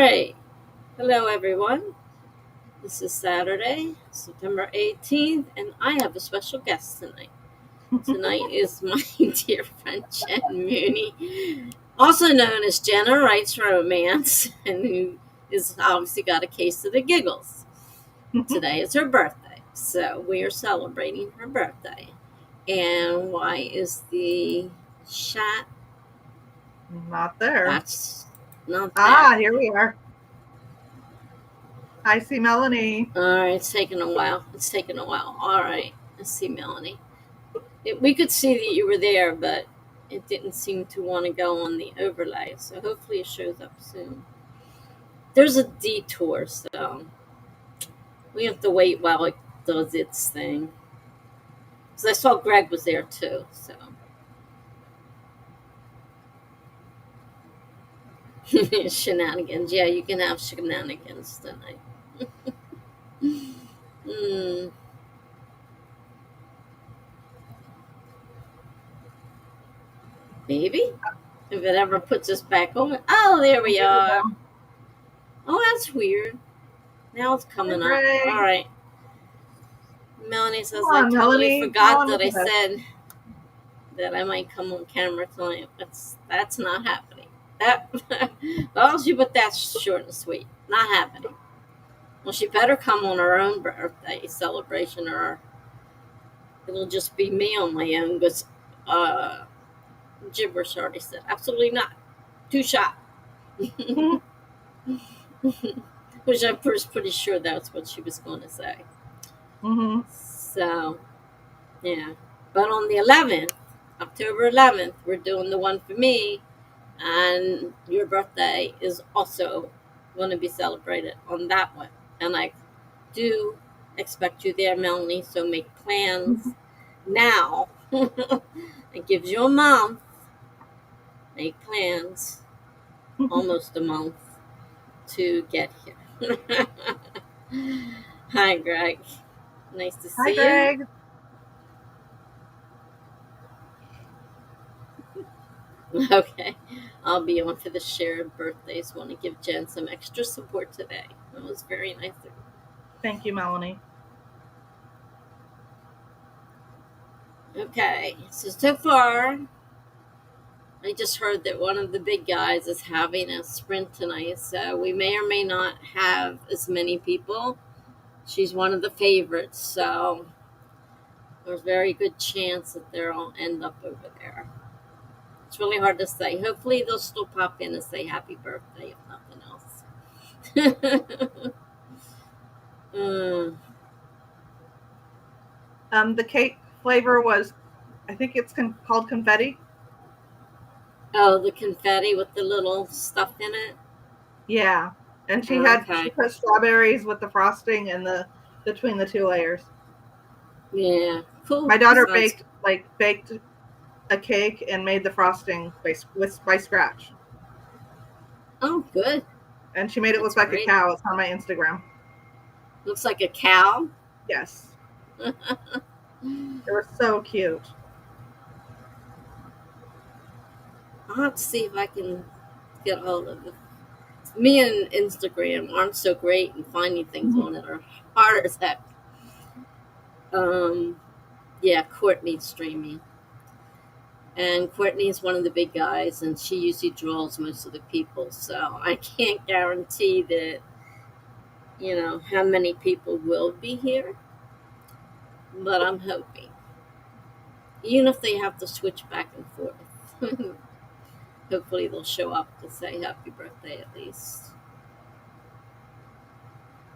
right. Hello, everyone. This is Saturday, September 18th, and I have a special guest tonight. Tonight is my dear friend Jenn Mooney, also known as Jenna Writes Romance, and who is obviously got a case of the giggles. Today is her birthday, so we are celebrating her birthday. And why is the chat? Not there. That's not there. Here we are. I see Melanie. All right, it's taking a while. All right, I see Melanie. We could see that you were there, but it didn't seem to want to go on the overlay. So hopefully it shows up soon. There's a detour, so we have to wait while it does its thing. Because I saw Greg was there too, so. Shenanigans. Yeah, you can have shenanigans tonight. Maybe. If it ever puts us back on. Oh, there we are. Oh, that's weird. Now it's coming up. All right. Melanie says, I totally forgot that I said that I might come on camera tonight. That's not happening. Well, she put that short and sweet. Not happening. Well, she better come on her own birthday celebration, or it'll just be me on my own. Because gibberish already said, absolutely not. Too shy. Which I'm pretty sure that's what she was going to say. So, yeah. But on the 11th, October 11th, we're doing the one for me. And your birthday is also going to be celebrated on that one. And I do expect you there, Melanie. So make plans now. It gives you a month. Make plans. Almost a month to get here. Hi, Greg. Nice to see you. Hi, Greg. Okay, I'll be on for the shared birthdays. Want to give Jen some extra support today. That was very nice of you. Thank you, Melanie. Okay, so far, I just heard that one of the big guys is having a sprint tonight, so we may or may not have as many people. She's one of the favorites, so there's a very good chance that they'll end up over there. It's really hard to say. Hopefully they'll still pop in and say happy birthday, if nothing else. The cake flavor was, I think it's called confetti. Oh, the confetti with the little stuff in it? Yeah. And she put strawberries with the frosting and between the two layers. Yeah, cool. My daughter baked a cake and made the frosting by scratch. Oh, good. And she made it look like a cow. It's on my Instagram. Looks like a cow? Yes. They were so cute. I'll have to see if I can get hold of it. Me and Instagram aren't so great in finding things on it, are hard as heck. Yeah, Courtney's streaming. And Courtney's one of the big guys, and she usually draws most of the people. So I can't guarantee that, how many people will be here. But I'm hoping. Even if they have to switch back and forth. Hopefully they'll show up to say happy birthday at least.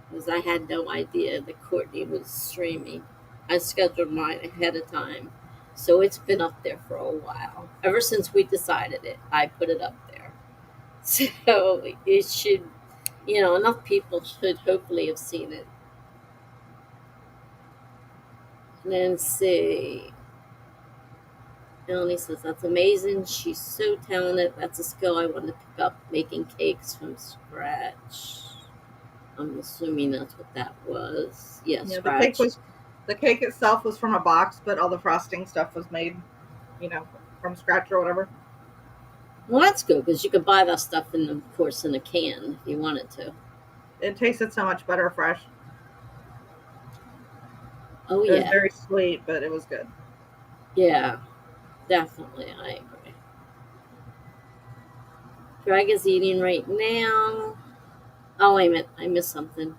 Because I had no idea that Courtney was streaming. I scheduled mine ahead of time. So it's been up there for a while. Ever since we decided it, I put it up there. So it should, enough people should hopefully have seen it. Let's see. Melanie says, that's amazing. She's so talented. That's a skill I want to pick up, making cakes from scratch. I'm assuming that's what that was. Yeah, scratch. The cake itself was from a box, but all the frosting stuff was made, from scratch or whatever. Well, that's good because you could buy that stuff in, of course, in a can if you wanted to. It tasted so much better fresh. Oh It was yeah, very sweet, but it was good. yeah, definitely. I agree. Greg is eating right now. Oh wait a minute, I missed something.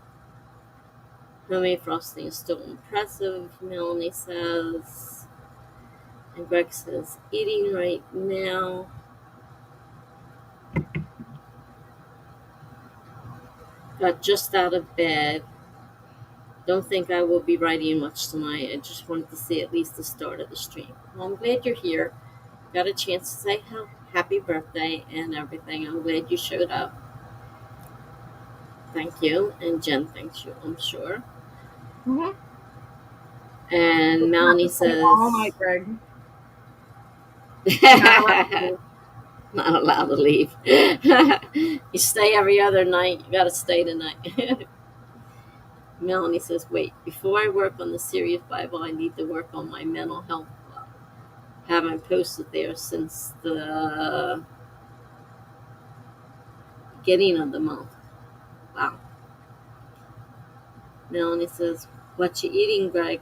Homemade frosting is still impressive, Melanie says. And Greg says, eating right now. Got just out of bed. Don't think I will be writing much tonight. I just wanted to see at least the start of the stream. Well, I'm glad you're here. Got a chance to say happy birthday and everything. I'm glad you showed up. Thank you. And Jen thanks you, I'm sure. Mm-hmm. And Melanie says, all night, Greg. Not allowed to leave. You stay every other night. You got to stay tonight. Melanie says, wait, before I work on the serious Bible, I need to work on my mental health club. Haven't posted there since the beginning of the month. Wow. Melanie says, what you eating, Greg?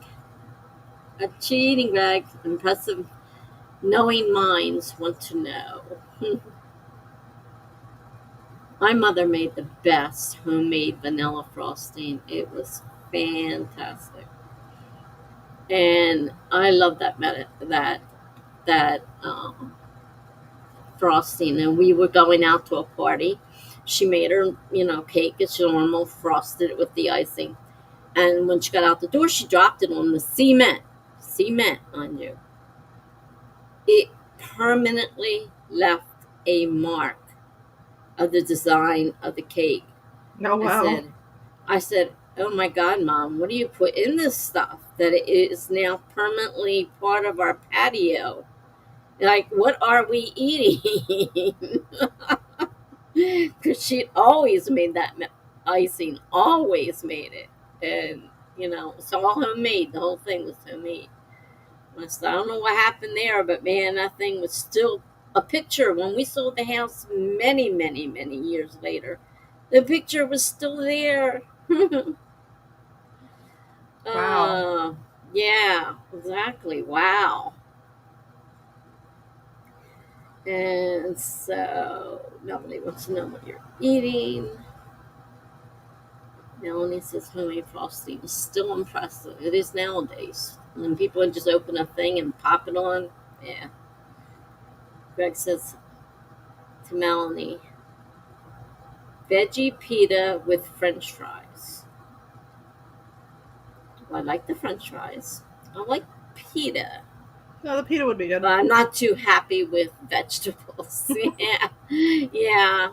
What you eating, Greg? Impressive. Knowing minds want to know. My mother made the best homemade vanilla frosting. It was fantastic. And I love that frosting. And we were going out to a party. She made her, cake as normal, frosted it with the icing. And when she got out the door, she dropped it on the cement, mind you. It permanently left a mark of the design of the cake. Oh, wow. I said, oh my God, Mom, what do you put in this stuff that it is now permanently part of our patio? Like, what are we eating? Because she always made that icing, always made it. And, it's all homemade. The whole thing was homemade. I said, I don't know what happened there, but man, that thing was still a picture. When we sold the house many, many, many years later, the picture was still there. Wow. Yeah, exactly. Wow. And so nobody wants to know what you're eating. Melanie says homemade frosting is still impressive. It is nowadays. When people just open a thing and pop it on, yeah. Greg says to Melanie, veggie pita with French fries. Well, I like the French fries. I like pita. No, the pita would be good. But I'm not too happy with vegetables. Yeah. Yeah.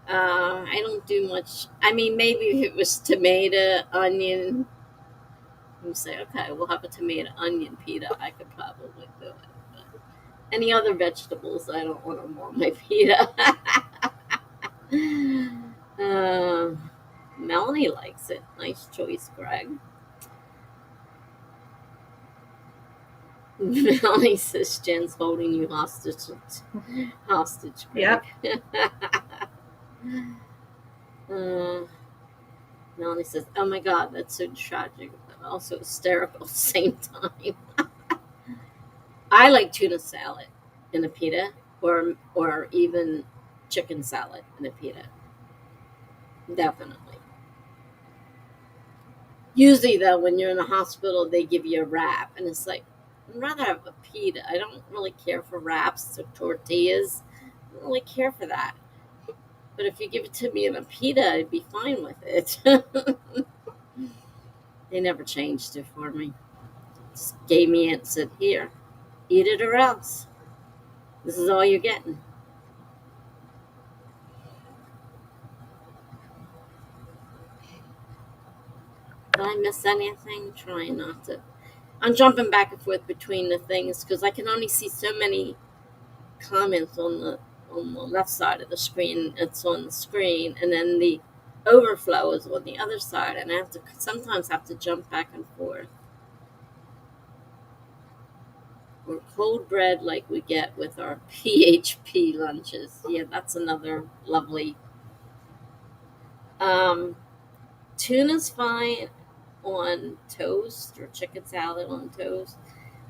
I don't do much. I mean, maybe if it was tomato, onion, you say, okay, we'll have a tomato, onion pita. I could probably do it. But any other vegetables, I don't want them on my pita. Melanie likes it. Nice choice, Greg. Melanie says Jen's holding you hostage. Greg. Yep. Melanie says, oh my God, that's so tragic, but also hysterical at the same time. I like tuna salad in a pita, or even chicken salad in a pita. Definitely. Usually, though, when you're in the hospital, they give you a wrap, and it's like, I'd rather have a pita. I don't really care for wraps or tortillas. I don't really care for that. But if you give it to me in a pita, I'd be fine with it. They never changed it for me. Just gave me it and said, here, eat it or else. This is all you're getting. Did I miss anything? Trying not to. I'm jumping back and forth between the things because I can only see so many comments on the left side of the screen. It's on the screen, and then the overflow is on the other side, and I sometimes have to jump back and forth. or cold bread like we get with our PHP lunches. Yeah, that's another lovely. Um, Tuna's fine on toast or chicken salad on toast.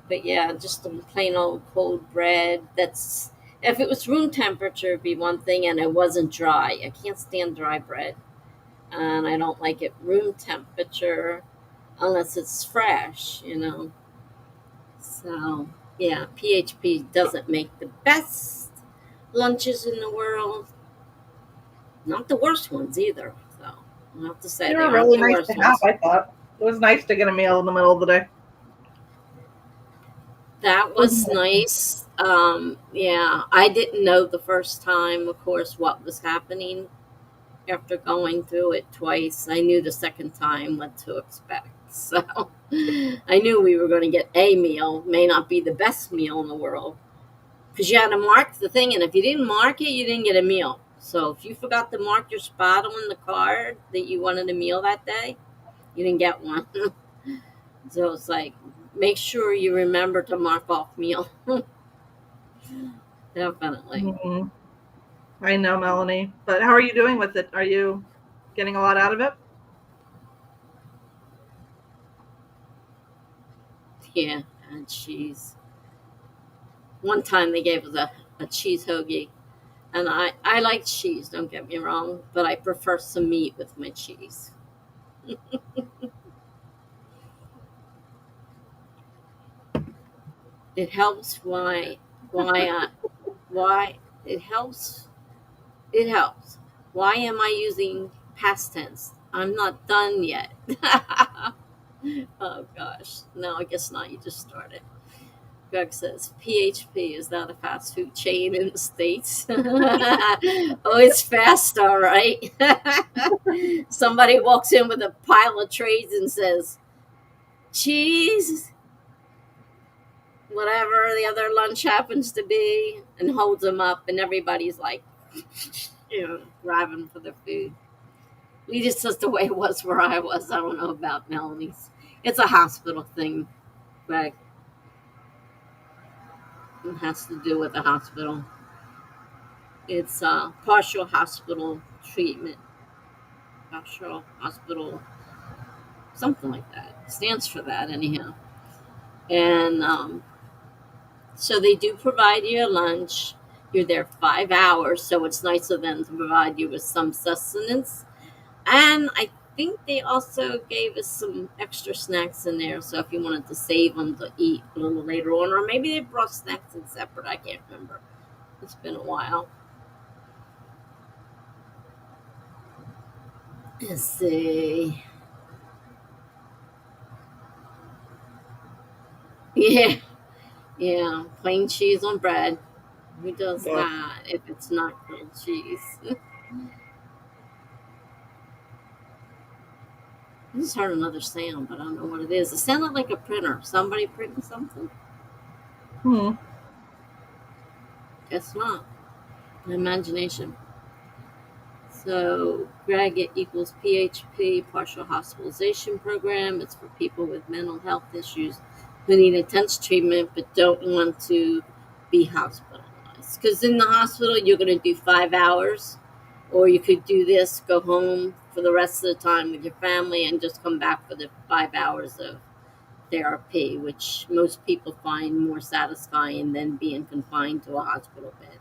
But yeah, just some plain old cold bread. That's if it was room temperature, it'd be one thing, and it wasn't dry. I can't stand dry bread, and I don't like it room temperature unless it's fresh, you know. So yeah, PHP doesn't make the best lunches in the world. Not the worst ones either. So I have to say They they were aren't really the nice to worst have, ones. I thought. It was nice to get a meal in the middle of the day. That was nice. Yeah, I didn't know the first time, of course, what was happening after going through it twice. I knew the second time what to expect. So I knew we were going to get a meal. May not be the best meal in the world because you had to mark the thing, and if you didn't mark it, you didn't get a meal. So if you forgot to mark your spot on the card that you wanted a meal that day, you didn't get one. So it's like, make sure you remember to mark off meal. Definitely. Mm-hmm. I know, Melanie. But how are you doing with it? Are you getting a lot out of it? Yeah, and cheese. One time they gave us a cheese hoagie, and I like cheese, don't get me wrong, but I prefer some meat with my cheese. It helps why it helps. It helps. Why am I using past tense? I'm not done yet. Oh gosh. No, I guess not. You just started. Greg says PHP is not a fast food chain in the States. Oh, it's fast, all right. Somebody walks in with a pile of trays and says, cheese, whatever the other lunch happens to be, and holds them up, and everybody's like, grabbing for the food. At least that's the way it was where I was. I don't know about Melanie's. It's a hospital thing, Greg. It has to do with the hospital. It's partial hospital treatment, partial hospital, something like that. It stands for that, anyhow. And so they do provide you a lunch. You're there 5 hours, so it's nice of them to provide you with some sustenance. And I think they also gave us some extra snacks in there, so if you wanted to save them to eat a little later on, or maybe they brought snacks in separate, I can't remember. It's been a while. Let's see. Yeah, yeah, plain cheese on bread. Who does Yeah. that if it's not grilled cheese? I just heard another sound, but I don't know what it is. It sounded like a printer. Somebody printing something? Hmm. Guess not. An imagination. So, Greg, it equals PHP, partial hospitalization program. It's for people with mental health issues who need intense treatment but don't want to be hospitalized. Because in the hospital, you're going to do 5 hours, or you could do this, go home for the rest of the time with your family, and just come back for the 5 hours of therapy, which most people find more satisfying than being confined to a hospital bed,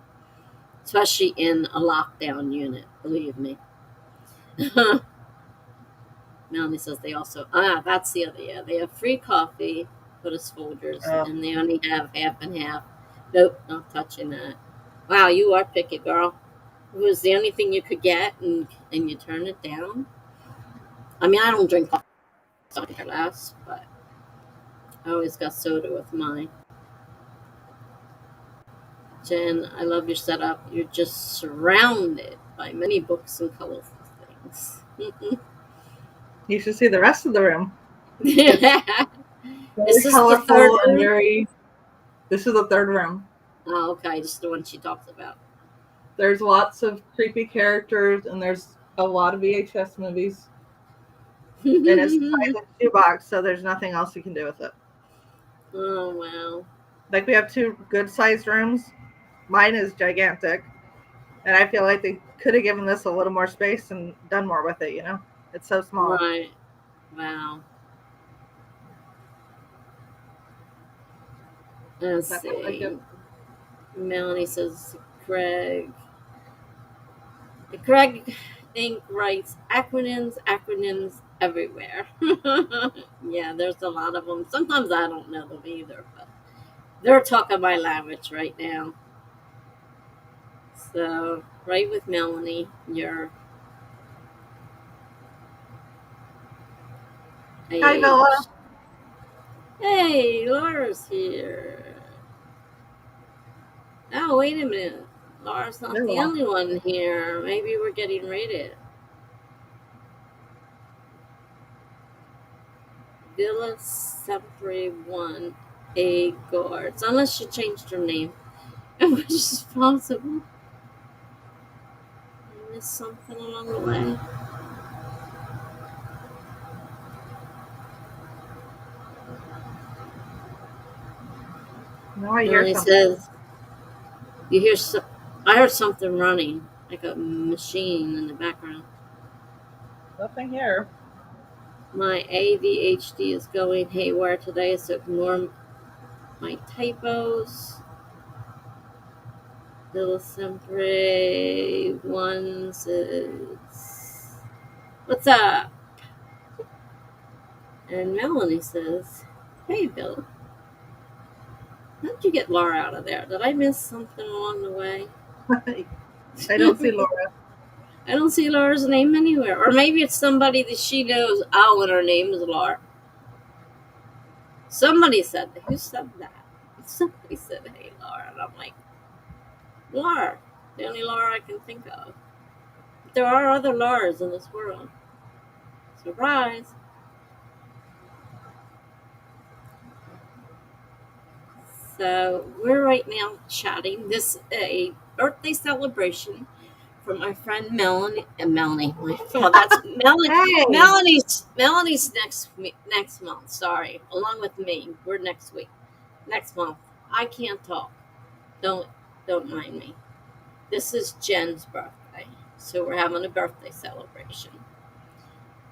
especially in a lockdown unit, believe me. Melanie says they also, that's the other, yeah, they have free coffee for the soldiers, Oh. and they only have half and half. Nope, not touching that. Wow, you are picky, girl. It was the only thing you could get, and you turn it down. I mean, I don't drink coffee, so I care less, but I always got soda with mine. Jen, I love your setup. You're just surrounded by many books and colorful things. You should see the rest of the room. Is Very this the third colorful and room? very. This is the third room. Oh, okay, just the one she talks about. There's lots of creepy characters, and there's a lot of VHS movies. And it's a silent shoebox, so there's nothing else you can do with it. Oh, wow. Like we have 2 good sized rooms. Mine is gigantic. And I feel like they could have given this a little more space and done more with it, you know? It's so small. Right. Wow. Let's But I like it. see. Melanie says, Craig. Craig Inc. writes acronyms everywhere. Yeah, there's a lot of them. Sometimes I don't know them either, but they're talking my language right now. So, right with Melanie, you're Hi, Bella. AH. Hey, Laura's here. Oh, wait a minute. Laura's not the Bella. only one here. Maybe we're getting rated. Villa 731 A Guards. Unless she changed her name, which is possible. I missed something along the way. No, I hear Melanie something. says, "You hear? I heard something running, like a machine in the background." Nothing here. My ADHD is going haywire today, so ignore my typos. Little Sempre one says, "What's up?" And Melanie says, "Hey, Bill. How'd you get Laura out of there? Did I miss something along the way?" I don't see Laura. I don't see Laura's name anywhere. Or maybe it's somebody that she knows. Oh, and her name is Laura. Somebody said that. Who said that? Somebody said, "Hey, Laura." And I'm like, Laura. The only Laura I can think of. But there are other Lauras in this world. Surprise. So we're right now chatting. This is a birthday celebration for my friend Melanie. Melanie. Well, that's Melanie. Hey. Melanie's next month. Sorry, along with me. We're next week. Next month. I can't talk. Don't mind me. This is Jenn's birthday, so we're having a birthday celebration.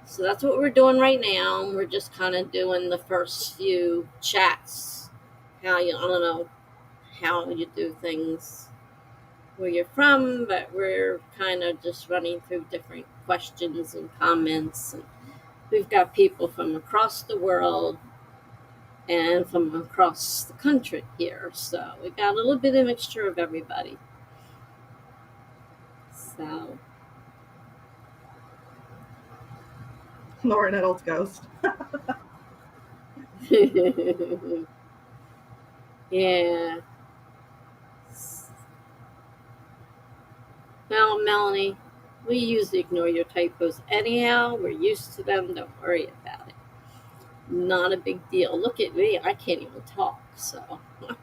So that's what we're doing right now. We're just kind of doing the first few chats. I don't know how you do things where you're from, but we're kind of just running through different questions and comments. And we've got people from across the world and from across the country here, so we got a little bit of mixture of everybody. So Laura Nettles ghost. Yeah. Well, Melanie, we usually ignore your typos anyhow. We're used to them. Don't worry about it. Not a big deal. Look at me. I can't even talk, so I'm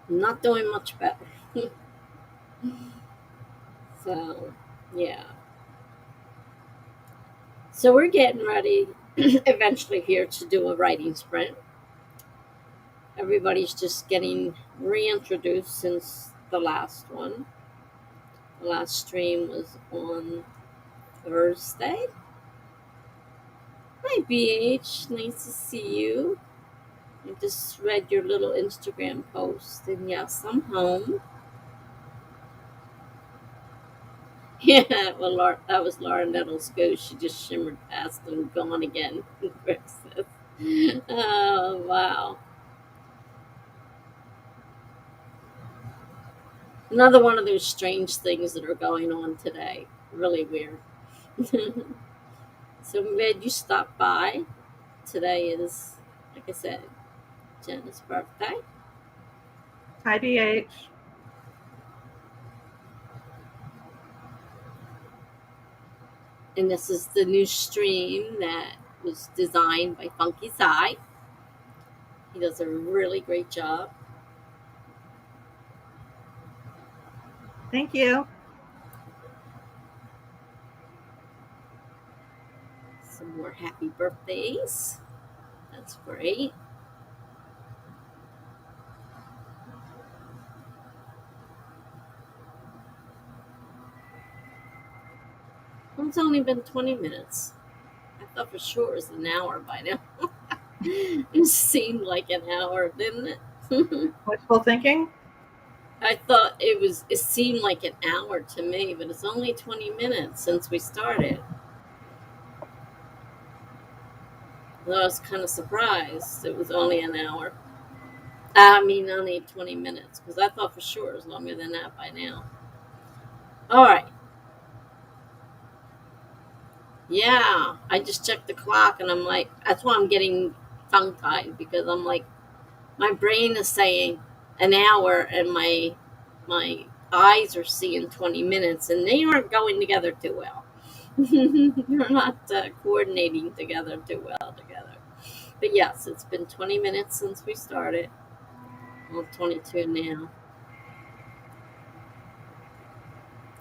not doing much better. So, yeah. So we're getting ready eventually here to do a writing sprint. Everybody's just getting reintroduced since the last one. The last stream was on Thursday. Hi, BH. Nice to see you. I just read your little Instagram post, and yes, I'm home. Yeah, well, that was Laura Nettles' ghost. She just shimmered past and gone again. Oh, wow. Another one of those strange things that are going on today. Really weird. So I'm glad you stopped by. Today is, like I said, Jenna's birthday. Hi, BH. And this is the new stream that was designed by Funky Sai. He does a really great job. Thank you. Some more happy birthdays. That's great. It's only been 20 minutes. I thought for sure it was an hour by now. It seemed like an hour, didn't it? Wishful thinking? I thought it seemed like an hour to me, but it's only 20 minutes since we started. I was kind of surprised it was only an hour. I mean, only 20 minutes, because I thought for sure it was longer than that by now. All right. Yeah, I just checked the clock, and I'm like, that's why I'm getting tongue-tied, because I'm like, my brain is saying an hour, and my eyes are seeing 20 minutes, and they aren't going together too well. They're not coordinating together too well together. But yes, it's been 20 minutes since we started. Well, 22 now.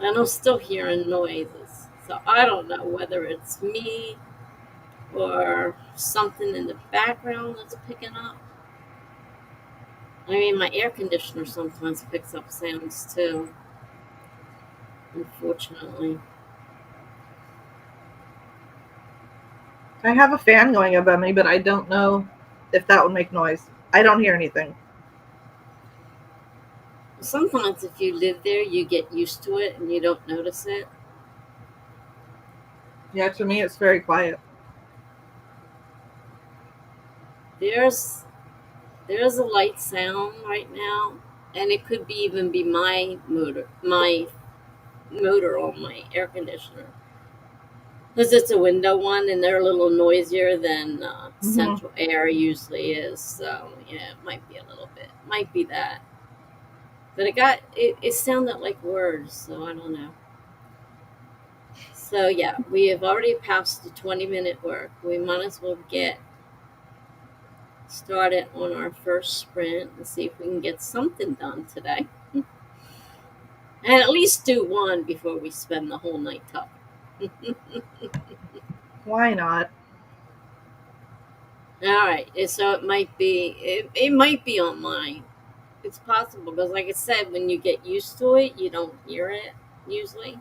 And I'm still hearing noises. So I don't know whether it's me or something in the background that's picking up. I mean, my air conditioner sometimes picks up sounds too, unfortunately. I have a fan going above me, but I don't know if that would make noise. I don't hear anything. Sometimes if you live there, you get used to it and you don't notice it. Yeah, to me, it's very quiet. There's a light sound right now, and it could even be my motor on my air conditioner. Because it's a window one, and they're a little noisier than central air usually is. So yeah, it might be a little bit. Might be that. But it sounded like words, so I don't know. So yeah, we have already passed the 20-minute mark. We might as well get started on our first sprint and see if we can get something done today. And at least do one before we spend the whole night talking. Why not? All right, so it might be on mine. It's possible because, like I said, when you get used to it, you don't hear it usually.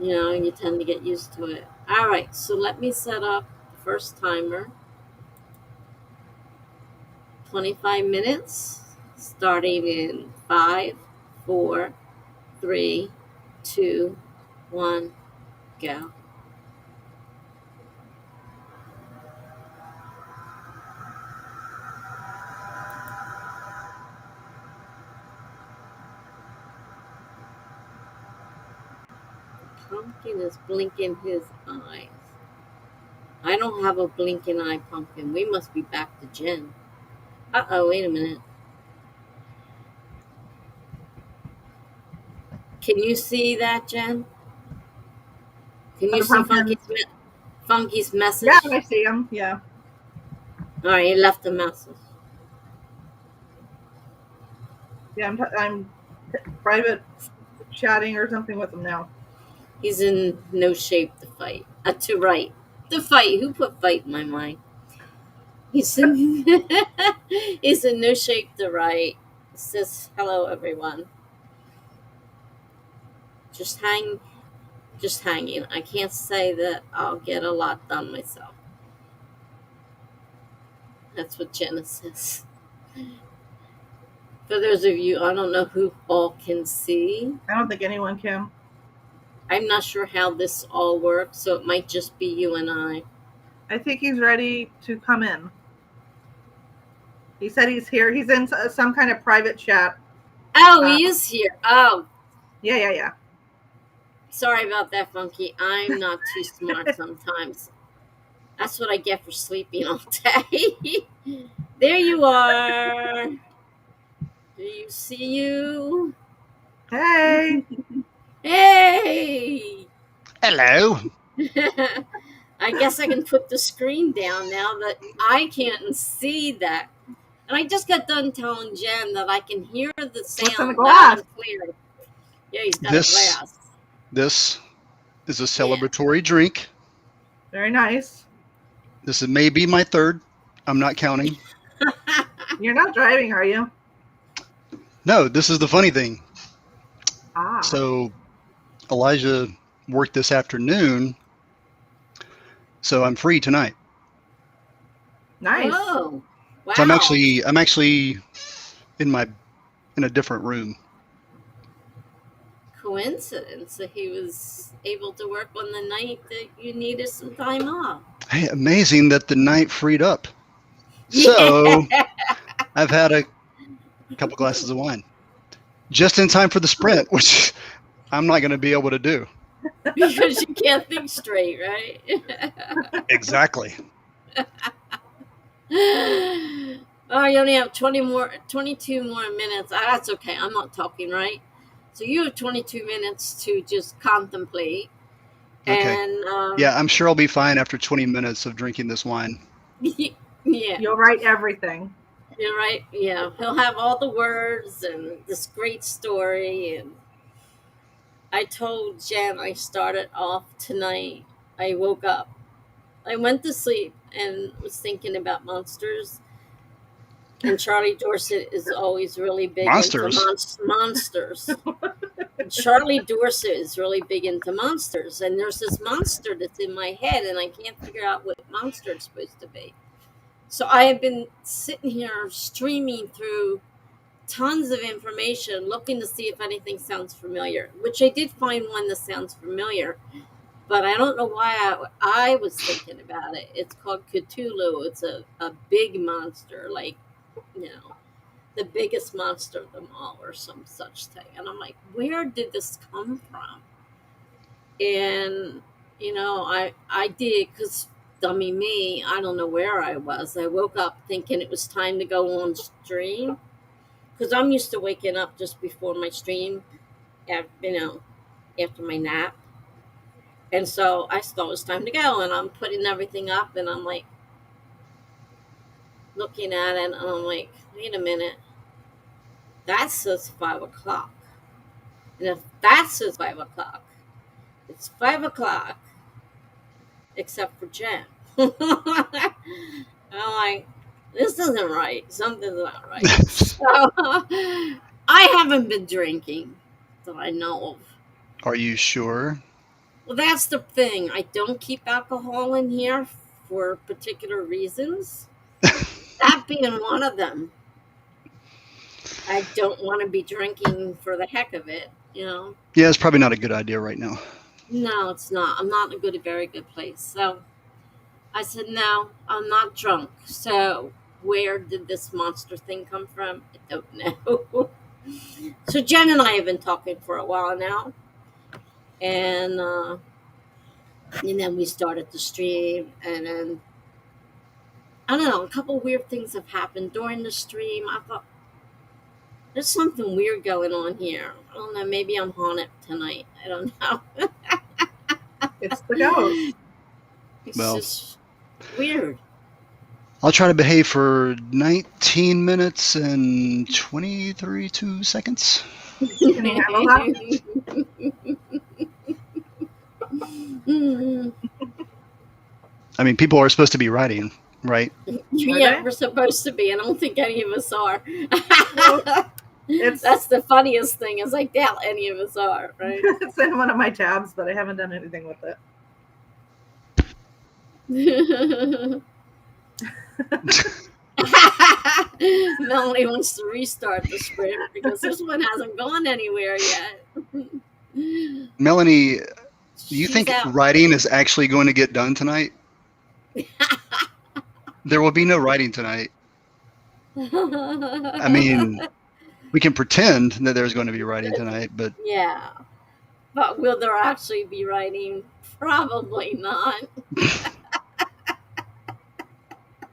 You tend to get used to it. All right, so let me set up the first timer. 25 minutes, starting in 5, 4, 3, 2, 1, go. Pumpkin is blinking his eyes. I don't have a blinking eye pumpkin. We must be back to Jenn. Uh-oh, wait a minute. Can you see that, Jenn? Can you see Funky's message? Yeah, I see him. Yeah. All right, he left a message. Yeah, I'm private chatting or something with him now. He's in no shape to fight. To write. To fight. Who put fight in my mind? He's in, he's in no shape to write. It says, hello, everyone. Just hanging. I can't say that I'll get a lot done myself. That's what Jenna says. For those of you, I don't know who all can see. I don't think anyone can. I'm not sure how this all works, so it might just be you and I. I think he's ready to come in. He said he's here. He's in some kind of private chat. Oh, he is here. Oh. Yeah. Sorry about that, Funky. I'm not too smart sometimes. That's what I get for sleeping all day. There you are. Do you see you? Hey. Hey. Hello. I guess I can put the screen down now that I can't see that. And I just got done telling Jenn that I can hear the sound loud and clear. Yeah, he's got a glass. This is a celebratory drink. Very nice. This may be my third. I'm not counting. You're not driving, are you? No, this is the funny thing. Ah. So Elijah worked this afternoon, so I'm free tonight. Nice. Oh, wow. So I'm actually in a different room. Coincidence that he was able to work on the night that you needed some time off. Hey, amazing that the night freed up. So I've had a couple glasses of wine just in time for the sprint, which I'm not going to be able to do. Because you can't think straight, right? Exactly. Oh, you only have 22 more minutes. That's okay. I'm not talking, right? So you have 22 minutes to just contemplate. Okay. And yeah, I'm sure I'll be fine after 20 minutes of drinking this wine. Yeah. You'll write everything. You're right. Yeah. He'll have all the words and this great story. And I told Jenn I started off tonight. I woke up. I went to sleep and was thinking about monsters. And Charlie Dorset is always really big Monsters? into monsters. Charlie Dorset is really big into monsters. And there's this monster that's in my head, and I can't figure out what monster it's supposed to be. So I have been sitting here streaming through tons of information, looking to see if anything sounds familiar, which I did find one that sounds familiar. But I don't know why I was thinking about it. It's called Cthulhu. It's a big monster, like, the biggest monster of them all or some such thing. And I'm like, where did this come from? And, I did, because dummy me, I don't know where I was. I woke up thinking it was time to go on stream, because I'm used to waking up just before my stream, after my nap. And so I thought it was time to go, and I'm putting everything up, and I'm like, looking at it, and I'm like, wait a minute. That says 5 o'clock. And if that says 5 o'clock, it's 5 o'clock, except for Jenn. I'm like, this isn't right. Something's not right. So I haven't been drinking that I know of. Are you sure? Well, that's the thing. I don't keep alcohol in here for particular reasons. That being one of them. I don't want to be drinking for the heck of it, Yeah, it's probably not a good idea right now. No, it's not. I'm not in a very good place. So I said, no, I'm not drunk. So where did this monster thing come from? I don't know. So Jenn and I have been talking for a while now. And then we started the stream. And then, I don't know, a couple weird things have happened during the stream. I thought, there's something weird going on here. I don't know. Maybe I'm haunted tonight. I don't know. It's the ghost. It's Well, just weird. I'll try to behave for 19 minutes and 23 seconds. Can you handle that? I mean, people are supposed to be writing, right? Yeah, we're supposed to be. I don't think any of us are. It's That's the funniest thing, is I doubt any of us are, right? it's in one of my tabs, but I haven't done anything with it. Melanie wants to restart the sprint because this one hasn't gone anywhere yet. Melanie, do you She's think out. writing is actually going to get done tonight? There will be no writing tonight. I mean, we can pretend that there's going to be writing tonight, but Yeah. But will there actually be writing? Probably not.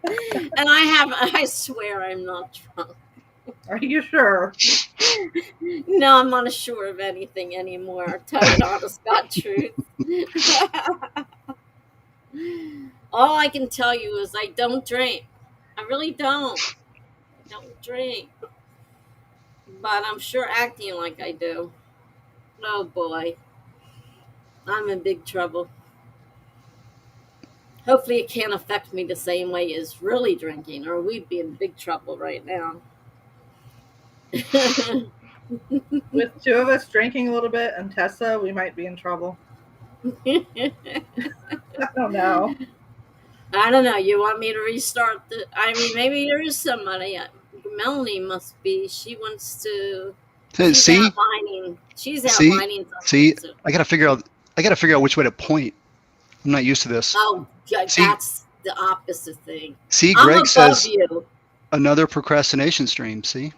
And I swear I'm not drunk. Are you sure? No, I'm not sure of anything anymore. Tell you the honest God truth. All I can tell you is I don't drink. I really don't. I don't drink. But I'm sure acting like I do. Oh boy. I'm in big trouble. Hopefully it can't affect me the same way as really drinking, or we'd be in big trouble right now. With two of us drinking a little bit and Tessa, we might be in trouble. I don't know. I don't know. You want me to restart the? I mean, maybe there is somebody. Melanie must be. She wants to. She's See, outlining. She's see, outlining see. something. I gotta figure out which way to point. I'm not used to this. Oh, yeah, See? that's the opposite thing. See, I'm Greg above says you. another procrastination stream. See,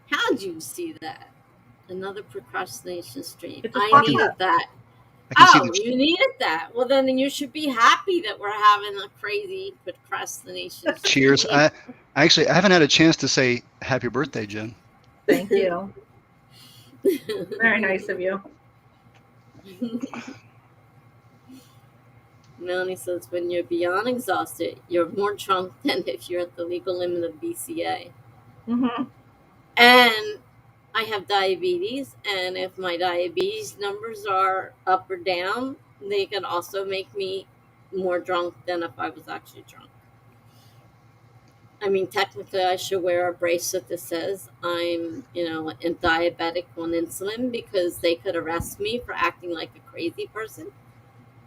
How'd you see that? Another procrastination stream. It's a I pocket. needed that. I can see Oh, you needed that. Well, then you should be happy that we're having a crazy procrastination stream. Cheers. I haven't had a chance to say happy birthday, Jen. Thank you. Very nice of you. Melanie says, when you're beyond exhausted, you're more drunk than if you're at the legal limit of BCA. Mm-hmm. And I have diabetes, and if my diabetes numbers are up or down, they can also make me more drunk than if I was actually drunk. I mean, technically, I should wear a bracelet that says I'm, diabetic on insulin, because they could arrest me for acting like a crazy person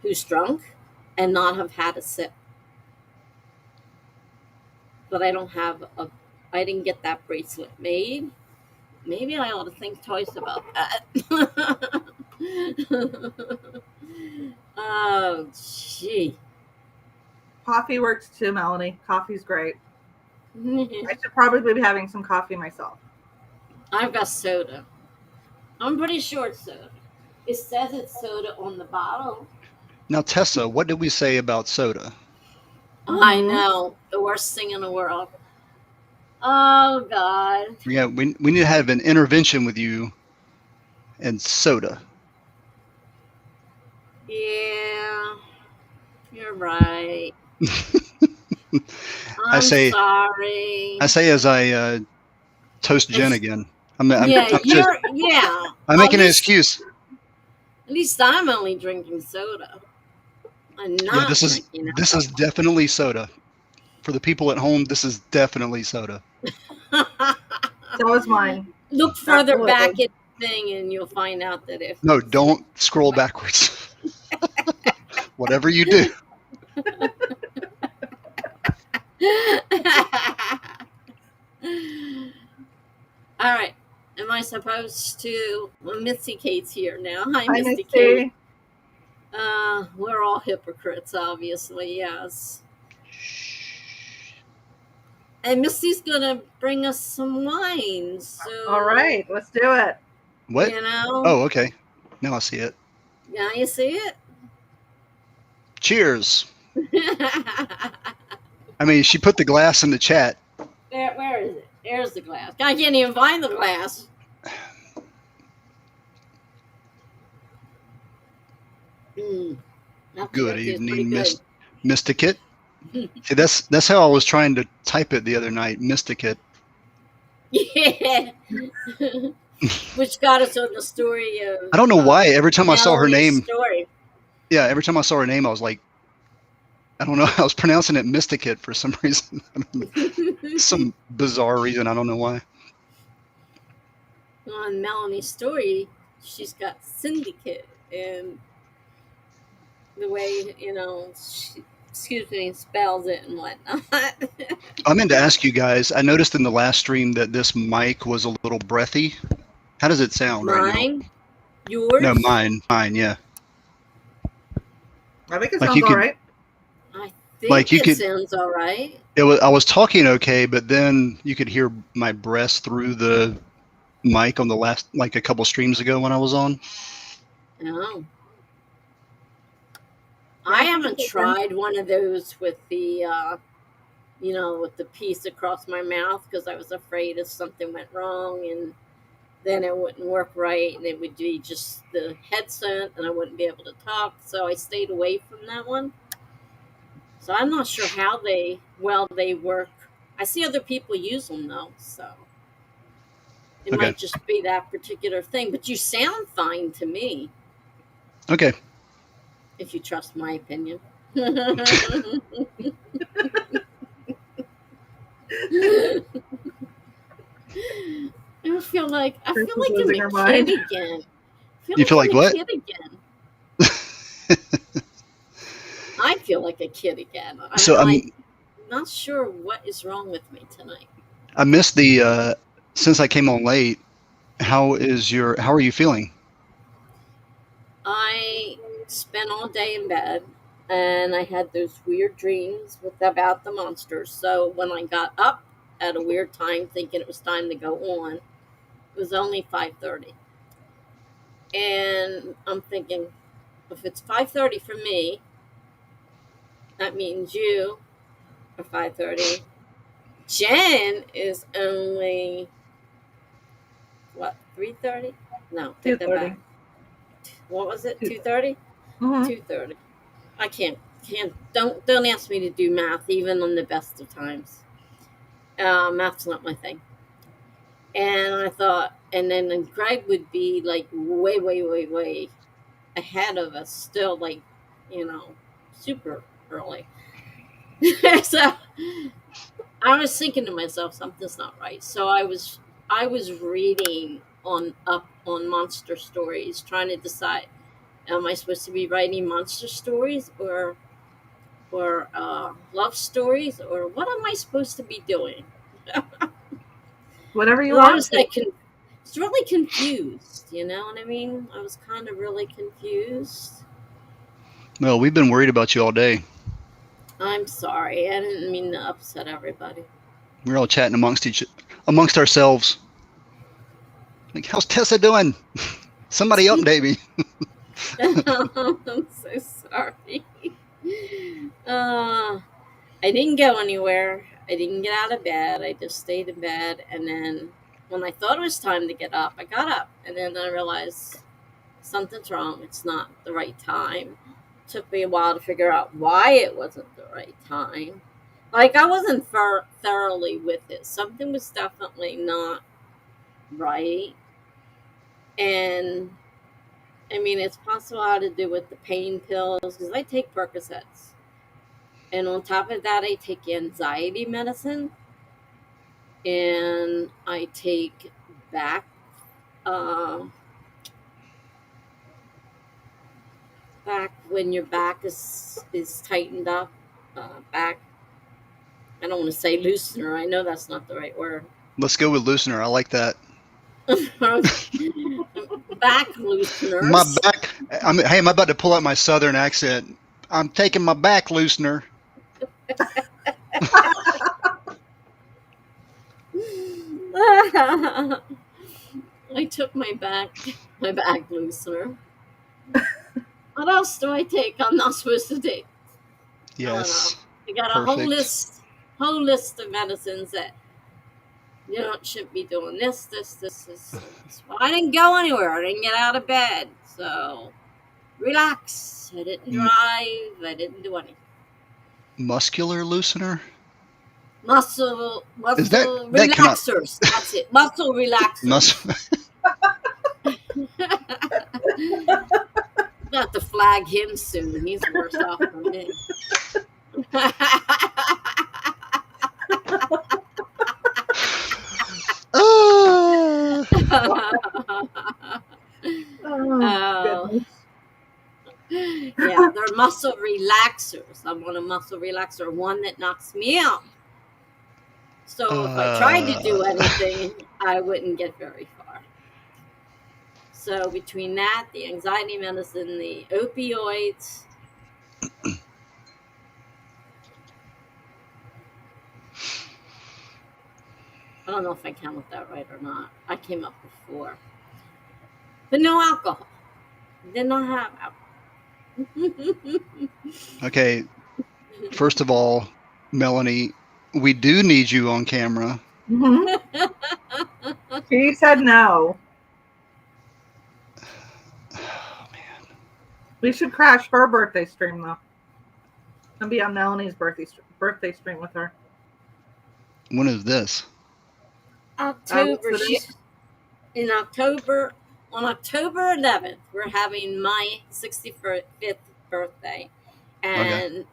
who's drunk and not have had a sip. But I didn't get that bracelet made. Maybe I ought to think twice about that. Oh, gee. Coffee works too, Melanie. Coffee's great. I should probably be having some coffee myself. I've got soda. I'm pretty sure it's soda. It says it's soda on the bottle. Now, Tessa, what did we say about soda? I know. The worst thing in the world. Oh, God. Yeah, we need to have an intervention with you and soda. Yeah, you're right. I say sorry. as I toast Jen again. I'm making an excuse. At least I'm only drinking soda. I'm not. This is definitely soda. For the people at home, this is definitely soda. So is mine. Look further back at the thing, and you'll find out that if no, don't scroll backwards. Whatever you do. All right. Am I supposed to? Well, Missy Kate's here now. Hi, Hi, Missy Misty. Kate. We're all hypocrites, obviously. Yes. And Missy's gonna bring us some wine. So. All right, let's do it. What? Oh, okay. Now I see it. Now you see it. Cheers. I mean, she put the glass in the chat. Where is it? There's the glass. I can't even find the glass. Good evening, Mysticate. See, that's how I was trying to type it the other night, Mysticate. Yeah. Which got us on the story of... I don't know why. Every time I saw her name... Story. Yeah, every time I saw her name, I was like... I don't know. I was pronouncing it Mysticate for some reason. Some bizarre reason. I don't know why. On Melanie's story, she's got Syndicate. And the way, she, spells it and whatnot. I meant to ask you guys, I noticed in the last stream that this mic was a little breathy. How does it sound right now? Mine? Yours? No, mine, yeah. I think it sounds all right. I think it sounds all right. I was talking okay, but then you could hear my breath through the mic on the last, like a couple streams ago when I was on. Oh. I haven't tried one of those with the, with the piece across my mouth, because I was afraid if something went wrong and then it wouldn't work right and it would be just the headset and I wouldn't be able to talk. So I stayed away from that one. So I'm not sure how they work. I see other people use them though, so it might just be that particular thing. But you sound fine to me. Okay. If you trust my opinion. I feel like I'm Chris a is losing her mind. kid again. You feel like I'm a what? kid again. I feel like a kid again. So I'm not sure what is wrong with me tonight. I missed the since I came on late. How are you feeling? I spent all day in bed, and I had those weird dreams about the monsters. So when I got up at a weird time, thinking it was time to go on, it was only 5:30, and I'm thinking, if it's 5:30 for me, that means you are 5:30. Jen is only what, 3:30? No, take that 2:30. back. What was it? 2:30? Mhm. 2:30. I can't don't ask me to do math even on the best of times. Math's not my thing. And I thought, and then Greg would be like way ahead of us, still, like, super early. So I was thinking to myself, something's not right. So I was reading up on monster stories, trying to decide, am I supposed to be writing monster stories or love stories, or what am I supposed to be doing? Whatever you Well, I want was to. was really confused. You know what I mean? I was kind of really confused. Well, we've been worried about you all day. I'm sorry. I didn't mean to upset everybody. We're all chatting amongst ourselves. Like, how's Tessa doing? Somebody update me. I'm so sorry. I didn't go anywhere. I didn't get out of bed. I just stayed in bed. And then when I thought it was time to get up, I got up. And then I realized something's wrong. It's not the right time. It took me a while to figure out why it wasn't the right time. Like, I wasn't thoroughly with it. Something was definitely not right. And I mean, it's possible how to do with the pain pills, because I take Percocets. And on top of that, I take anxiety medicine, and I take back back when your back is tightened up. Back. I don't want to say loosener. I know that's not the right word. Let's go with loosener. I like that. Back looseners. My back. Hey, I'm about to pull out my southern accent. I'm taking my back loosener. I took my back loosener. What else do I take? I'm not supposed to take. Yes. I got a whole list of medicines that shouldn't be doing this. Well, I didn't go anywhere. I didn't get out of bed. So relax. I didn't drive. I didn't do anything. Muscular loosener? Muscle relaxers. That's it. Muscle relaxers. Got to flag him soon. He's worse off than me. Yeah, they're muscle relaxers. I want a muscle relaxer, one that knocks me out. So if I tried to do anything, I wouldn't get very far. So between that, the anxiety medicine, the opioids, I don't know if I counted that right or not. I came up before. But no alcohol. Did not have alcohol. Okay. First of all, Melanie, we do need you on camera. Mm-hmm. She said no. Oh, man. We should crash her birthday stream, though. And be on Melanie's birthday stream with her. When is this? October. In October, on October 11th, we're having my 65th birthday. And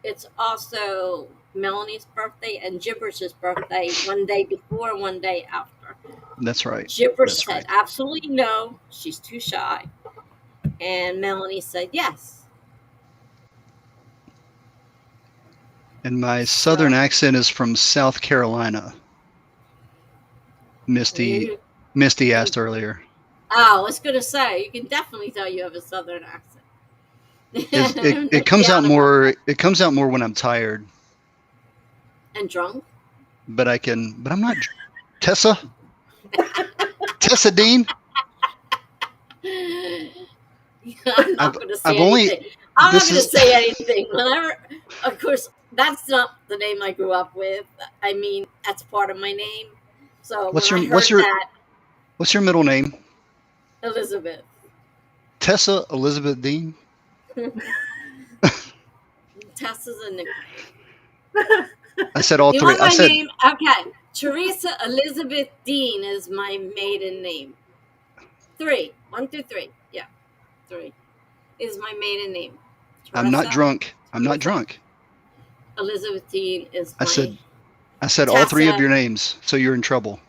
it's also Melanie's birthday and Gibber's birthday, one day before, one day after. That's right. Gibber That's said right. absolutely no. She's too shy. And Melanie said yes. And my southern accent is from South Carolina. Misty asked earlier. Oh, I was going to say, you can definitely tell you have a southern accent. It comes out more. It comes out more when I'm tired. And drunk. But I'm not. Tessa. Tessa Dean. I'm not going to say anything. I'm not going to say anything. Whenever, of course, that's not the name I grew up with. I mean, that's part of my name. So what's your middle name? Elizabeth. Tessa Elizabeth Dean. Tessa's a nickname. I said all three. I said name? Okay. Teresa Elizabeth Dean is my maiden name. 3. 1 through 3. Yeah. 3 is my maiden name. Teresa, I'm not drunk. I'm not drunk. Elizabeth Dean is I said Tessa. All 3 of your names, so you're in trouble.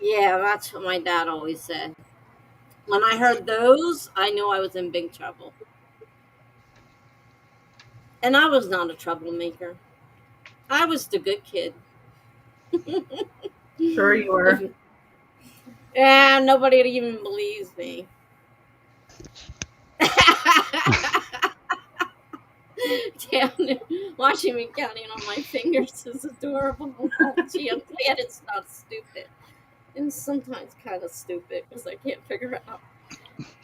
Yeah, that's what my dad always said. When I heard those, I knew I was in big trouble. And I was not a troublemaker. I was the good kid. Sure you were. Yeah, nobody even believes me. Watching me counting on my fingers is adorable. Gee, I'm glad it's not stupid. And sometimes kind of stupid because I can't figure it out.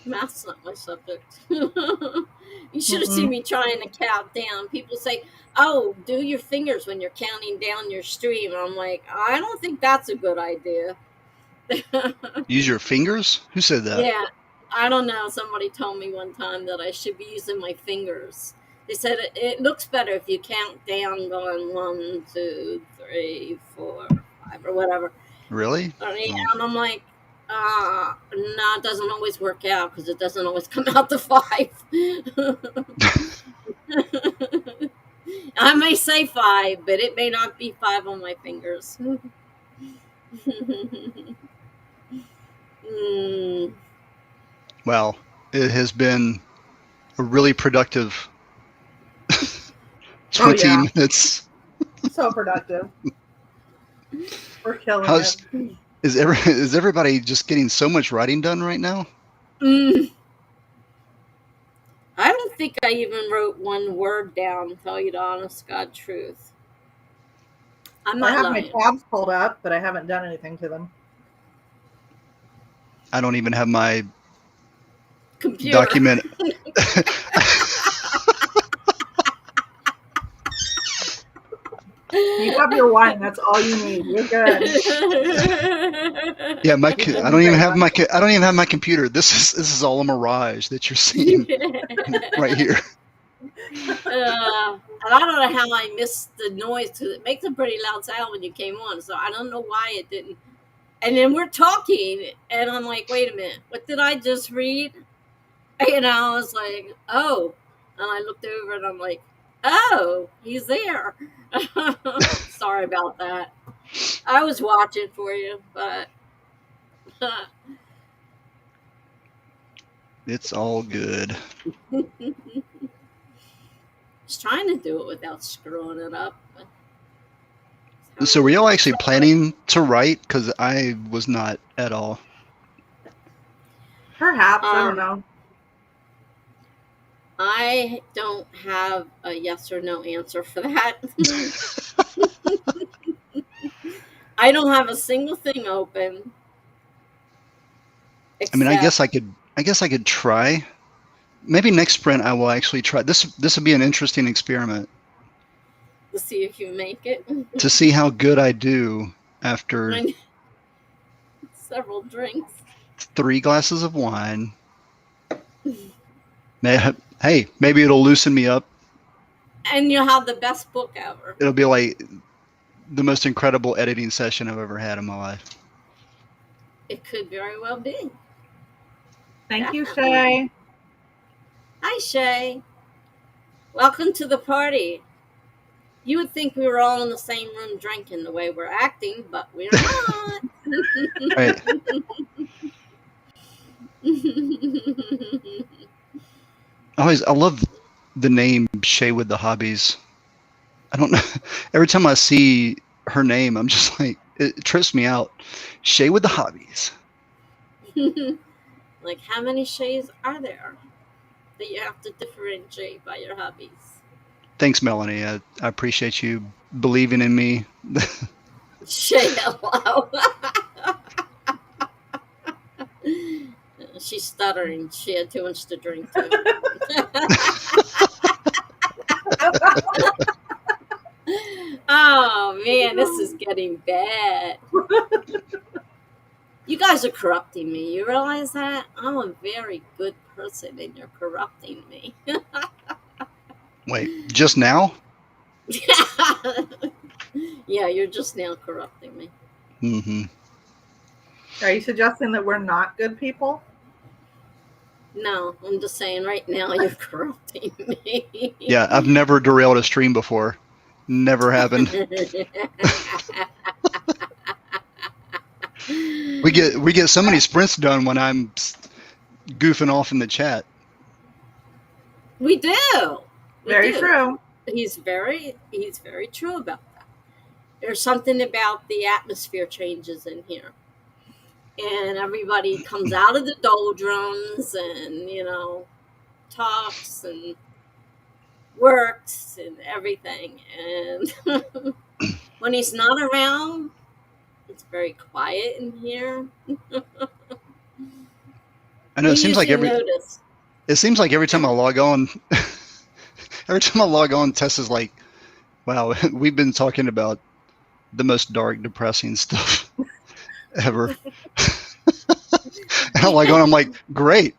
Math's not my subject. You should have seen me trying to count down. People say, oh, do your fingers when you're counting down your stream. And I'm like, I don't think that's a good idea. Use your fingers? Who said that? Yeah, I don't know. Somebody told me one time that I should be using my fingers. They said it looks better if you count down going 1, 2, 3, 4, 5 or whatever. Really? And I'm like, no, it doesn't always work out because it doesn't always come out to 5. I may say 5, but it may not be 5 on my fingers. Well, it has been a really productive 20 minutes. So productive. We're killing it. Is everybody just getting so much writing done right now? I don't think I even wrote one word down, to tell you the honest God truth. I have my tabs pulled up, but I haven't done anything to them. I don't even have my computer document. You have your wine. That's all you need. You're good. Yeah, I don't even have my computer. This is all a mirage that you're seeing right here. And I don't know how I missed the noise because it makes a pretty loud sound when you came on. So I don't know why it didn't. And then we're talking, and I'm like, wait a minute, what did I just read? And I was like, oh. And I looked over, and I'm like, oh, he's there. Sorry about that. I was watching for you, but it's all good. Just trying to do it without screwing it up. So were y'all actually planning to write? Because I was not at all. Perhaps, I don't know. I don't have a yes or no answer for that. I don't have a single thing open. I mean, I guess I could try. Maybe next sprint I will actually try. This would be an interesting experiment. To see if you make it. To see how good I do after several drinks. 3 glasses of wine. Hey, maybe it'll loosen me up. And you'll have the best book ever. It'll be like the most incredible editing session I've ever had in my life. It could very well be. Thank you, Shay. Hi, Shay. Welcome to the party. You would think we were all in the same room drinking the way we're acting, but we're not. Right. I love the name Shay with the hobbies. I don't know. Every time I see her name, I'm just like, it trips me out. Shay with the hobbies. Like, how many shades are there that you have to differentiate by your hobbies? Thanks, Melanie. I appreciate you believing in me. Shay, hello. She's stuttering. She had too much to drink, too. Oh, man, this is getting bad. You guys are corrupting me. You realize that? I'm a very good person, and you're corrupting me. Wait, just now? Yeah, you're just now corrupting me. Mm-hmm. Are you suggesting that we're not good people? No, I'm just saying right now you're corrupting me. Yeah, I've never derailed a stream before. Never happened. We get so many sprints done when I'm goofing off in the chat. We do. Very true. He's very true about that. There's something about the atmosphere changes in here. And everybody comes out of the doldrums and, talks and works and everything. And when he's not around, it's very quiet in here. I know it seems like every time I log on, Tessa's like, wow, we've been talking about the most dark, depressing stuff ever. And I'm like, great.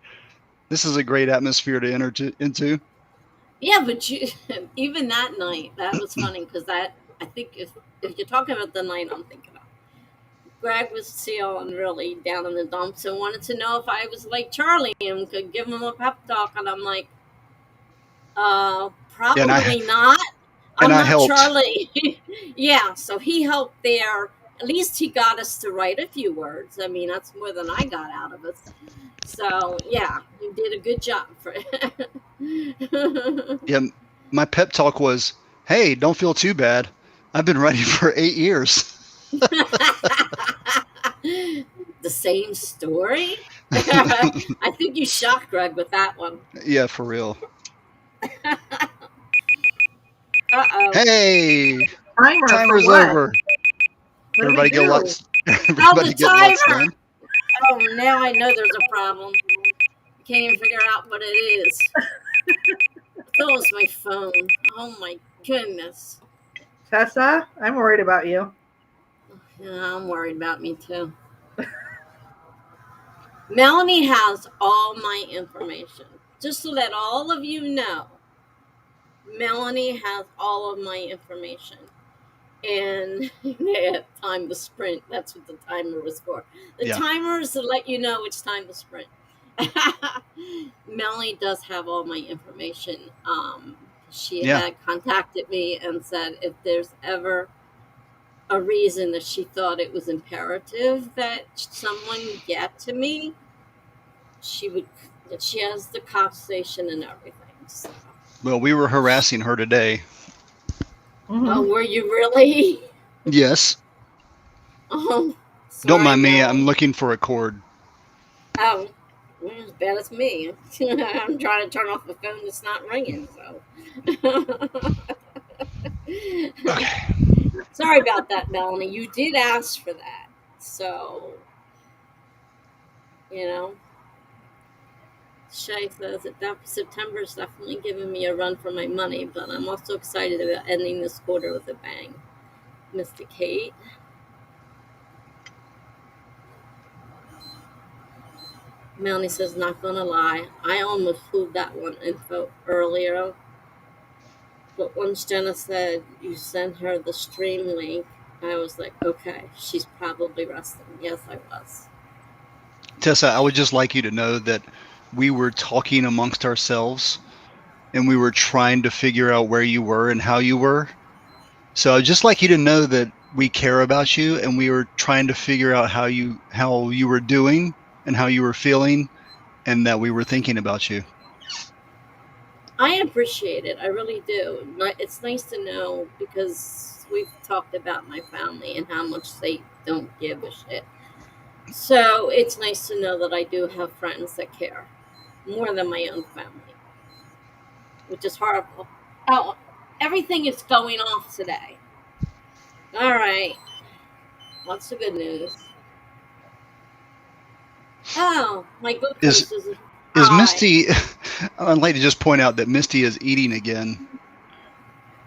This is a great atmosphere to enter into. Yeah, but even that night, that was funny because I think if you're talking about the night I'm thinking of, Greg was feeling really down in the dumps and wanted to know if I was like Charlie and could give him a pep talk, and I'm like, probably not. I'm not helped. Charlie. Yeah, so he helped there. At least he got us to write a few words. I mean, that's more than I got out of it. So, yeah, you did a good job for it. Yeah, my pep talk was, hey, don't feel too bad. I've been writing for 8 years. The same story? I think you shocked Greg with that one. Yeah, for real. Uh-oh. Hey! Timer's over. Everybody get lots. Everybody get lots done. Oh, now I know there's a problem. I can't even figure out what it is. I thought it was my phone. Oh my goodness. Tessa, I'm worried about you. Yeah, I'm worried about me too. Melanie has all my information. Just to let all of you know, Melanie has all of my information. And they had time to sprint. That's what the timer was for. The timer is to let you know it's time to sprint. Melanie does have all my information. She had contacted me and said if there's ever a reason that she thought it was imperative that someone get to me, she has the cop station and everything. So. Well, we were harassing her today. Mm-hmm. Oh, were you really? Yes. Oh, sorry, don't mind me. I'm looking for a cord. Oh, as bad as me. I'm trying to turn off the phone that's not ringing. So. Okay. Sorry about that, Melanie. You did ask for that, so Shay says that September is definitely giving me a run for my money, but I'm also excited about ending this quarter with a bang. Mr. Kate. Melanie says, not gonna lie, I almost pulled that one info earlier, but once Jenna said you sent her the stream link, I was like, okay, she's probably resting. Yes, I was. Tessa, I would just like you to know that we were talking amongst ourselves and we were trying to figure out where you were and how you were. So I'd just like you to know that we care about you, and we were trying to figure out how you were doing and how you were feeling, and that we were thinking about you. I appreciate it. I really do. It's nice to know, because we've talked about my family and how much they don't give a shit. So it's nice to know that I do have friends that care more than my own family, which is horrible. Oh, everything is going off today. All right. What's the good news? Oh, my glucose is Is high. Misty? I'd like to just point out that Misty is eating again.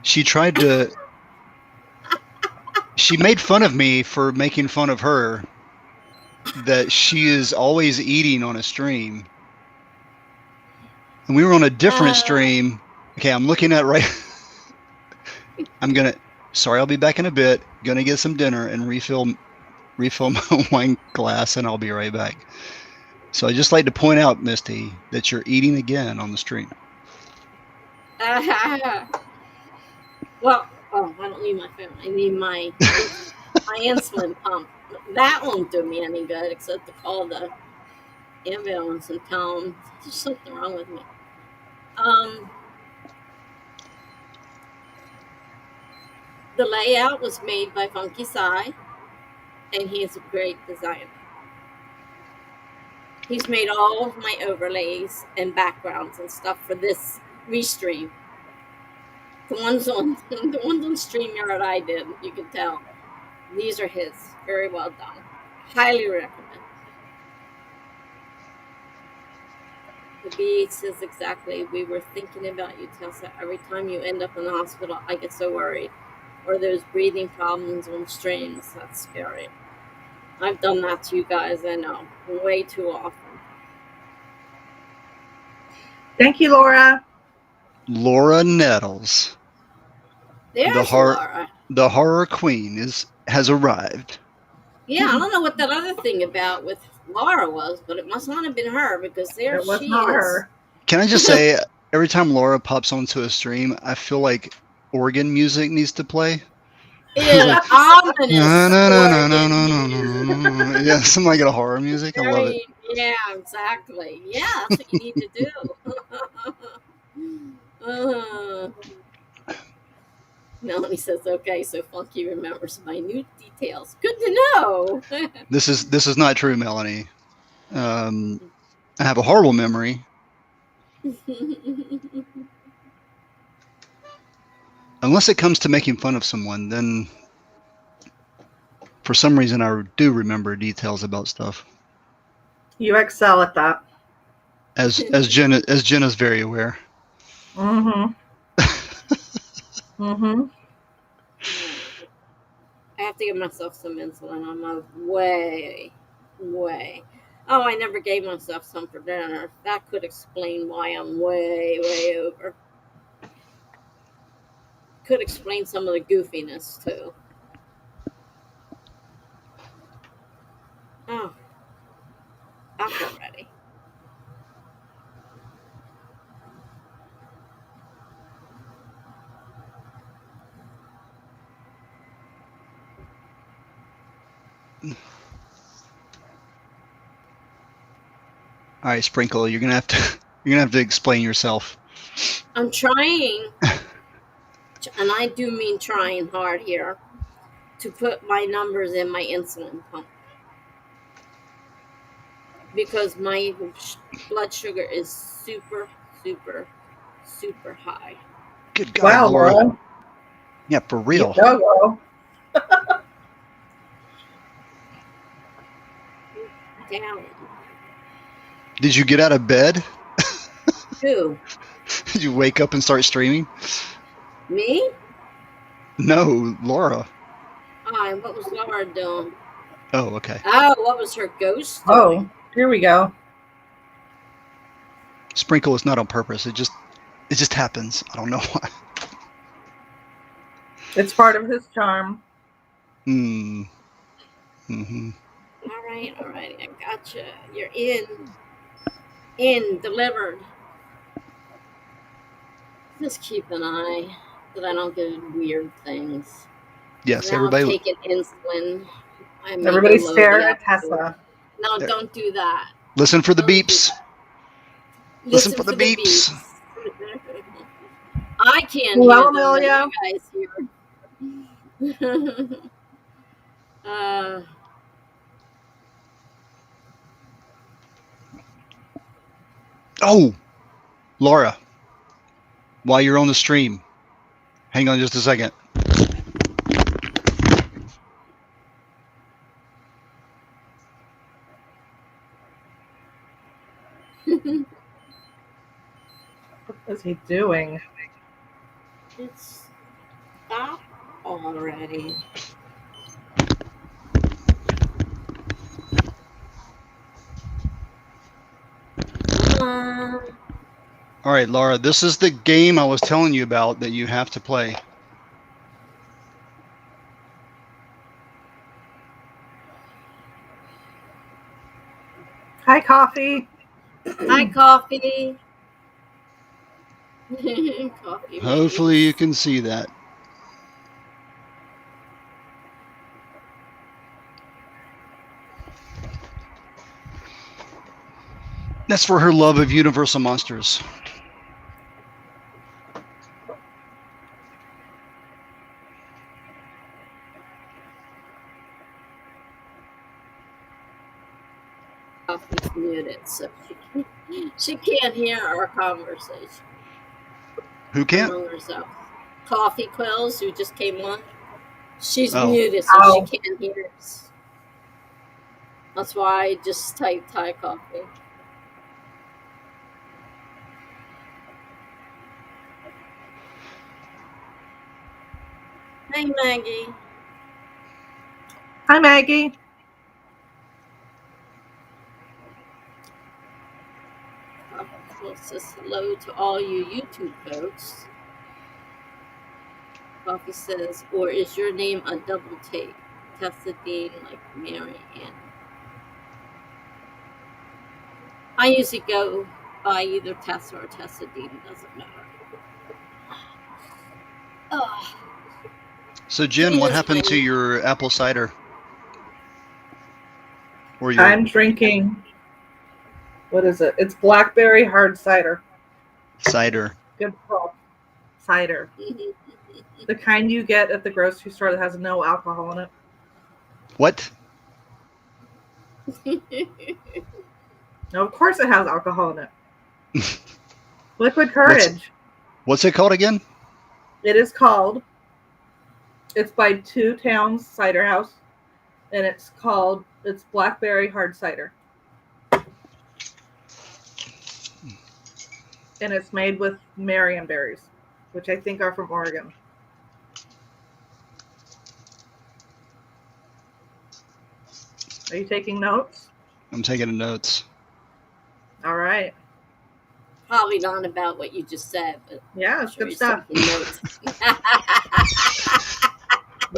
She tried to. She made fun of me for making fun of her. That she is always eating on a stream, and we were on a different stream. Okay, I'm looking at right. Sorry, I'll be back in a bit. Gonna get some dinner and refill my wine glass, and I'll be right back. So I just like to point out, Misty, that you're eating again on the stream. Well, I don't need my phone. I need my insulin pump. That won't do me any good, except to call the ambulance and tell them there's something wrong with me. The layout was made by Funky Sai, and he is a great designer. He's made all of my overlays and backgrounds and stuff for this restream. The ones on StreamYard I did, you can tell. These are his. Very well done. Highly recommend. The BH says exactly, we were thinking about you, Tessa. Every time you end up in the hospital, I get so worried. Or there's breathing problems on streams. That's scary. I've done that to you guys, I know. Way too often. Thank you, Laura. Laura Nettles. There's Laura. The horror queen has arrived. Yeah, I don't know what that other thing about with Laura was, but it must not have been her, because there she is. Her. Can I just say, every time Laura pops onto a stream, I feel like organ music needs to play. Yeah, ominous. Yeah, something like a horror music. I love it. Yeah, exactly. Yeah, that's what you need to do. Melanie says, "Okay, so Funky remembers minute details. Good to know." This is not true, Melanie. I have a horrible memory. Unless it comes to making fun of someone, then for some reason I do remember details about stuff. You excel at that. As Jenn is very aware. Mm-hmm. Mm-hmm. I have to give myself some insulin. I'm a way. Oh, I never gave myself some for dinner. That could explain why I'm way over. Could explain some of the goofiness too. Oh, I feel ready. All right, Sprinkle, you're gonna have to explain yourself. I'm trying, and I do mean trying hard here, to put my numbers in my insulin pump, because my blood sugar is super high. Good God, Laura. Laura. Yeah, for real. Down. Did you get out of bed? Who? Did you wake up and start streaming? Me? No, Laura. What was Laura doing? Oh, okay. Oh, what was her ghost doing? Oh, here we go. Sprinkle is not on purpose. It just happens. I don't know why. It's part of his charm. Mm-hmm. All right, I gotcha. You're delivered. Just keep an eye that I don't get weird things. Yes, Now everybody. taking insulin. I may Everybody go low stare the at Tessa. No, don't do that. Listen for the Don't do beeps. that. Listen for the beeps. I can't Hello, hear them, but Amelia. you guys hear. Oh, Laura, while you're on the stream, hang on just a second. What is he doing? It's stop already. All right, Laura, this is the game I was telling you about that you have to play. Hi, Coffee. Hi, Coffee. Coffee. Hopefully you can see that. That's for her love of Universal Monsters. Coffee's muted, so she can't hear our conversation. Who can't? Among herself. Coffee Quills, who just came on. She's Oh. muted, so she can't hear us. That's why I just typed hi, Coffee. Hey, Maggie. Hi, Maggie. Says hello to all you YouTube folks. Coffee says, or is your name a double take? Tessa Dean like Mary Ann. I usually go by either Tessa or Tessa Dean, doesn't matter. Oh. So, Jen, what happened to your apple cider? Or your... I'm drinking. What is it? It's blackberry hard cider. Cider. Good stuff. Cider. The kind you get at the grocery store that has no alcohol in it. What? No, of course it has alcohol in it. Liquid Courage. What's it called again? It is called. It's by Two Towns Cider House, and it's blackberry hard cider. And it's made with Marion berries, which I think are from Oregon. Are you taking notes? I'm taking notes. All right. Probably not about what you just said, but yeah, it's good stuff. Notes.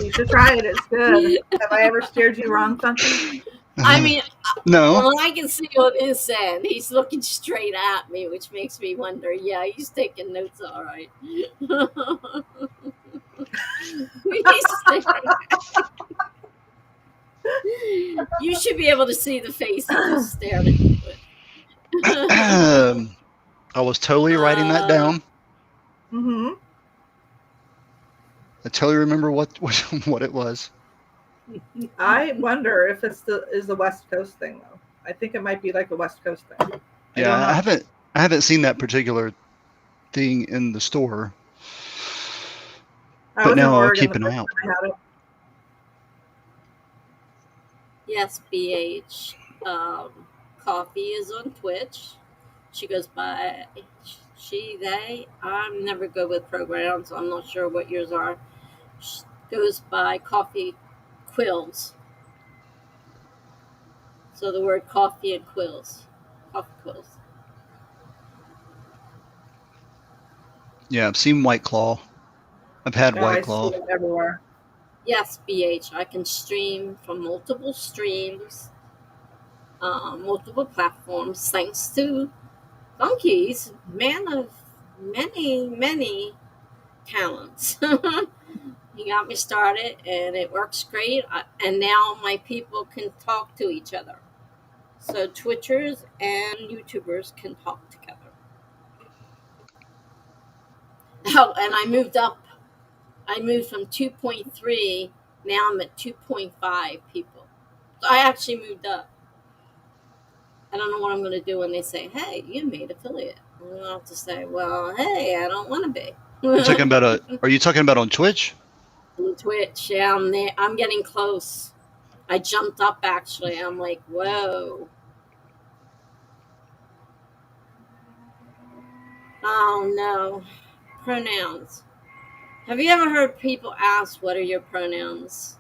You should try it. It's good. Have I ever steered you wrong something? I mean, no. Well, I can see on his end. He's looking straight at me, which makes me wonder. Yeah, he's taking notes, all right. You should be able to see the face he just stared at me with. I was totally writing that down. Mm-hmm. I totally remember what it was. I wonder if it's the West Coast thing though. I think it might be like a West Coast thing. I haven't seen that particular thing in the store. But now I'll keep an eye out. Yes, BH. Coffee is on Twitch. She goes by they. I'm never good with programs. So I'm not sure what yours are. She goes by Coffee Quills. So the word coffee and quills. Coffee quills. Yeah, I've seen White Claw. I've had White Claw. I see it everywhere. Yes, BH. I can stream from multiple streams, multiple platforms, thanks to Funky's man of many, many talents. he got me started, and it works great. And now my people can talk to each other. So Twitchers and YouTubers can talk together. Oh, and I moved up. I moved from 2.3. Now I'm at 2.5 people. So I actually moved up. I don't know what I'm going to do when they say, "Hey, you made affiliate." I'll have to say, "Well, hey, I don't want to be." You're talking about are you talking about on Twitch? On Twitch, yeah, I'm there. I'm getting close. I jumped up actually. I'm like, whoa. Oh no. Pronouns. Have you ever heard people ask, what are your pronouns?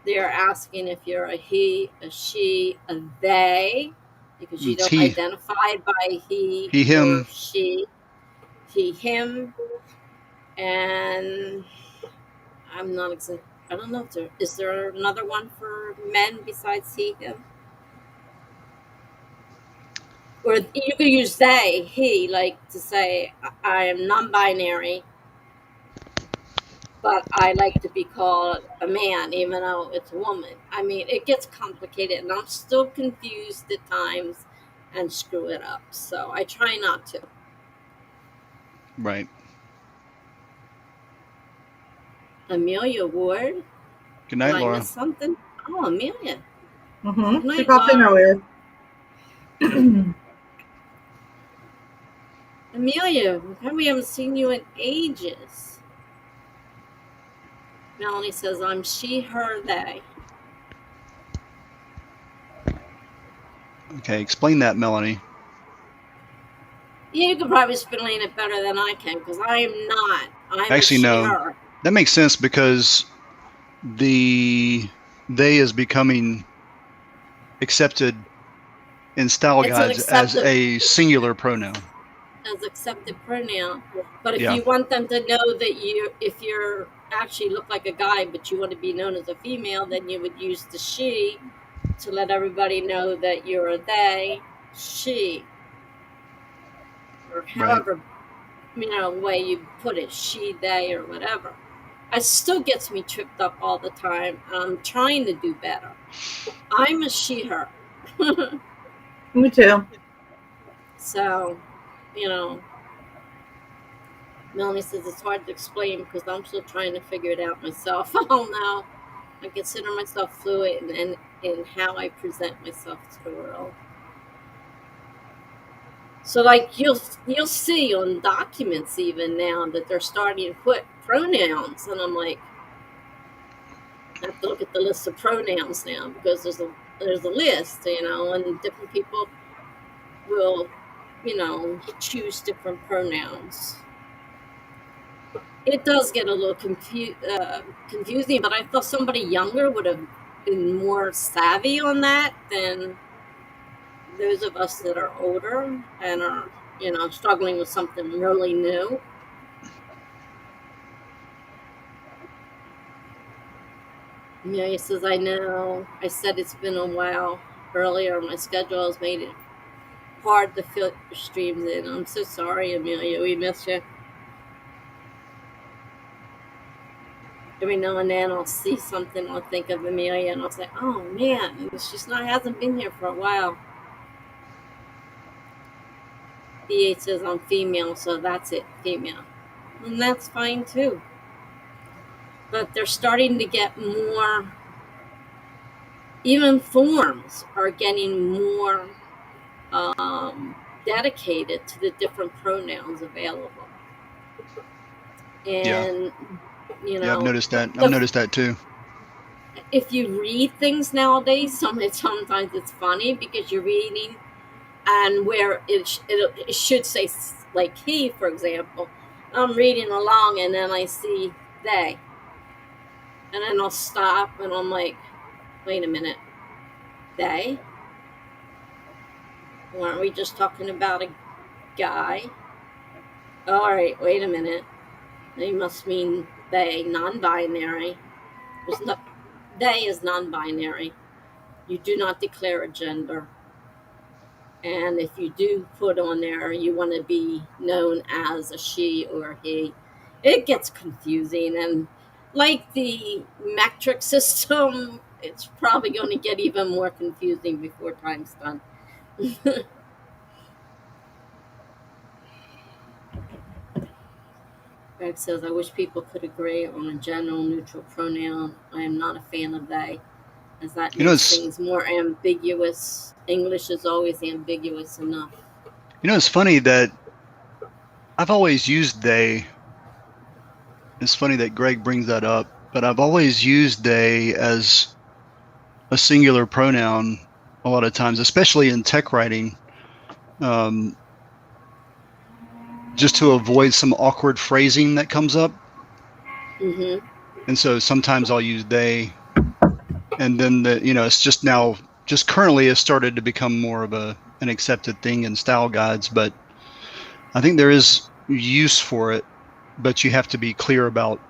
They're asking if you're a he, a she, a they, because you It's don't he, identify by he or him. she, he, him, and I'm not exact. I don't know if is there another one for men besides he, him? Or you could use they, he, like to say, I am non-binary, but I like to be called a man, even though it's a woman. I mean, it gets complicated, and I'm still confused at times and screw it up. So I try not to. Right. Amelia Ward? Good night, Did I Laura. miss something? Oh, Amelia. Mm-hmm. Good night, She popped in Laura. earlier. Amelia, we haven't seen you in ages. Melanie says, I'm she, her, they. Okay, explain that, Melanie. You could probably explain it better than I can, because I am not. I'm Actually, a she, no. her. That makes sense because they is becoming accepted in style It's an guides as accepted a singular pronoun. as accepted pronoun. But if Yeah. you want them to know that if you're actually look like a guy, but you want to be known as a female, then you would use the she to let everybody know that you're a they, she, or however way you put it, she, they, or whatever. It still gets me tripped up all the time. I'm trying to do better. I'm a she, her. Me too. So, Melanie says it's hard to explain because I'm still trying to figure it out myself. Oh no, I consider myself fluid in how I present myself to the world. So, like you'll see on documents even now that they're starting to put pronouns, and I'm like, I have to look at the list of pronouns now because there's a list, and different people will, choose different pronouns. It does get a little confusing, but I thought somebody younger would have been more savvy on that than those of us that are older and are, struggling with something really new. Amelia says, I know. I said it's been a while. Earlier, my schedule has made it hard to fit your streams in. I'm so sorry, Amelia. We missed you. Every now and then I'll see something, I'll think of Amelia, and I'll say, oh man, she's hasn't been here for a while. BH says I'm female, so that's it, female. And that's fine too. But they're starting to get more, even forms are getting more dedicated to the different pronouns available. And, Yeah, I've noticed that. I've noticed that too. If you read things nowadays, sometimes it's funny because you're reading and where it should say, like he, for example, I'm reading along and then I see they. And then I'll stop and I'm like, wait a minute, they? Weren't we just talking about a guy? All right, wait a minute. They must mean they, non-binary. They is non-binary. You do not declare a gender. And if you do put on there, you want to be known as a she or a he, it gets confusing. And like the metric system, it's probably going to get even more confusing before time's done. Greg says, I wish people could agree on a general neutral pronoun. I am not a fan of they, as that makes things more ambiguous. English is always ambiguous enough. It's funny that I've always used they. It's funny that Greg brings that up, but I've always used they as a singular pronoun a lot of times, especially in tech writing, just to avoid some awkward phrasing that comes up. Mm-hmm. And so sometimes I'll use they, and then it's just currently has started to become more of an accepted thing in style guides, but I think there is use for it, but you have to be clear about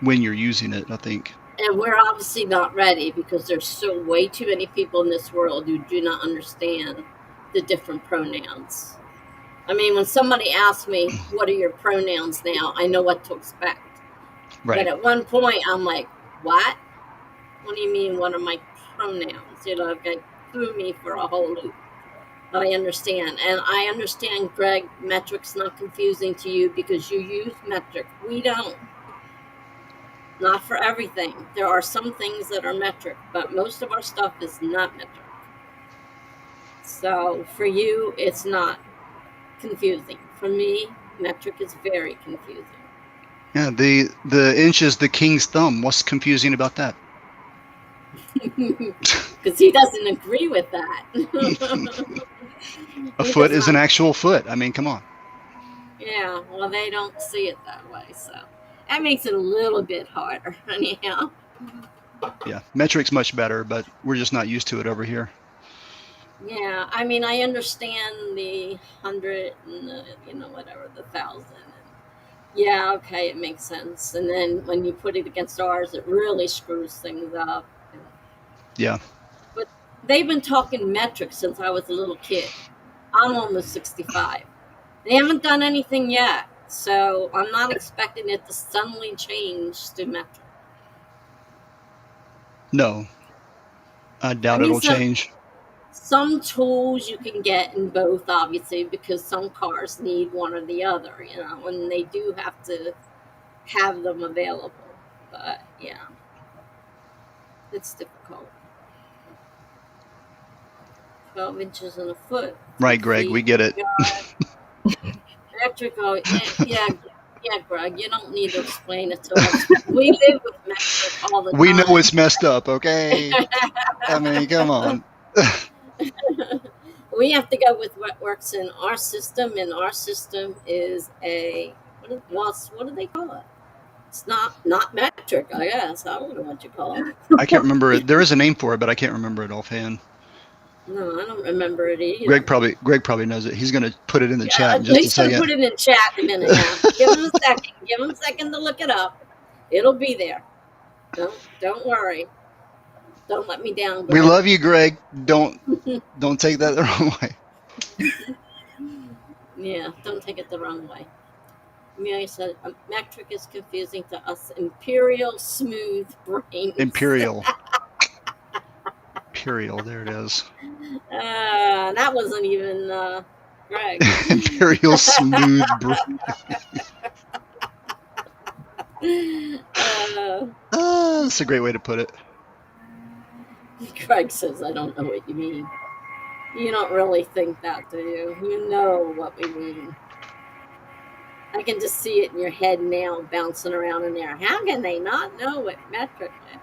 when you're using it, I think. And we're obviously not ready because there's still way too many people in this world who do not understand the different pronouns. I mean, when somebody asks me, what are your pronouns now, I know what to expect. Right. But at one point, I'm like, what? What do you mean, what are my pronouns? It threw me for a whole loop. But I understand. And I understand, Greg, metric's not confusing to you because you use metric. We don't. Not for everything. There are some things that are metric, but most of our stuff is not metric. So for you, it's not confusing. For me, metric is very confusing. Yeah, the inch is the king's thumb. What's confusing about that? Because he doesn't agree with that. A foot is an actual foot. I mean, come on. Yeah, well, they don't see it that way, so that makes it a little bit harder, anyhow. Yeah, metric's much better, but we're just not used to it over here. Yeah, I mean, I understand the 100 and the, whatever, the 1,000. Yeah, okay, it makes sense. And then when you put it against ours, it really screws things up. Yeah. But they've been talking metric since I was a little kid. I'm almost 65. They haven't done anything yet, so I'm not expecting it to suddenly change to metric. No, I doubt it'll change. Some tools you can get in both, obviously, because some cars need one or the other, and they do have to have them available. But, yeah, it's difficult. 12 inches in a foot. Right, Greg, we get it. Metric, yeah, Greg, you don't need to explain it to us. We live with metric all the time. We know it's messed up, okay? I mean, come on. We have to go with what works in our system, and our system is what do they call it? It's not metric, I guess. I don't know what you call it. I can't remember it. There is a name for it, but I can't remember it offhand. No, I don't remember it either. Greg probably knows it. He's going to put it in the chat in just a second. He's going to put it in chat in a minute. Yeah. Give him a second. Give him a second to look it up. It'll be there. Don't worry. Don't let me down, Greg. We love you, Greg. Don't take that the wrong way. Yeah, don't take it the wrong way. Amelia said, metric is confusing to us imperial smooth brains. Imperial. Imperial, there it is. That wasn't even Greg. Imperial smooth brain. That's a great way to put it. Greg says, I don't know what you mean. You don't really think that, do you? You know what we mean. I can just see it in your head now, bouncing around in there. How can they not know what metric is?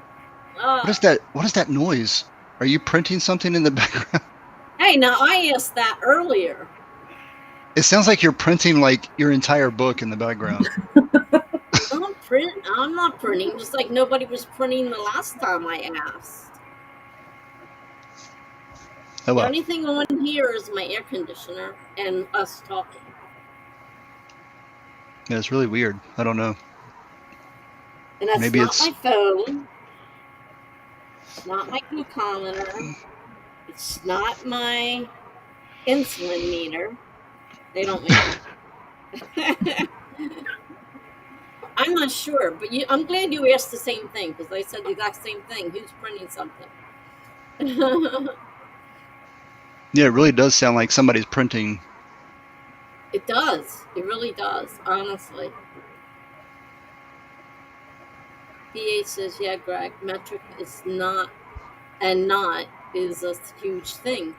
What is that noise? Are you printing something in the background? Hey, now I asked that earlier. It sounds like you're printing like your entire book in the background. I'm not printing, just like nobody was printing the last time I asked. Oh, well. The only thing on here is my air conditioner and us talking. Yeah, it's really weird. I don't know. And that's not my phone. It's not my glucometer. It's not my insulin meter. They don't make it. I'm not sure, but I'm glad you asked the same thing because they said the exact same thing. Who's printing something? Yeah, it really does sound like somebody's printing. It does. It really does, honestly. BA says, yeah, Greg, metric is not, and not is a huge thing.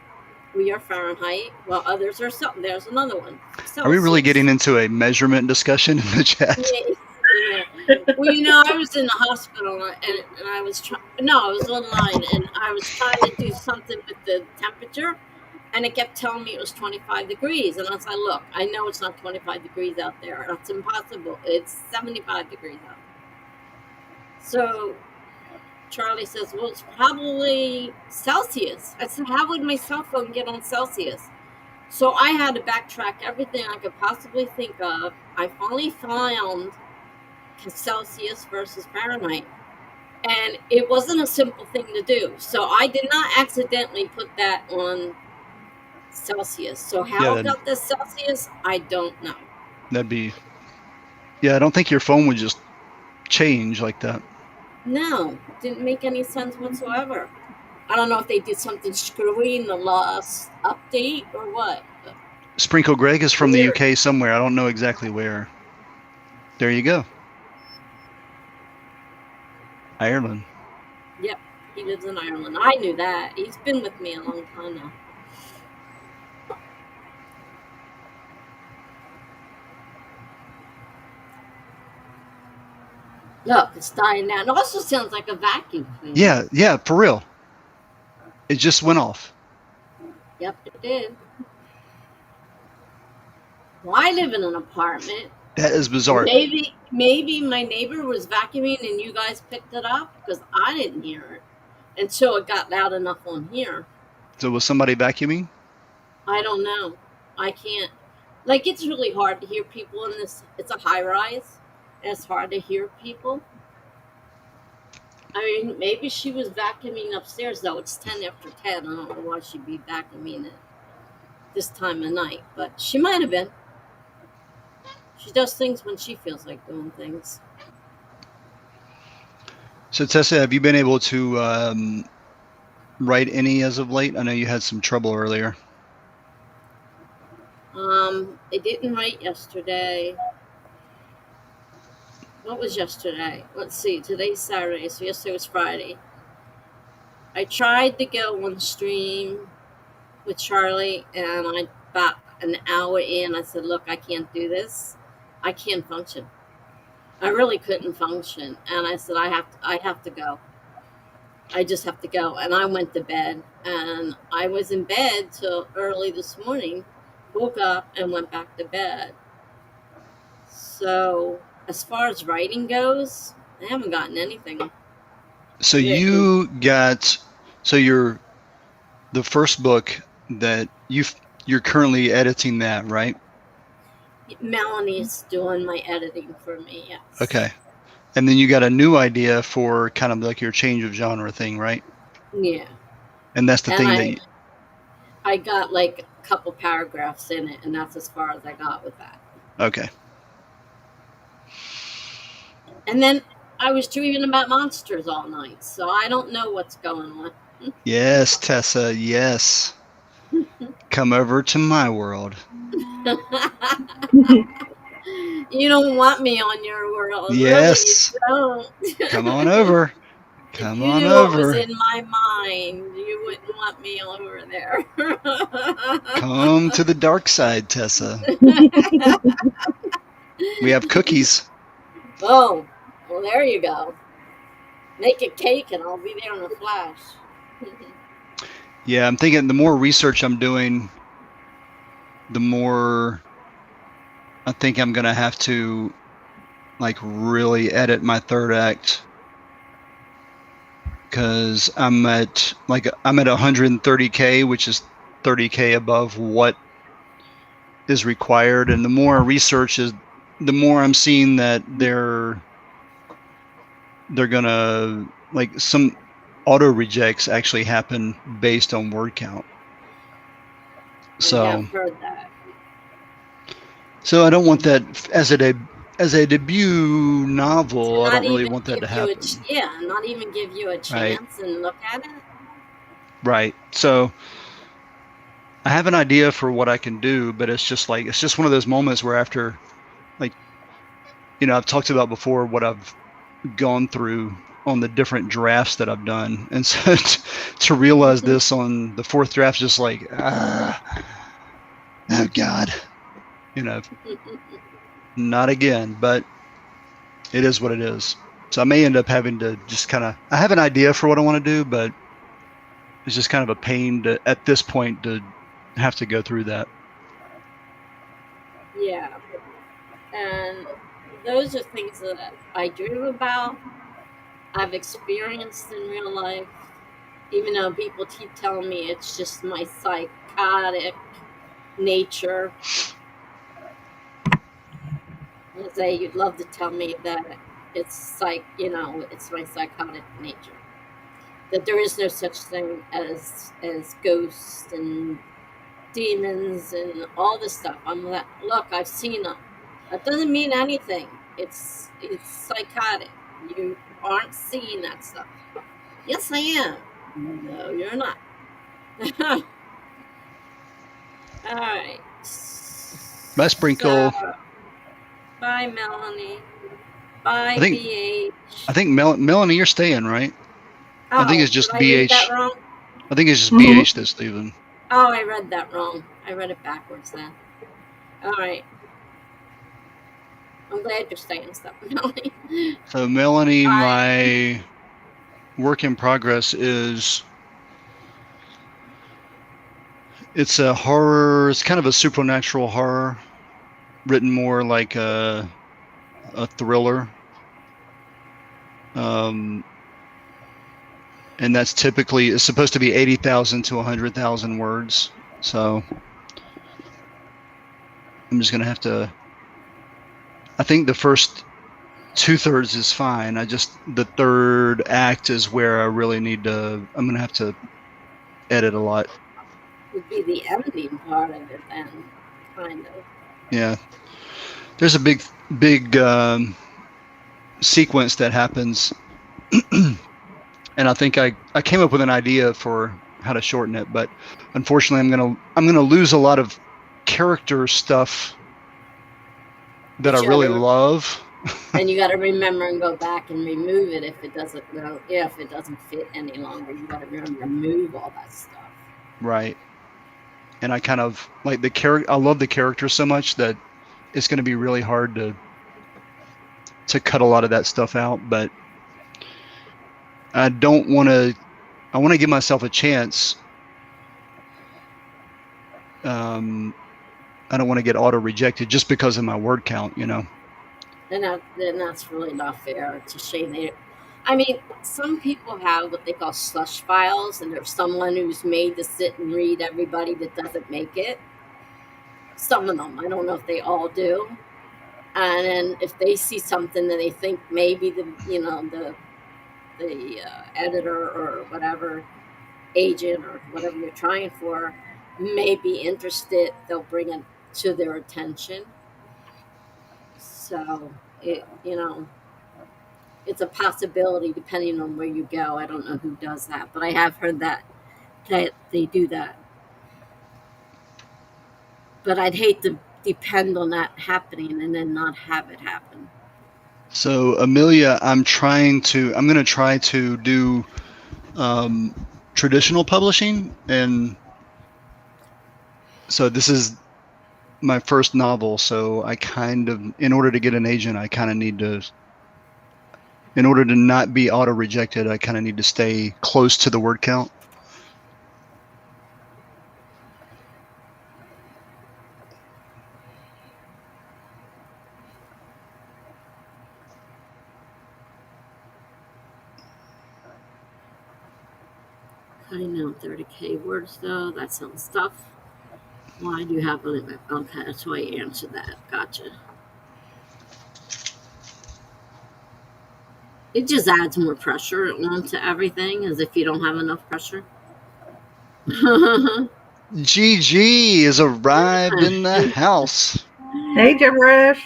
We are Fahrenheit, while others are something. There's another one. Are we really Celsius. getting into a measurement discussion in the chat? Yeah. Well, I was in the hospital and I was I was online and I was trying to do something with the temperature and it kept telling me it was 25 degrees. And I was like, look, I know it's not 25 degrees out there. That's impossible. It's 75 degrees out there. So Charlie says, well, it's probably Celsius. I said, how would my cell phone get on Celsius? So I had to backtrack everything I could possibly think of. I finally found Celsius versus Fahrenheit. And it wasn't a simple thing to do. So I did not accidentally put that on Celsius. So how I got this Celsius, I don't know. That'd be, I don't think your phone would just change like that. No, didn't make any sense whatsoever. I don't know if they did something screwy in the last update or what. Sprinkle Greg is from the UK somewhere. I don't know exactly where. There you go. Ireland. Yep, he lives in Ireland. I knew that. He's been with me a long time now. Look, it's dying down. It also sounds like a vacuum cleaner. Yeah, for real. It just went off. Yep, it did. Well, I live in an apartment. That is bizarre. Maybe my neighbor was vacuuming and you guys picked it up because I didn't hear it until it got loud enough on here. So was somebody vacuuming? I don't know. I can't. Like, it's really hard to hear people in this. It's a high rise. And it's hard to hear people. I mean, maybe she was vacuuming upstairs, though. It's 10 after 10. I don't know why she'd be vacuuming at this time of night. But she might have been. She does things when she feels like doing things. So, Tessa, have you been able to write any as of late? I know you had some trouble earlier. I didn't write yesterday. What was yesterday? Let's see. Today's Saturday, so yesterday was Friday. I tried to go on stream with Charlie, and I about an hour in, I said, look, I can't do this. I can't function. I really couldn't function. And I said, I have to go. I just have to go. And I went to bed. And I was in bed till early this morning, woke up and went back to bed. So as far as writing goes, I haven't gotten anything. So you got, the first book that you're currently editing that, right? Melanie's doing my editing for me, yes. Okay. And then you got a new idea for kind of like your change of genre thing, right? Yeah. And that's the thing I got like a couple paragraphs in it, and that's as far as I got with that. Okay. And then I was dreaming about monsters all night, so I don't know what's going on. Yes, Tessa, yes. Come over to my world. You don't want me on your world. Yes. Really, you don't. Come on over. Come on you over. What was in my mind. You wouldn't want me over there. Come to the dark side, Tessa. We have cookies. Oh, well, there you go. Make a cake and I'll be there in a flash. Yeah, I'm thinking the more research I'm doing, the more I think I'm going to have to like really edit my third act, because I'm at 130K, which is 30K above what is required. And the more research is, the more I'm seeing that they're gonna, like, some auto rejects actually happen based on word count. So I have heard that. So I don't want that as a as a debut novel, I Not don't really even want that to give you happen. not even give you a chance and look at it. Right. So I have an idea for what I can do, but it's just one of those moments where after, like, you know, I've talked about before what I've gone through on the different drafts that I've done, and so to realize this on the fourth draft, just like, oh God, you know, not again. But it is what it is. So I may end up having to just I have an idea for what I want to do, but it's just kind of a pain at this point to have to go through that. Yeah. And those are things that I dream about, I've experienced in real life, even though people keep telling me it's just my psychotic nature. I say you'd love to tell me that it's it's my psychotic nature. That there is no such thing as ghosts and demons and all this stuff. I'm like, look, I've seen them. That doesn't mean anything. It's psychotic. You aren't seeing that stuff. Yes, I am. No, you're not. All right. Bye, Sprinkle. Bye, Melanie. Bye, I think Melanie, you're staying, right? Oh, I think it's just did I read that BH. wrong? I think it's just BH that's leaving. Oh, I read that wrong. I read it backwards then. All right. I'm glad you're staying stuff, Melanie. So Melanie, my work in progress is, it's a horror. It's kind of a supernatural horror, written more like a thriller. And that's typically, it's supposed to be 80,000 to 100,000 words. So I'm just going to have to, I think the first 2/3 is fine. The third act is where I really need to, I'm going to have to edit a lot. Would be the editing part of it then, kind of. Yeah. There's a big sequence that happens. And I think I came up with an idea for how to shorten it, but unfortunately I'm gonna lose a lot of character stuff that I really love. And you got to remember and go back and remove it if it doesn't fit any longer. You got to remember to remove all that stuff. Right. And I kind of like the character. I love the character so much that it's going to be really hard to cut a lot of that stuff out, but I don't want to. I want to give myself a chance. I don't want to get auto rejected just because of my word count, you know. And that's really not fair. It's a shame. I mean, some people have what they call slush files, and there's someone who's made to sit and read everybody that doesn't make it. Some of them, I don't know if they all do. And then if they see something that they think maybe the editor or whatever, agent or whatever you're trying for, may be interested, they'll bring it to their attention. So it's a possibility depending on where you go. I don't know who does that, but I have heard that they do that. But I'd hate to depend on that happening and then not have it happen. So Amelia, I'm going to try to do traditional publishing, and so this is my first novel. So I in order to get an agent, I kind of need to, in order to not be auto rejected, I kind of need to stay close to the word count. Cutting out 30K words, though, that's some stuff. Why do you have a limit? Okay, that's why you answered that. Gotcha. It just adds more pressure onto everything, as if you don't have enough pressure. GG has arrived in the house. Hey, Gibberish.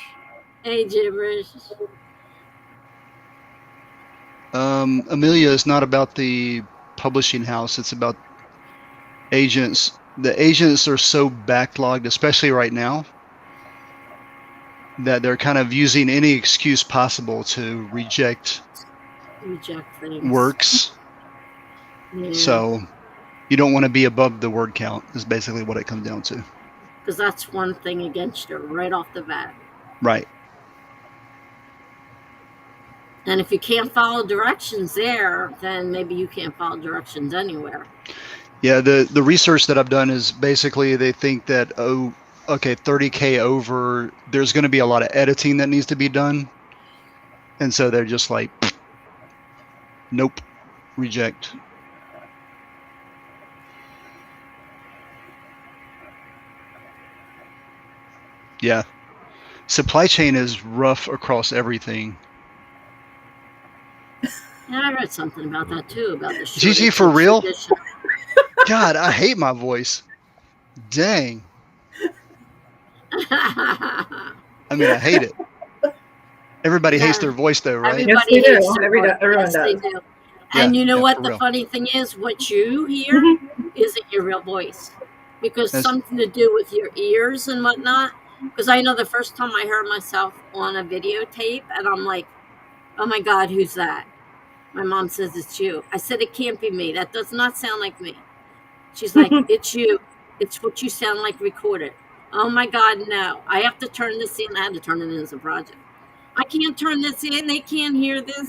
Hey, gibberish. Amelia is not about the publishing house. It's about agents. The agents are so backlogged, especially right now, that they're kind of using any excuse possible to reject things. works. Yeah. So you don't want to be above the word count is basically what it comes down to. Because that's one thing against you right off the bat. Right. And if you can't follow directions there, then maybe you can't follow directions anywhere. Yeah, the research that I've done is basically they think that, 30K over, there's going to be a lot of editing that needs to be done. And so they're just like, nope, reject. Yeah. Supply chain is rough across everything. Yeah, I read something about that too, about the Gigi, for real? God, I hate my voice. Dang. I mean, I hate it. Everybody hates their voice though, right? Yes, they do. Everyone does. They do. And you know what the funny thing is? What you hear isn't your real voice. Because something to do with your ears and whatnot. Because I know the first time I heard myself on a videotape, and I'm like, oh my God, who's that? My mom says, it's you. I said, it can't be me. That does not sound like me. She's like, it's you. It's what you sound like recorded. Oh my God, no. I have to turn this in. I had to turn it in as a project. I can't turn this in. They can't hear this.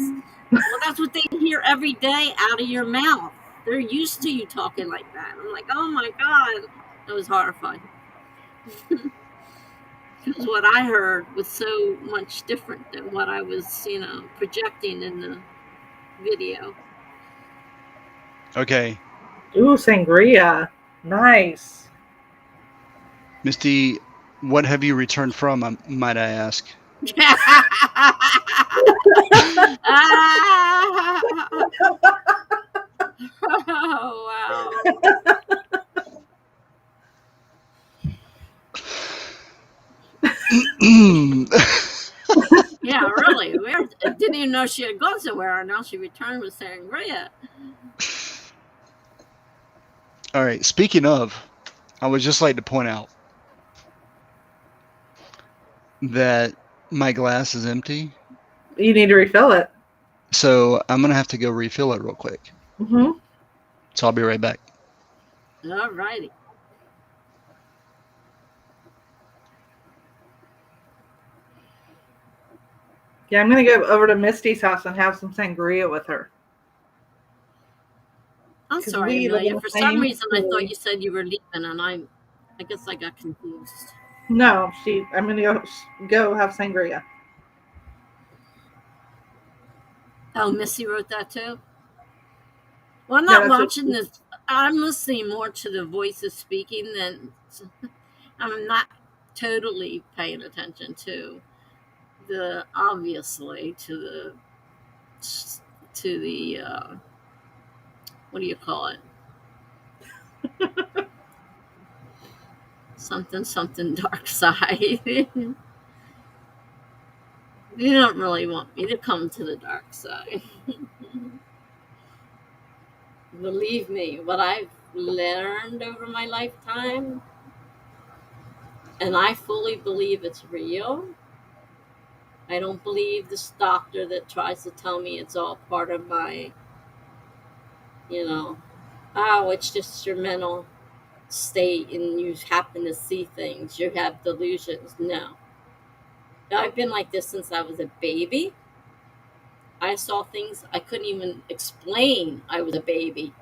Well, that's what they hear every day out of your mouth. They're used to you talking like that. I'm like, oh my God. That was horrifying. Because what I heard was so much different than what I was, projecting in the video. Okay. Ooh, sangria. Nice. Misty, what have you returned from, might I ask? Oh, wow. Yeah, really. I didn't even know she had gone somewhere, and now she returned with sangria. All right. Speaking of, I would just like to point out that my glass is empty. You need to refill it. So I'm going to have to go refill it real quick. Mm-hmm. So I'll be right back. All righty. Yeah, I'm going to go over to Misty's house and have some sangria with her. I'm sorry, Amelia. For some reason, I thought you said you were leaving, and I guess I got confused. No, I'm going to go have sangria. Oh, Missy wrote that too? Well, I'm not watching this. I'm listening more to the voices speaking than I'm not totally paying attention to the what do you call it? something dark side. You don't really want me to come to the dark side. Believe me, what I've learned over my lifetime, and I fully believe it's real. I don't believe this doctor that tries to tell me it's all part of my, it's just your mental state and you happen to see things. You have delusions. No. I've been like this since I was a baby. I saw things I couldn't even explain. I was a baby.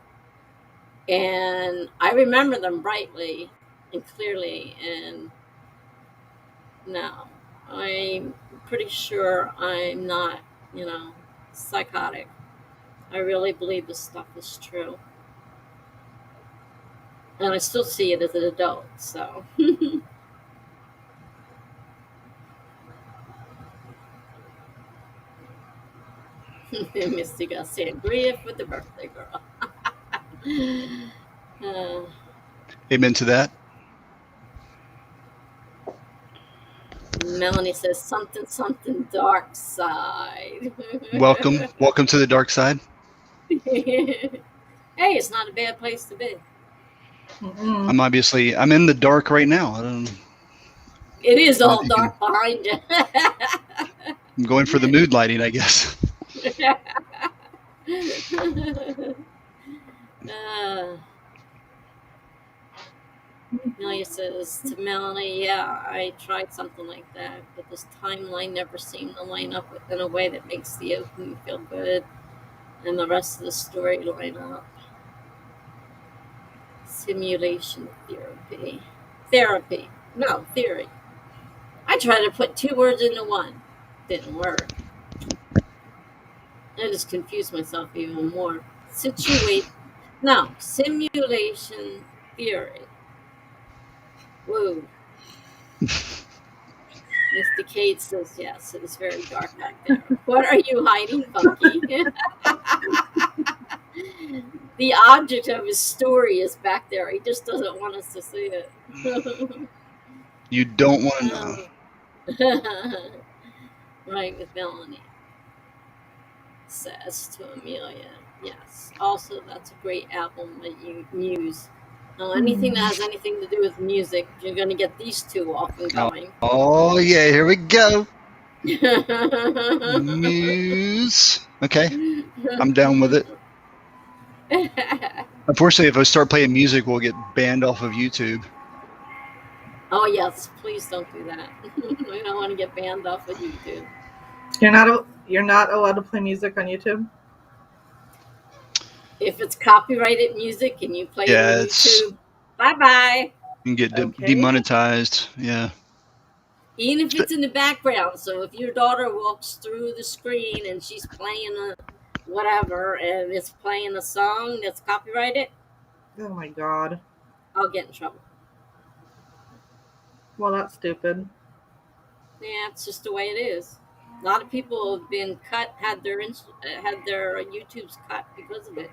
And I remember them brightly and clearly. And no, I'm pretty sure I'm not, psychotic. I really believe this stuff is true. And I still see it as an adult, so. Misty got sangria for the birthday girl. Amen to that. Melanie says something dark side. Welcome to the dark side. Hey, it's not a bad place to be. I'm in the dark right now. It is all dark behind you. I'm going for the mood lighting, I guess. Amelia says to Melanie, yeah, I tried something like that, but this timeline never seemed to line up in a way that makes the opening feel good and the rest of the story line up. Simulation therapy. No, theory. I tried to put 2 words into one. Didn't work. I just confused myself even more. Simulation theory. Whoa. Mr. Kate says, yes, it is very dark back there. What are you hiding, Funky? The object of his story is back there. He just doesn't want us to see it. You don't want to know. Right, with Melanie. Says to Amelia, yes. Also, that's a great album that you use. Now, anything that has anything to do with music, you're going to get these two off and going. Oh yeah, here we go. Muse. Okay, I'm down with it. Unfortunately, if I start playing music, we'll get banned off of YouTube. Oh yes, please don't do that. We don't want to get banned off of YouTube. You're not allowed to play music on YouTube? If it's copyrighted music and you play it on YouTube, bye-bye. You can get demonetized, yeah. Even if it's in the background. So if your daughter walks through the screen and she's playing whatever and it's playing a song that's copyrighted. Oh my God. I'll get in trouble. Well, that's stupid. Yeah, it's just the way it is. A lot of people have been cut, had their YouTubes cut because of it.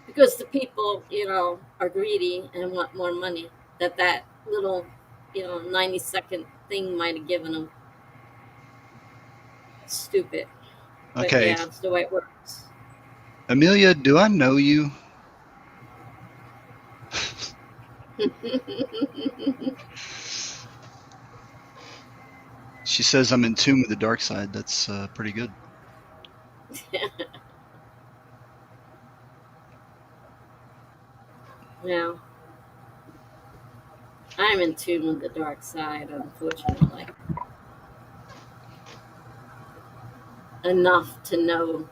Because the people, are greedy and want more money. That little, 90-second thing might have given them. Stupid. Okay. But yeah, that's the way it works. Amelia, do I know you? She says I'm in tune with the dark side. That's pretty good. Yeah. I'm in tune with the dark side, unfortunately. Enough to know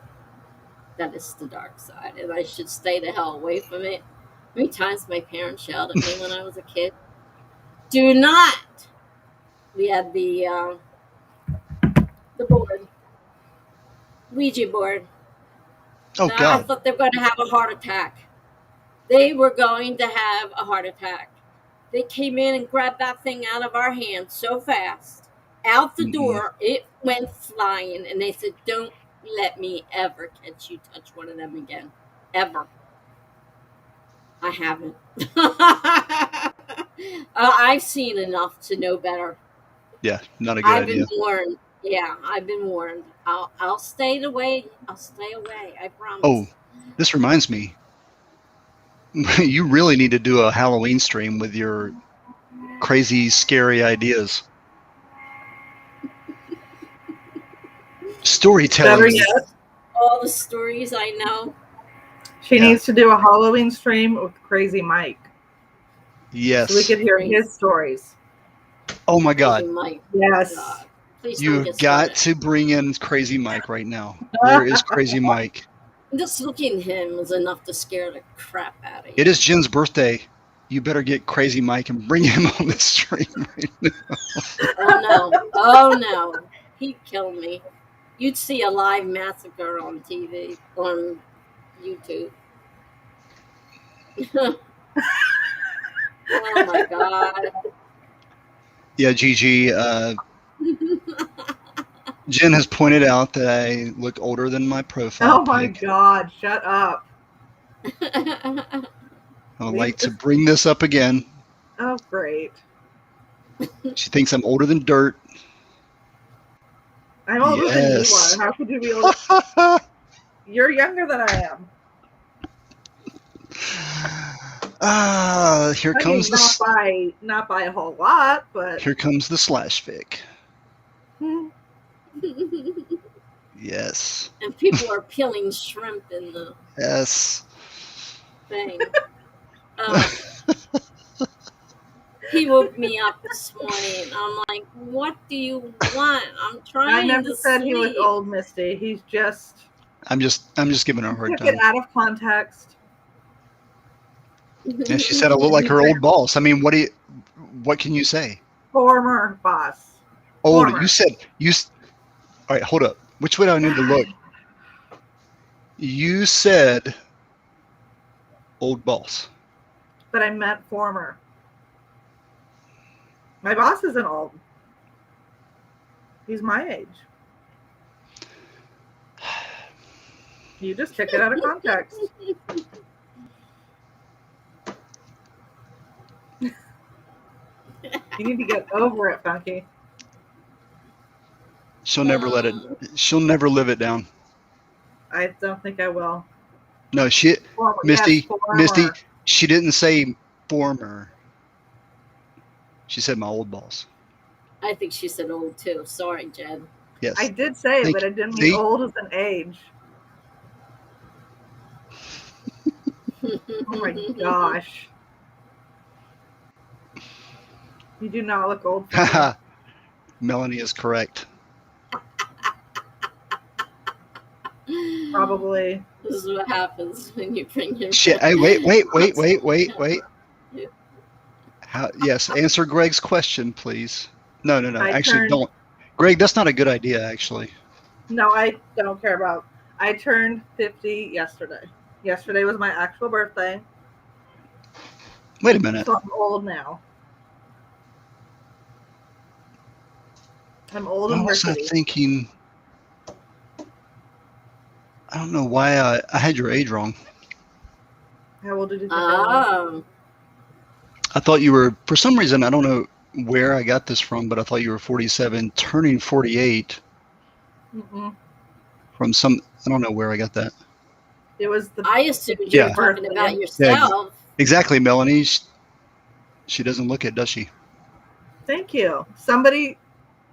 that it's the dark side, and I should stay the hell away from it. How many times my parents yelled at me when I was a kid? Do not! We had the board. Ouija board. Oh, God. I thought they were going to have a heart attack. They were going to have a heart attack. They came in and grabbed that thing out of our hands so fast. Out the door, it went flying. And they said, don't let me ever catch you touch one of them again. Ever. I haven't. I've seen enough to know better. Yeah, not a good idea. I've been warned. Yeah, I've been warned. I'll stay away. I'll stay away. I promise. Oh, this reminds me. You really need to do a Halloween stream with your crazy, scary ideas. Storytelling. Better yet, all the stories I know. She needs to do a Halloween stream with Crazy Mike. Yes. So we could hear his stories. Oh my God. Yes. You've got to bring in Crazy Mike right now. Where is Crazy Mike? Just looking at him is enough to scare the crap out of you. It is Jen's birthday. You better get Crazy Mike and bring him on the stream right now. Oh no. He'd kill me. You'd see a live massacre on TV, on YouTube. Oh my God. Yeah, Gigi. Jen has pointed out that I look older than my profile. Oh my God, shut up. I would like to bring this up again. Oh, great. She thinks I'm older than dirt. I'm older than you Yes. are. How could you be older? You're younger than I am. Here I comes mean, not by a whole lot, but here comes the slash fic. Yes. And people are peeling shrimp in the Yes. thing. He woke me up this morning. I'm like, what do you want? I'm trying I never to said sleep. he was old, Misty. He's just. I'm just giving her a hard Took time. it out of context. And she said I look like her old boss. I mean, what can you say? Former boss. Old. Former. You said all right, hold up. Which way do I need to look? You said old boss. But I meant former. My boss isn't old. He's my age. You just took it out of context. You need to get over it, Funky. She'll never live it down. I don't think I will. No, Former. Misty, Yes, former. Misty, she didn't say former. She said my old boss. I think she said old too. Sorry, Jen. Yes. I did say it, but I didn't mean old as an age. Oh my gosh. You do not look old. Melanie is correct. Probably. This is what happens when you bring him. Shit. Hey, wait. Yes, answer Greg's question, please. No. Actually, don't. Greg, that's not a good idea, actually. No, I don't care about. I turned 50 yesterday. Yesterday was my actual birthday. Wait a minute. So I'm old now. I'm old and What was I rickety. thinking? I don't know why I had your age wrong. How old did you think I was? I thought you were, for some reason, I don't know where I got this from, but I thought you were 47, turning 48. Mm-mm. From some, I don't know where I got that. It was the. I assumed you were talking about yourself. Exactly, Melanie. She doesn't look it, does she? Thank you. Somebody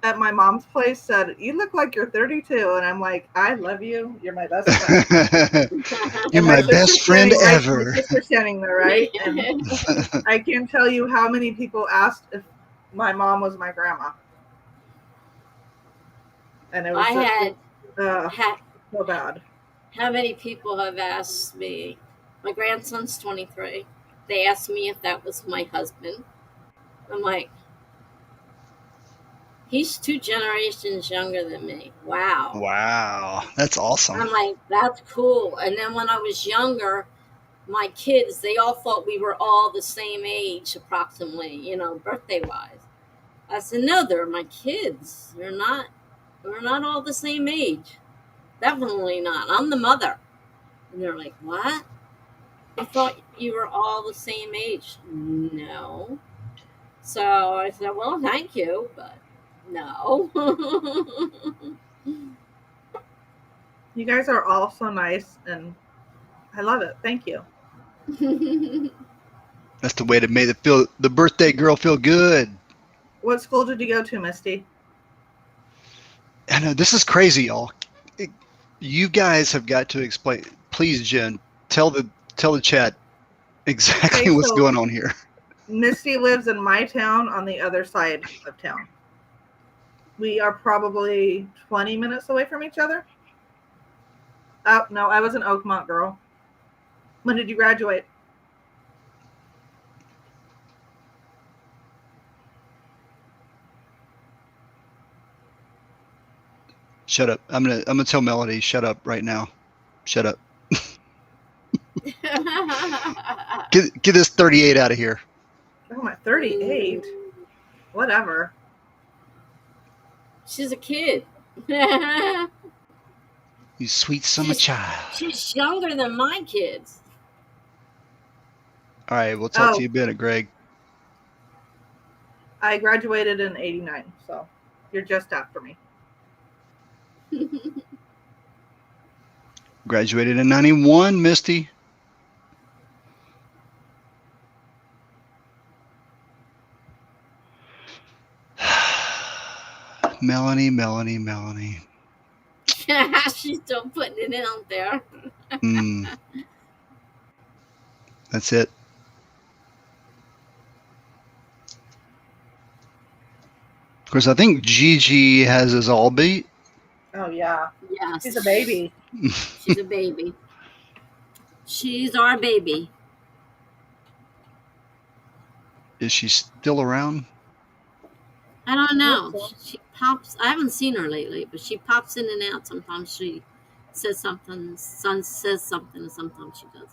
at my mom's place said, "You look like you're 32," and I'm like, "I love you. You're my best friend. You're my best friend ever." My sister's standing there, right? And I can't tell you how many people asked if my mom was my grandma, and it was so bad. How many people have asked me? My grandson's 23. They asked me if that was my husband. I'm like, he's 2 generations younger than me. Wow, that's awesome. I'm like, that's cool. And then when I was younger, my kids, they all thought we were all the same age, approximately, birthday-wise. I said, no, they're my kids. We're not all the same age. Definitely not. I'm the mother. And they're like, what? I thought you were all the same age. No. So I said, well, thank you, but no. You guys are all so nice, and I love it. Thank you. That's the way to make the birthday girl feel good. What school did you go to, Misty? I know this is crazy, y'all. You guys have got to explain. Please, Jen, tell the chat exactly what's going on here. Misty lives in my town on the other side of town. We are probably 20 minutes away from each other. Oh, no, I was an Oakmont girl. When did you graduate? Shut up. I'm gonna tell Melody, shut up right now. Shut up. Get this 38 out of here. Oh, my 38. Whatever. She's a kid. You sweet summer child. She's younger than my kids. All right, we'll talk to you in a bit, Greg. I graduated in 89, so you're just after me. Graduated in 91, Misty. Melanie. She's still putting it out there. That's it. Of course, I think Gigi has us all beat. Oh, yeah. Yes. She's a baby. She's a baby. She's our baby. Is she still around? I don't know. She pops. I haven't seen her lately, but she pops in and out. Sometimes she says something. Son says something, and sometimes she doesn't.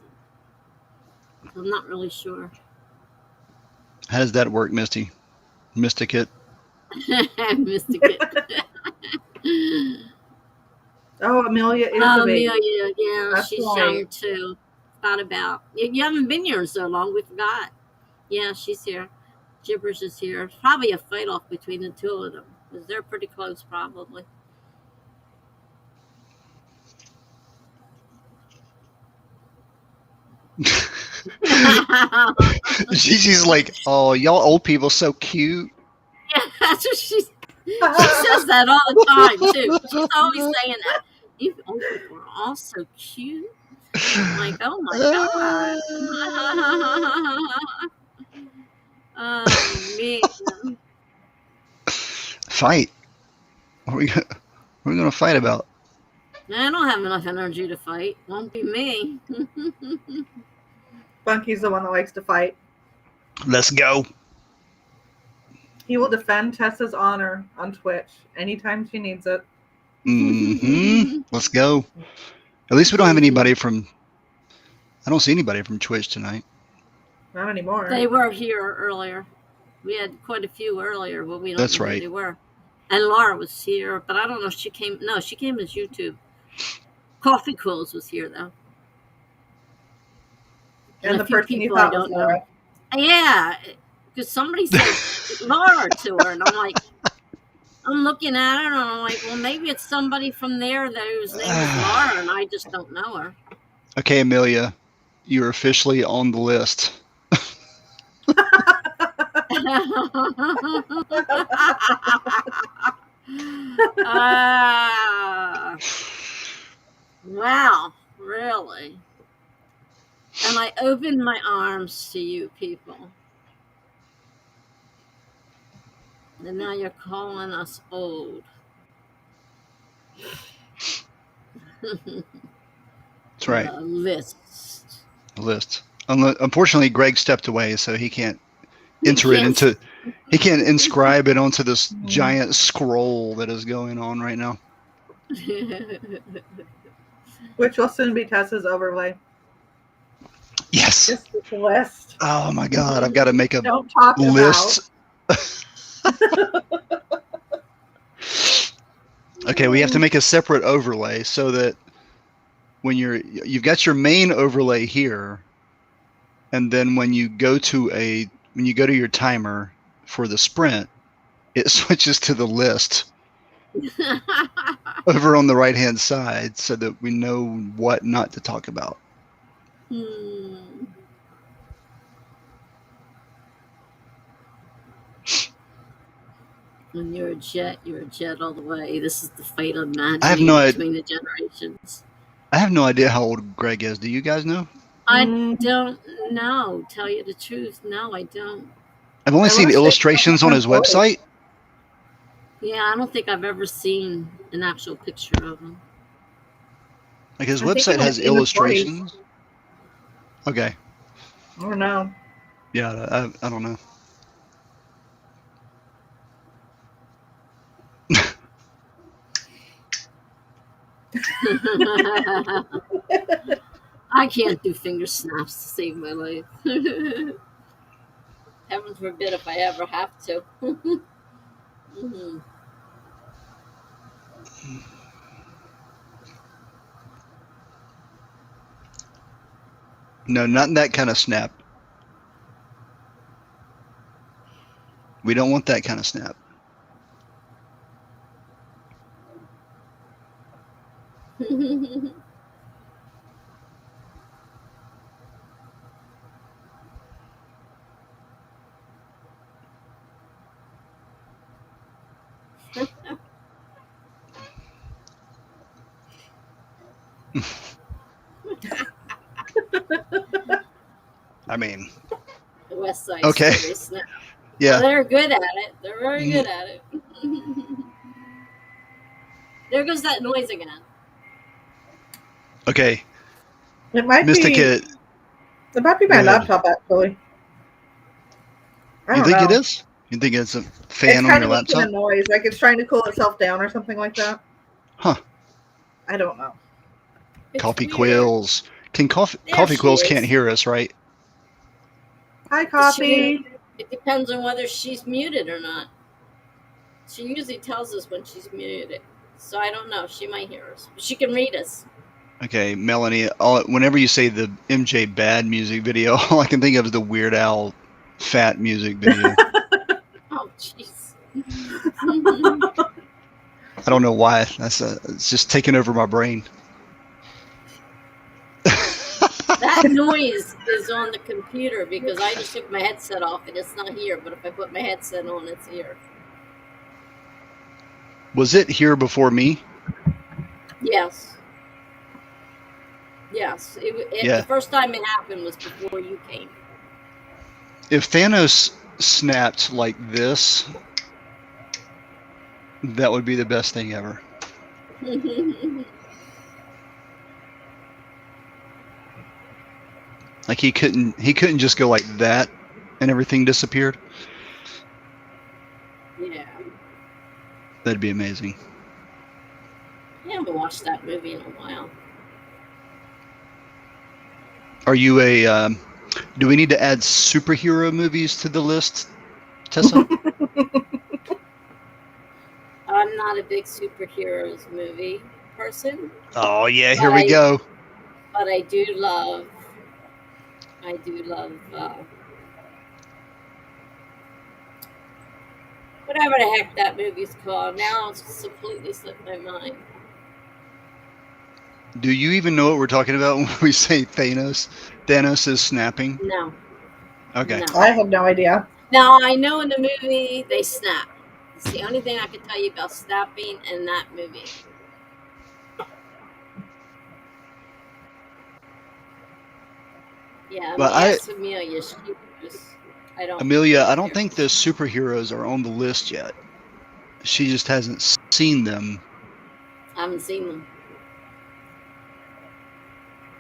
So I'm not really sure. How does that work, Misty? Mystic it. Mystic it. Oh, Amelia is a baby. Amelia, yeah, That's she's right. young too. Thought about. You haven't been here so long. We forgot. Yeah, she's here. Gibberish is here. Probably a fight off between the two of them because they're pretty close, probably. Gigi's like, oh, y'all old people so cute. Yeah, that's what she says that all the time too. She's always saying that. You old people are all so cute. I'm like, oh my god. Oh man. Fight. What are we gonna fight about? I don't have enough energy to fight. Won't be me. Bunky's the one that likes to fight. Let's go. He will defend Tessa's honor on Twitch anytime she needs it. Let's go. At least we don't have anybody from... I don't see anybody from Twitch tonight. Not anymore. They were here earlier. We had quite a few earlier, but we don't That's know who right. they were. And Laura was here, but I don't know if she came. No, she came as YouTube. Coffee Quills was here, though. And the a few person you people thought I was don't Laura. know. Yeah, because somebody said Laura to her, and I'm like, I'm looking at her, and I'm like, well, maybe it's somebody from there whose name is Laura, and I just don't know her. Okay, Amelia, you're officially on the list. Wow, really? And I opened my arms to you people. And now you're calling us old. That's right. List. Unfortunately, Greg stepped away, so he can't enter it into... He can't inscribe it onto this giant scroll that is going on right now. Which will soon be Tessa's overlay. Yes. Just the list. Oh my God! I've got to make a Don't talk list. Okay, we have to make a separate overlay so that when you've got your main overlay here, and then when you go to your timer for the sprint, it switches to the list over on the right hand side so that we know what not to talk about. When you're a jet all the way. This is the fate of man between the generations. I have no idea how old Greg is. Do you guys know? I don't know. Tell you the truth, no, I don't. I've only seen illustrations on his website. Yeah, I don't think I've ever seen an actual picture of him. Like his website has illustrations. Okay. I don't know. Yeah, I don't know. I can't do finger snaps to save my life. Heaven forbid if I ever have to. No, not that kind of snap. We don't want that kind of snap. I mean, The West Side okay. Story snap. Yeah. Well, they're good at it. They're very good at it. There goes that noise again. Okay. It might Mystica, be. It might be my go ahead. laptop, actually. I You don't think know. it is? You think it's a It's fan on kind your of making laptop? a noise, like it's trying to cool itself down or something like that. Huh. I don't know. It's Coffee weird. Quills. Coffee she Quills is. can't hear us, right? Hi, Coffee. It depends on whether she's muted or not. She usually tells us when she's muted. So I don't know. She might hear us. She can read us. Okay, Melanie, whenever you say the MJ Bad music video, all I can think of is the Weird Al Fat music video. Oh, jeez. I don't know why. It's just taking over my brain. That noise is on the computer because I just took my headset off and it's not here. But if I put my headset on, it's here. Was it here before me? Yes. Yes. Yeah. The first time it happened was before you came. If Thanos snapped like this, that would be the best thing ever. Like he couldn't just go like that and everything disappeared. Yeah. That'd be amazing. I haven't watched that movie in a while. Are you a? Do we need to add superhero movies to the list, Tessa? I'm not a big superheroes movie person. Oh yeah, here we go. But I do love whatever the heck that movie's called. Now it's just completely slipped my mind. Do you even know what we're talking about when we say Thanos? Thanos is snapping? No. Okay. No. I have no idea. Now, I know in the movie they snap. It's the only thing I can tell you about snapping in that movie. Yeah, but Amelia. Amelia, I don't think the superheroes are on the list yet. She just hasn't seen them. I haven't seen them.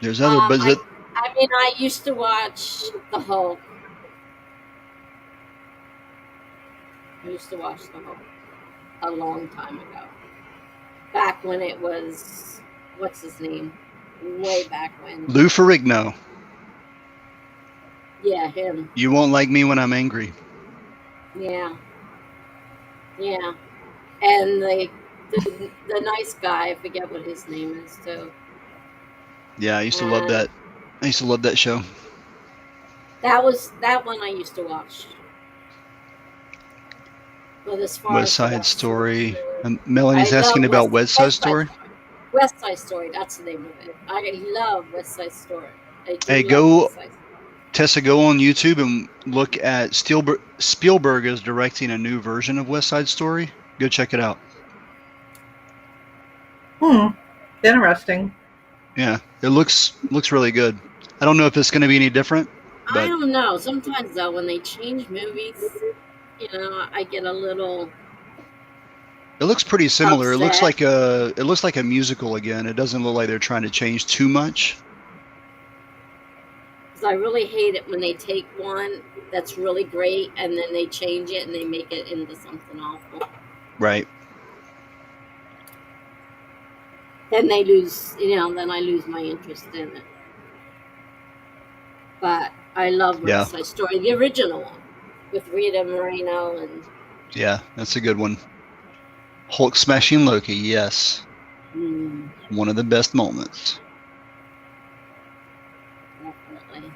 There's other, I used to watch the Hulk. I used to watch the Hulk a long time ago. Back when it was, what's his name? Way back when. Lou Ferrigno. Yeah, him. You won't like me when I'm angry. Yeah. Yeah. And the nice guy, I forget what his name is too. Yeah, I used to love that. I used to love that show. That one I used to watch. But as far West Side Story. Melanie's asking about West Side Story. West Side Story, that's the name of it. I love West Side Story. Hey, Tessa, go on YouTube and look at Spielberg is directing a new version of West Side Story. Go check it out. Interesting. Yeah, it looks really good. I don't know if it's going to be any different. But I don't know. Sometimes though, when they change movies, I get a little. It looks pretty similar. Upset. It looks like a musical again. It doesn't look like they're trying to change too much. Because I really hate it when they take one that's really great and then they change it and they make it into something awful. Right. Then they lose, then I lose my interest in it. But I love West Side Story, the original one, with Rita Moreno and. Yeah, that's a good one. Hulk smashing Loki, yes. One of the best moments. Definitely.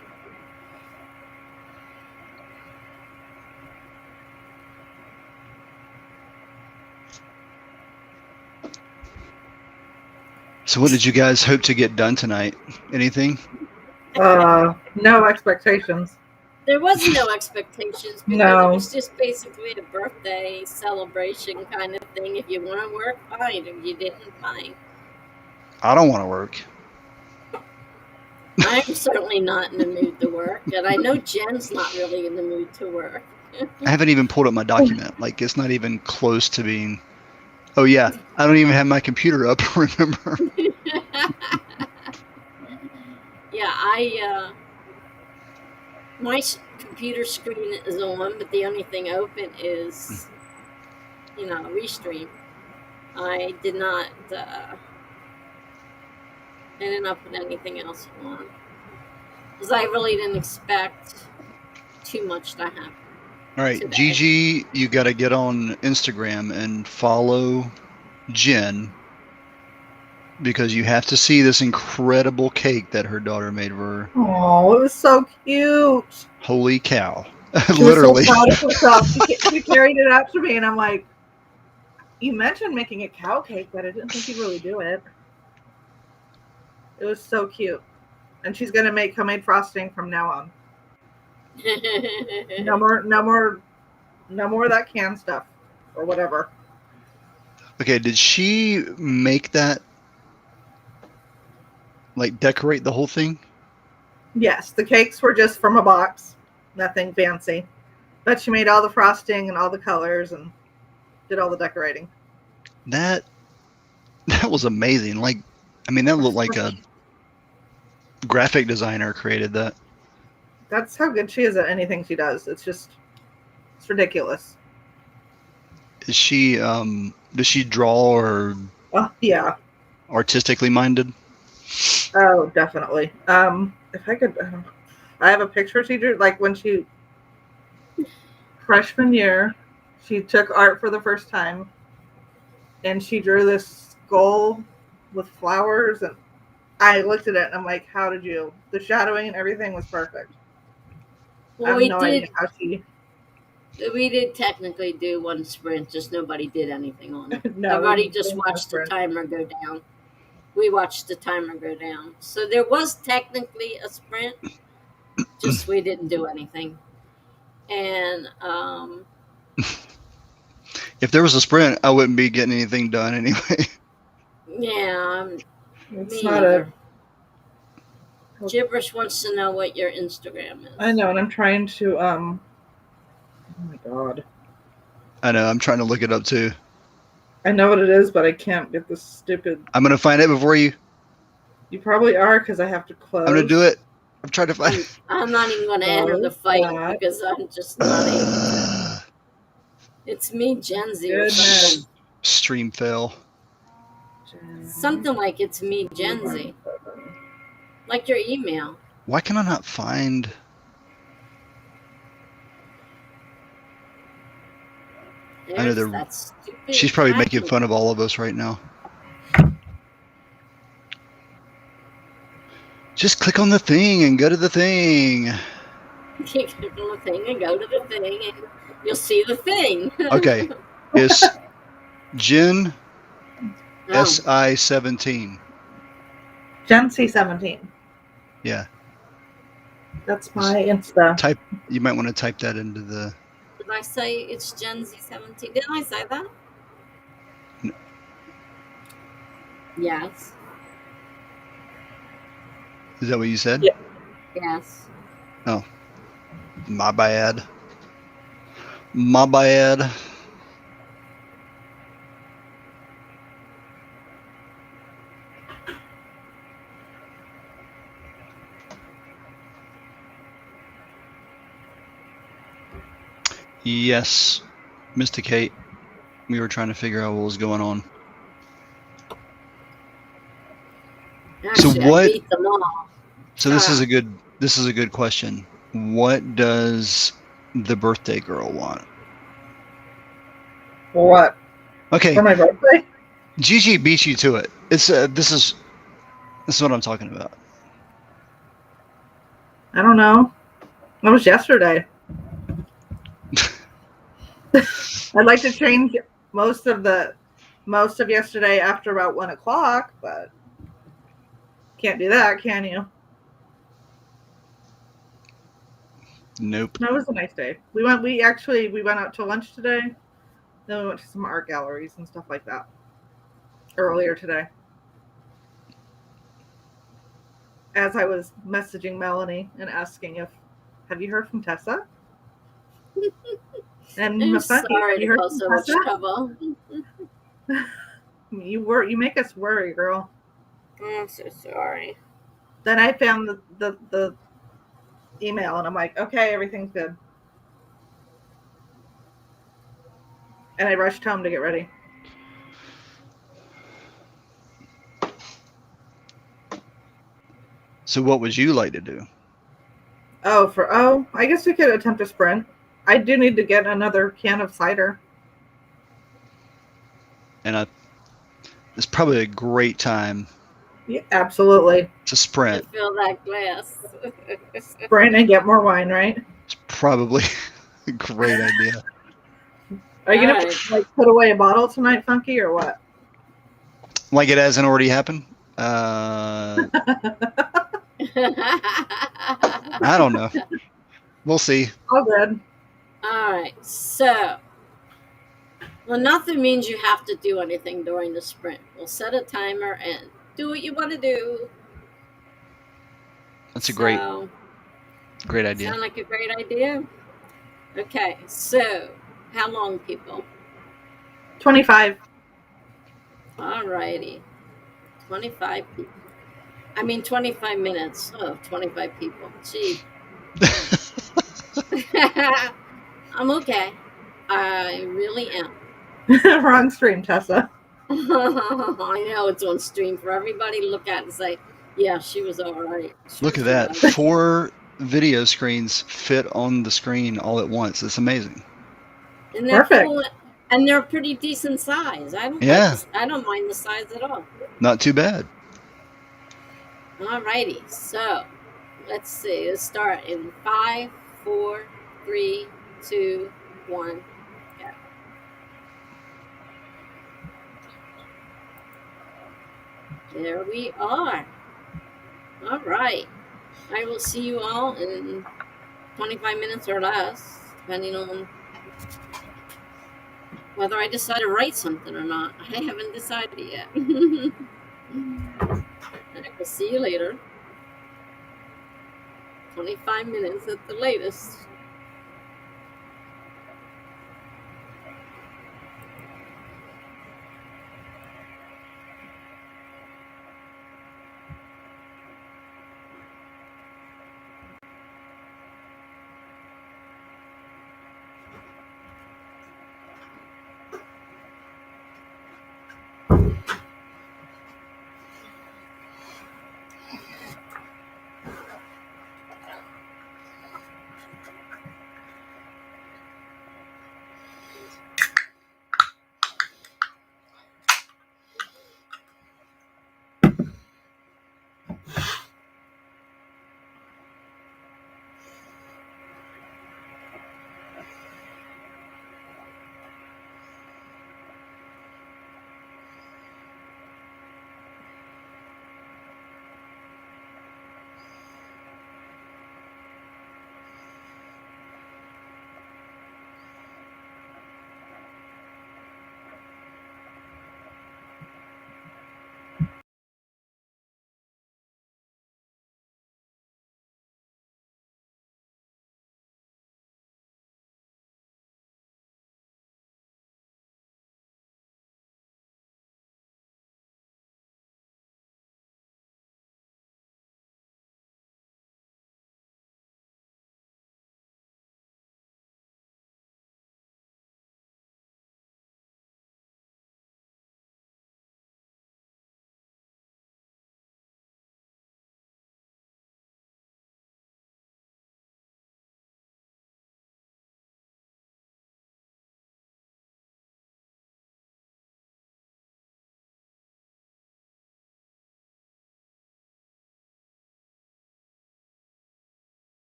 So what did you guys hope to get done tonight? Anything? No expectations. There was no expectations because No. it was just basically a birthday celebration kind of thing. If you want to work, fine. If you didn't, fine. I don't want to work. I'm certainly not in the mood to work, and I know Jen's not really in the mood to work. I haven't even pulled up my document. Like, it's not even close to being... Oh, yeah. I don't even have my computer up, remember? Yeah, my computer screen is on, but the only thing open is, Restream. I did not put anything else on because I really didn't expect too much to happen. All right, today. Gigi, you got to get on Instagram and follow Jenn because you have to see this incredible cake that her daughter made for her. Oh, it was so cute. Holy cow. She Literally. was so proud of herself. She carried it out to me, and I'm like, you mentioned making a cow cake, but I didn't think you'd really do it. It was so cute. And she's going to make homemade frosting from now on. No more of that canned stuff or whatever. Okay, did she make that, like, decorate the whole thing? Yes, the cakes were just from a box. Nothing fancy. But she made all the frosting and all the colors and did all the decorating. That was amazing. Like, I mean, that looked like a graphic designer created that. That's how good she is at anything she does. It's ridiculous. Is she, does she draw or Yeah. artistically minded? Oh, definitely. If I could, I have a picture she drew, like when she, freshman year, she took art for the first time, and she drew this skull with flowers, and I looked at it, and I'm like, how did you? The shadowing and everything was perfect. Well, I have no idea how she... We did technically do one sprint, just nobody did anything on it. No, Everybody we just didn't watched the sprint. timer go down. We watched the timer go down. So there was technically a sprint, just we didn't do anything. And If there was a sprint, I wouldn't be getting anything done anyway. yeah, It's me not neither. a... Gibberish wants to know what your Instagram is. I know, and I'm trying to, oh my God. I know, I'm trying to look it up too. I know what it is, but I can't get this stupid... I'm going to find it before you. You probably are, because I have to close. I'm going to do it. I'm trying to find it. I'm not even going to enter the fight because I'm just not able to. It's me, Gen Z, or something. Stream fail. Something like it's me, Gen Z. Like your email. Why can I not find... I know There's that stupid she's probably typing. making fun of all of us right now. Just click on the thing and go to the thing. Click on the thing and go to the thing, and you'll see the thing. Okay. It's Jenn Oh. SI17. Gen C17. Yeah. That's my Insta. You might want to type that into the... Did I say it's Gen Z 17? Didn't I say that? No. Yes. Is that what you said? Yeah. Yes. Oh. My bad. My bad. Yes, Mr. Kate. We were trying to figure out what was going on. Actually, So what? I beat them all. So this is a good question. What does the birthday girl want? For what? Okay, For my birthday? Gigi beat you to it. It's this is what I'm talking about. I don't know. That was yesterday. I'd like to change most of yesterday after about 1 o'clock, but can't do that, can you? Nope. That was a nice day. We went out to lunch today. Then we went to some art galleries and stuff like that earlier today. As I was messaging Melanie and asking have you heard from Tessa? And I'm Mafunky, sorry have you to heard cause so from much Tessa? trouble. You make us worry, girl. I'm so sorry. Then I found the email and I'm like, okay, everything's good. And I rushed home to get ready. So what would you like to do? I guess we could attempt a sprint. I do need to get another can of cider. And it's probably a great time Yeah, absolutely. to sprint. To fill that glass. Sprint and get more wine, right? It's probably a great idea. Are you gonna put away a bottle tonight, Funky, or what? Like it hasn't already happened? I don't know. We'll see. All good. All right. So, well, nothing means you have to do anything during the sprint. We'll set a timer and do what you want to do. That's a great idea. Sound like a great idea? Okay. So, how long, people? 25. All righty. 25 people. 25 minutes. Oh, 25 people. Gee. I'm okay. I really am. Wrong stream, Tessa. I know it's on stream for everybody to look at and say, yeah, she was all right. Look at that. 4 video screens fit on the screen all at once. It's amazing. Isn't that Perfect. cool? And they're pretty decent size. I don't mind the size at all. Not too bad. All righty. So, let's see. Let's start in 5, 4, 3, 2, 1. Go. There we are. All right. I will see you all in 25 minutes or less, depending on whether I decide to write something or not. I haven't decided yet. I will see you later. 25 minutes at the latest.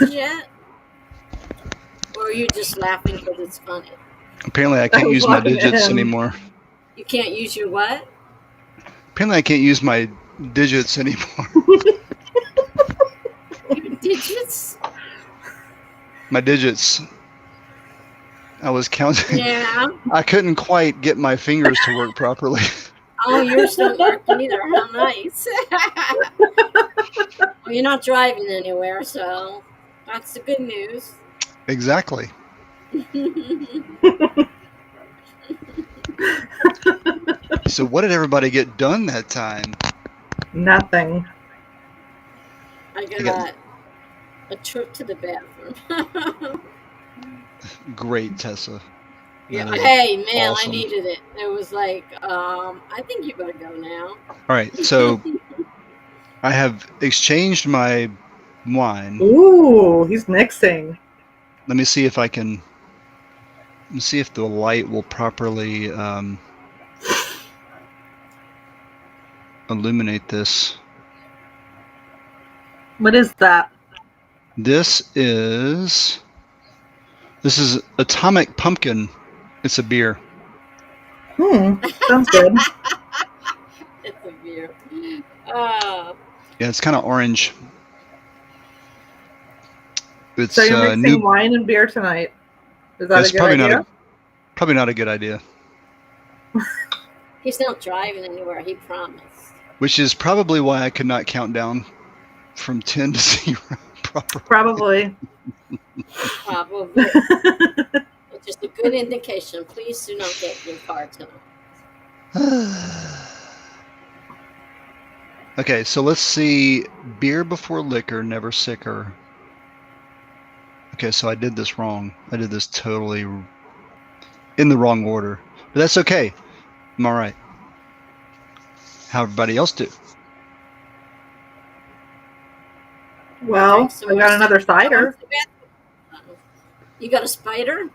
yet? Or are you just laughing because it's funny? Apparently, I can't was use my laughing at digits him. anymore. You can't use your what? Apparently, I can't use my digits anymore. Your digits? My digits. I was counting. Yeah. I couldn't quite get my fingers to work properly. Oh, yours don't work either. How nice. Well, you're not driving anywhere, so that's the good news. Exactly. So what did everybody get done that time? Nothing. I got a trip to the bathroom. Great, Tessa. Yeah. That is Hey, man, awesome. I needed it. It was like, I think you better go now. All right, so I have exchanged my wine. Ooh, he's mixing. Let me see if I can. Let me see if the light will properly illuminate this. What is that? This is Atomic Pumpkin. It's a beer. Sounds good. It's a beer. Yeah, it's kind of orange. It's So you're mixing new. wine and beer tonight. Is that It's a good probably idea? probably not a good idea. He's not driving anywhere, he promised. Which is probably why I could not count down from 10 to 0 properly. Probably. Probably. It's just a good indication. Please do not get in your car tonight. Okay, so let's see. Beer before liquor, never sicker. Okay, so I did this wrong. I did this totally in the wrong order. But that's okay. I'm all right. How everybody else do? Well, Okay, so I got another cider. You got a spider?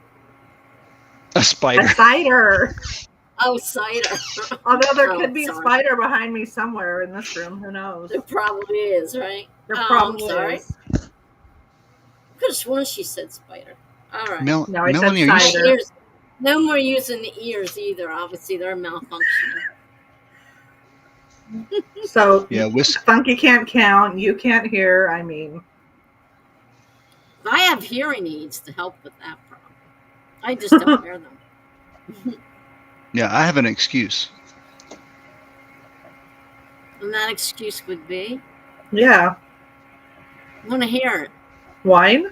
A spider. A cider. Oh, cider. Although there Oh, could be a sorry. spider behind me somewhere in this room. Who knows? There probably is, right? There I'm probably sorry. is. I could have sworn she said spider. All right. No, I said Melanie, are you cider. Ears. No more using the ears either. Obviously, they're malfunctioning. So, Yeah, Funky can't count. You can't hear. I mean, I have hearing aids to help with that problem. I just don't wear them. yeah, I have an excuse. And that excuse would be? yeah. I want to hear it. Wine?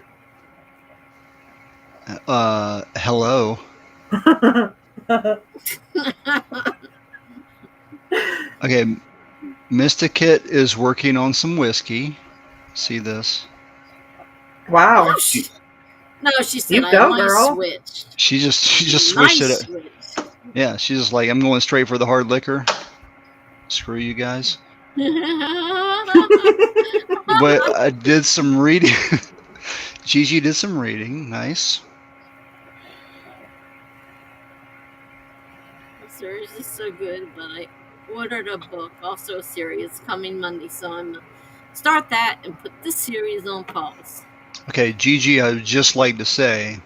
Hello. Okay, Mystikit is working on some whiskey. See this? Wow. No, she said, You I go, want to girl. switch. She just switched Nice it. switch. Yeah, she's just like, I'm going straight for the hard liquor. Screw you guys. But I did some reading. Gigi did some reading. Nice. The series is so good, but I ordered a book, also a series, coming Monday, so I'm going to start that and put this series on pause. Okay, Gigi, I would just like to say,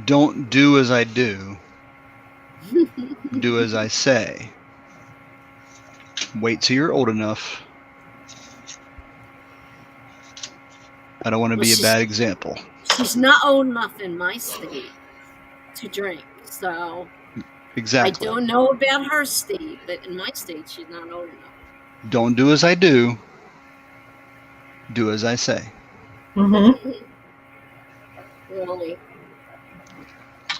don't do as I do. Do as I say. Wait till you're old enough. I don't want to be a bad example. She's not old enough in my state to drink, so Exactly. I don't know about her state, but in my state, she's not old enough. Don't do as I do. Do as I say. Mm-hmm. Really?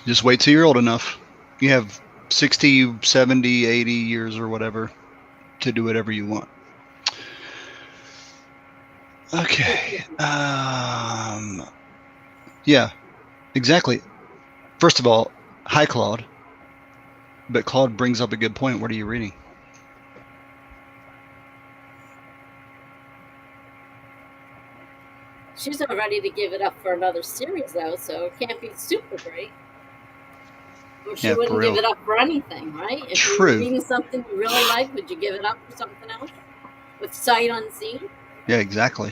Just wait till you're old enough. You have 60, 70, 80 years or whatever to do whatever you want. Okay. Yeah, exactly. First of all, hi, Claude. But Claude brings up a good point. What are you reading? She's not ready to give it up for another series, though, so it can't be super great. Or she wouldn't give it up for anything, right? If you were reading something you really like, would you give it up for something else? With sight unseen? Yeah, exactly.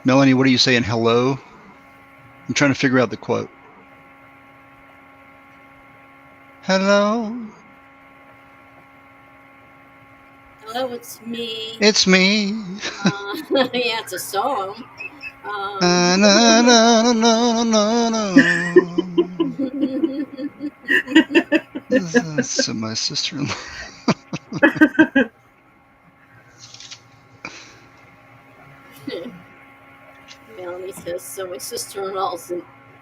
Melanie, what are you saying? Hello? I'm trying to figure out the quote. Hello? Hello, it's me. It's me. Yeah, it's a song. Na, na, na, na, na, na. That's my sister-in-law. Melanie says, so my sister-in-law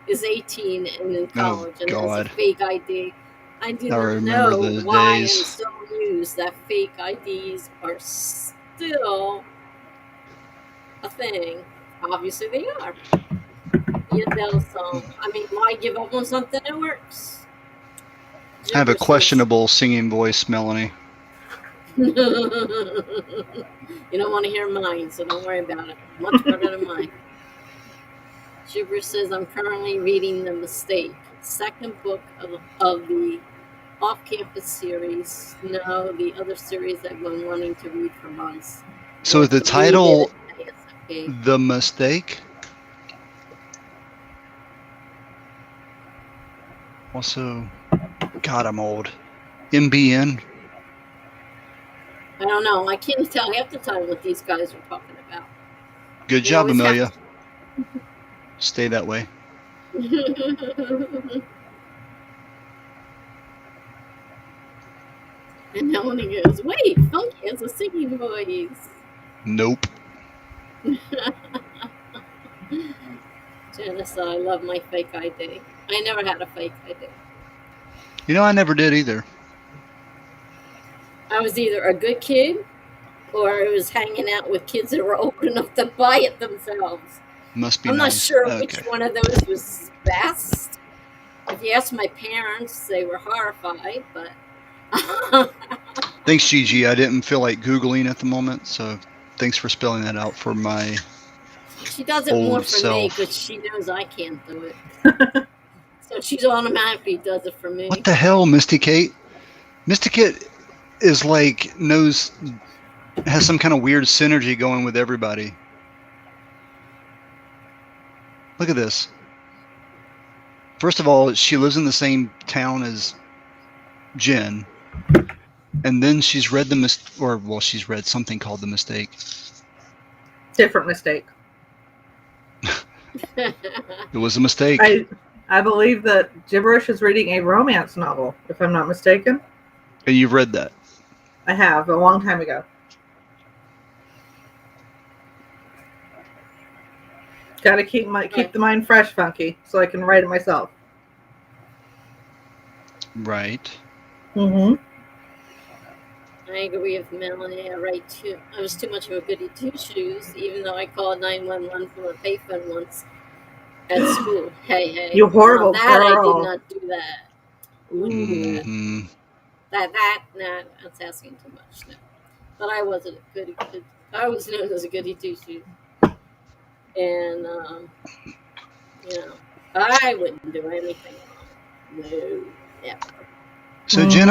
is 18 and in college and has a God. fake ID. I do I not remember know those why days. I'm so amused that fake IDs are still a thing. Obviously they are. You know, so, I mean, why give up on something that works? I have a Gibber says, questionable singing voice, Melanie. you don't want to hear mine, so don't worry about it. Much better than mine. Gibber says, I'm currently reading The Mistake, second book of the off-campus series. No, the other series I've been wanting to read for months. So is the title The Mistake? Also, God, I'm old. MBN? I don't know. I can't tell half the time what these guys are talking about. Good They job, always have Amelia. Stay that way. And Melanie goes, wait, Funky has a singing voice. Nope. Jenna said, I love my fake ID. I never had a fake ID. You know, I never did either. I was either a good kid or I was hanging out with kids that were old enough to buy it themselves. Must be I'm nice. not sure Okay. which one of those was best. If you ask my parents, they were horrified, but... Thanks, Gigi. I didn't feel like Googling at the moment, so thanks for spelling that out for my She does it old more for me self. because she knows I can't do it. So she's automatically does it for me. What the hell, Misty Kate? Misty Kate is like, has some kind of weird synergy going with everybody. Look at this. First of all, she lives in the same town as Jenn. And then she's read she's read something called The Mistake. Different mistake. It was a mistake. I believe that Gibberish is reading a romance novel, if I'm not mistaken. And you've read that? I have, a long time ago. Got to keep the mind fresh, Funky, so I can write it myself. Right. Mm-hmm. I agree with Melanie. I was too much of a goody two-shoes, even though I called 911 from a payphone once at school. Hey. You horrible girl. I did not do that. Ooh. Mm-hmm. Nah, that's asking too much. No. But I wasn't a goody kid. I was known as a goody two-shoes. And, I wouldn't do anything wrong. No, never. So, Jen,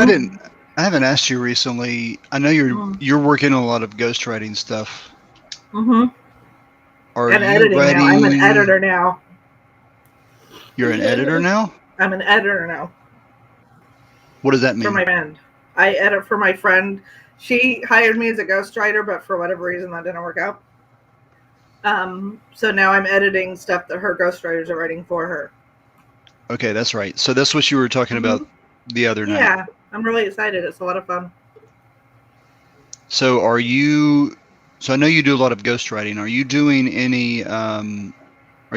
I haven't asked you recently. I know you're working on a lot of ghostwriting stuff. Mm-hmm. And editing writing... now. I'm an editor now. You're an editor now? I'm an editor now. What does that mean? For my friend. I edit for my friend. She hired me as a ghostwriter, but for whatever reason that didn't work out. So now I'm editing stuff that her ghostwriters are writing for her. Okay, that's right. So that's what you were talking about the other night. Yeah, I'm really excited. It's a lot of fun. So I know you do a lot of ghostwriting. Are you doing any, are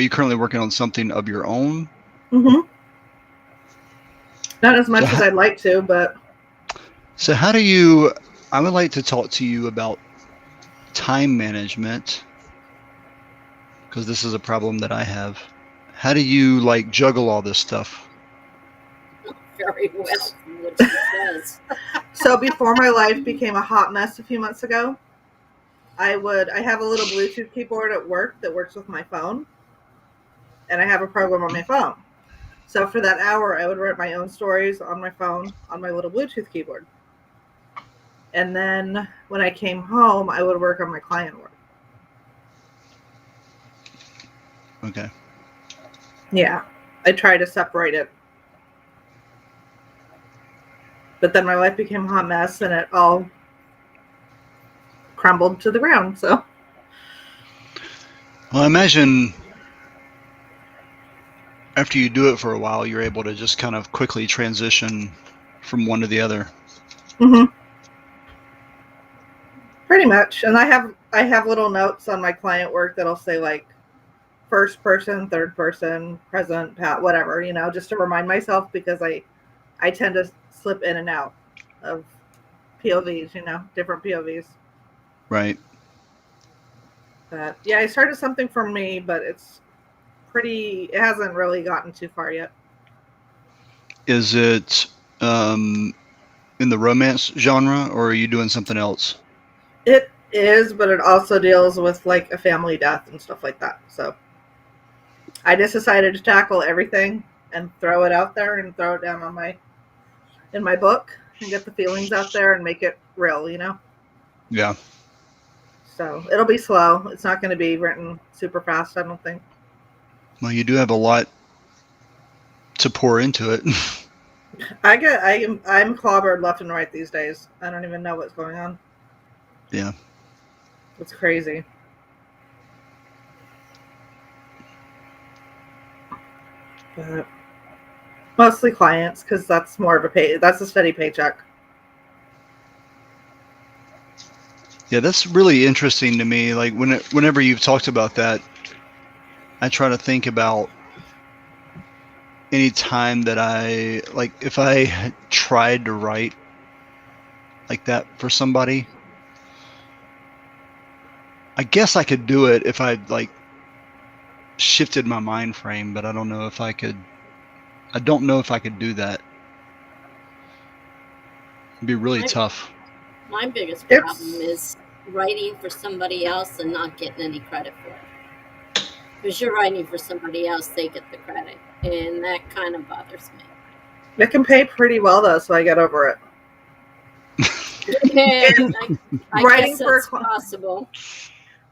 you currently working on something of your own? Mm-hmm. Not as much as I'd like to, but. So I would like to talk to you about time management, because this is a problem that I have. How do you juggle all this stuff? Very well, what she says. So before my life became a hot mess a few months ago, I have a little Bluetooth keyboard at work that works with my phone, and I have a program on my phone. So for that hour, I would write my own stories on my phone on my little Bluetooth keyboard. And then when I came home, I would work on my client work. Okay. Yeah. I try to separate it. But then my life became a hot mess and it all crumbled to the ground. So, Well, I imagine after you do it for a while, you're able to just kind of quickly transition from one to the other. Pretty much. And I have little notes on my client work that'll say like first person, third person, present, pat, whatever, just to remind myself, because I tend to slip in and out of POVs, different POVs. Right. But yeah, I started something for me, but it hasn't really gotten too far yet. Is it in the romance genre, or are you doing something else? It is, but it also deals with like a family death and stuff like that. So I just decided to tackle everything and throw it out there and throw it down in my book and get the feelings out there and make it real, Yeah. So it'll be slow. It's not going to be written super fast, I don't think. Well, you do have a lot to pour into it. I'm clobbered left and right these days. I don't even know what's going on. Yeah. It's crazy. But mostly clients, because that's more of that's a steady paycheck. Yeah, that's really interesting to me. Like whenever you've talked about that, I try to think about any time that if I tried to write like that for somebody, I guess I could do it if I shifted my mind frame, but I don't know if I could do that. It'd be really tough. My biggest problem is writing for somebody else and not getting any credit for it. Because you're writing for somebody else, they get the credit. And that kind of bothers me. It can pay pretty well, though, so I get over it. I guess that's possible.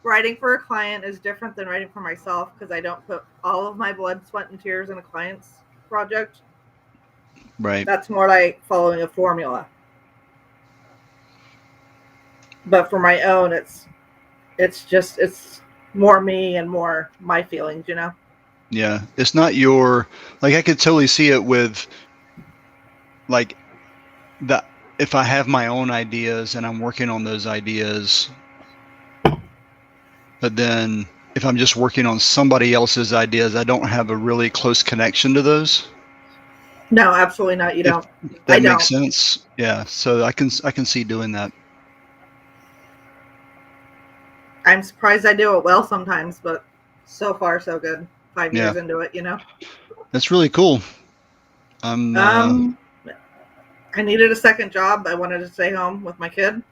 Writing for a client is different than writing for myself, because I don't put all of my blood, sweat, and tears in a client's project. Right. That's more like following a formula. But for my own, it's more me and more my feelings, Yeah, it's not I could totally see it with if I have my own ideas and I'm working on those ideas, but then if I'm just working on somebody else's ideas, I don't have a really close connection to those. No, absolutely not. You don't. That makes sense. Yeah, so I can see doing that. I'm surprised I do it well sometimes, but so far so good. 5 years into it, That's really cool. I needed a second job. I wanted to stay home with my kid.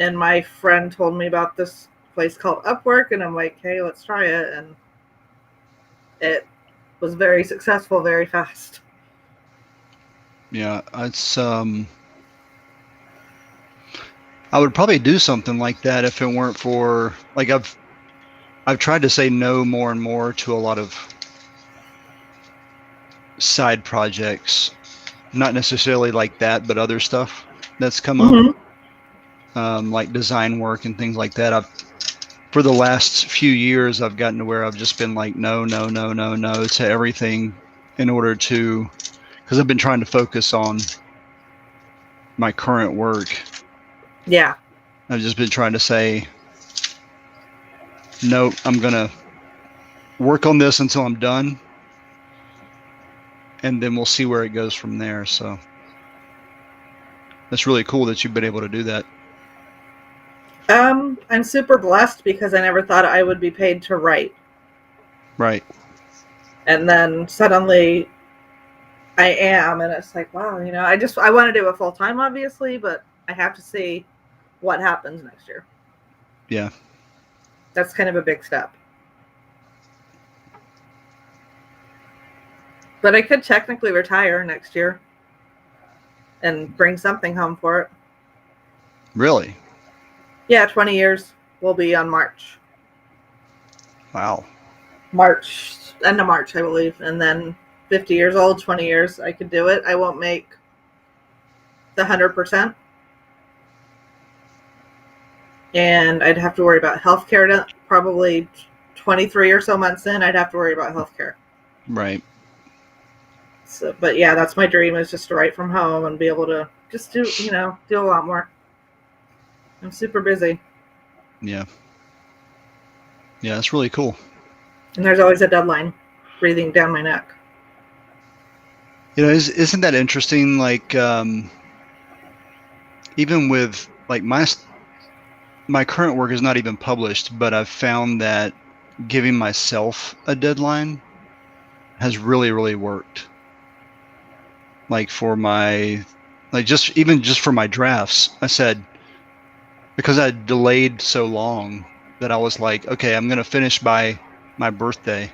And my friend told me about this place called Upwork, and I'm like, hey, let's try it. And it was very successful very fast. Yeah, it's I would probably do something like that if it weren't for I've tried to say no more and more to a lot of side projects, not necessarily like that, but other stuff that's come up, like design work and things like that. For the last few years, I've gotten to where I've just been like, no to everything in order to, because I've been trying to focus on my current work. Yeah. I've just been trying to say, no, I'm going to work on this until I'm done, and then we'll see where it goes from there. So that's really cool that you've been able to do that. I'm super blessed because I never thought I would be paid to write. Right. And then suddenly I am, and it's like, wow, I want to do it full time, obviously, but I have to see what happens next year. Yeah. That's kind of a big step. But I could technically retire next year and bring something home for it. Really? Yeah, 20 years will be on March. Wow. End of March, I believe. And then 50 years old, 20 years, I could do it. I won't make the 100%. And I'd have to worry about healthcare. Probably 23 or so months in, I'd have to worry about healthcare. Right. So, but yeah, that's my dream, is just to write from home and be able to just do a lot more. I'm super busy. Yeah. Yeah, that's really cool. And there's always a deadline breathing down my neck. Isn't that interesting? Like, even with like my current work is not even published, but I've found that giving myself a deadline has really, really worked. Like for just for my drafts, I said, because I delayed so long that I was like, okay, I'm going to finish by my birthday.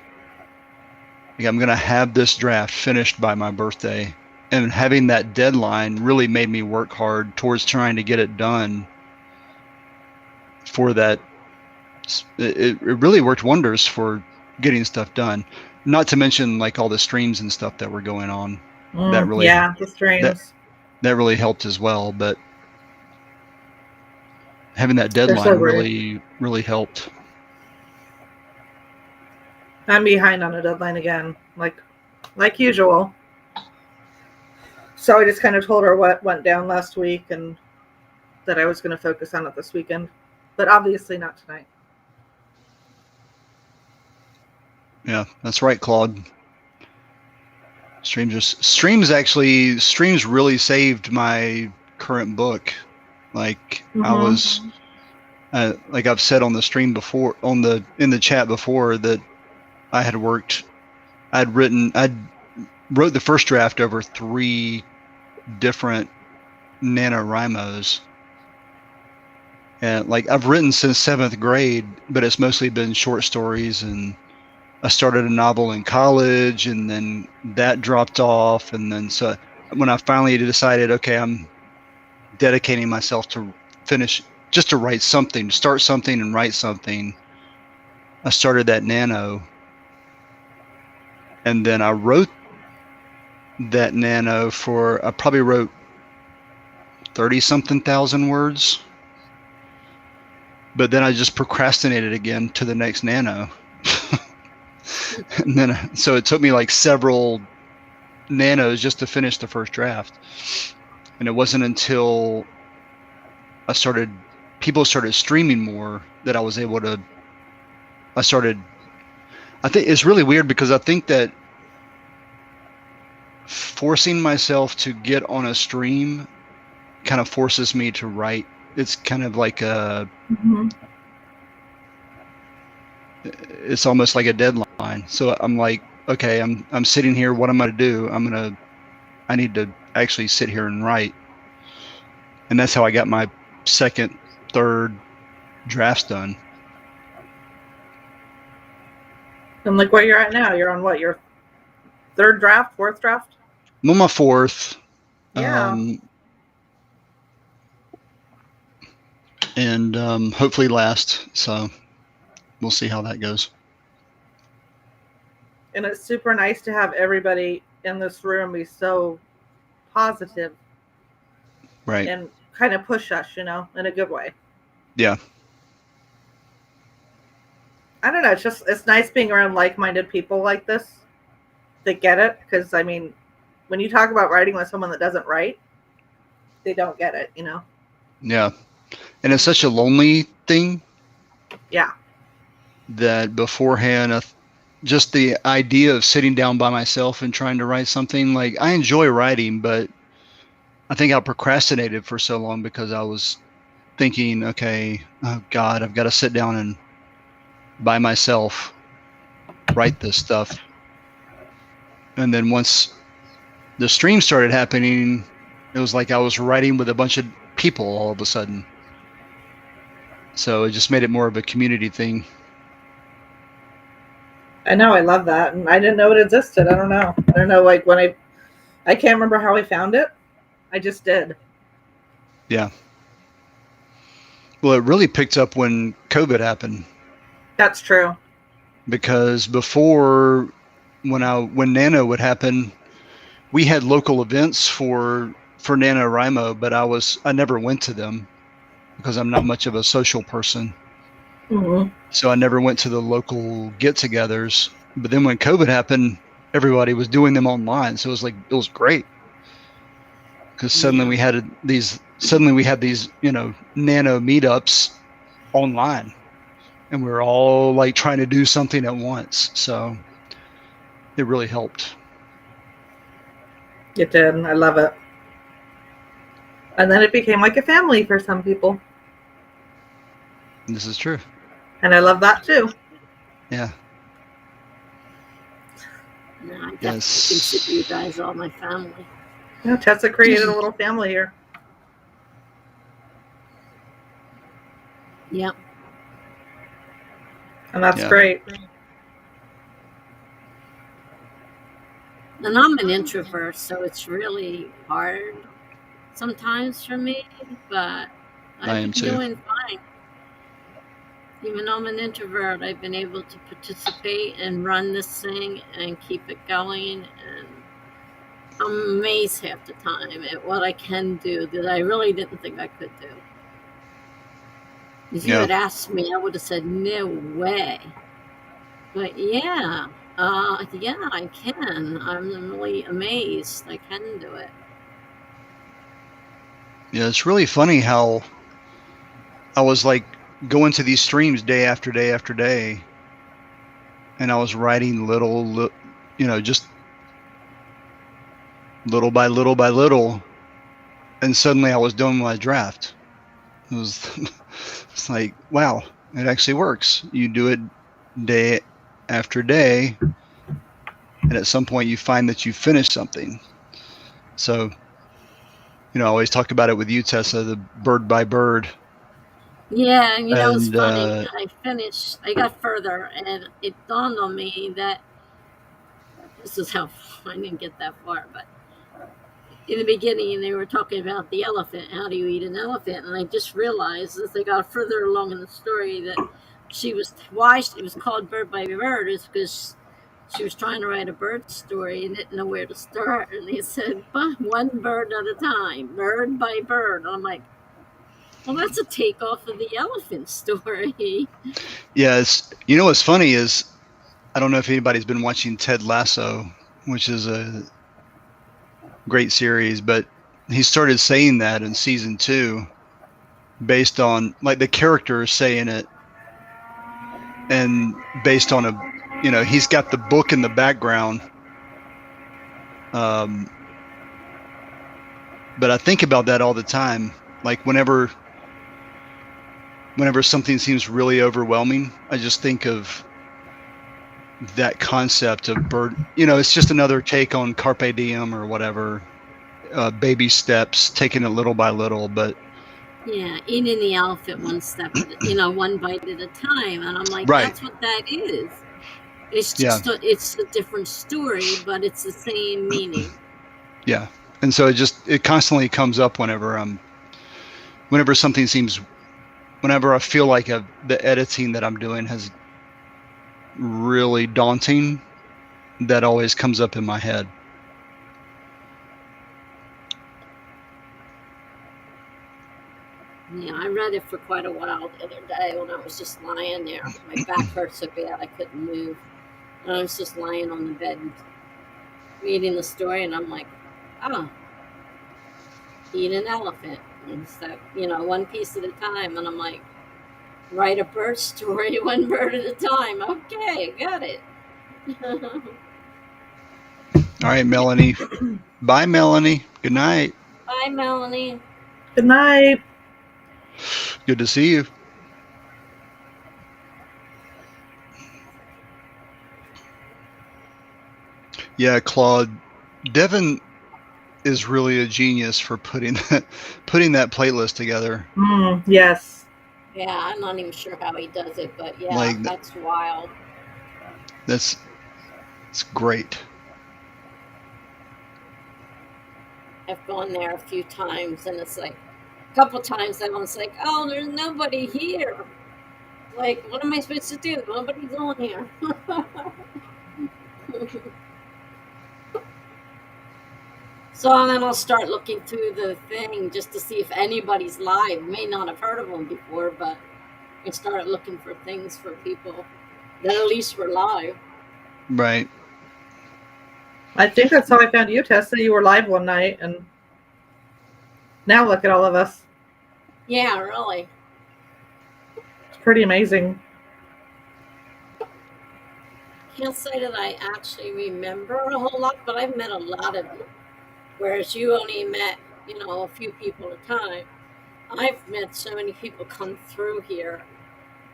Like, I'm going to have this draft finished by my birthday. And having that deadline really made me work hard towards trying to get it done for that. It really worked wonders for getting stuff done. Not to mention like all the streams and stuff that were going on. The streams. That really helped as well. But having that deadline really, really helped. I'm behind on a deadline again, like usual. So I just kind of told her what went down last week and that I was going to focus on it this weekend, but obviously not tonight. Yeah, that's right, Claude. Streams really saved my current book. Like, I was, like I've said on the stream before, in the chat before, that I wrote the first draft over 3 different NaNoWriMos. And like, I've written since 7th grade, but it's mostly been short stories, and I started a novel in college, and then that dropped off. And then so when I finally decided, okay, I'm dedicating myself to write something, to start something and write something, I started that Nano. And then I wrote that Nano I probably wrote 30-something thousand words. But then I just procrastinated again to the next Nano. And then, so it took me like several nanos just to finish the first draft. And it wasn't until people started streaming more that I was able to, I think it's really weird, because I think that forcing myself to get on a stream kind of forces me to write. It's kind of like it's almost like a deadline. So I'm like, okay, I'm sitting here. What am I to do? I need to actually sit here and write. And that's how I got my second, third drafts done. And look where you're at now. You're on what, your third draft, fourth draft? I'm on my fourth. Yeah. And hopefully last. So we'll see how that goes. And it's super nice to have everybody in this room be so positive. Right. And kind of push us, in a good way. Yeah. I don't know. It's nice being around like-minded people like this that get it. Because, I mean, when you talk about writing with someone that doesn't write, they don't get it, Yeah. And it's such a lonely thing. Yeah. That beforehand, just the idea of sitting down by myself and trying to write something, like, I enjoy writing, but I think I procrastinated for so long because I was thinking, okay, oh God, I've got to sit down and by myself write this stuff. And then once the stream started happening, it was like I was writing with a bunch of people all of a sudden. So it just made it more of a community thing. I know, I love that. And I didn't know it existed. I don't know, like when I can't remember how I found it. I just did. Yeah. Well, it really picked up when COVID happened. That's true. because before when NaNo would happen, when Nano would happen, we had local events for NaNoWriMo, but I never went to them because I'm not much of a social person. Mm-hmm. So I never went to the local get-togethers. But then when COVID happened, everybody was doing them online, so it was great because suddenly we had these Nano meetups online, and we were all like trying to do something at once. So it really helped. It did. I love it. And then it became like a family for some people. This is true. And I love that too. Yeah. No, I definitely consider you guys all my family. Yeah, Tessa created a little family here. Yep. And that's great. And I'm an introvert, so it's really hard sometimes for me, but I've been doing fine. Even though I'm an introvert, I've been able to participate and run this thing and keep it going. And I'm amazed half the time at what I can do that I really didn't think I could do. If you had asked me, I would have said, no way. But yeah, I can. I'm really amazed I can do it. Yeah, it's really funny how I was like going to these streams day after day after day, and I was writing just little by little by little, and suddenly I was done my draft. It's like, wow, it actually works. You do it day after day, and at some point you find that you finished something. So, I always talk about it with you, Tessa, the bird by bird. Yeah, and it was funny. I got further, and it dawned on me that this is how I didn't get that far, but in the beginning they were talking about the elephant. How do you eat an elephant? And I just realized as they got further along in the story that why it was called Bird by Bird is because she was trying to write a bird story and didn't know where to start. And they said, one bird at a time, bird by bird. And I'm like, well, that's a takeoff of the elephant story. Yes. What's funny is, I don't know if anybody's been watching Ted Lasso, which is a great series, but he started saying that in season 2 based on like the characters saying it, and based on he's got the book in the background. But I think about that all the time. Like whenever something seems really overwhelming, I just think of that concept of bird. It's just another take on carpe diem or whatever, baby steps, taking it little by little. But yeah, eating the elephant one step, one bite at a time. And I'm like, that's what that is. It's just it's a different story, but it's the same meaning. Yeah, and so it constantly comes up whenever I feel like the editing that I'm doing has really daunting. That always comes up in my head. Yeah, I read it for quite a while the other day when I was just lying there. My back hurt so bad I couldn't move. And I was just lying on the bed reading the story, and I'm like, eat an elephant. And so, one piece at a time. And I'm like, write a bird story, one bird at a time. Okay, got it. All right, Melanie. Bye, Melanie. Good night. Bye, Melanie. Good night. Good to see you. Yeah, Claude. Devin is really a genius for putting that playlist together. Yes. Yeah, I'm not even sure how he does it, but yeah, that's wild. It's great. I've gone there a few times, and it's like a couple times I was like, oh, there's nobody here. Like, what am I supposed to do? Nobody's on here. So then I'll start looking through the thing just to see if anybody's live. May not have heard of them before, but I start looking for things for people that at least were live. Right. I think that's how I found you, Tessa. You were live one night, and now look at all of us. Yeah, really. It's pretty amazing. Can't say that I actually remember a whole lot, but I've met a lot of you. Whereas you only met, a few people at a time. I've met so many people come through here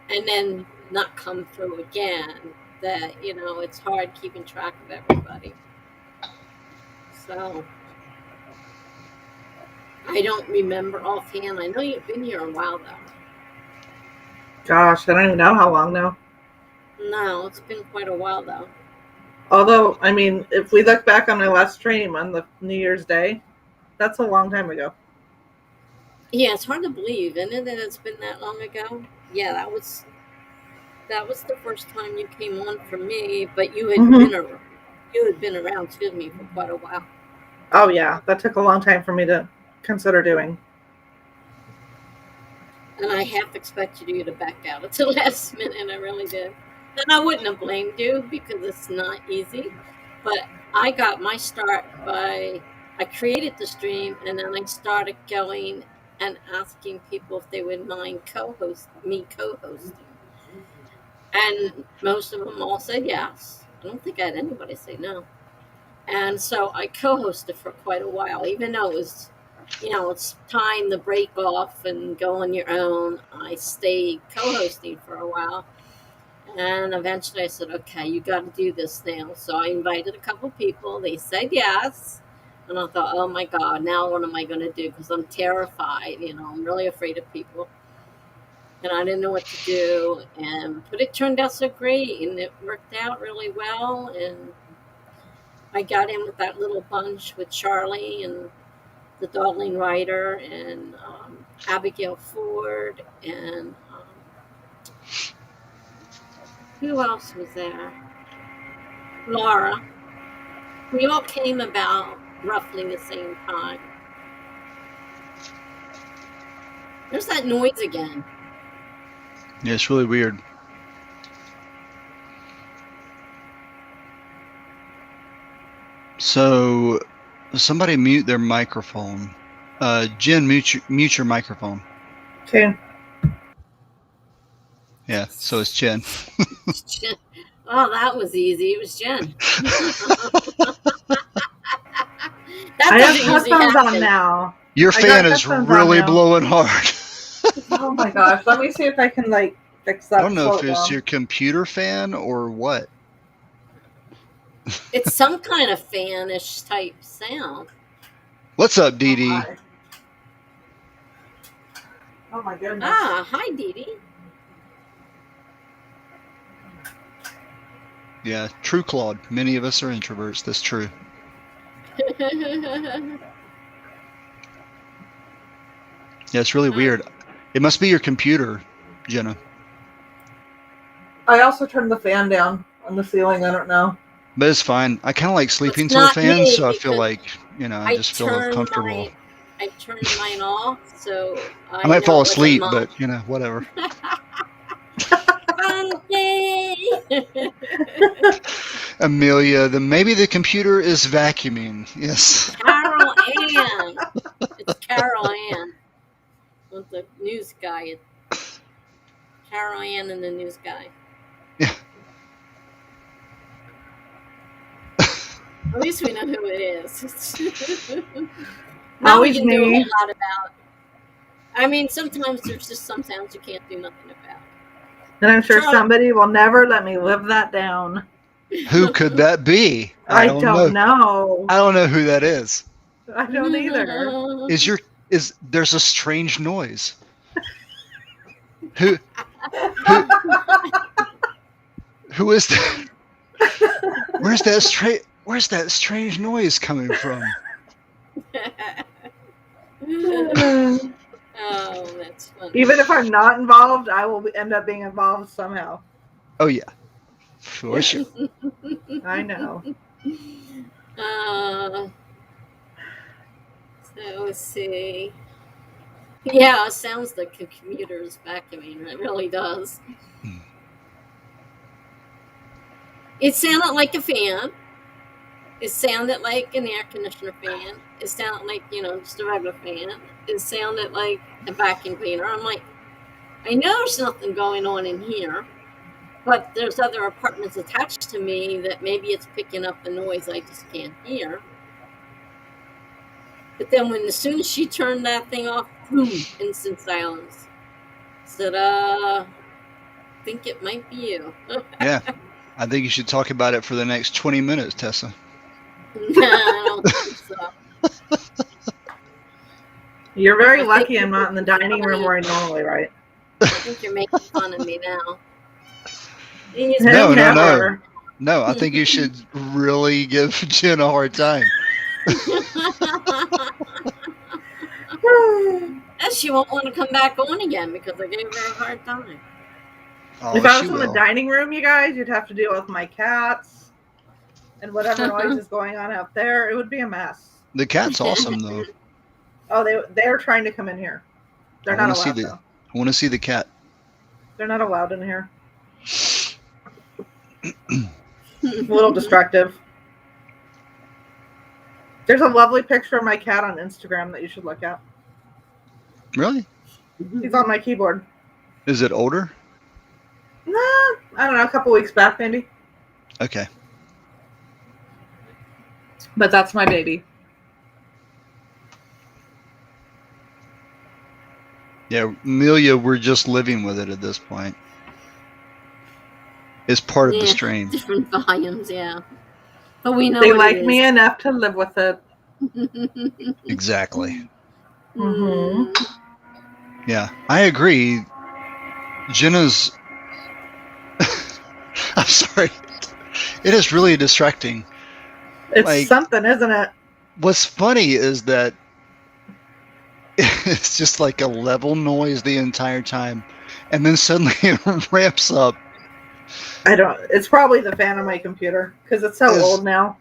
and then not come through again that, it's hard keeping track of everybody. So I don't remember offhand. I know you've been here a while, though. Gosh, I don't even know how long now. No, it's been quite a while, though. Although, I mean, if we look back on my last stream on the New Year's Day, that's a long time ago. Yeah, it's hard to believe, isn't it, that it's been that long ago? Yeah, that was the first time you came on for me, but you had been around, excuse me, for quite a while. Oh yeah, that took a long time for me to consider doing. And I half expected you to back out at the last minute. I really did. And I wouldn't have blamed you because it's not easy. But I got my start I created the stream and then I started going and asking people if they would mind co-hosting. And most of them all said yes. I don't think I had anybody say no. And so I co-hosted for quite a while, even though it was, it's time to break off and go on your own. I stayed co-hosting for a while. And eventually I said, okay, you got to do this now. So I invited a couple people. They said yes. And I thought, oh my God, now what am I going to do? Because I'm terrified. I'm really afraid of people. And I didn't know what to do. But it turned out so great. And it worked out really well. And I got in with that little bunch with Charlie and the Dogling Rider and Abigail Ford and who else was there? Laura. We all came about roughly the same time. There's that noise again. Yeah, it's really weird. So, somebody mute their microphone. Jenn, mute your microphone. Okay. Yeah, so it's Jenn. Oh, that was easy. It was Jenn. I have headphones on now. Your fan is really blowing hard. Oh my gosh. Let me see if I can fix that. I don't know if it's your computer fan or what. It's some kind of fan-ish type sound. What's up, Dee Dee? Oh my goodness. Hi, Dee Dee. Yeah, true, Claude. Many of us are introverts. That's true. Yeah, it's really weird. It must be your computer, Jenna. I also turned the fan down on the ceiling. I don't know. But it's fine. I kind of like sleeping to a fan, so I feel like, I just feel comfortable. I turned mine off, so I might fall asleep, but, whatever. Amelia, maybe the computer is vacuuming. Yes. Carol Ann. It's Carol Ann. With the news guy. Carol Ann and the news guy. Yeah. At least we know who it is. Now we can do a whole lot about. I mean, sometimes there's just some sounds you can't do nothing about. And I'm sure somebody will never let me live that down. Who could that be? I don't know. I don't know who that is. I don't either. There's a strange noise. Who is that? Where's that strange noise coming from? Oh, that's funny. Even if I'm not involved, I will end up being involved somehow. Oh yeah, for sure. I know. So let's see. Yeah, it sounds like a commuter's vacuuming. It really does. It sounded like a fan. It sounded like an air conditioner fan. It sounded like, just a regular fan. It sounded like a vacuum cleaner. I'm like, I know there's nothing going on in here, but there's other apartments attached to me that maybe it's picking up the noise I just can't hear. But then as soon as she turned that thing off, boom, instant silence. I said, I think it might be you. Yeah, I think you should talk about it for the next 20 minutes, Tessa. No, I don't think so. You're very lucky I'm not in the dining room where I normally write. I think you're making fun of me now. No. No, I think you should really give Jenn a hard time. And she won't want to come back on again because I gave her a hard time. Oh, if I was in the dining room, you guys, you'd have to deal with my cats and whatever noise is going on out there. It would be a mess. The cat's awesome, though. Oh, they're trying to come in here. They're not allowed, though. I want to see the cat. They're not allowed in here. A little destructive. There's a lovely picture of my cat on Instagram that you should look at. Really? He's on my keyboard. Is it older? Nah, I don't know, a couple weeks back, maybe. Okay. But that's my baby. Yeah, Amelia, we're just living with it at this point. It's part of the strain. Different volumes, yeah. But we know they like me enough to live with it. Exactly. Mm-hmm. Yeah, I agree. Jenna's... I'm sorry. It is really distracting. It's something, isn't it? What's funny is that it's just like a level noise the entire time. And then suddenly it ramps up. It's probably the fan on my computer because it's so old now.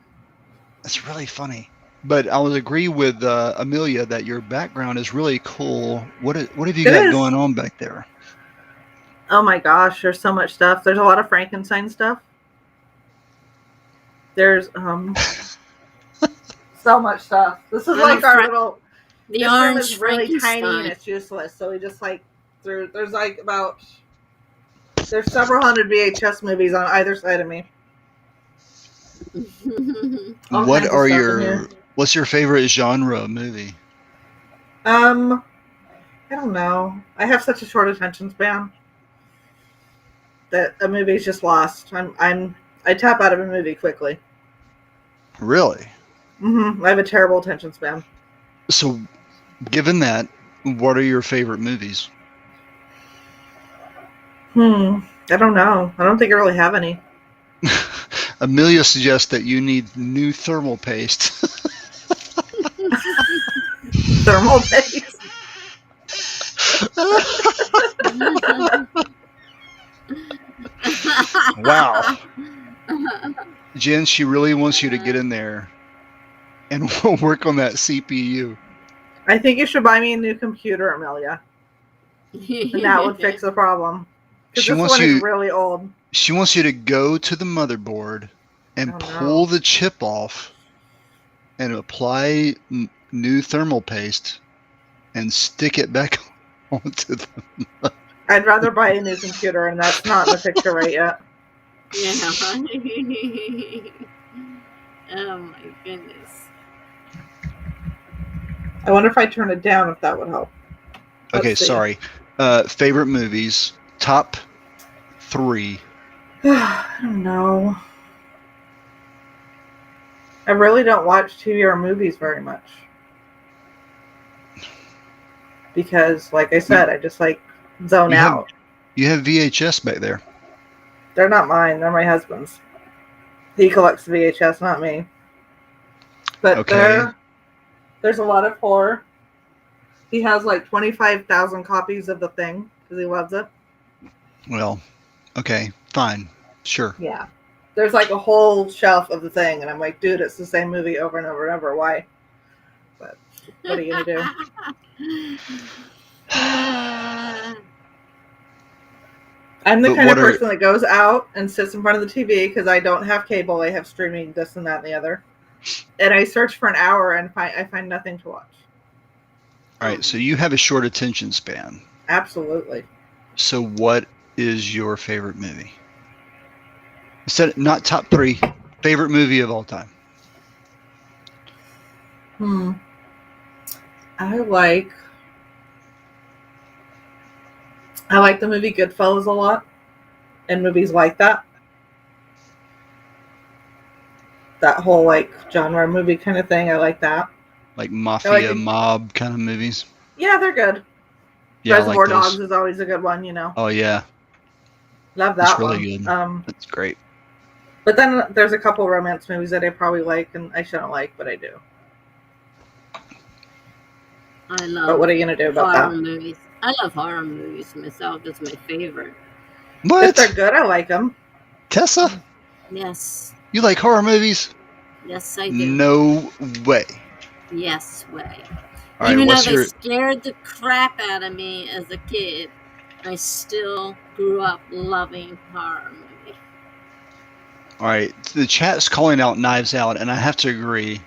It's really funny. But I would agree with Amelia that your background is really cool. What have you got going on back there? Oh my gosh, there's so much stuff. There's a lot of Frankenstein stuff. There's so much stuff. This is like our little. The this orange room is really tiny and it's useless. So we just there's several hundred VHS movies on either side of me. What's your favorite genre movie? I don't know. I have such a short attention span that a movie's just lost. I tap out of a movie quickly. Really? Mm-hmm. I have a terrible attention span. So, given that, what are your favorite movies? I don't know. I don't think I really have any. Amelia suggests that you need new thermal paste. Thermal paste? Wow. Jenn, she really wants you to get in there and we'll work on that CPU. I think you should buy me a new computer, Amelia. And that would fix the problem. Because this one is really old. She wants you to go to the motherboard and pull the chip off and apply new thermal paste and stick it back onto the... I'd rather buy a new computer, and that's not in the picture right yet. Yeah. Oh my goodness. I wonder if I turn it down, if that would help. Okay, sorry. Favorite movies, top 3. I don't know. I really don't watch TV or movies very much. Because, like I said, I just zone out. You have VHS back there. They're not mine. They're my husband's. He collects VHS, not me. But there's a lot of horror. He has like 25,000 copies of The Thing because he loves it. Well, okay, fine, sure. Yeah. There's like a whole shelf of The Thing, and I'm like, dude, it's the same movie over and over and over. Why? But what are you going to do? I'm the kind of person that goes out and sits in front of the TV because I don't have cable. I have streaming, this and that and the other. And I search for an hour and I find nothing to watch. All right, so you have a short attention span. Absolutely. So what is your favorite movie? Instead, not top 3, favorite movie of all time. I like the movie Goodfellas a lot, and movies like that. That whole like genre movie kind of thing. I like that. Like mafia, mob kind of movies. Yeah, they're good. Yeah, Reservoir Dogs is always a good one, you know. Oh yeah, love that. It's really good. That's great. But then there's a couple romance movies that I probably like and I shouldn't like, but I do. I love. But what are you gonna do about horror that? Movies. I love horror movies myself. It's my favorite. What? If they're good, I like them. Tessa? Yes. You like horror movies? Yes, I do. No way. Yes way. All Even right, though they scared the crap out of me as a kid, I still grew up loving horror movies. All right, the chat's calling out Knives Out, and I have to agree.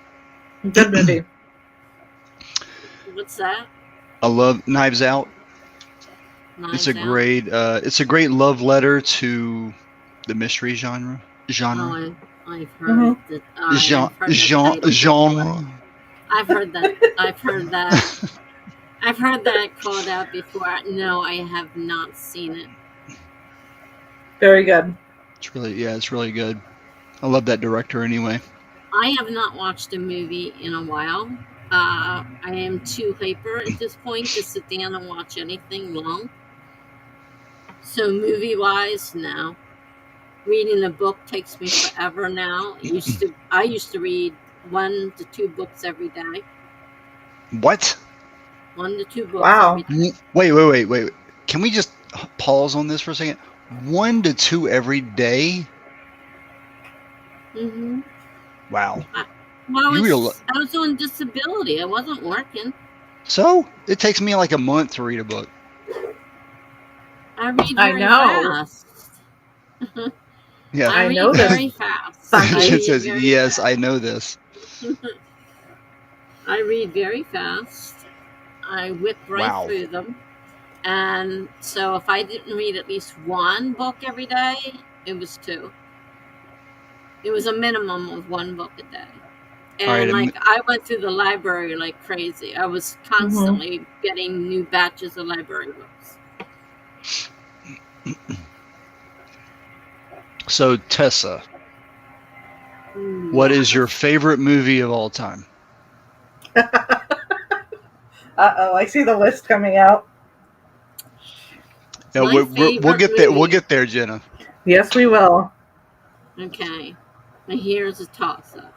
Good movie. What's that? I love Knives Out. It's a great love letter to the mystery genre. Oh, I've heard that. Genre. I've heard that. I've heard that called out before. No, I have not seen it. Very good. It's really good. I love that director anyway. I have not watched a movie in a while. I am too hyper at this point to sit down and watch anything long. So movie-wise, no. Reading a book takes me forever now. I used to read 1 to 2 books every day. What? 1 to 2 books. Wow. Every day. Wait. Can we just pause on this for a second? 1 to 2 every day? Mm-hmm. Wow. I was on disability. I wasn't working. So it takes me like a month to read a book. I read very fast. Yeah, I read very fast. It says, yes, I know this. I read very fast. I whip right through them. And so if I didn't read at least 1 book every day, it was 2. It was a minimum of 1 book a day. And I went through the library like crazy. I was constantly getting new batches of library books. So, Tessa, what is your favorite movie of all time? Uh-oh, I see the list coming out. Yeah, we'll get there. We'll get there, Jenna. Yes, we will. Okay. Now here's a toss-up.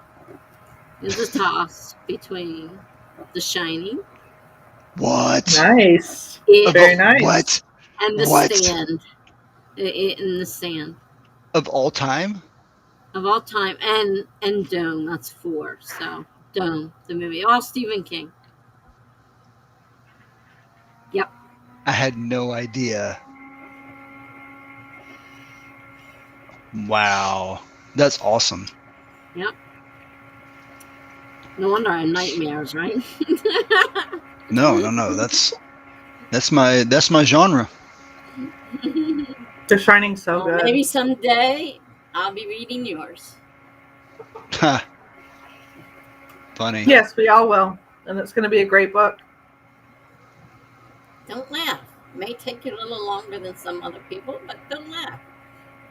There's a toss between The Shining. What? Nice. Very nice. What? And The Stand. In The Stand. Of all time? Of all time. And Dome. That's 4. So, Dome, the movie. All Stephen King. Yep. I had no idea. Wow. That's awesome. Yep. No wonder I have nightmares, right? No. That's my genre. The Shining's so good. Maybe someday I'll be reading yours. Ha. Funny. Yes, we all will. And it's going to be a great book. Don't laugh. It may take you a little longer than some other people, but don't laugh.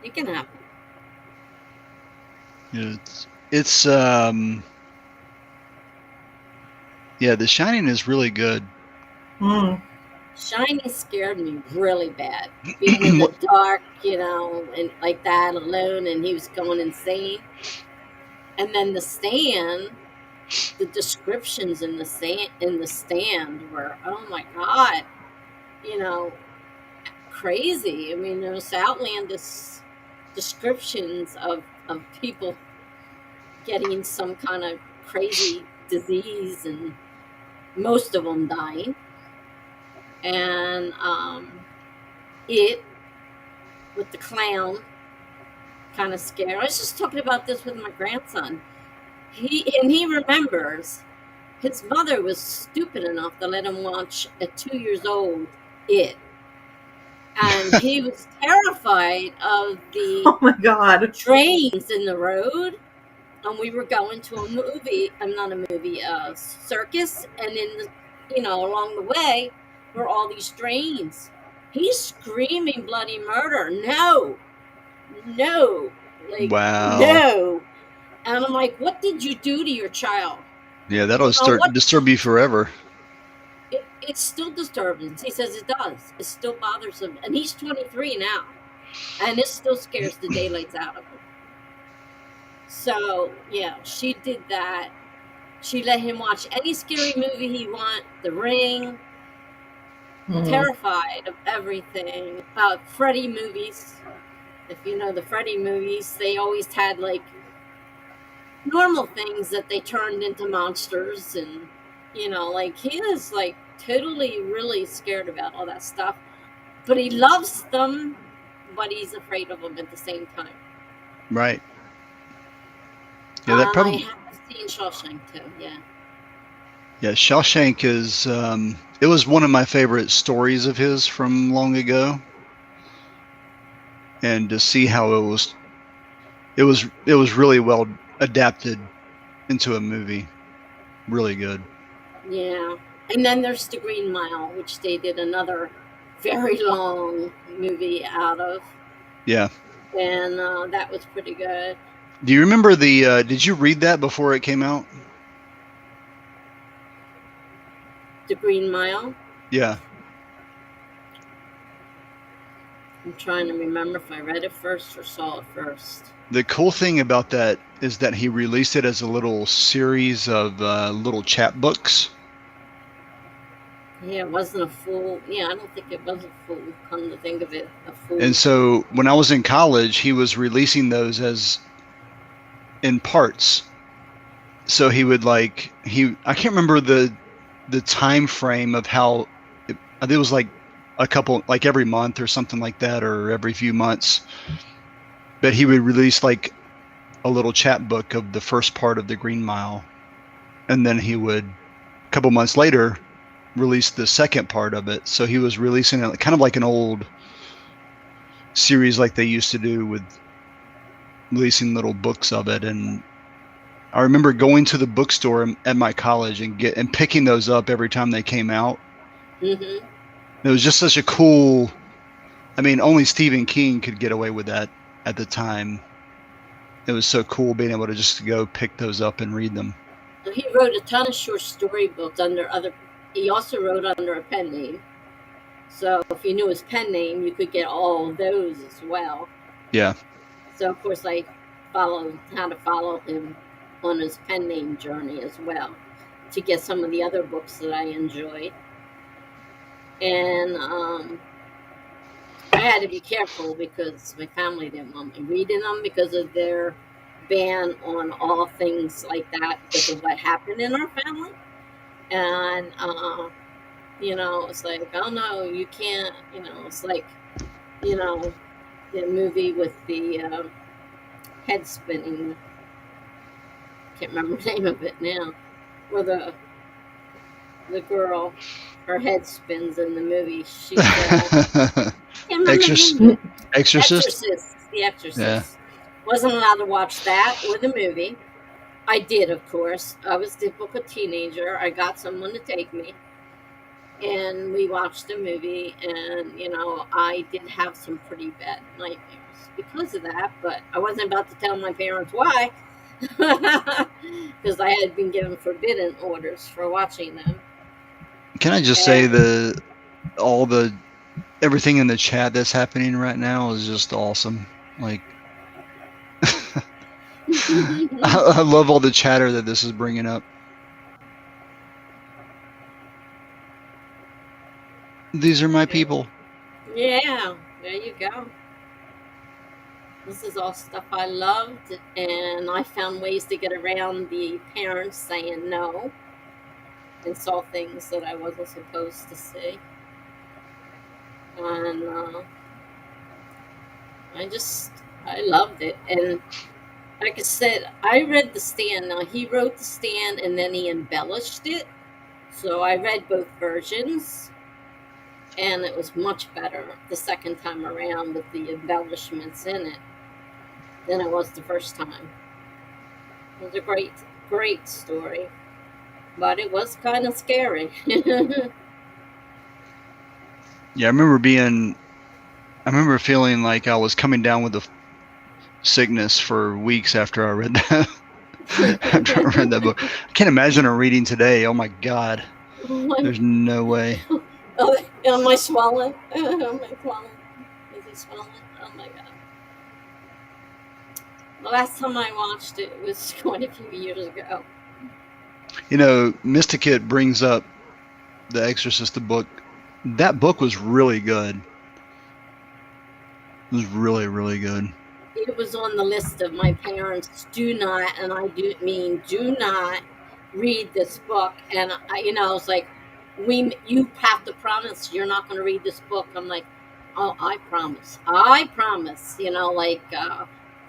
It can happen. It's The Shining is really good. Shining scared me really bad. Being in the dark, and like that alone, and he was going insane. And then The Stand, the descriptions in the stand were, oh my God, you know, crazy. I mean, those outlandish descriptions of people getting some kind of crazy disease and most of them dying. And it, with the clown, kind of scary. I was just talking about this with my grandson. He remembers his mother was stupid enough to let him watch at 2 years old it. And he was terrified of the Oh my God. trains in the road. And we were going to a movie, not a movie, a circus. And in the, along the way were all these trains. He's screaming bloody murder. No, like, Wow. no. And I'm like, what did you do to your child? Yeah, that'll disturb you forever. It's still disturbing. He says it does. It still bothers him. And he's 23 now. And it still scares the daylights out of him. So, yeah, she did that. She let him watch any scary movie he want. The Ring. Terrified of everything. Freddy movies. If you know the Freddy movies, they always had, like, normal things that they turned into monsters. And, like, he is, like, totally really scared about all that stuff. But he loves them, but he's afraid of them at the same time. Right. Yeah, that probably. I have seen Shawshank too. Yeah. Yeah, Shawshank is. It was one of my favorite stories of his from long ago, and to see how it was really well adapted into a movie. Really good. Yeah, and then there's The Green Mile, which they did another very long movie out of. Yeah. And that was pretty good. Do you remember did you read that before it came out? The Green Mile? Yeah. I'm trying to remember if I read it first or saw it first. The cool thing about that is that he released it as a little series of little chapbooks. Yeah, it wasn't a full. Yeah, I don't think it was a full. Come to think of it, a full. And so when I was in college, he was releasing those as in parts. So he would I can't remember the time frame of how I think it was like a couple, like every month or something like that, or every few months. But he would release like a little chapbook of the first part of The Green Mile, and then he would a couple months later release the second part of it. So he was releasing it kind of like an old series like they used to do with releasing little books of it. And I remember going to the bookstore at my college and picking those up every time they came out. Mm-hmm. It was just such a cool. I mean, only Stephen King could get away with that at the time. It was so cool being able to just go pick those up and read them. He wrote a ton of short story books he also wrote under a pen name. So if you knew his pen name, you could get all of those as well. Yeah. So of course I followed how to follow him on his pen name journey as well to get some of the other books that I enjoyed. And I had to be careful because my family didn't want me reading them because of their ban on all things like that because of what happened in our family. And, it's like, oh no, you can't, it's like, the movie with the head spinning. Can't remember the name of it now. Where the girl, her head spins in the movie. She's Exorcist. The Exorcist. Yeah. Wasn't allowed to watch that or the movie. I did, of course. I was a typical teenager. I got someone to take me. And we watched the movie. And, I did have some pretty bad nightmares because of that. But I wasn't about to tell my parents why. Because I had been given forbidden orders for watching them. Can I just say everything in the chat that's happening right now is just awesome. Like, I love all the chatter that this is bringing up. These are my people. Yeah, there you go. This is all stuff I loved, and I found ways to get around the parents saying no and saw things that I wasn't supposed to see. And I loved it. And like I said, I read The Stand. Now, he wrote The Stand and then he embellished it. So I read both versions, and it was much better the second time around with the embellishments in it than it was the first time. It was a great, great story, but it was kind of scary. Yeah, I remember feeling like I was coming down with a sickness for weeks after I read that. After I read that book, I can't imagine a reading today. Oh my God, there's no way. Oh, am I swollen? Am I swollen? Is he swollen? Oh my God. The last time I watched it was quite a few years ago. You know, Mysticate brings up The Exorcist, the book. That book was really good. It was really, really good. It was on the list of my parents. Do not, and I do mean do not read this book. And I was like, you have to promise you're not going to read this book. I'm like, oh, I promise. Like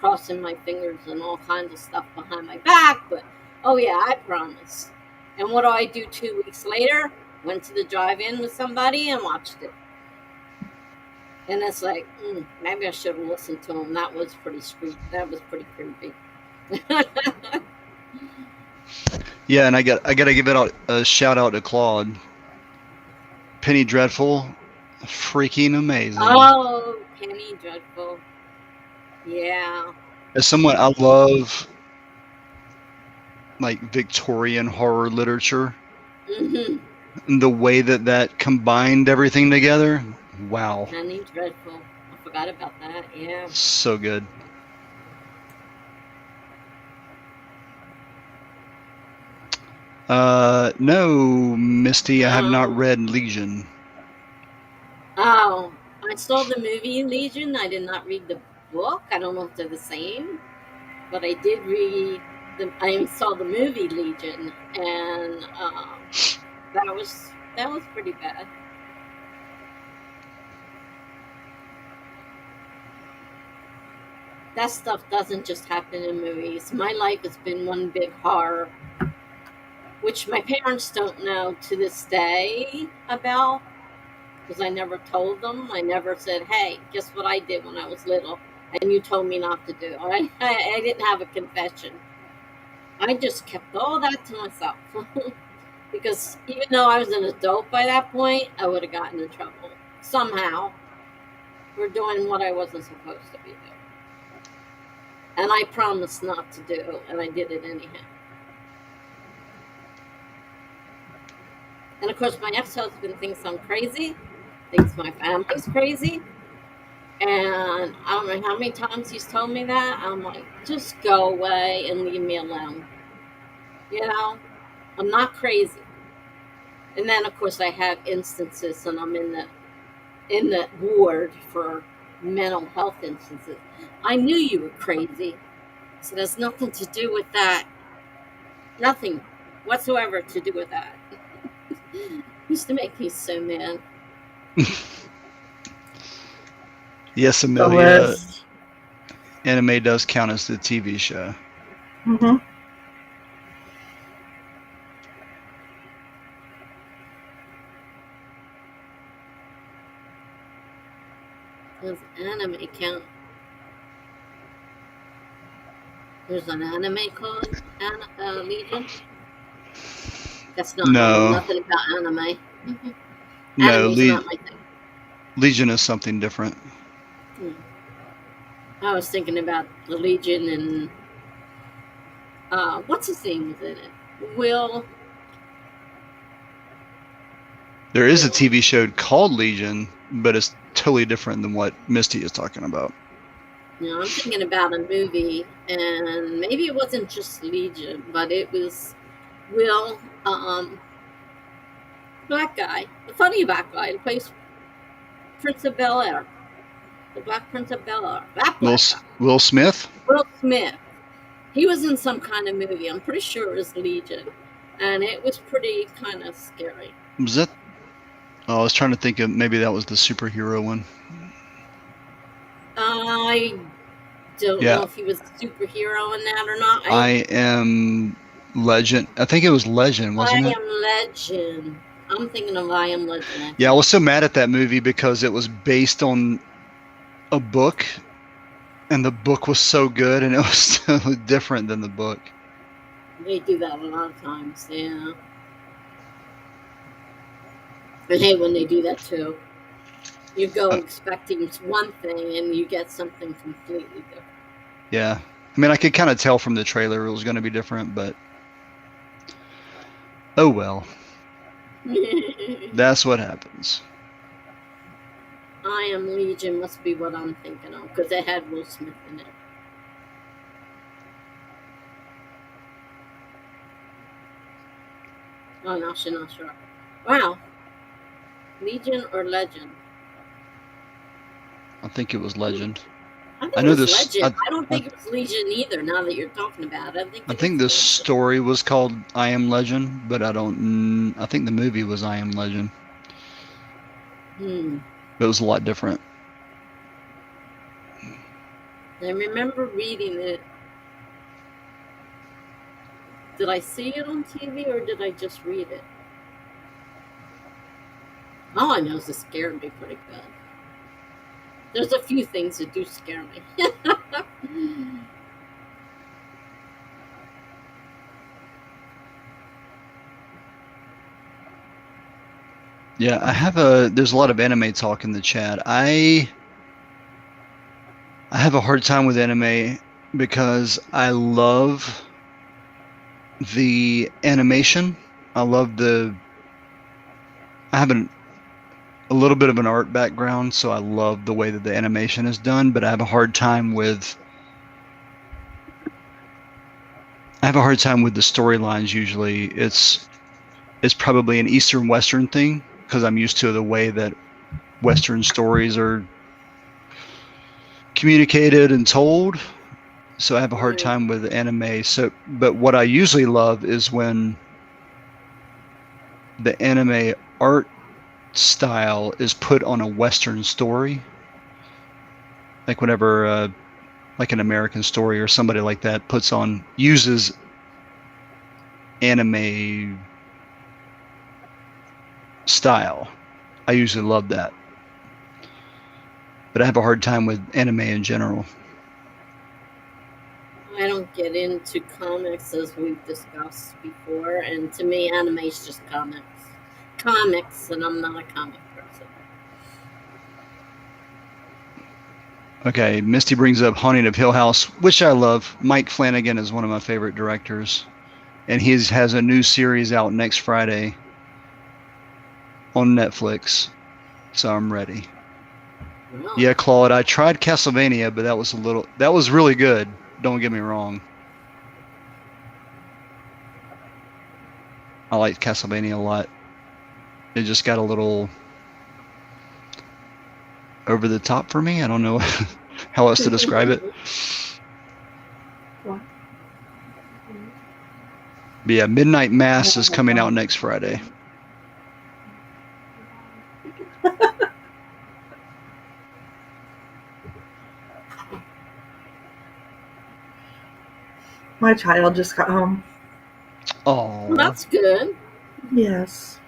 crossing my fingers and all kinds of stuff behind my back. But oh yeah, I promise. And what do? 2 weeks later, went to the drive-in with somebody and watched it. And it's like, maybe I should have listened to him. That was pretty creepy. Yeah, and I got to give it a shout out to Claude. Penny Dreadful, freaking amazing. Oh, Penny Dreadful. Yeah. As someone, I love like Victorian horror literature. Mm-hmm. And the way that combined everything together. Wow. Penny Dreadful. I forgot about that. Yeah. So good. No, Misty, I have not read Legion. Oh, I saw the movie Legion. I did not read the book. I don't know if they're the same, but I did read I saw the movie Legion, and that was pretty bad. That stuff doesn't just happen in movies. My life has been one big horror, which my parents don't know to this day about, because I never told them. I never said, hey, guess what I did when I was little and you told me not to do. I didn't have a confession. I just kept all that to myself. Because even though I was an adult by that point, I would have gotten in trouble somehow for doing what I wasn't supposed to be doing. And I promised not to do, and I did it anyhow. And of course, my ex-husband thinks I'm crazy, thinks my family's crazy. And I don't know how many times he's told me that. I'm like, just go away and leave me alone. I'm not crazy. And then, of course, I have instances, and I'm in the ward for mental health instances. I knew you were crazy. So there's nothing to do with that. Nothing whatsoever to do with that. Used to make me so mad. Yes, Amelia. Anime does count as the TV show. Mm-hmm. Does anime count? There's an anime called Legion? That's not nothing about anime. No, Anime's not my thing. Legion is something different. I was thinking about the Legion and what's his name was in it? Will. There is a TV show called Legion, but it's totally different than what Misty is talking about. No, I'm thinking about a movie, and maybe it wasn't just Legion, but it was Will. Black guy, the funny black guy who plays Prince of Bel-Air, the Black Prince of Bel-Air. That black guy. Will Smith? Will Smith. He was in some kind of movie. I'm pretty sure it was Legion. And it was pretty kind of scary. Was that? Oh, I was trying to think of maybe that was the superhero one. I don't know if he was a superhero in that or not. I Am Legend. I think it was Legend, wasn't it? I Am Legend. I'm thinking of I Am Legend. Yeah, I was so mad at that movie because it was based on a book, and the book was so good, and it was so different than the book. They do that a lot of times, yeah. I hate when they do that too. You go expecting one thing and you get something completely different. Yeah. I mean, I could kind of tell from the trailer it was going to be different, but oh well. That's what happens. I Am Legion must be what I'm thinking of, because it had Will Smith in it. Oh, no, she's not sure. Wow. Legion or Legend? I think it was Legend. I know this. Legend. I don't think it was Legion either. Now that you're talking about it, I think the story was called I Am Legend, but I think the movie was I Am Legend. But it was a lot different. I remember reading it. Did I see it on TV or did I just read it? All I know is it scared me pretty good. There's a few things that do scare me. Yeah, there's a lot of anime talk in the chat. I have a hard time with anime because I love the animation. I have a little bit of an art background, so I love the way that the animation is done, but I have a hard time with the storylines usually. It's probably an Eastern Western thing, because I'm used to the way that Western stories are communicated and told. So I have a hard time with anime. But what I usually love is when the anime art style is put on a Western story. Like whenever like an American Story or somebody like that uses anime style. I usually love that. But I have a hard time with anime in general. I don't get into comics as we've discussed before, and to me anime is just comics, and I'm not a comic person. Okay, Misty brings up Haunting of Hill House, which I love. Mike Flanagan is one of my favorite directors, and he has a new series out next Friday on Netflix, so I'm ready. Wow. Yeah, Claude, I tried Castlevania, but that was really good. Don't get me wrong. I like Castlevania a lot. It just got a little over the top for me. I don't know how else to describe it. But yeah, Midnight Mass is coming out next Friday. My child just got home. Oh, well, that's good. Yes.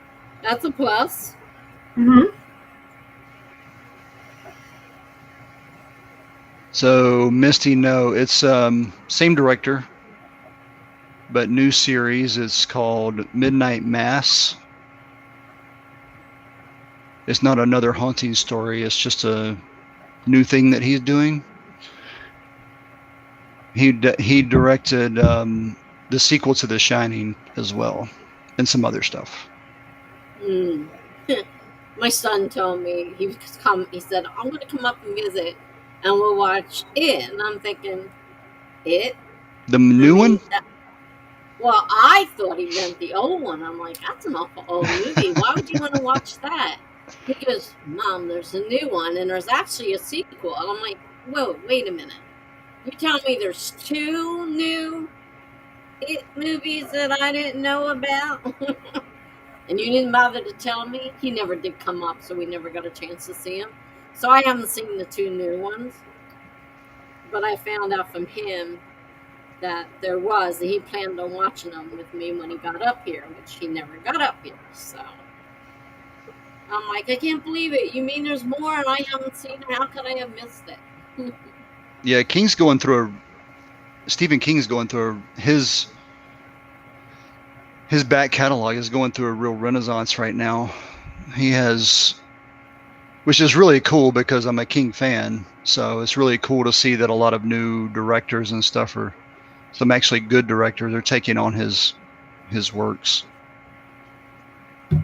That's a plus. Mm-hmm. So, Misty, no, it's same director, but new series. It's called Midnight Mass. It's not another haunting story. It's just a new thing that he's doing. He directed the sequel to The Shining as well, and some other stuff. My son told me he said, I'm going to come up and visit, and we'll watch it. And I'm thinking, it? The new one? Well, I thought he meant the old one. I'm like, that's an awful old movie. Why would you want to watch that? He goes, Mom, there's a new one, and there's actually a sequel. And I'm like, whoa, wait a minute. You telling me there's 2 new It movies that I didn't know about? And you didn't bother to tell me? He never did come up, so we never got a chance to see him. So I haven't seen the 2 new ones. But I found out from him that he planned on watching them with me when he got up here, which he never got up here. So I'm like, I can't believe it. You mean there's more and I haven't seen it? How could I have missed it? Yeah, Stephen King's going through his back catalog is going through a real renaissance right now. He has, which is really cool because I'm a King fan. So it's really cool to see that a lot of new directors and stuff some actually good directors are taking on his works.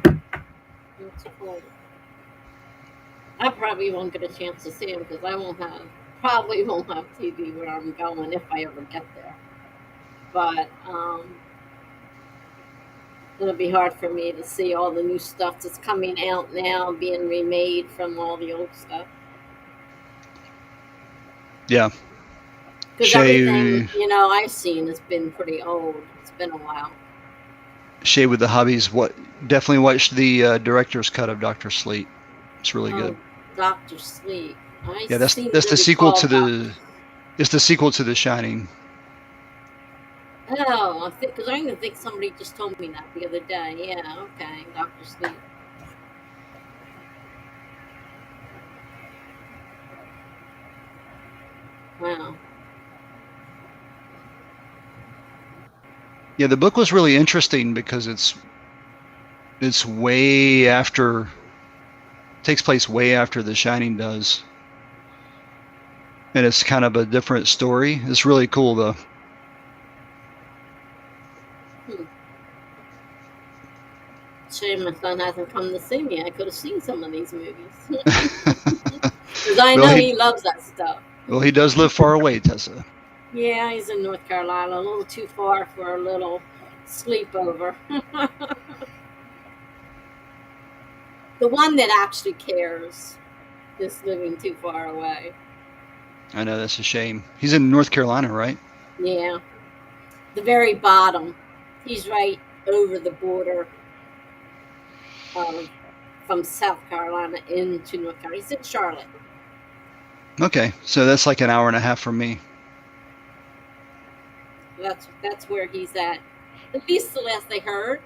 That's cool. I probably won't get a chance to see him because probably won't have TV where I'm going if I ever get there. But it'll be hard for me to see all the new stuff that's coming out now being remade from all the old stuff. Yeah. Because everything, I've seen has been pretty old. It's been a while. Shay with the Hobbies, definitely watched the director's cut of Dr. Sleep. It's really good. Dr. Sleep. Yeah, that's the sequel to it's the sequel to The Shining. Oh, because I even think somebody just told me that the other day. Yeah, okay, Dr. Sleep. Wow. Yeah, the book was really interesting because it's way after, takes place way after The Shining does. And it's kind of a different story. It's really cool though. Shame my son hasn't come to see me. I could have seen some of these movies. Because I know he loves that stuff. Well, he does live far away, Tessa. Yeah, he's in North Carolina, a little too far for a little sleepover. The one that actually cares is living too far away. I know, that's a shame. He's in North Carolina, right? Yeah. The very bottom. He's right over the border from South Carolina into North Carolina. He's in Charlotte. Okay, so that's like an hour and a half from me. That's where he's at. At least the last I heard.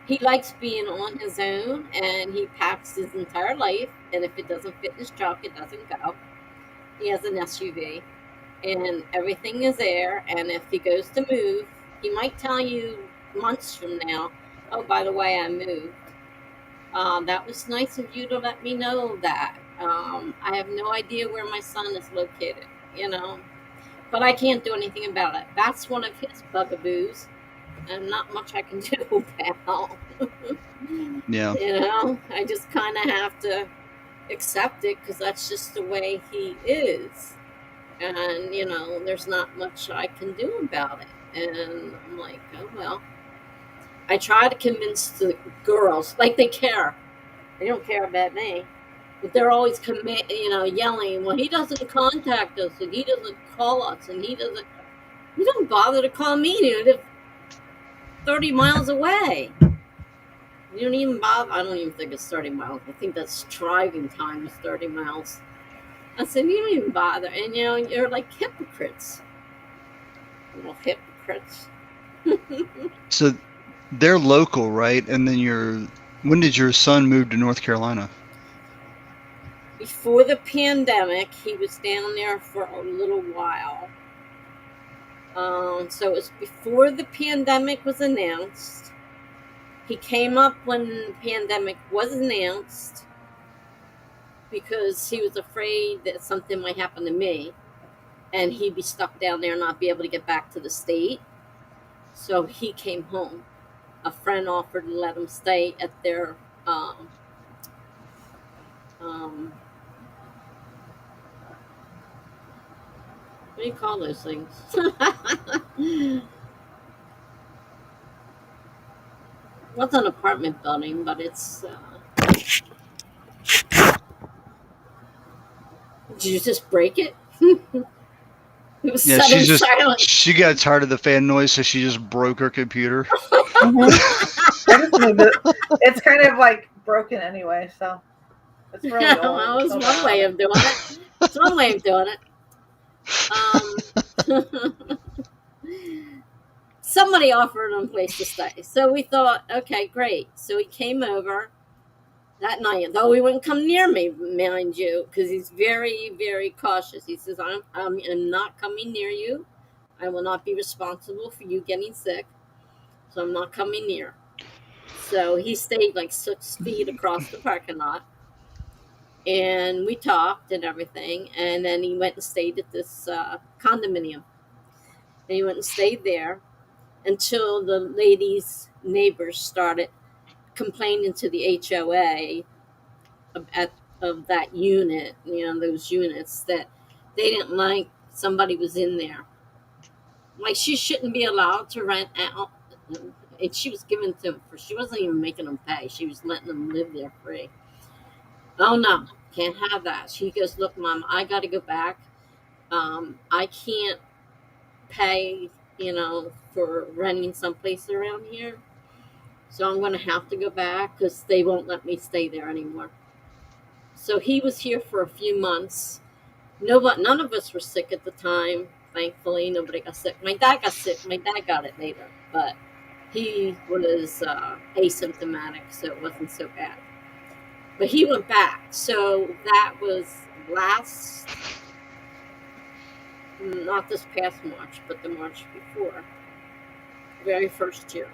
He likes being on his own, and he packs his entire life, and if it doesn't fit in his truck, it doesn't go. He has an SUV, and everything is there, and if he goes to move, he might tell you months from now, oh, by the way, I moved. That was nice of you to let me know that. I have no idea where my son is located, but I can't do anything about it. That's one of his bugaboos, and not much I can do about. Yeah. I just kind of have to accept it because that's just the way he is. And, there's not much I can do about it. And I'm like, oh, well. I try to convince the girls, like they care. They don't care about me. But they're always yelling, well, he doesn't contact us, and he doesn't call us, and he don't bother to call me. You live 30 miles away. You don't even bother. I don't even think it's 30 miles. I think that's driving time is 30 miles. I said, you don't even bother. And, you're like hypocrites. Little hypocrites. So they're local, right? And then when did your son move to North Carolina? Before the pandemic, he was down there for a little while. So it was before the pandemic was announced. He came up when the pandemic was announced because he was afraid that something might happen to me and he'd be stuck down there and not be able to get back to the state. So he came home. A friend offered to let him stay at their what do you call those things? Well, it's an apartment building, but it's. Did you just break it? It was Yeah, sudden silence. she got tired of the fan noise, so she just broke her computer. Mm-hmm. I just moved it. It's kind of like broken anyway, so it's really old. Well, it's so one way of doing it. It's one way of doing it. Somebody offered him a place to stay, so we thought, okay, great. So he came over that night, though he wouldn't come near me, mind you, because he's very, very cautious. He says, I'm not coming near you. I will not be responsible for you getting sick, so I'm not coming near. So he stayed like 6 feet across the parking lot, and we talked and everything, and then he went and stayed at this condominium. And he went and stayed there until the lady's neighbors started complaining to the HOA of that unit, those units, that they didn't like somebody was in there. Like, she shouldn't be allowed to rent out. And she was giving to them she wasn't even making them pay. She was letting them live there free. Oh no, can't have that. She goes, look, Mom, I got to go back. I can't pay, for renting someplace around here. So I'm going to have to go back because they won't let me stay there anymore. So he was here for a few months. None of us were sick at the time. Thankfully, nobody got sick. My dad got sick. My dad got it later, but he was asymptomatic, so it wasn't so bad. But he went back. So that was not this past March, but the March before. Very first year.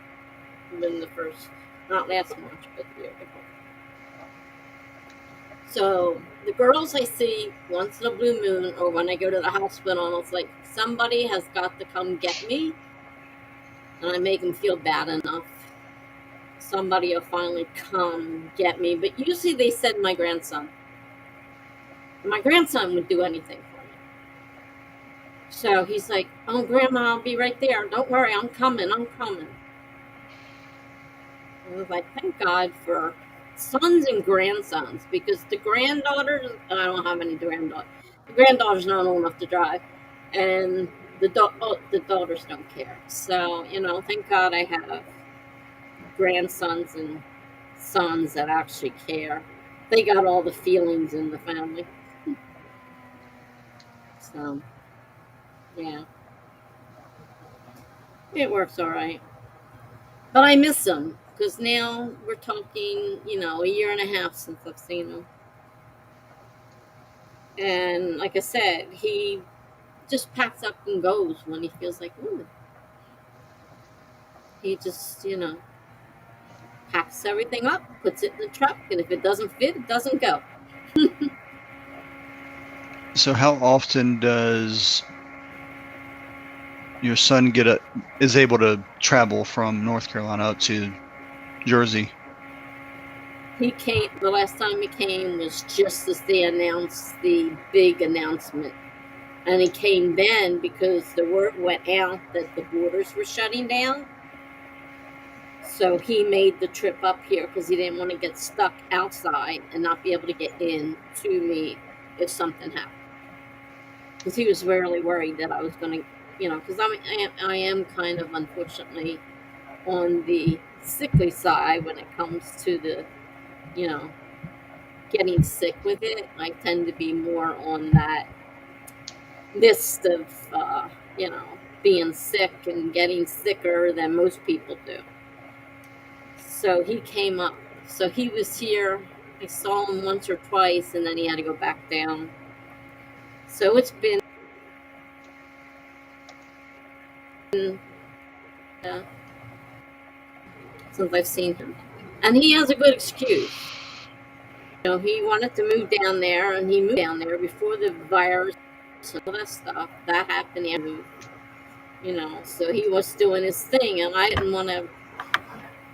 Not last March, but the year before. So the girls I see once in a blue moon, or when I go to the hospital, it's like somebody has got to come get me, and I make them feel bad enough. Somebody will finally come get me, but usually they send my grandson. My grandson would do anything for me. So he's like, oh, Grandma, I'll be right there. Don't worry, I'm coming. I was like, thank God for sons and grandsons, because the granddaughters, I don't have any granddaughters. The granddaughters not old enough to drive, and the daughters don't care. So, thank God I have grandsons and sons that actually care. They got all the feelings in the family. So, yeah. It works all right. But I miss them, because now we're talking, a year and a half since I've seen him. And like I said, he just packs up and goes when he feels like moving. He just, packs everything up, puts it in the truck, and if it doesn't fit, it doesn't go. So how often does your son is able to travel from North Carolina up to Jersey? The last time he came was just as they announced the big announcement. And he came then because the word went out that the borders were shutting down. So he made the trip up here because he didn't want to get stuck outside and not be able to get in to me if something happened. Because he was really worried that I was going to, because I am kind of, unfortunately, on the sickly side when it comes to the, getting sick with it. I tend to be more on that list of, being sick and getting sicker than most people do. So he came up. So he was here. I saw him once or twice, and then he had to go back down. So it's been since I've seen him. And he has a good excuse. He wanted to move down there, and he moved down there before the virus and all that stuff. That happened, he moved. So he was doing his thing, and I didn't want to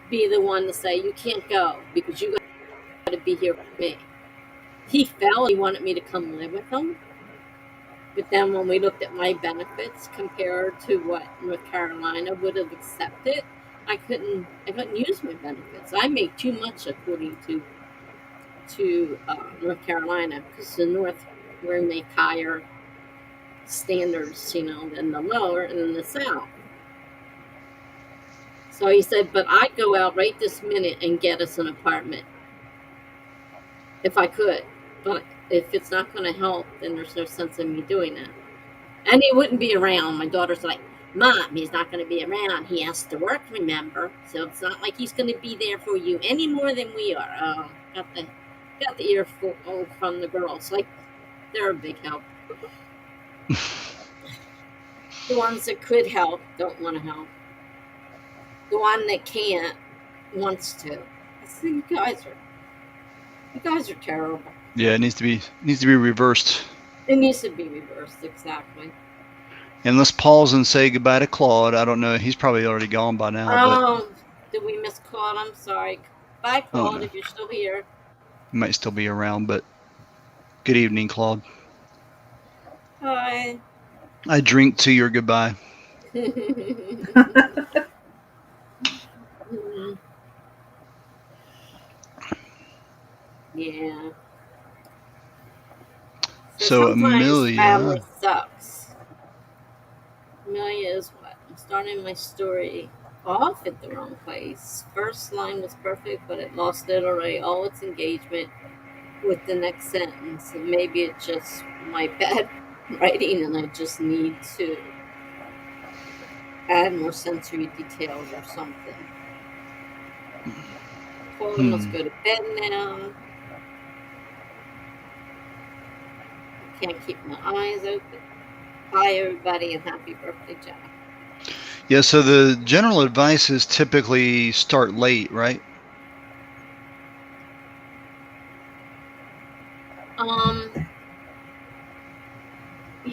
be the one to say, you can't go because you got to be here with me. He felt he wanted me to come live with him. But then when we looked at my benefits compared to what North Carolina would have accepted, I couldn't use my benefits. I make too much according to North Carolina, because the North, we make higher standards, than the lower and then the South. So he said, but I'd go out right this minute and get us an apartment if I could. But if it's not going to help, then there's no sense in me doing that. And he wouldn't be around. My daughter's like, Mom, he's not going to be around. He has to work, remember? So it's not like he's going to be there for you any more than we are. Oh, got the earful from the girls. Like, they're a big help. The ones that could help don't want to help. The one that can't wants to. I see you guys are terrible. Yeah, it needs to be reversed. It needs to be reversed, exactly. And let's pause and say goodbye to Claude. I don't know. He's probably already gone by now. Oh, did we miss Claude? I'm sorry. Bye, Claude, no. if you're still here. He might still be around, but good evening, Claude. Hi. I drink to your goodbye. Yeah. So sometimes Amelia. Family sucks. Amelia is what? I'm starting my story off at the wrong place. First line was perfect, but it lost literally all its engagement with the next sentence. And maybe it's just my bad writing, and I just need to add more sensory details or something. Told him let's go to bed now. I can't keep my eyes open. Bye, everybody, and happy birthday, Jack. Yeah, so the general advice is typically start late, right?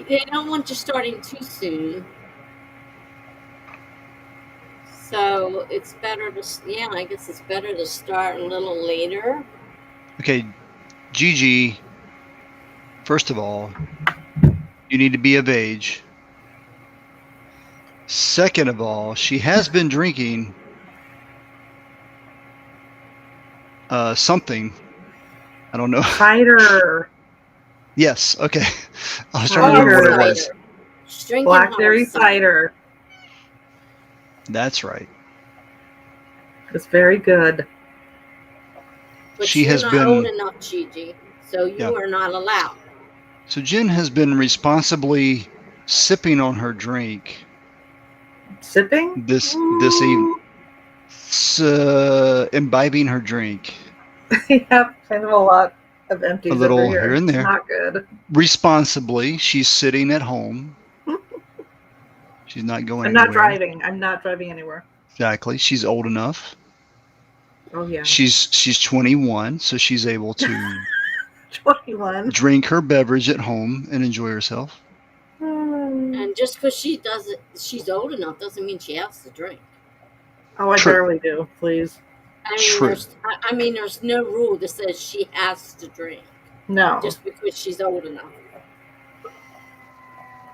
They don't want you starting too soon. So it's better to, I guess it's better to start a little later. Okay, Gigi, first of all, you need to be of age. Second of all, she has been drinking something. I don't know. Cider. Yes, okay. I was trying to remember what it was. Blackberry cider. That's right. It's very good. But she has been old enough, Gigi, so you are not allowed. So Jenn has been responsibly sipping on her drink. Sipping? This evening. Imbibing her drink. Yeah, kind of a lot of empties. A little over here and there. Not good. Responsibly, she's sitting at home. She's not going I'm anywhere. not driving. I'm not driving anywhere. Exactly. She's old enough. Oh yeah. She's 21, so she's able to 21. Drink her beverage at home and enjoy herself. And just because she's old enough doesn't mean she has to drink. Oh, I barely do. Please. I mean, there's no rule that says she has to drink. No. Just because she's old enough.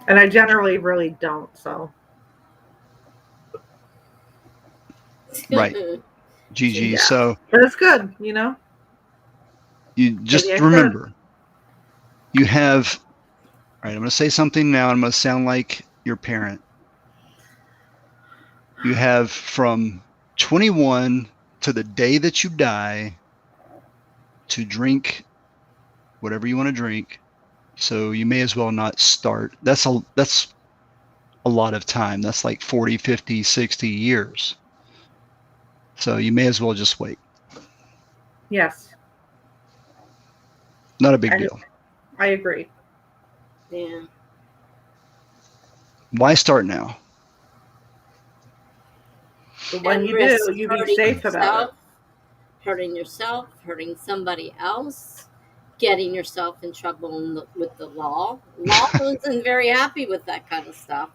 And I generally really don't, so. Right. Gigi, yeah. So. But it's good, You just remember, you have. All right, I'm going to say something now. I'm going to sound like your parent. You have from 21 to the day that you die to drink whatever you want to drink. So you may as well not start. That's a lot of time. That's like 40, 50, 60 years. So you may as well just wait. Yes. Not a big deal. I agree. Yeah. Why start now? But when you do, you be safe about it. Hurting yourself, hurting somebody else, getting yourself in trouble with the law. Law isn't very happy with that kind of stuff.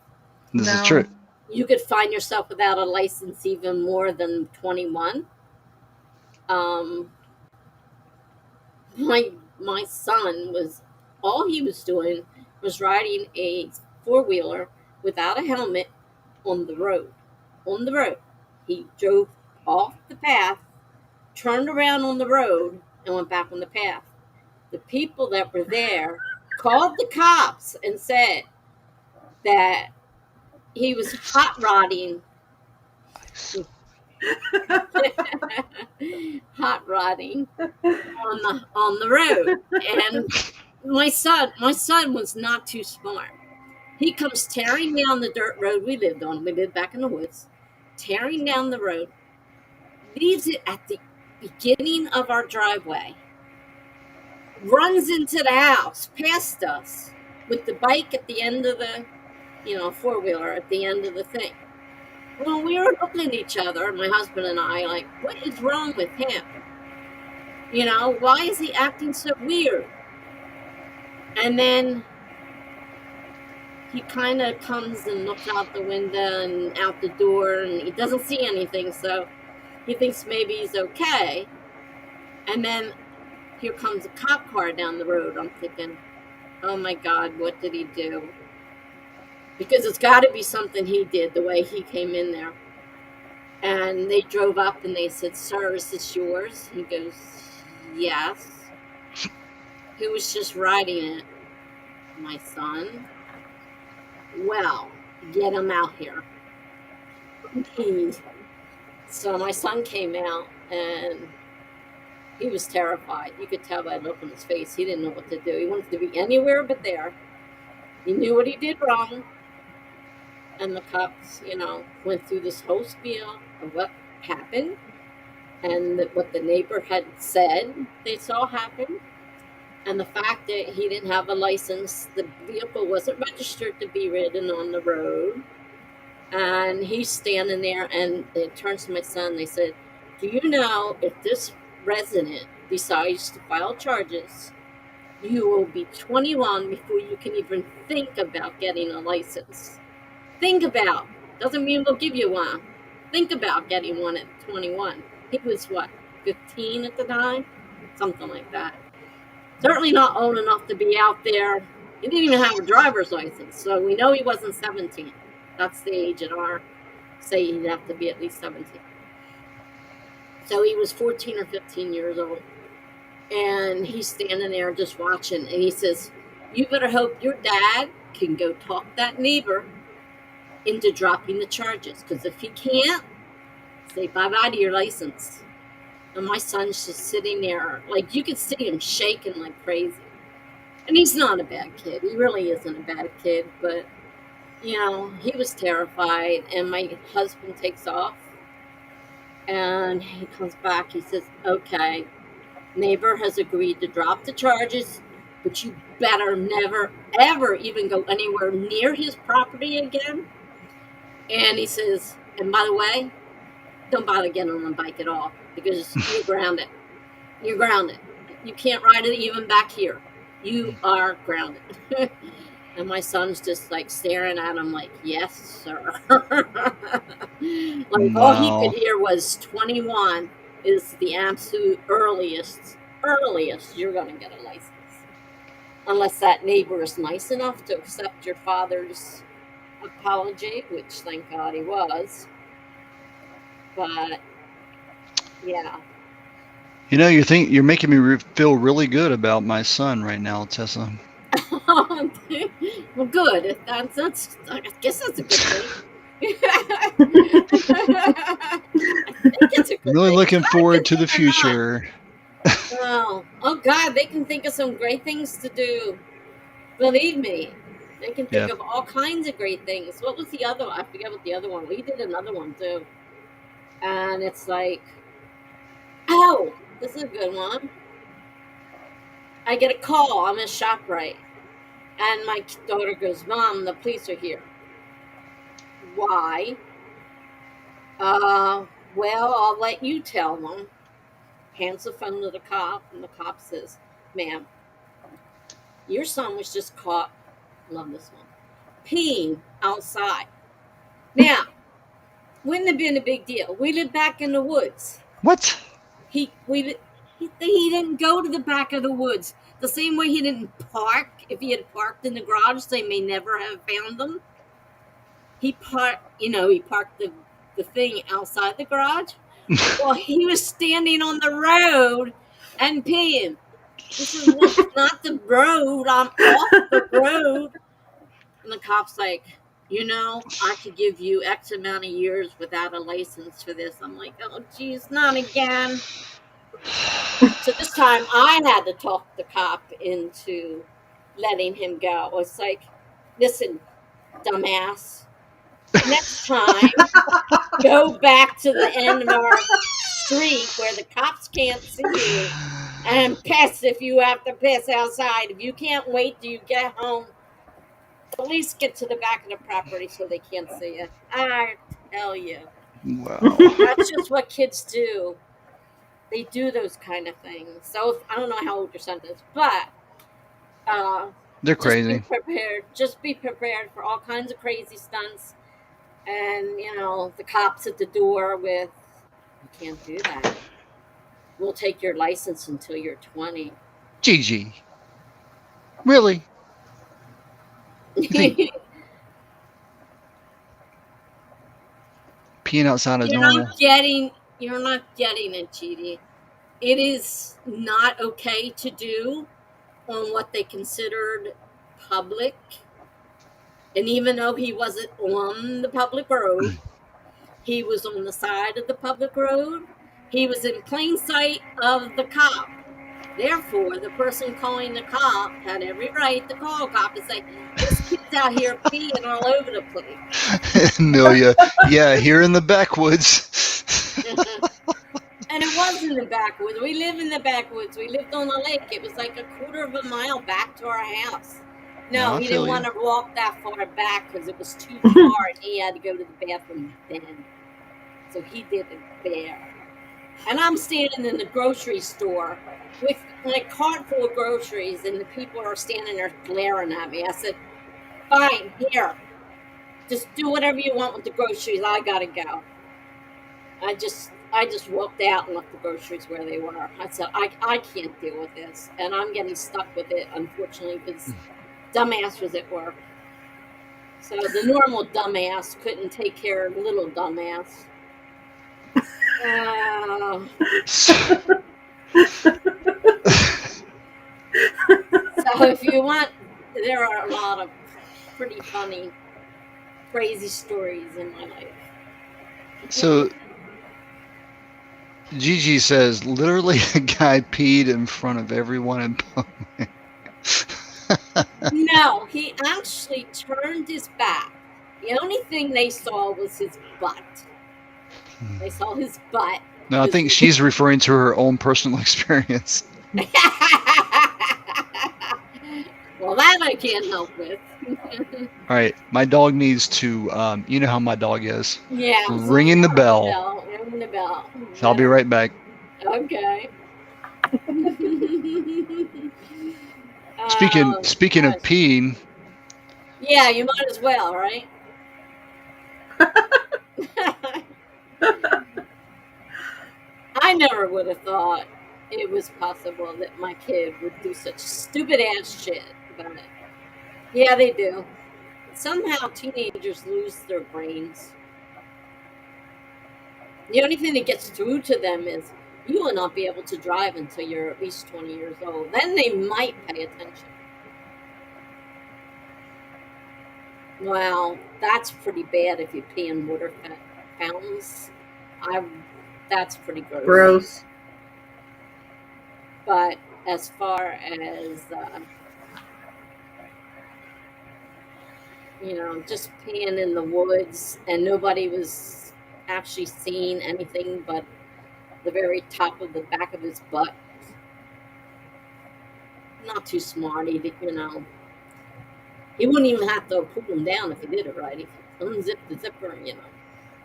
This is true. You could find yourself without a license even more than 21. My son all he was doing was riding a 4-wheeler without a helmet on the road. He drove off the path, turned around on the road, and went back on the path. The people that were there called the cops and said that he was hot rodding. Hot rodding on the road. And my son was not too smart. He comes tearing down the dirt road we lived on. We lived back in the woods. Tearing down the road, leaves it at the beginning of our driveway, runs into the house past us with the bike at the end of the, four-wheeler at the end of the thing. Well, we were looking at each other, my husband and I, like, what is wrong with him? Why is he acting so weird? And then he kind of comes and looks out the window and out the door, and he doesn't see anything, so he thinks maybe he's okay. And then here comes a cop car down the road. I'm thinking, oh my God, what did he do? Because it's got to be something he did, the way he came in there. And they drove up and they said, sir, is this yours? He goes, yes. Who was just riding it? My son. Well, get him out here. So my son came out and he was terrified. You could tell by the look on his face. He didn't know what to do. He wanted to be anywhere but there. He knew what he did wrong. And the cops, went through this whole spiel of what happened and what the neighbor had said they saw happen. And the fact that he didn't have a license, the vehicle wasn't registered to be ridden on the road. And he's standing there, and they turned to my son. They said, do you know if this resident decides to file charges, you will be 21 before you can even think about getting a license? Think about. Doesn't mean they'll give you one. Think about getting one at 21. He was, 15 at the time? Something like that. Certainly not old enough to be out there. He didn't even have a driver's license, so we know he wasn't 17. That's the age at our say he'd have to be at least 17. So he was 14 or 15 years old. And he's standing there just watching, and he says, you better hope your dad can go talk that neighbor into dropping the charges, because if he can't, say bye-bye to your license. And my son's just sitting there, like, you could see him shaking like crazy. And he's not a bad kid. He really isn't a bad kid, but, he was terrified. And my husband takes off, and he comes back. He says, okay, neighbor has agreed to drop the charges, but you better never, ever even go anywhere near his property again. And he says, and by the way, don't bother getting on the bike at all, because you're grounded. You're grounded. You can't ride it even back here. You are grounded. And my son's just like staring at him like, yes, sir. Like, all he could hear was 21 is the absolute earliest you're going to get a license. Unless that neighbor is nice enough to accept your father's apology, which thank God he was. But yeah. You're making me feel really good about my son right now, Tessa. Well, good. That's I guess that's a good thing. I think it's a good Really thing. looking forward to the future. Oh God, they can think of some great things to do. Believe me. They can think of all kinds of great things. What was the other one? I forget what the other one. We did another one too. And it's like, oh, this is a good one. I get a call. I'm in ShopRite. And my daughter goes, Mom, the police are here. Why? Well, I'll let you tell them. Hands the phone to the cop, and the cop says, ma'am, your son was just caught, love this one, peeing outside. Now, wouldn't have been a big deal. We live back in the woods. What? He didn't go to the back of the woods. The same way he didn't park. If he had parked in the garage, they may never have found him. He parked the the thing outside the garage. Well, he was standing on the road and peeing. He said, well, it's not the road. I'm off the road. And the cop's like, I could give you X amount of years without a license for this. I'm like, oh, geez, not again. So this time I had to talk the cop into letting him go. It's like, listen, dumbass, next time, go back to the end of our street where the cops can't see you and piss if you have to piss outside. If you can't wait till you get home, at least get to the back of the property so they can't see you. I tell you. Wow. That's just what kids do. They do those kind of things. So I don't know how old your son is, but They're crazy. Be prepared. Just be prepared for all kinds of crazy stunts. And, the cops at the door with, you can't do that. We'll take your license until you're 20. Gigi. Really? Peeing outside is normal. You're not getting it, Gigi. It is not okay to do on what they considered public. And even though he wasn't on the public road, he was on the side of the public road. He was in plain sight of the cop. Therefore, the person calling the cop had every right to call a cop and say, this kid's out here peeing all over the place. Amelia, yeah, here in the backwoods. And it was in the backwoods. We live in the backwoods. We lived on a lake. It was like a quarter of a mile back to our house. No, he didn't want to walk that far back because it was too far and he had to go to the bathroom then. So he did it there. And I'm standing in the grocery store with my cart full of groceries and the people are standing there glaring at me. I said, fine, here. Just do whatever you want with the groceries. I gotta go. I just walked out and left the groceries where they were. I said, I can't deal with this. And I'm getting stuck with it, unfortunately, because dumbass was at work. So the normal dumbass couldn't take care of little dumbass. So if you want, there are a lot of pretty funny, crazy stories in my life. So Gigi says, literally a guy peed in front of everyone in Bowman. No, he actually turned his back. The only thing they saw was his butt. They saw his butt. No, I think she's referring to her own personal experience. Well, that I can't help with. All right, my dog needs to, you know how my dog is. Yeah. Ringing the bell. Ringing the bell. So I'll be right back. Okay. Speaking of peeing. Yeah, you might as well, right? I never would have thought it was possible that my kid would do such stupid ass shit. But yeah, they do. Somehow teenagers lose their brains. The only thing that gets through to them is you will not be able to drive until you're at least 20 years old. Then they might pay attention. Well, that's pretty bad if you pee in water fountains. That's pretty gross. Gross. But as far as, just peeing in the woods and nobody was actually seeing anything but the very top of the back of his butt. Not too smart, he wouldn't even have to pull him down if he did it right. He unzipped the zipper,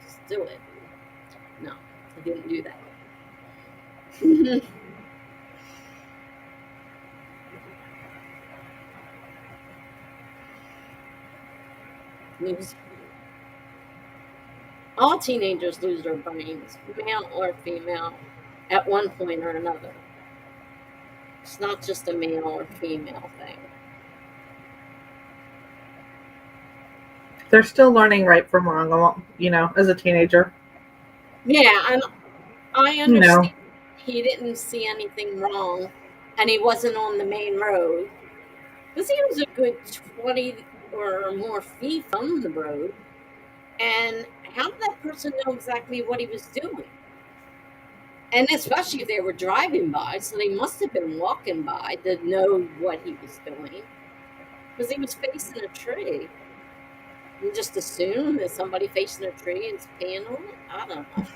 just do it. No, he didn't do that. All teenagers lose their brains, male or female, at one point or another. It's not just a male or female thing. They're still learning right from wrong, as a teenager. Yeah, and I No. understand he didn't see anything wrong, and he wasn't on the main road because he was a good 20 or more feet from the road. And how did that person know exactly what he was doing? And especially if they were driving by, so they must have been walking by to know what he was doing because he was facing a tree. You just assume that somebody facing a tree is peeing on it. I don't know.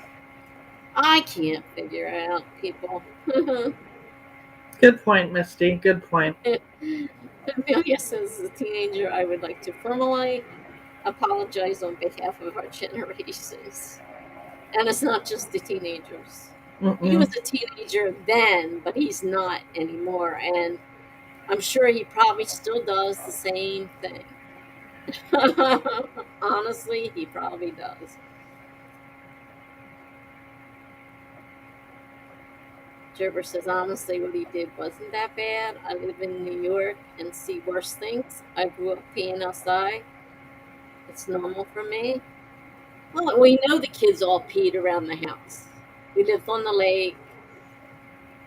I can't figure out people. Good point, Misty. Good point. Amelia says, as a teenager, I would like to formally apologize on behalf of our generations. And it's not just the teenagers. He was a teenager then, but he's not anymore. And I'm sure he probably still does the same thing. Honestly, he probably does. Gerber says, honestly, what he did wasn't that bad. I live in New York and see worse things. I grew up peeing outside. It's normal for me. Well, we know the kids all peed around the house. We lived on the lake.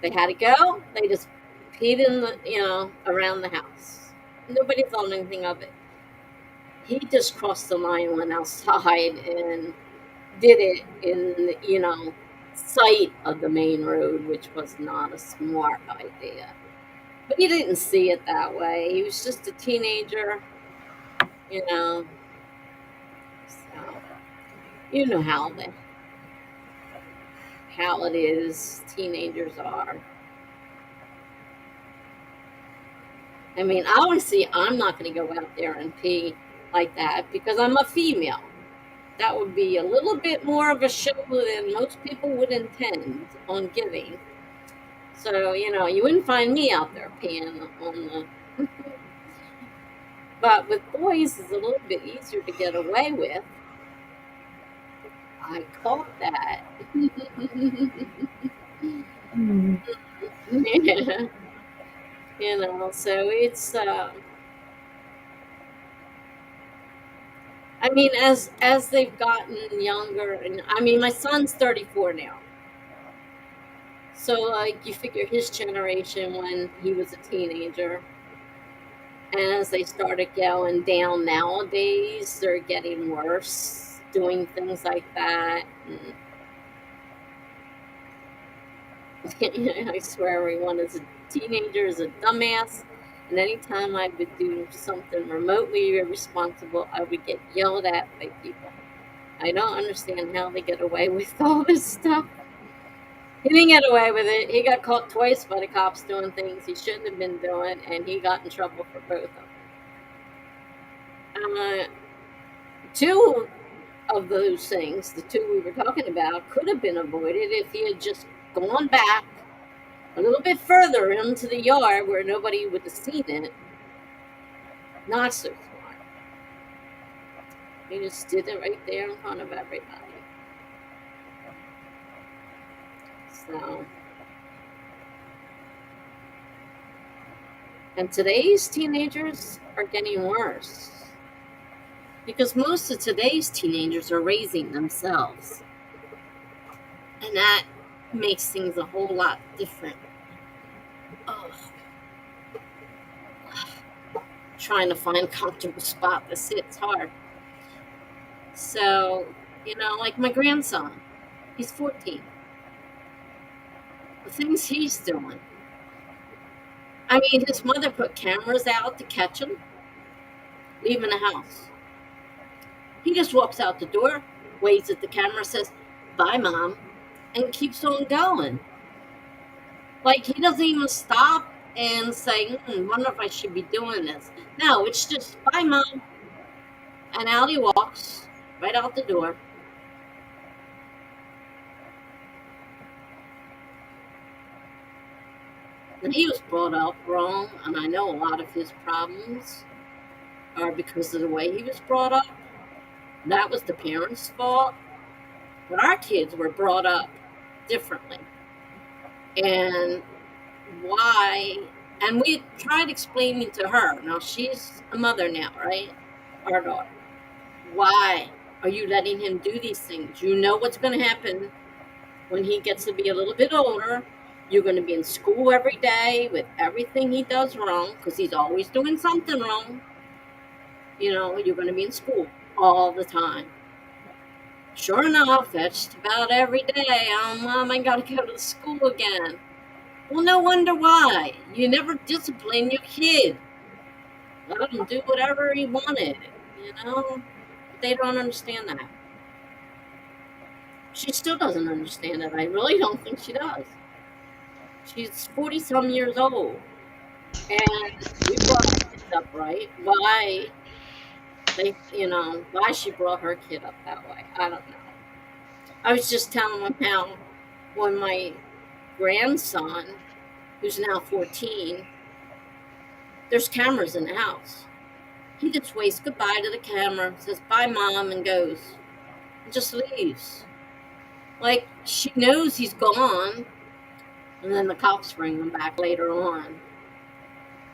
They had to go. They just peed in the, around the house. Nobody thought anything of it. He just crossed the line, went outside, and did it in, sight of the main road, which was not a smart idea. But he didn't see it that way. He was just a teenager, So, you know how it is. Teenagers are. I mean, obviously, I'm not going to go out there and pee like that because I'm a female. That would be a little bit more of a show than most people would intend on giving. So, you wouldn't find me out there peeing on the. But with boys, it's a little bit easier to get away with. I caught that. Yeah. So it's. I mean, as they've gotten younger, and I mean, my son's 34 now. So, like, you figure his generation when he was a teenager, and as they started going down nowadays, they're getting worse, doing things like that. And I swear, everyone as a teenager is a dumbass. And anytime I would do something remotely irresponsible, I would get yelled at by people. I don't understand how they get away with all this stuff. He didn't get away with it. He got caught twice by the cops doing things he shouldn't have been doing, and he got in trouble for both of them. Two of those things, the two we were talking about, could have been avoided if he had just gone back a little bit further into the yard where nobody would have seen it. Not so smart. He just did it right there in front of everybody. So, and today's teenagers are getting worse because most of today's teenagers are raising themselves, and that makes things a whole lot different. Oh. Trying to find a comfortable spot to sit, it's hard. So, like my grandson, he's 14. The things he's doing. I mean, his mother put cameras out to catch him leaving the house. He just walks out the door, waves at the camera, says, "Bye, Mom," and keeps on going. Like, he doesn't even stop and say, wonder if I should be doing this. No, it's just, "Bye, Mom." And out he walks, right out the door. And he was brought up wrong, and I know a lot of his problems are because of the way he was brought up. That was the parents' fault. But our kids were brought up differently. And why? And we tried explaining to her. Now, she's a mother now, right? Our daughter. Why Are you letting him do these things? You know what's going to happen when he gets to be a little bit older. You're going to be in school every day with everything he does wrong, because he's always doing something wrong. You know, you're going to be in school all the time. Sure enough, that's just about every day. Oh, Mom, I got to go to school again. Well, no wonder why. You never discipline your kid. Let him do whatever he wanted, you know? They don't understand that. She still doesn't understand it. I really don't think she does. She's 40-some years old. And we brought our kids up right. Why why she brought her kid up that way. I don't know. I was just telling them how when my grandson, who's now 14, there's cameras in the house. He just waves goodbye to the camera, says, "Bye, Mom," and goes. And just leaves. Like, she knows he's gone. And then the cops bring him back later on.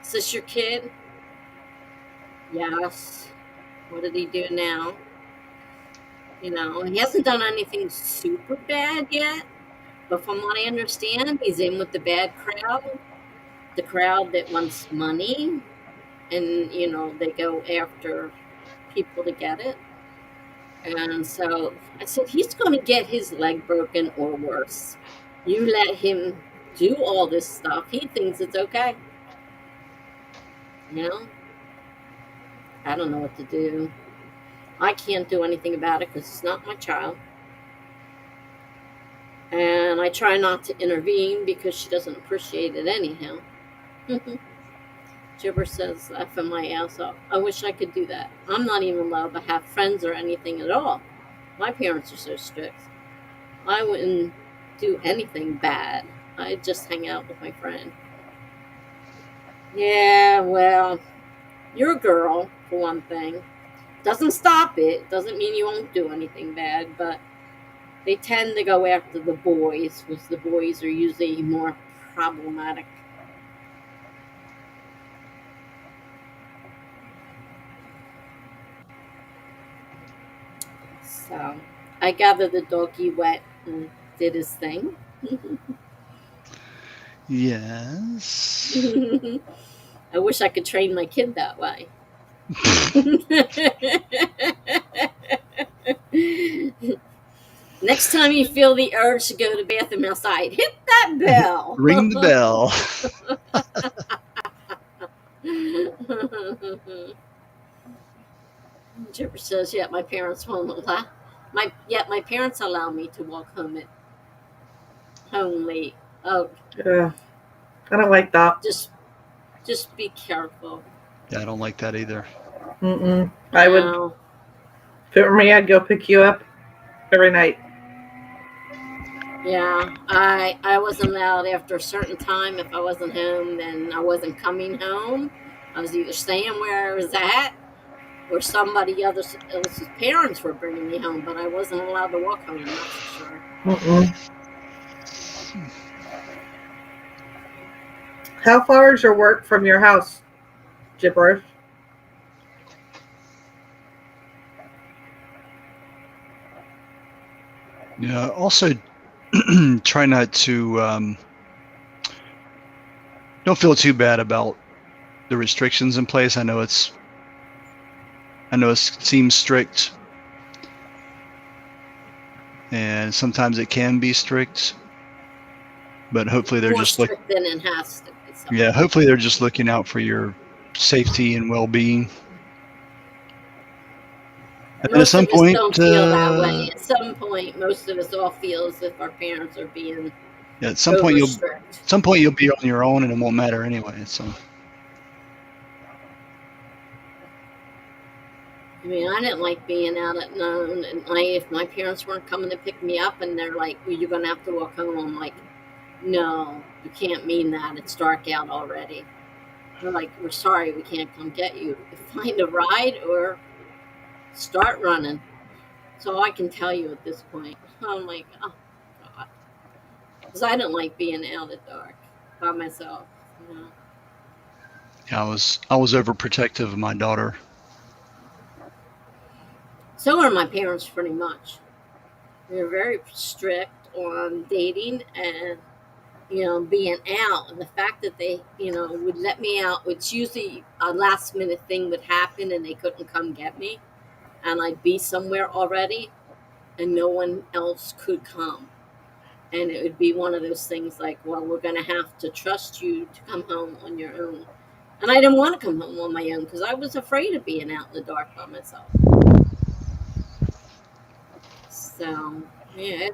Is this your kid? Yes. What did he do now? You know, he hasn't done anything super bad yet. But from what I understand, he's in with the bad crowd. The crowd that wants money. And, you know, they go after people to get it. And so I said, he's going to get his leg broken or worse. You let him do all this stuff. He thinks it's okay. You know? I don't know what to do. I can't do anything about it because it's not my child. And I try not to intervene because she doesn't appreciate it anyhow. Gibber says, laughing my ass off. I wish I could do that. I'm not even allowed to have friends or anything at all. My parents are so strict. I wouldn't do anything bad. I'd just hang out with my friend. Yeah, well, you're a girl, for one thing. Doesn't stop it. Doesn't mean you won't do anything bad, but they tend to go after the boys, because the boys are usually more problematic. So, I gathered the doggy wet and did his thing. Yes. I wish I could train my kid that way. Next time you feel the urge to go to the bathroom outside, hit that bell. Ring the bell. Jipper says, "Yeah, my parents won't allow. My parents allow me to walk home late. Oh, Yeah, I don't like that. Just be careful." Yeah, I don't like that either. I would. If it were me, I'd go pick you up every night. Yeah, I wasn't allowed after a certain time. If I wasn't home, then I wasn't coming home. I was either staying where I was at, or somebody else's parents were bringing me home, but I wasn't allowed to walk home, that's for sure. How far is your work from your house, Gibberish? Yeah, also try not to don't feel too bad about the restrictions in place. I know it seems strict, and sometimes it can be strict, but hopefully they're More just strict than it has to be. Yeah, hopefully they're just looking out for your safety and well-being. And Most at some of us point, don't feel that way. At some point, most of us all feel as if our parents are being at some point you'll be on your own, and it won't matter anyway. So, I mean, I didn't like being out at noon at night. If my parents weren't coming to pick me up, and they're like, "Well, you're gonna have to walk home," I'm like, "No, you can't mean that. It's dark out already." They're like, "We're sorry, we can't come get you. Find a ride or start running." So I can tell you at this point, I'm like, oh God, because I didn't like being out at dark by myself. You know? yeah, I was overprotective of my daughter. So are my parents, pretty much. They're very strict on dating and, being out. And the fact that they, would let me out, which usually a last minute thing would happen and they couldn't come get me. And I'd be somewhere already and no one else could come. And it would be one of those things like, well, we're going to have to trust you to come home on your own. And I didn't want to come home on my own because I was afraid of being out in the dark by myself. So, yeah,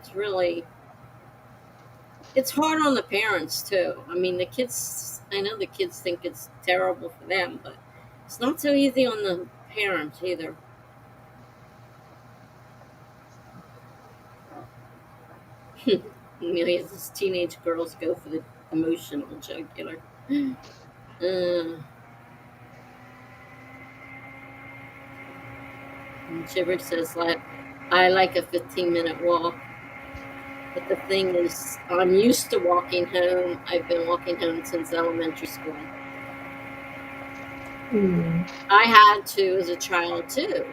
it's hard on the parents too. I mean, I know the kids think it's terrible for them, but it's not so easy on the parents either. These teenage girls go for the emotional jugular. Shiver says, like, I like a 15-minute walk. But the thing is, I'm used to walking home. I've been walking home since elementary school. I had to as a child too.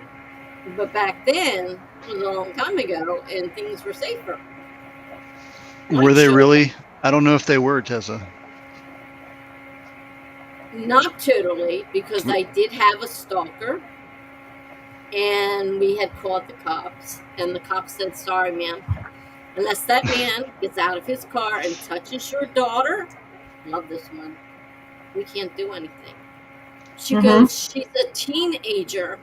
But back then, it was a long time ago, and things were safer. Were they really? I don't know if they were, Tessa. Not totally, because I did have a stalker, and we had called the cops, and the cops said, sorry, ma'am, unless that man gets out of his car and touches your daughter, love this one, we can't do anything. She goes, she's a teenager,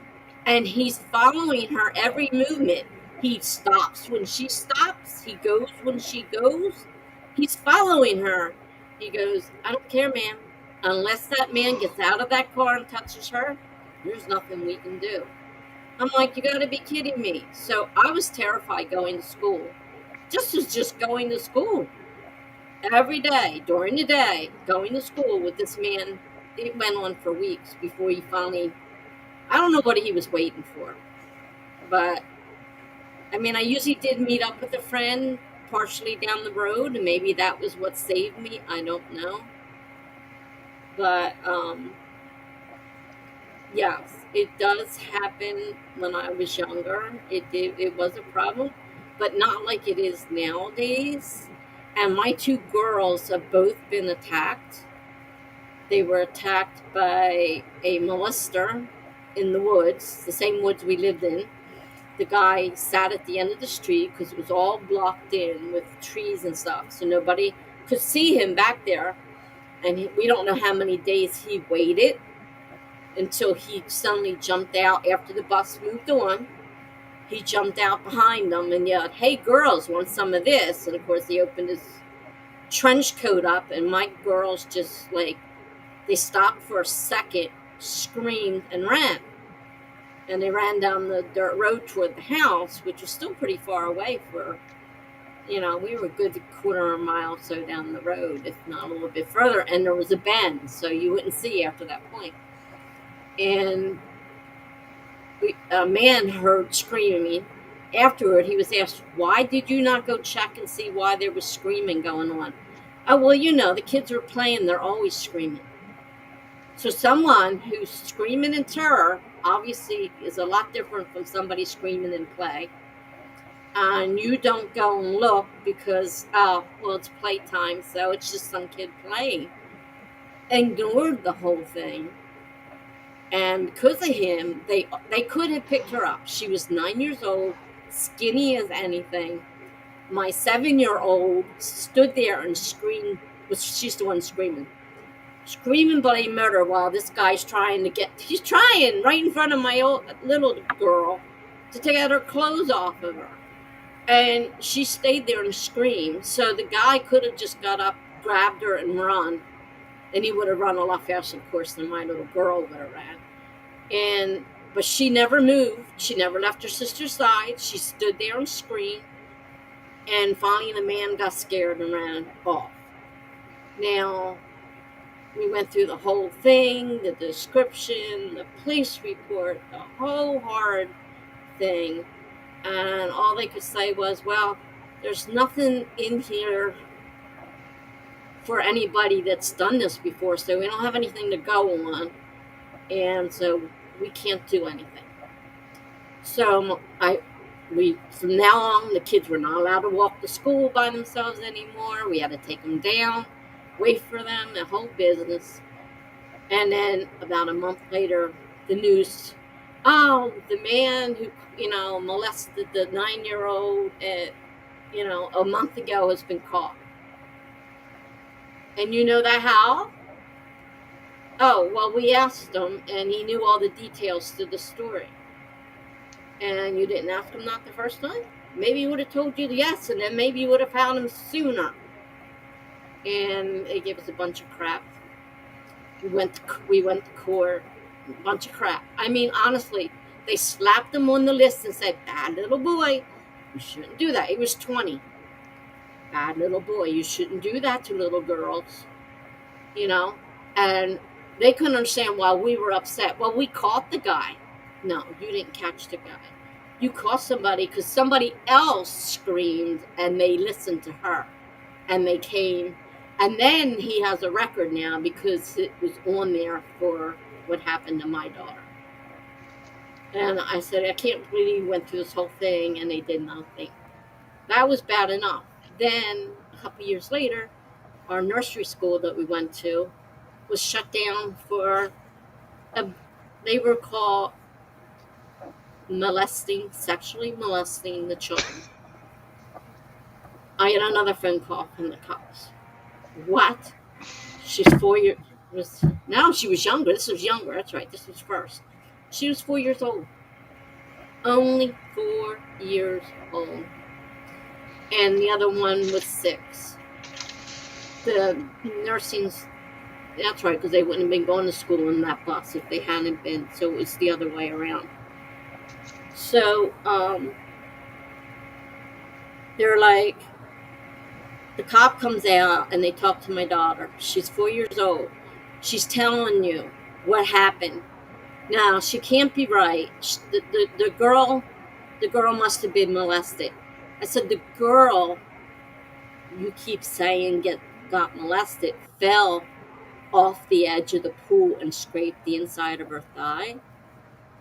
and he's following her every movement. He stops when she stops. He goes when she goes. He's following her. He goes, I don't care, ma'am. Unless that man gets out of that car and touches her, there's nothing we can do. I'm like, you got to be kidding me. So I was terrified going to school. Just going to school. Every day, during the day, going to school with this man. It went on for weeks before he finally, I don't know what he was waiting for. But, I mean, I usually did meet up with a friend partially down the road, and maybe that was what saved me. I don't know. But, yes, it does happen when I was younger. It was a problem, but not like it is nowadays. And my two girls have both been attacked. They were attacked by a molester in the woods, the same woods we lived in. The guy sat at the end of the street because it was all blocked in with trees and stuff, so nobody could see him back there. And we don't know how many days he waited until he suddenly jumped out after the bus moved on. He jumped out behind them and yelled, hey, girls, want some of this? And, of course, he opened his trench coat up, and my girls just, like, they stopped for a second, screamed, and ran. And they ran down the dirt road toward the house, which was still pretty far away for, we were a good quarter of a mile or so down the road, if not a little bit further. And there was a bend, so you wouldn't see after that point. And a man heard screaming. Afterward, he was asked, why did you not go check and see why there was screaming going on? Oh, well, the kids were playing. They're always screaming. So someone who's screaming in terror obviously is a lot different from somebody screaming in play. And you don't go and look because, it's playtime, so it's just some kid playing. Ignored the whole thing. And because of him, they could have picked her up. She was 9 years old, skinny as anything. My 7-year-old stood there and screamed. She's the one screaming bloody murder while this guy's he's trying right in front of my old little girl to take out her clothes off of her. And she stayed there and screamed. So the guy could have just got up, grabbed her, and run. And he would have run a lot faster, of course, than my little girl would have ran. But she never moved. She never left her sister's side. She stood there and screamed. And finally the man got scared and ran off. Now, we went through the whole thing, the description, the police report, the whole hard thing. And all they could say was, well, there's nothing in here for anybody that's done this before, so we don't have anything to go on. And so we can't do anything. So from now on, the kids were not allowed to walk to school by themselves anymore. We had to take them down, wait for them, the whole business. And then about a month later, the news, oh, the man who, molested the 9-year-old, a month ago has been caught. And you know that how? Oh, well, we asked him, and he knew all the details to the story. And you didn't ask him not the first time? Maybe he would have told you yes, and then maybe you would have found him sooner. And they gave us a bunch of crap. We went to court, a bunch of crap. I mean, honestly, they slapped him on the list and said, bad little boy, you shouldn't do that. He was 20. Bad little boy, you shouldn't do that to little girls. And they couldn't understand why we were upset. Well, we caught the guy. No, you didn't catch the guy. You caught somebody because somebody else screamed and they listened to her. And they came. And then he has a record now because it was on there for what happened to my daughter. And I said, I can't believe you went through this whole thing and they did nothing. That was bad enough. Then a couple years later, our nursery school that we went to was shut down for, they were called sexually molesting the children. I got another phone call from the cops. What? She's 4 years. Now she was younger. This was younger. That's right. This was first. She was 4 years old. Only 4 years old. And the other one was 6. The nursing's, that's right, because they wouldn't have been going to school in that bus if they hadn't been. So it was the other way around. So they're like, the cop comes out and they talk to my daughter. She's 4 years old. She's telling you what happened. Now, she can't be right. The girl must have been molested. I said, the girl you keep saying got molested fell off the edge of the pool and scraped the inside of her thigh.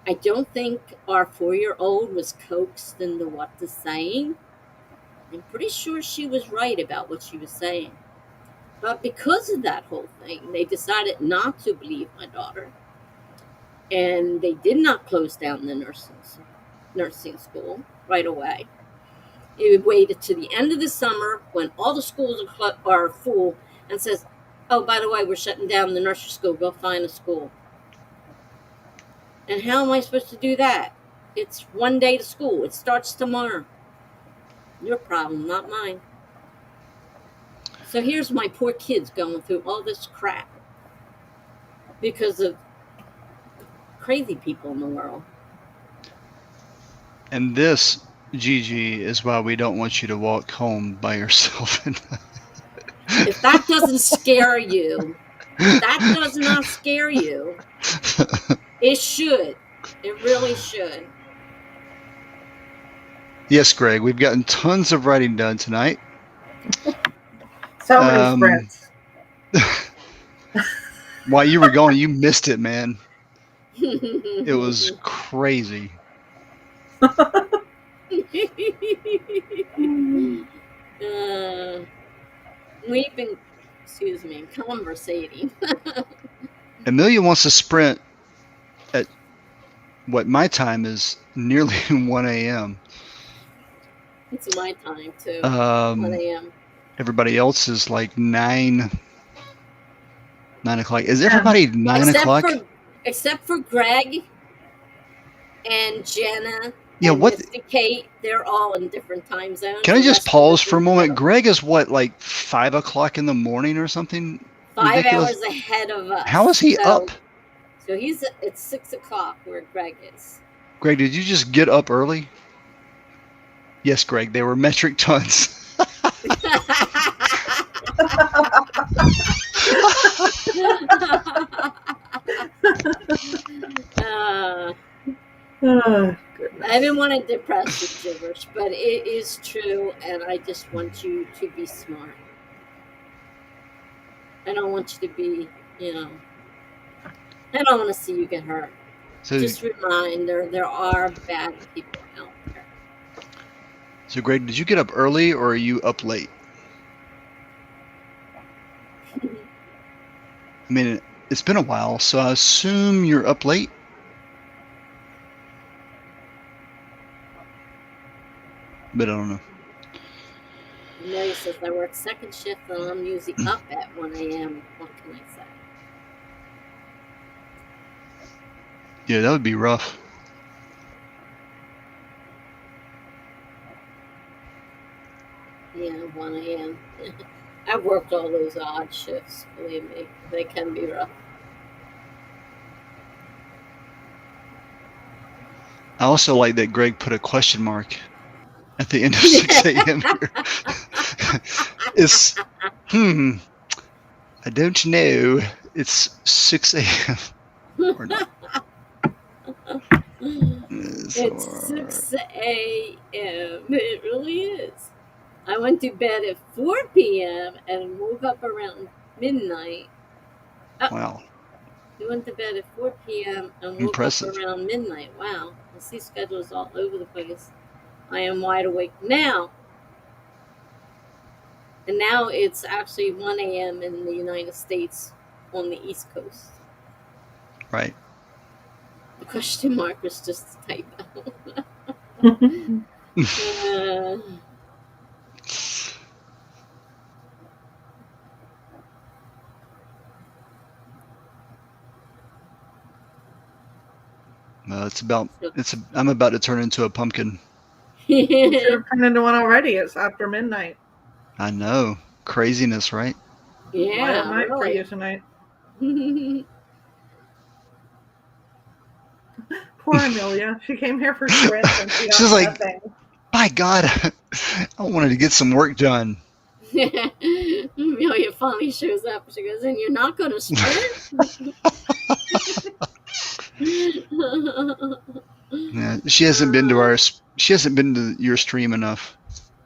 I don't think our 4-year-old was coaxed into what to saying. I'm pretty sure she was right about what she was saying. But because of that whole thing, they decided not to believe my daughter. And they did not close down the nursing school right away. It waited to the end of the summer when all the schools are full and says, oh, by the way, we're shutting down the nursery school. Go find a school. And how am I supposed to do that? It's one day to school. It starts tomorrow. Your problem, not mine. So here's my poor kids going through all this crap because of crazy people in the world. And this, Gigi, is why we don't want you to walk home by yourself. If that doesn't scare you, that does not scare you, it should. It really should. Yes, Greg, we've gotten tons of writing done tonight. So many sprints. While you were gone, you missed it, man. It was crazy. We've been, conversating. Amelia wants to sprint at what my time is nearly 1 a.m. It's my time, too. 1 a.m. Everybody else is like 9 o'clock. Is everybody 9 o'clock? Except for Greg and Jenna. Yeah, and what? Mr. Kate, they're all in different time zones. Can I just pause for a moment? Greg is what, like 5 o'clock in the morning or something? 5 ridiculous? hours ahead of us. How is he up? So it's 6 o'clock where Greg is. Greg, did you just get up early? Yes, Greg, they were metric tons. I didn't want to depress the gibberish, but it is true, and I just want you to be smart. I don't want you to be, I don't want to see you get hurt. So, just a reminder, there are bad people out there. so Greg, did you get up early or are you up late? I mean, it's been a while, so I assume you're up late. But I don't know. Amelia says, I work second shift and I'm usually up at 1 a.m. What can I say? Yeah, that would be rough. Yeah, 1 a.m. I've worked all those odd shifts, believe me. They can be rough. I also like that Greg put a question mark at the end of 6 a.m. here. It's, I don't know. It's 6 a.m. or not. It's 6 a.m. It really is. I went to bed at 4 p.m. and woke up around midnight. Wow. We went to bed at 4 p.m. and woke Impressive. up around midnight. Wow. I see schedules all over the place. I am wide awake now. And now it's actually 1 a.m. in the United States on the East Coast. Right. The question mark was just a typo. I'm about to turn into a pumpkin. You should have turned into one already. It's after midnight. I know. Craziness, right? Yeah, Wild night really. for you tonight. Poor Amelia. She came here for sprints and she got She's like, nothing. by God, I wanted to get some work done. Amelia finally shows up. She goes, and you're not going to sprint? Yeah, she hasn't been to your stream enough.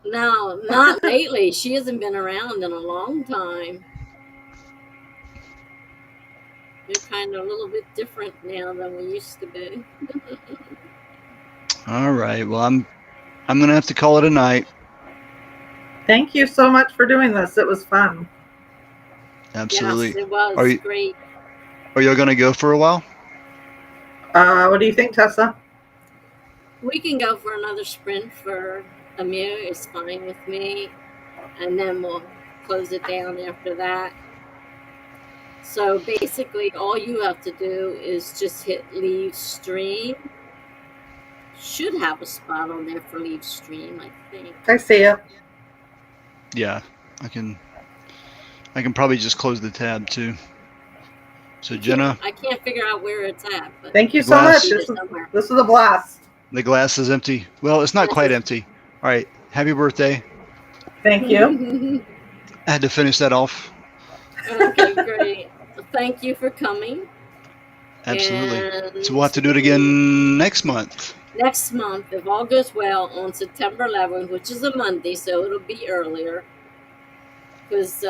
No, not lately. She hasn't been around in a long time. We're kind of a little bit different now than we used to be. All right. Well, I'm gonna have to call it a night. Thank you so much for doing this. It was fun. Absolutely. Yes, it was great. Are you gonna go for a while? What do you think, Tessa? We can go for another sprint for Amir. It's fine with me. And then we'll close it down after that. So basically, all you have to do is just hit leave stream. Should have a spot on there for leave stream, I think. I see it. Yeah, I can probably just close the tab too. So Jenna, I can't figure out where it's at. But thank you so much. it's This is a blast. The glass is empty. Well, it's not quite empty. All right. Happy birthday. Thank you. I had to finish that off. Okay, great. Thank you for coming. Absolutely. And So we'll have to do it again next month. Next month, if all goes well, on September 11th, which is a Monday, so it'll be earlier. Because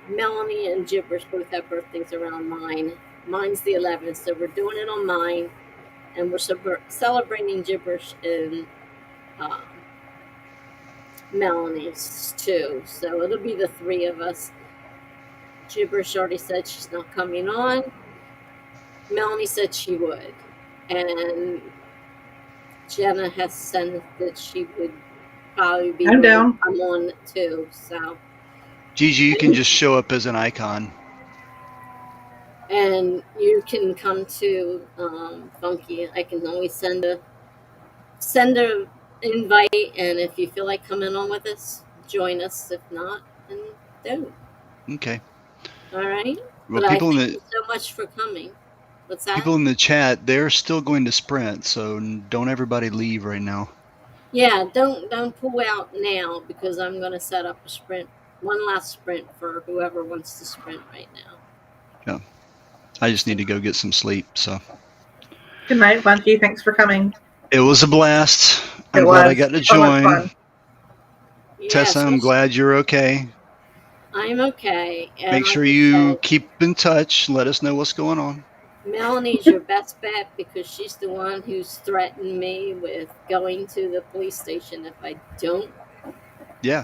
Melanie and Gibberish both have birthdays around mine. Mine's the 11th, so we're doing it on mine. And we're celebrating Gibberish in Melanie's too. So it'll be the three of us. Gibberish already said she's not coming on. Melanie said she would. And Jenna has said that she would probably be I'm down. I'm on too. So Gigi, you can just show up as an icon. and you can come to Funky. I can always send a invite, and if you feel like coming on with us, join us. If not, then don't. Okay. All right. Well, But people thank you so much for coming. What's that? people in the chat, they're still going to sprint, so don't everybody leave right now. Yeah, don't pull out now because I'm going to set up a sprint, one last sprint for whoever wants to sprint right now. Yeah. I just need to go get some sleep, so. Good night, Funky. Thanks for coming. It was a blast. I'm glad I got to so much join. fun. Tessa, I'm glad you're okay. I'm okay. And Make like sure I you said, keep in touch. Let us know what's going on. Melanie's your best bet because she's the one who's threatened me with going to the police station if I don't, Yeah.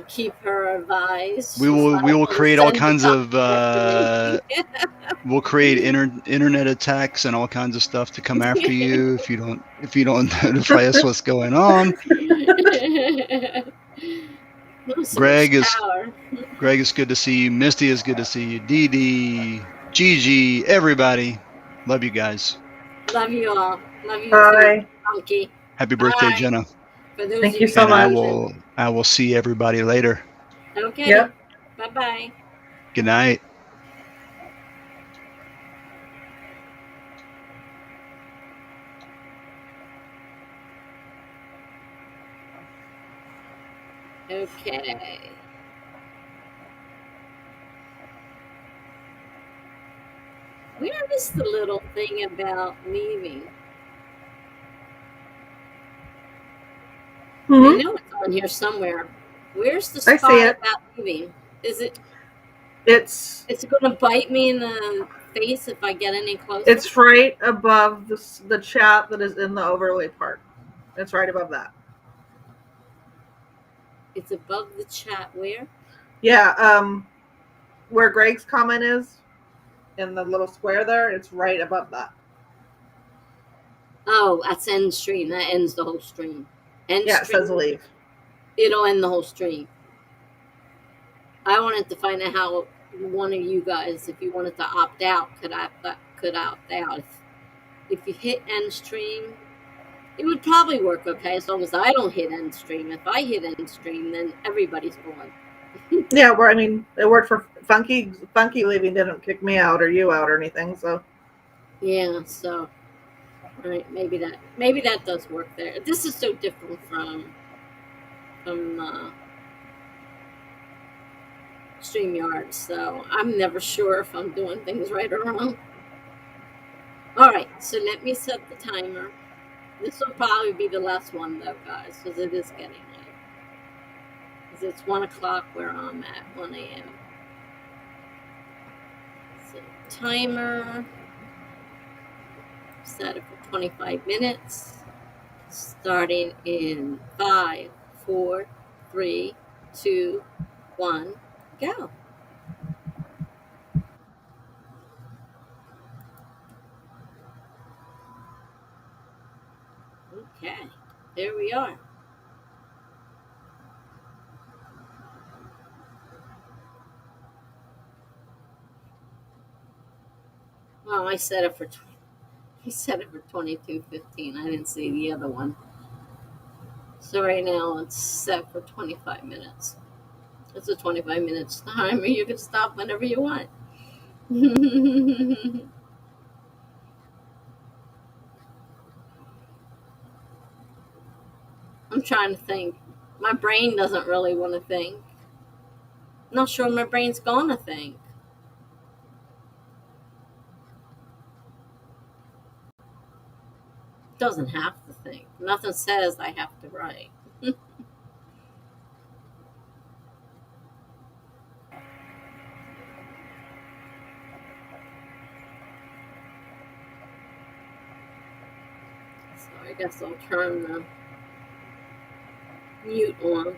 Keep her advised. We She's will liable to create all send the kinds cops of after me. we'll create internet attacks and all kinds of stuff to come after you if you don't notify us what's going on. So much Greg power. is good to see you. Misty is good to see you. Dee Dee, Gigi, everybody. Love you guys. Love you all. Love you too, Bye. Funky. Happy birthday, Bye. Jenna. For those Thank of you you so And much. I will see everybody later. Okay. Yep. Bye bye. Good night. Okay. Where is the little thing about leaving? I Hmm. know it's on here somewhere. Where's the I see spot it. about leaving? Is it It's going to bite me in the face if I get any closer? it's right above the chat that is in the overlay part. It's right above that. It's above the chat. Where? Yeah. Where Greg's comment is in the little square there, it's right above that. Oh, that's end stream. That ends the whole stream. End Yeah, it stream. says leave. It'll end the whole stream. I wanted to find out how one of you guys, if you wanted to opt out, could opt out. If you hit end stream, it would probably work okay as long as I don't hit end stream. If I hit end stream, then everybody's gone. Yeah, where I mean, it worked for Funky. Funky leaving didn't kick me out or you out or anything. So Yeah, so right, maybe that does work there. This is so different from StreamYard, so I'm never sure if I'm doing things right or wrong. All right, so let me set the timer. This will probably be the last one, though, guys, because it is getting late. Because it's 1 o'clock where I'm at, 1 a.m. So, timer, set it for 25 minutes, starting in 5, 4, 3, 2, 1, go. Okay, there we are. Well, I set it for 22:15. I didn't see the other one. So right now it's set for 25 minutes. It's a 25 minutes timer. You can stop whenever you want. I'm trying to think. My brain doesn't really want to think. I'm not sure my brain's gonna think. It doesn't have to think. Nothing says I have to write. So I guess I'll turn the mute on.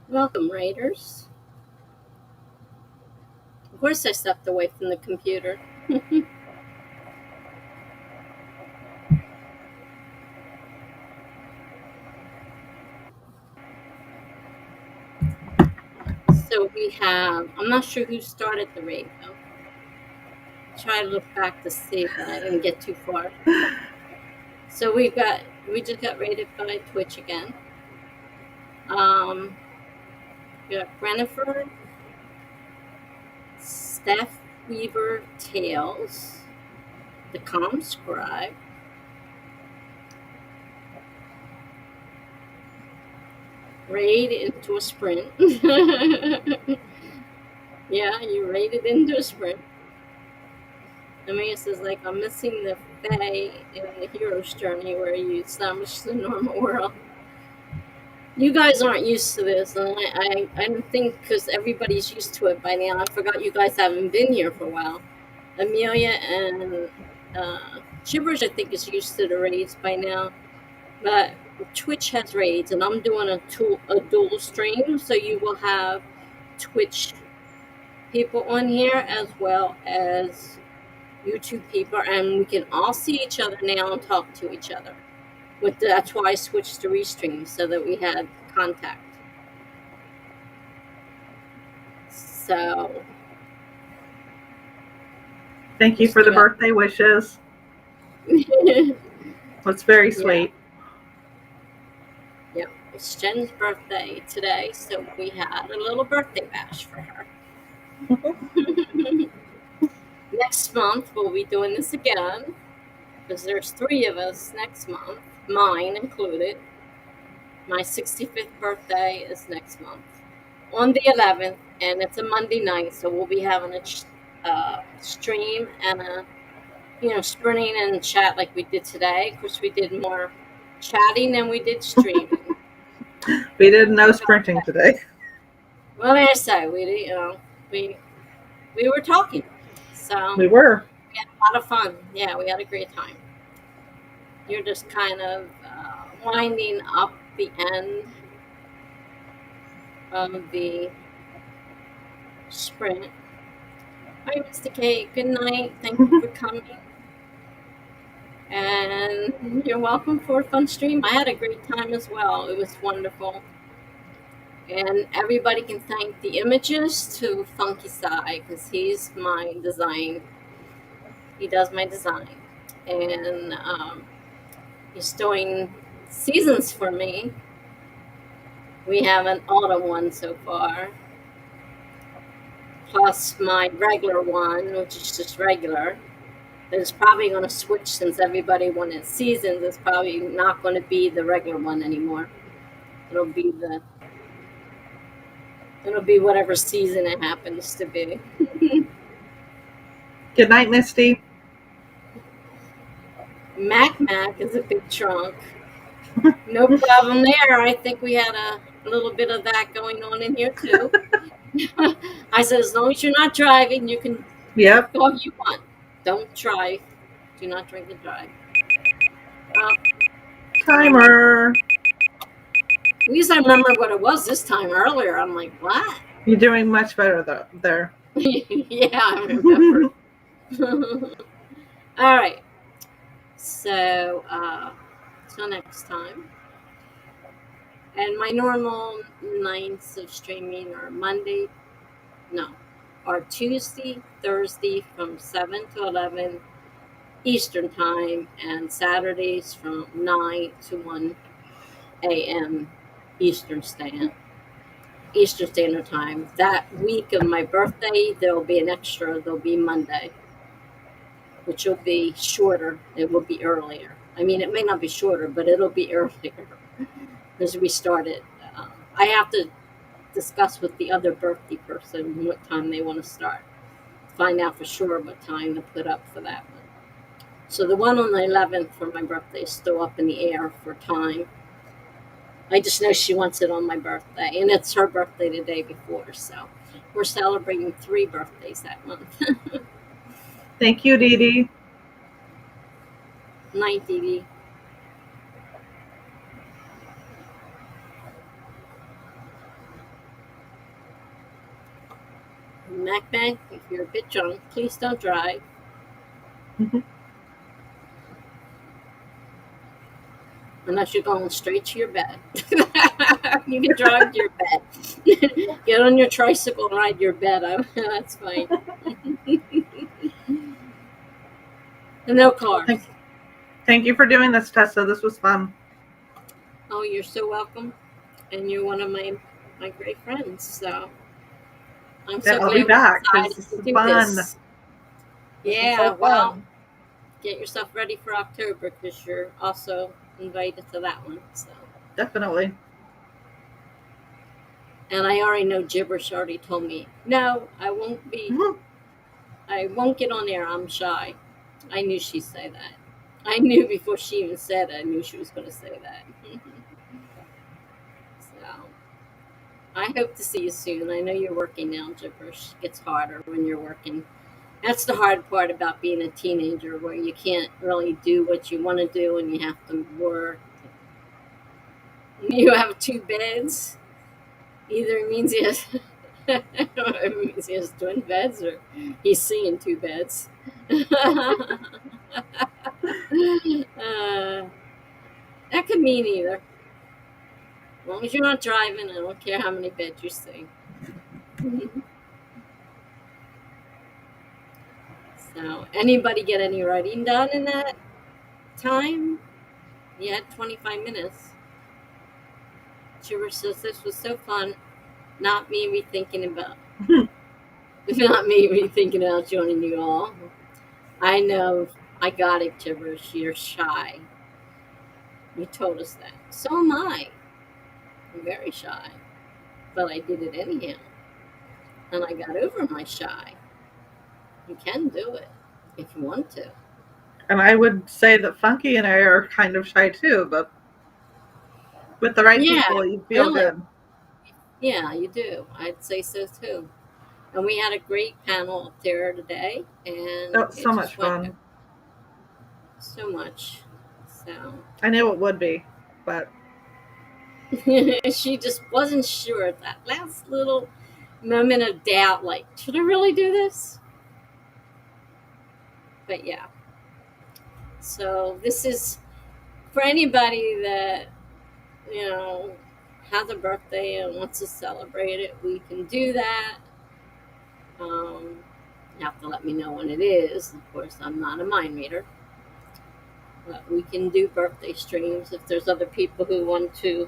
Welcome, Raiders. Of course, I stepped away from the computer. So we have, I'm not sure who started the raid though. Try to look back to see, but I didn't get too far. So we just got raided by Twitch again. We got Brennifer, Steph Weaver Tales, the Calm Scribe, raid into a sprint. Yeah, you raided into a sprint. Amaya says, like, I'm missing the Fae in the hero's journey where you establish the normal world. You guys aren't used to this, and I don't think because everybody's used to it by now. I forgot you guys haven't been here for a while. Amelia and Gibberish, I think, is used to the raids by now. But Twitch has raids, and I'm doing a dual stream, so you will have Twitch people on here as well as YouTube people, and we can all see each other now and talk to each other. That's why I switched to Restream, so that we had contact. So Thank you for the birthday wishes. That's very sweet. Yeah, it's Jen's birthday today, so we had a little birthday bash for her. Next month we'll be doing this again because there's 3 of us next month, mine included. My 65th birthday is next month on the 11th, and it's a Monday night, so we'll be having a stream and sprinting and chat like we did today. Of course, we did more chatting than we did streaming. We did no sprinting today. Well, like I say, we were talking, so we were. We had a lot of fun. Yeah, we had a great time. You're just kind of winding up the end of the sprint. Hi, Mr. K. Good night. Thank you for coming. And you're welcome for a fun stream. I had a great time as well. It was wonderful. And everybody can thank the images to Funky Sai because he's my design. He does my design. And he's doing seasons for me. We have an autumn one so far. Plus my regular one, which is just regular. It's probably going to switch since everybody wanted seasons. It's probably not going to be the regular one anymore. It'll be whatever season it happens to be. Good night, Misty. Mac is a big trunk. No problem there. I think we had a little bit of that going on in here too. I said, as long as you're not driving, you can Yep. go if you want. Don't drive. Do not drink and drive. Timer. At least I remember what it was this time earlier. I'm like, what? You're doing much better there. Yeah, I remember. All right. So, till next time. And my normal nights of streaming are Tuesday, Thursday from 7 to 11 Eastern Time, and Saturdays from 9 to 1 a.m. Eastern Standard Time. That week of my birthday, there'll be Monday, which will be shorter. It will be earlier. I mean, it may not be shorter, but it'll be earlier because we started. I have to discuss with the other birthday person what time they want to start. Find out for sure what time to put up for that one. So the one on the 11th for my birthday is still up in the air for time. I just know she wants it on my birthday, and it's her birthday the day before, so we're celebrating 3 birthdays that month. Thank you, Dee Dee. Night, Dee Dee. Mac, if you're a bit drunk, please don't drive. Unless you're going straight to your bed. You can drive to your bed. Get on your tricycle and ride your bed up. That's fine. No cars. Thank you for doing this, Tessa. This was fun. Oh, you're so welcome. And you're one of my great friends. So I'm so I'll glad be back we because decided this to is do fun. this. This is Yeah, so well, fun. get yourself ready for October because you're also invited to that one. So. Definitely. And I already know Gibberish already told me, no, I won't be, I won't get on there. I'm shy. I knew she'd say that. I knew before she even said it, I knew she was going to say that. So, I hope to see you soon. I know you're working now, Gibberish. It gets harder when you're working. That's the hard part about being a teenager, where you can't really do what you want to do and you have to work. You have 2 beds. Either it means he has, it means he has twin beds, or he's seeing 2 beds. That could mean either. As long as you're not driving, I don't care how many beds you see. So, anybody get any writing done in that time? You had 25 minutes. Shiver says this was so fun. Not me rethinking about joining you all. I know. I got it, Gibberish. You're shy. You told us that. So am I. I'm very shy. But I did it anyhow. And I got over my shy. You can do it if you want to. And I would say that Funky and I are kind of shy too, but with the right people, you feel good. Yeah, you do. I'd say so too. And we had a great panel up there today, and it was so much fun. So much. So I knew it would be, but she just wasn't sure. That last little moment of doubt, like, should I really do this? But yeah. So this is for anybody that, has a birthday and wants to celebrate it. We can do that. You have to let me know when it is. Of course, I'm not a mind reader. But we can do birthday streams if there's other people who want to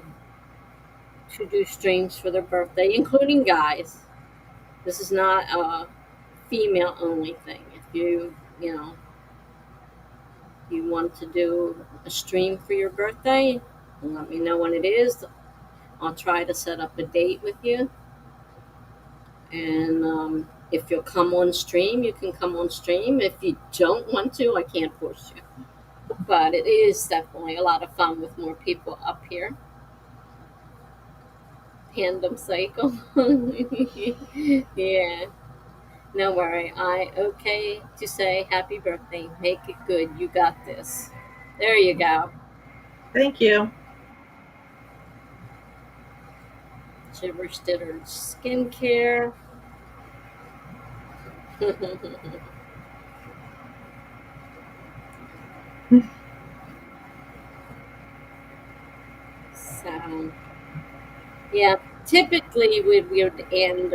do streams for their birthday, including guys. This is not a female only thing. If you want to do a stream for your birthday, let me know when it is. I'll try to set up a date with you. And if you'll come on stream, you can come on stream. If you don't want to, I can't force you. But it is definitely a lot of fun with more people up here. Tandem cycle. Yeah. No worry. Okay to say happy birthday. Make it good. You got this. There you go. Thank you. Gibberish did her skincare. So, yeah. Typically we would end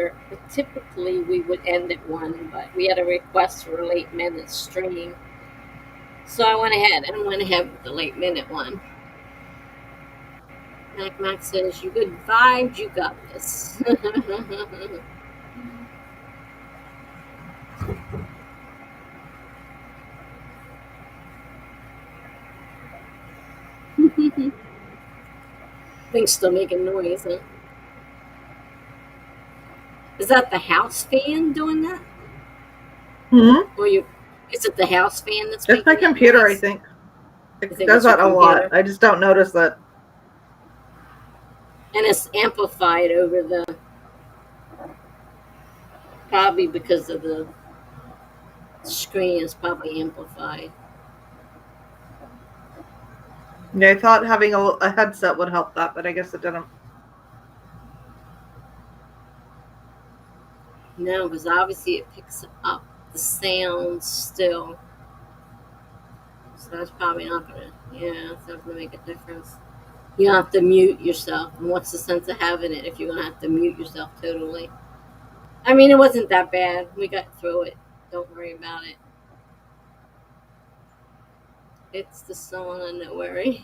at 1, but we had a request for a late minute stream. So I went ahead with the late minute one. Mac says, you good vibes, you got this. Thing's still making noise, huh? Is that the house fan doing that? Or is it the house fan that's making my computer, noise? I think. It does that a lot. I just don't notice that. And it's amplified over probably because of the screen is probably amplified. Yeah, I thought having a headset would help that, but I guess it didn't. No, because obviously it picks up the sound still. So that's probably not gonna, yeah, it's not gonna make a difference. You don't have to mute yourself. And what's the sense of having it if you're gonna have to mute yourself totally? I mean, it wasn't that bad. We got through it. Don't worry about it. It's the song, and don't worry.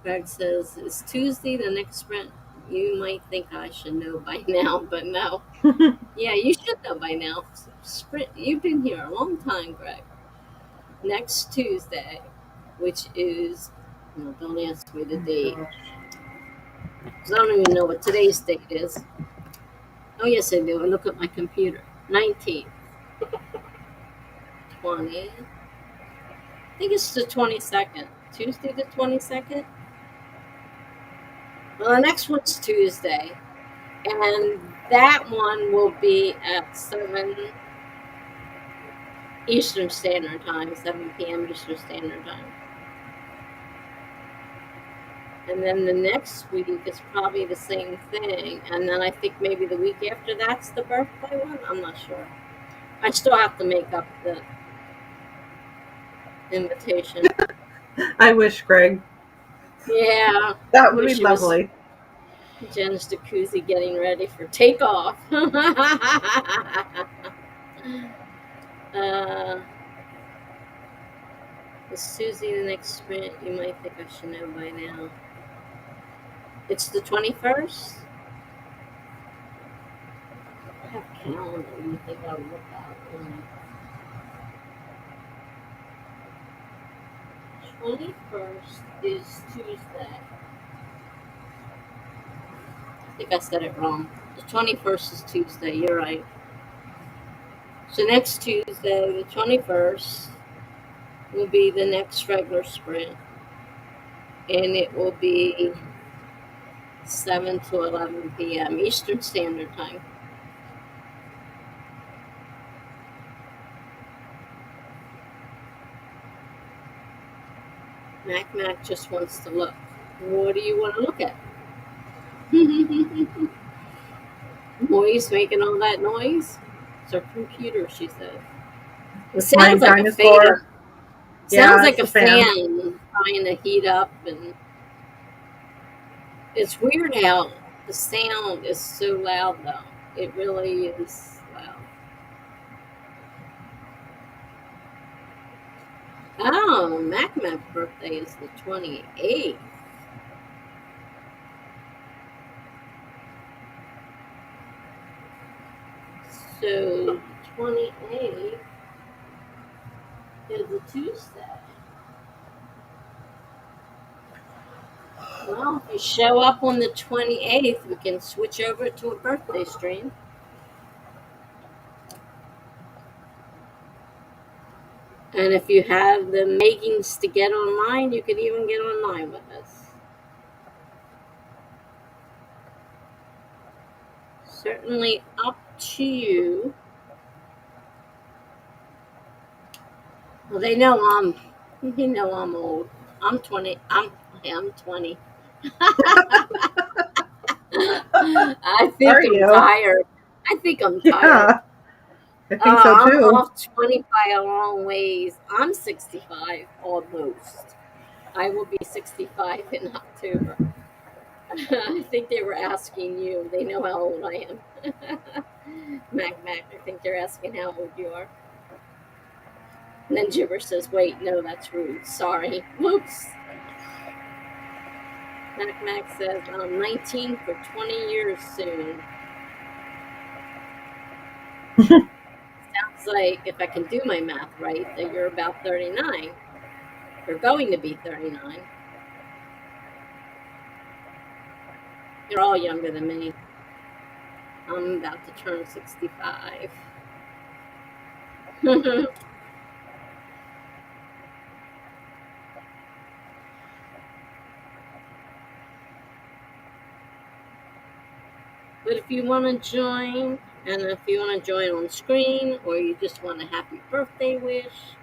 Greg says, it's Tuesday, the next sprint. You might think I should know by now, but no. Yeah, you should know by now. Sprint, you've been here a long time, Greg. Next Tuesday, which is, no, don't ask me the date. Because I don't even know what today's date is. Oh, yes, I do. I look at my computer. 19th. 20. I think it's the 22nd. Tuesday the 22nd? Well, the next one's Tuesday. And that one will be at 7 Eastern Standard Time, 7 p.m. Eastern Standard Time. And then the next week is probably the same thing. And then I think maybe the week after that's the birthday one. I'm not sure. I still have to make up the invitation. I wish, Greg. Yeah. That would be lovely. Jenn's jacuzzi getting ready for takeoff. Is Susie the next sprint? You might think I should know by now. It's the 21st? I have a calendar. You think I'll look at it? 21st is Tuesday. I think I said it wrong. The 21st is Tuesday. You're right. So next Tuesday, the 21st, will be the next regular sprint. And it will be 7 to 11 p.m. Eastern Standard Time. Mac just wants to look. What do you want to look at? Noise, making all that noise? It's her computer, she said. It sounds like a fan. Sounds like a fan trying to heat up, and it's weird how the sound is so loud, though. It really is loud. Oh, Mac's birthday is the 28th. So 28th is a Tuesday. Well, if you show up on the 28th, we can switch over to a birthday stream. And if you have the makings to get online, you can even get online with us. Certainly up to you. Well, they know I'm old. I'm 20. I'm 20. I think I'm tired. I think I'm tired. I think so too. I'm off 20 by a long ways. I'm 65 almost. I will be 65 in October. I think they were asking you. They know how old I am. Mac, I think they're asking how old you are. And then Gibber says, wait, no, that's rude. Sorry. Whoops. Mac says, I'm 19 for 20 years soon. Sounds like, if I can do my math right, that you're about 39. You're going to be 39. You're all younger than me. I'm about to turn 65. But if you want to join, and if you want to join on screen, or you just want a happy birthday wish,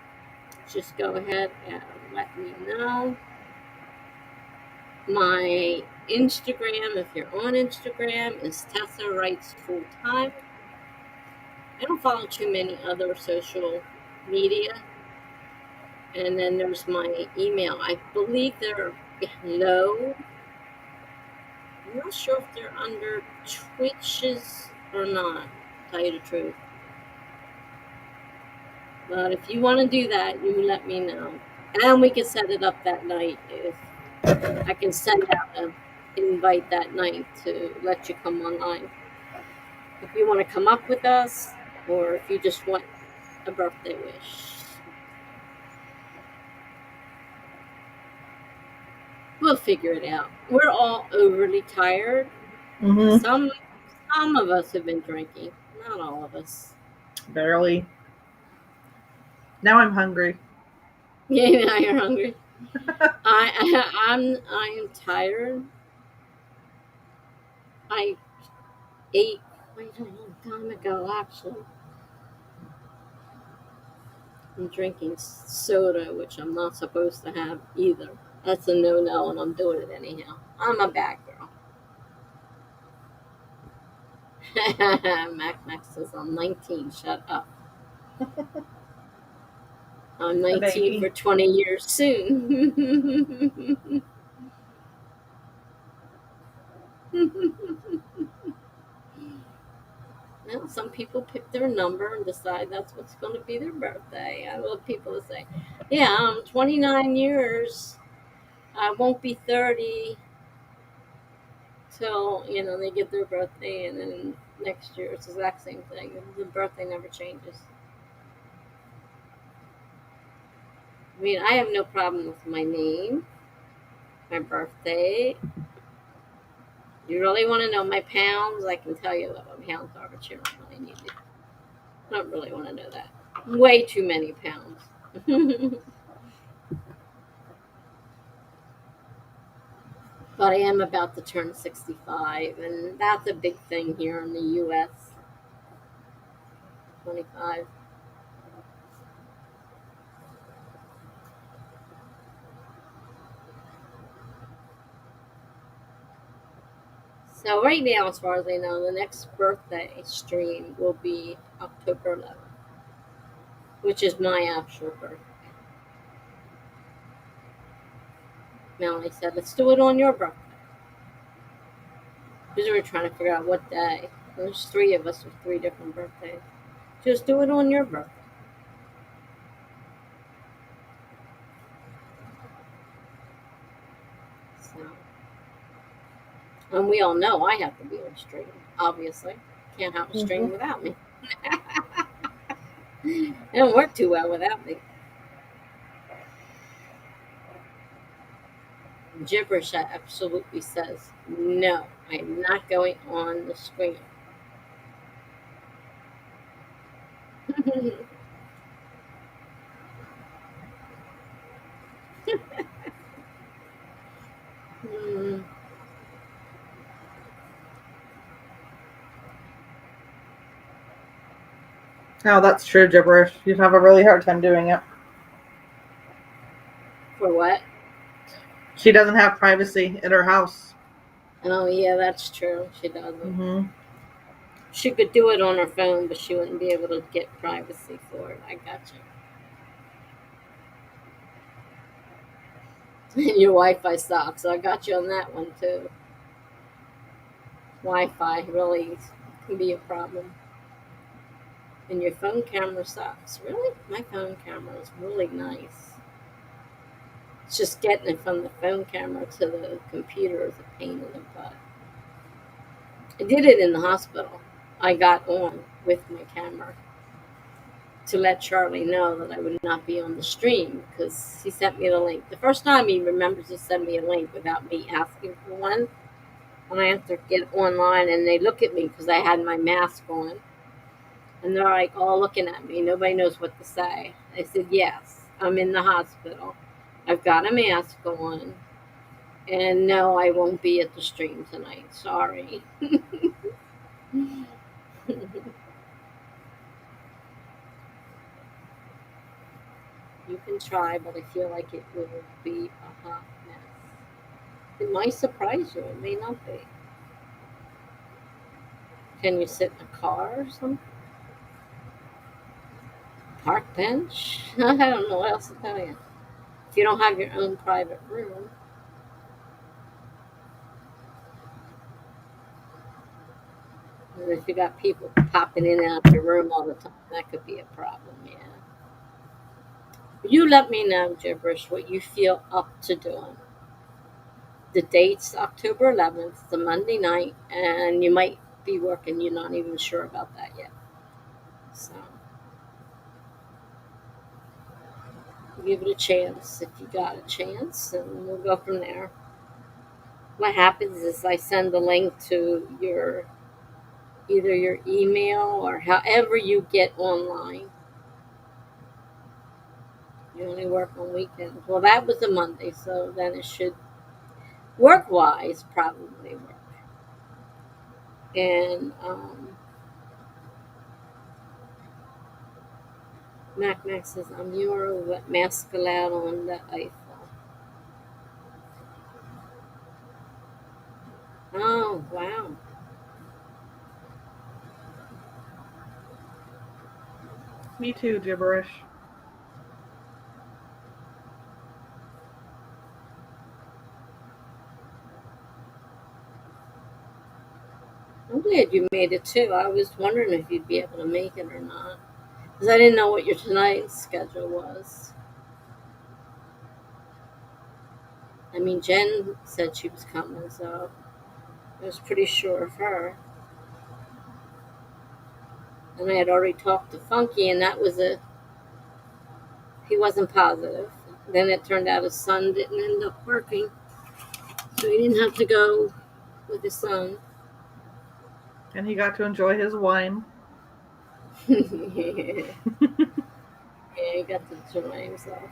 just go ahead and let me know. My Instagram, if you're on Instagram, is Tessa Writes Full Time. I don't follow too many other social media. And then there's my email. I believe they're below. I'm not sure if they're under Twitches or not, to tell you the truth. But if you want to do that, you let me know. And we can set it up that night. If I can send out an invite that night to let you come online. If you want to come up with us, or if you just want a birthday wish. We'll figure it out. We're all overly tired. Mm-hmm. Some of us have been drinking. Not all of us. Barely. Now I'm hungry. Yeah, now you're hungry. I am tired. I ate quite a long time ago, actually. I'm drinking soda, which I'm not supposed to have either. That's a no-no, and I'm doing it anyhow. I'm a bad girl. Mac says I'm 19. Shut up. I'm 19 for 20 years soon. Well, some people pick their number and decide that's what's going to be their birthday. I love people to say, yeah, I'm 29 years. I won't be 30 till, they get their birthday, and then next year it's the exact same thing. The birthday never changes. I mean, I have no problem with my name, my birthday. You really want to know my pounds? I can tell you what my pounds are, but you don't really need to. I don't really want to know that. Way too many pounds. But I am about to turn 65, and that's a big thing here in the U.S. 25. So right now, as far as I know, the next birthday stream will be October 11th, which is my actual birthday. Melanie said, let's do it on your birthday. Because we were trying to figure out what day. There's 3 of us with 3 different birthdays. Just do it on your birthday. So, and we all know I have to be on stream, obviously. Can't have a stream without me. It don't work too well without me. Gibberish absolutely says, no, I'm not going on the screen. No, that's true, gibberish. You'd have a really hard time doing it. For what? She doesn't have privacy in her house. Oh, yeah, that's true. She doesn't. Mm-hmm. She could do it on her phone, but she wouldn't be able to get privacy for it. I got you. And your Wi-Fi sucks, so I got you on that one, too. Wi-Fi really can be a problem. And your phone camera sucks. Really? My phone camera is really nice. It's just getting it from the phone camera to the computer is a pain in the butt. I did it in the hospital. I got on with my camera to let Charlie know that I would not be on the stream because he sent me the link. The first time he remembers to send me a link without me asking for one. And I have to get online, and they look at me because I had my mask on. And they're like all looking at me. Nobody knows what to say. I said, yes, I'm in the hospital. I've got a mask on. And no, I won't be at the stream tonight. Sorry. You can try, but I feel like it will be a hot mess. It might surprise you. It may not be. Can you sit in a car or something? Park bench? I don't know what else to tell you. If you don't have your own private room. And if you got people popping in and out your room all the time, that could be a problem, yeah. You let me know, Gibberish, what you feel up to doing. The date's October 11th, it's a Monday night, and you might be working. You're not even sure about that yet. So, give it a chance if you got a chance, and we'll go from there. What happens is I send the link to either your email or however you get online. You only work on weekends. Well, that was a Monday, so then it should, work-wise, probably work. And Mac says, I'm your masculine on the Eiffel. Oh, wow. Me too, Gibberish. I'm glad you made it too. I was wondering if you'd be able to make it or not. Because I didn't know what your tonight's schedule was. I mean, Jenn said she was coming, so I was pretty sure of her. And I had already talked to Funky, and he wasn't positive. Then it turned out his son didn't end up working, so he didn't have to go with his son. And he got to enjoy his wine. Yeah, he got to enjoy himself.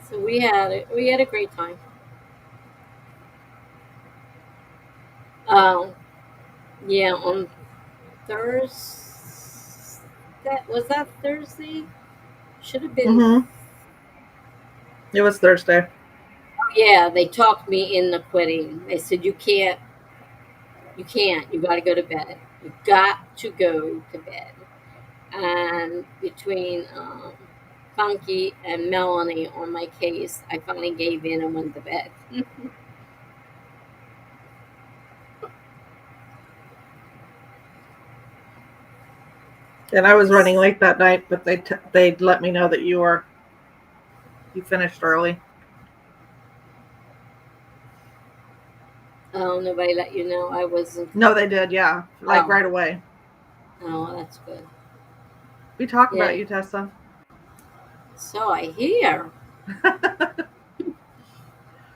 So we had a great time. Yeah, on Thursday. Was that Thursday? Should have been. Mm-hmm. It was Thursday. Yeah, they talked me into quitting. They said you can't. You got to go to bed. You got to go to bed. And between Funky and Melanie on my case, I finally gave in and went to bed. And I was running late that night, but they let me know that you finished early. Oh, nobody let you know I wasn't. No, they did, yeah. Like right away. Oh, that's good. We talk about you, Tessa. So I hear.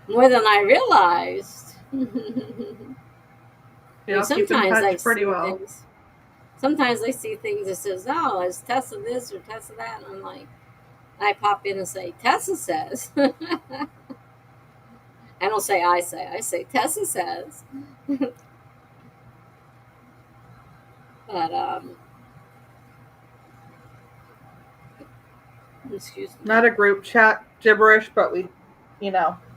More than I realized. Sometimes I see well. Things. Sometimes I see things that says, "Oh, is Tessa this or Tessa that?" And I'm like, I pop in and say, "Tessa says." I don't say I say. I say Tessa says. But excuse me. Not a group chat Gibberish, but we,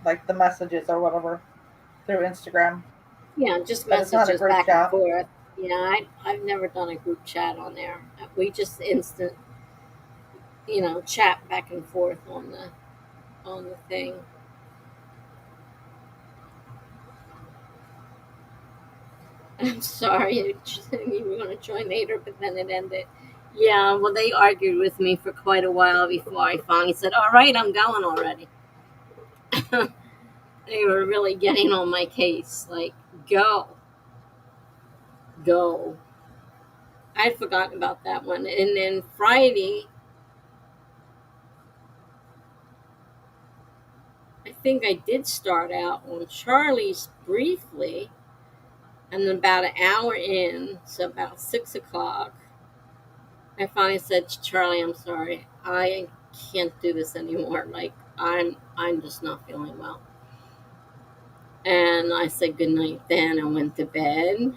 like the messages or whatever through Instagram. Yeah, just messages back and forth. Yeah, I've never done a group chat on there. We just instant, chat back and forth on the thing. I'm sorry, you were going to join later, but then it ended. Yeah, well, they argued with me for quite a while before I finally said, "All right, I'm going already." They were really getting on my case, like, go. I'd forgotten about that one. And then Friday, I think I did start out on Charlie's briefly, and then about an hour in, so about 6 o'clock, I finally said to Charlie, "I'm sorry, I can't do this anymore. Like, I'm just not feeling well." And I said goodnight then and went to bed.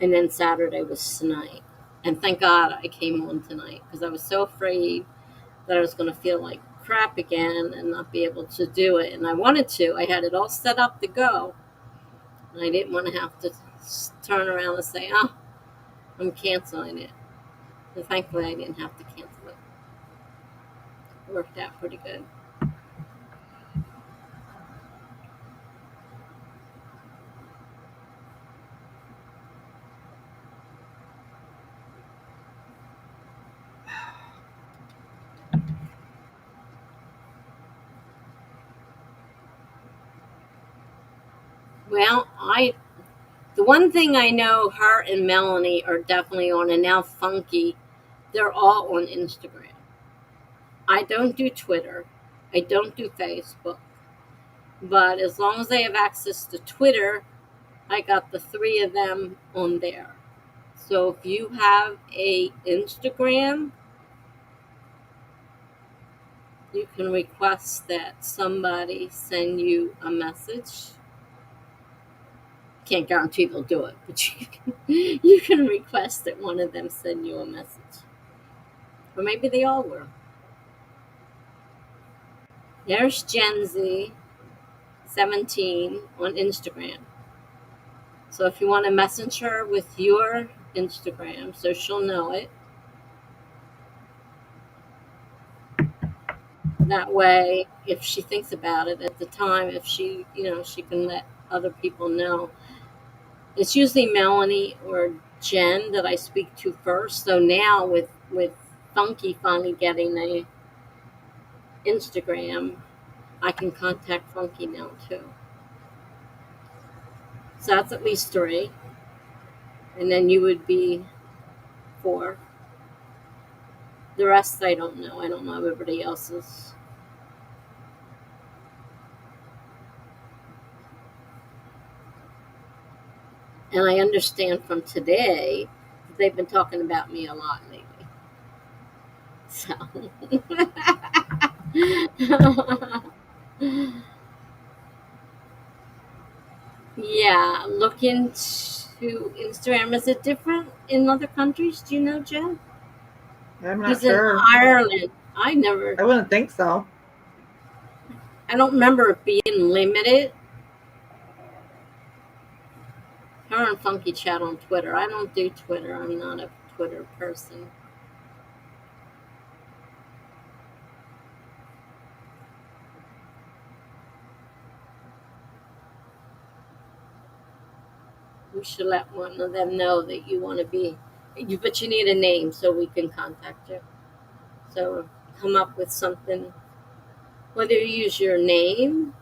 And then Saturday was tonight. And thank God I came on tonight because I was so afraid that I was going to feel like crap again and not be able to do it. And I wanted to. I had it all set up to go. And I didn't want to have to turn around and say, oh, I'm canceling it. And thankfully, I didn't have to cancel it. It worked out pretty good. Well, the one thing I know, her and Melanie are definitely on, and now Funky, they're all on Instagram. I don't do Twitter. I don't do Facebook. But as long as they have access to Twitter, I got the three of them on there. So if you have a Instagram, you can request that somebody send you a message. Can't guarantee they'll do it, but you can request that one of them send you a message. Or maybe they all were. There's Gen Z 17 on Instagram. So if you want to message her with your Instagram so she'll know it, that way if she thinks about it at the time, if she she can let other people know. It's usually Melanie or Jenn that I speak to first. So now with Funky finally getting a Instagram, I can contact Funky now too. So that's at least 3. And then you would be 4. The rest I don't know. I don't know everybody else's. And I understand from today that they've been talking about me a lot lately. So yeah, look into Instagram. Is it different in other countries? Do you know, Jen? I'm not He's sure. in Ireland. I wouldn't think so. I don't remember it being limited. Her and Funky chat on Twitter. I don't do Twitter. I'm not a Twitter person. We should let one of them know that you want to be, but you need a name so we can contact you. So come up with something, whether you use your name,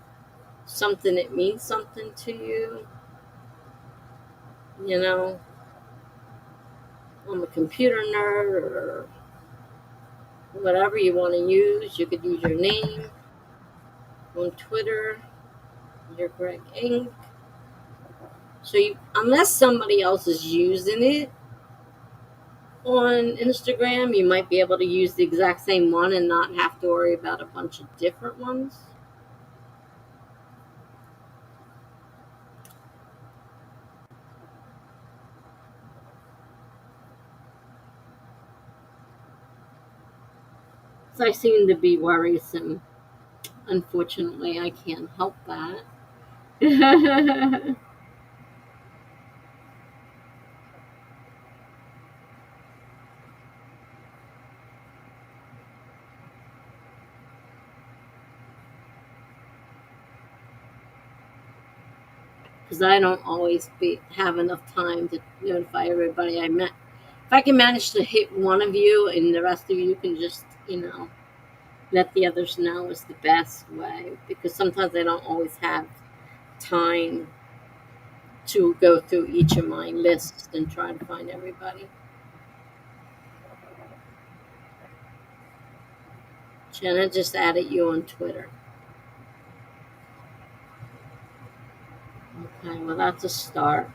something that means something to you, I'm a computer nerd or whatever you want to use. You could use your name on Twitter. You're Greg Inc. So unless somebody else is using it on Instagram, you might be able to use the exact same one and not have to worry about a bunch of different ones. So I seem to be worrisome. Unfortunately, I can't help that. Because I don't always have enough time to notify everybody I met. If I can manage to hit one of you and the rest of you can just, let the others know is the best way. Because sometimes I don't always have time to go through each of my lists and try to find everybody. Jenna just added you on Twitter. Okay, well, that's a start.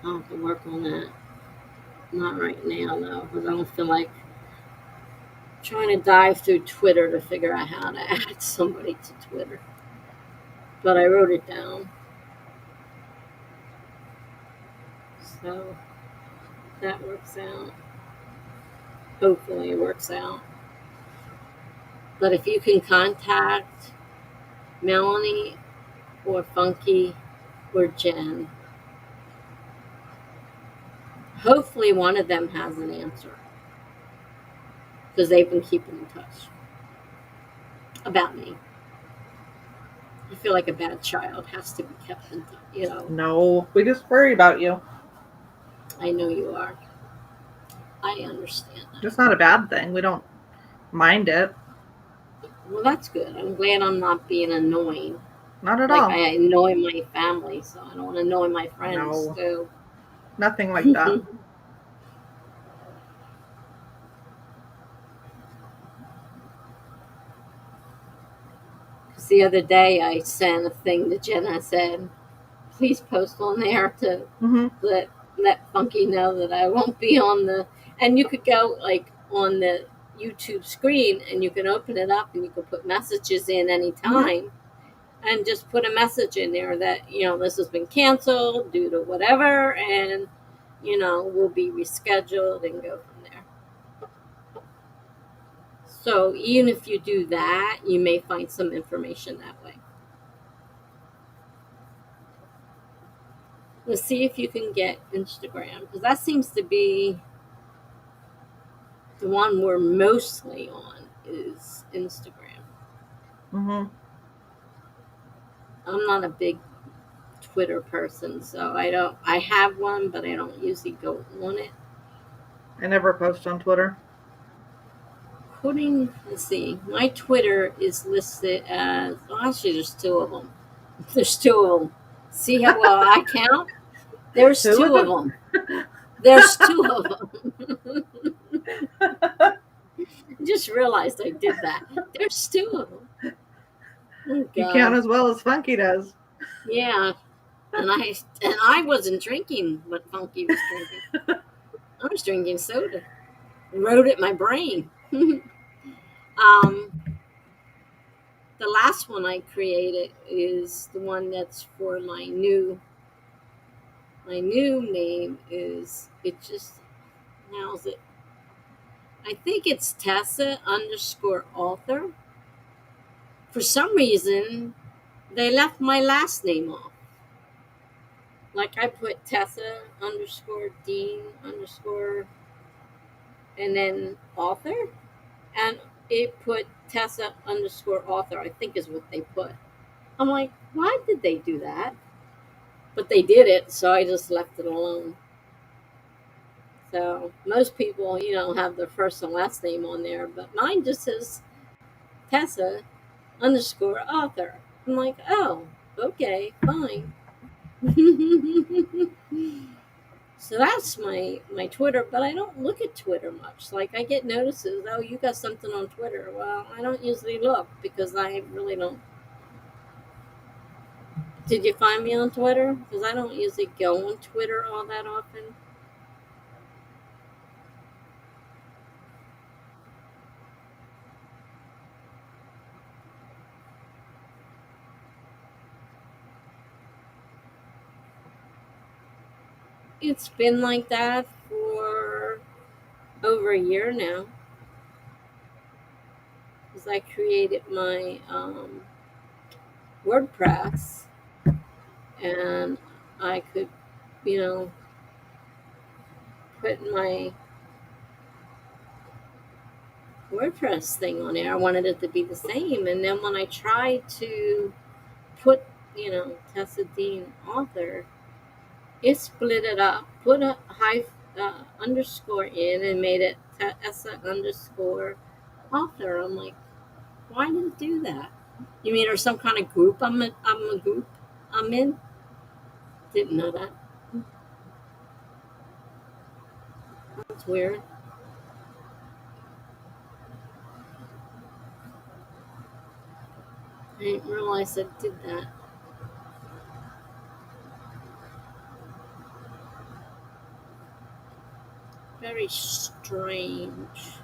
I'll have to work on that. Not right now, though, because I don't feel like trying to dive through Twitter to figure out how to add somebody to Twitter. But I wrote it down. So that works out. hopefully it works out. But if you can contact Melanie or Funky or Jenn, hopefully one of them has an answer, because they've been keeping in touch about me. I feel like a bad child has to be kept in touch, No, we just worry about you. I know you are. I understand that. It's not a bad thing. We don't mind it. Well, that's good. I'm glad I'm not being annoying. Not at Like all. I annoy my family, so I don't want to annoy my friends No. too. Nothing like that. Because the other day I sent a thing to Jenn. I said, please post on there to let Funky know that I won't be on the. And you could go like on the YouTube screen and you can open it up and you can put messages in anytime. And just put a message in there that, this has been canceled due to whatever, and, we'll be rescheduled and go from there. So even if you do that, you may find some information that way. Let's see if you can get Instagram, because that seems to be the one we're mostly on, is Instagram. I'm not a big Twitter person, so I have one, but I don't usually go on it. I never post on Twitter. Let's see, my Twitter is listed as, actually there's two of them. There's two of them. See how well I count? There's two of them. There's two of them. Just realized I did that. There's two of them. Oh, you count as well as Funky does. Yeah. And I wasn't drinking what Funky was drinking. I was drinking soda. Wrote it in my brain. The last one I created is the one that's for my new name is, how's it? I think it's Tessa _author. For some reason, they left my last name off. Like I put Tessa _Dean_ and then author, and it put Tessa _author, I think is what they put. I'm like, why did they do that? But they did it, so I just left it alone. So most people, have their first and last name on there, but mine just says Tessa _author. I'm like, oh, okay, fine. So that's my Twitter, but I don't look at Twitter much. Like I get notices, oh, you got something on Twitter. Well, I don't usually look because I really don't. Did you find me on Twitter? Because I don't usually go on Twitter all that often. It's been like that for over a year now. Because I created my WordPress, and I could, put my WordPress thing on there. I wanted it to be the same, and then when I tried to put, Tessa Dean author, it split it up, put a underscore in, and made it Tessa _ author. I'm like, why did it do that? You mean there's some kind of group I'm a group I'm in? Didn't know that. That's weird. I didn't realize I did that. Very strange.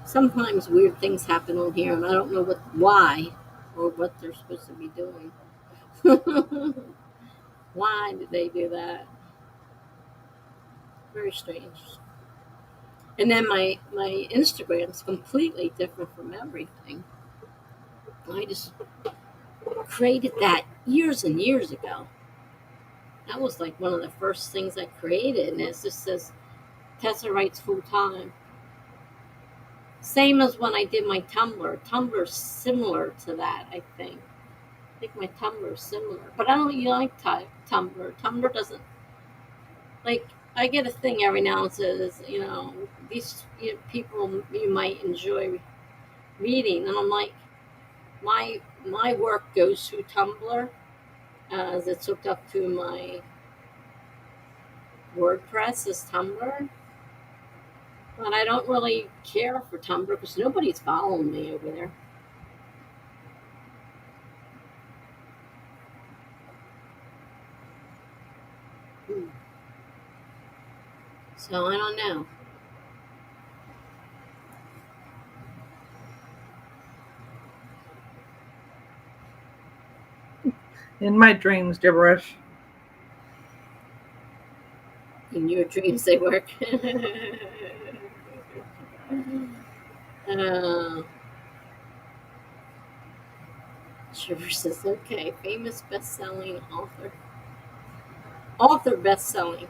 Sometimes weird things happen on here, and I don't know why or what they're supposed to be doing. Why did they do that? Very strange. And then my Instagram's completely different from everything. I just created that years and years ago. That was like one of the first things I created, and it just says Tessa writes full time. Same as when I did my Tumblr. Tumblr's similar to that, I think. I think my Tumblr's similar, but I don't really like Tumblr. Tumblr doesn't like. I get a thing every now and says, these people you might enjoy reading, and I'm like, my work goes through Tumblr as it's hooked up to my WordPress is Tumblr, but I don't really care for Tumblr because nobody's following me over there. So I don't know. In my dreams, gibberish. In your dreams, they work. Shiver says, okay, famous best-selling author. Author best-selling.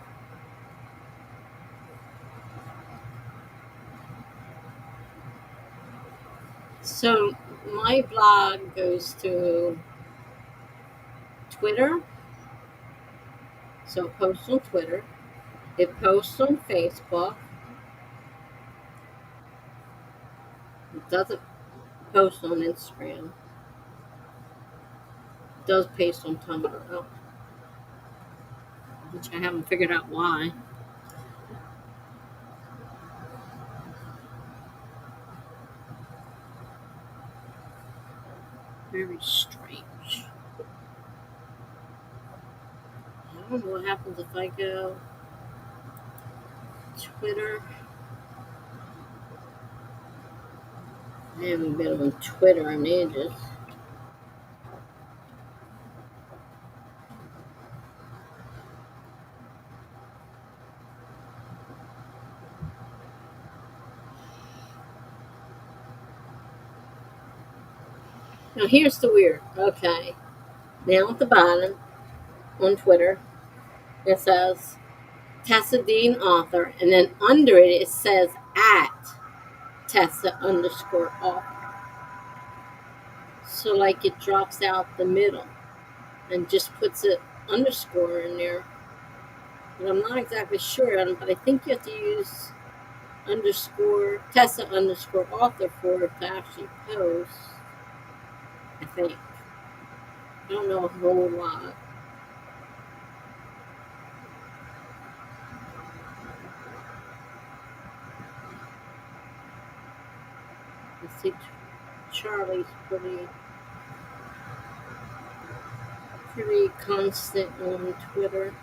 So my blog goes to Twitter. So it posts on Twitter. It posts on Facebook. It doesn't post on Instagram. It does post on Tumblr, which I haven't figured out why. Very strange. I don't know what happens if I go Twitter. I haven't been on Twitter in ages. Now here's the weird. Okay. Now at the bottom on Twitter, it says Tessa Dean author, and then under it says at Tessa_author. So like it drops out the middle and just puts it underscore in there. But I'm not exactly sure, but I think you have to use Tessa_author for it to actually post. I think. I don't know a whole lot. I see Charlie's pretty constant on Twitter.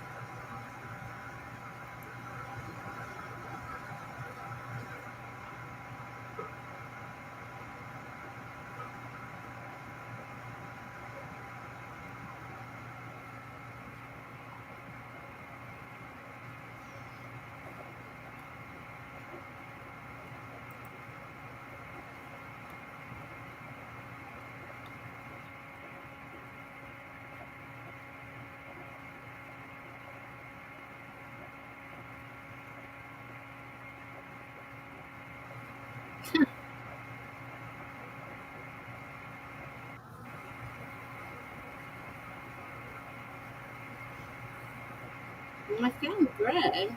Well, I found Greg.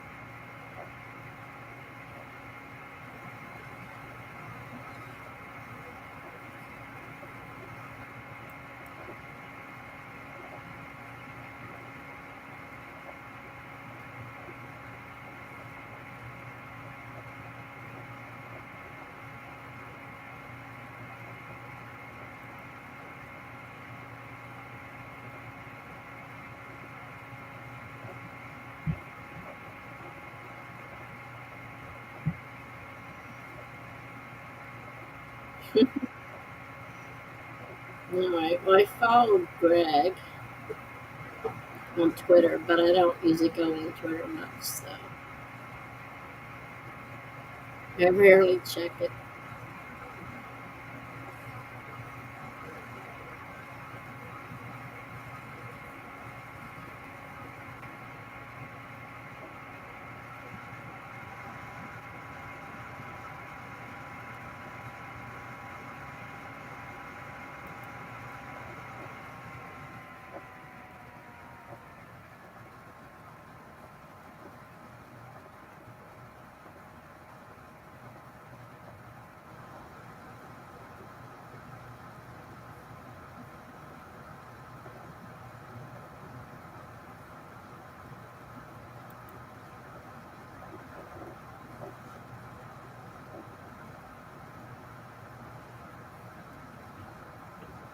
Alright, well I followed Greg on Twitter, but I don't usually go on Twitter much, so. I rarely check it.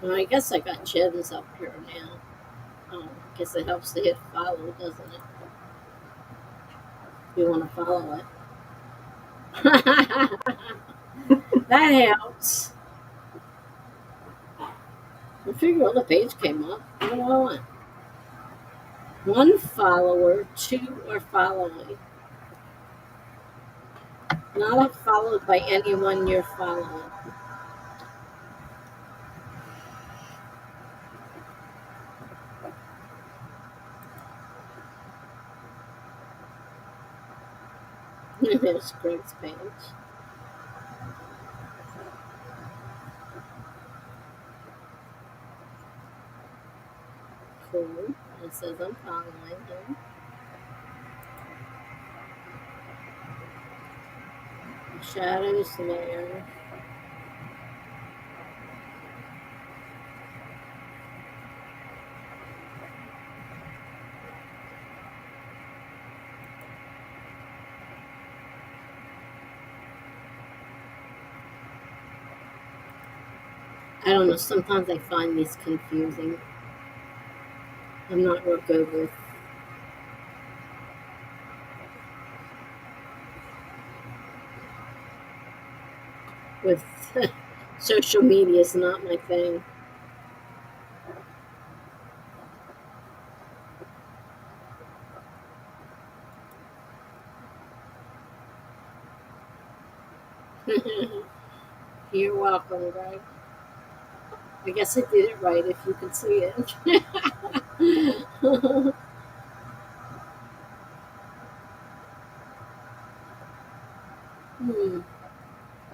Well, I guess I got Jenn's up here now. I guess it helps to hit follow, doesn't it? If you want to follow it. That helps. I figure well, the page came up. What do I want? 1 follower, 2 are following. Not followed by anyone you're following. There's Greg's page. Cool. It says I'm following him. Shadows there. I don't know. Sometimes I find these confusing. I'm not real good with social media. Is not my thing. You're welcome, Greg. I guess I did it right if you can see it.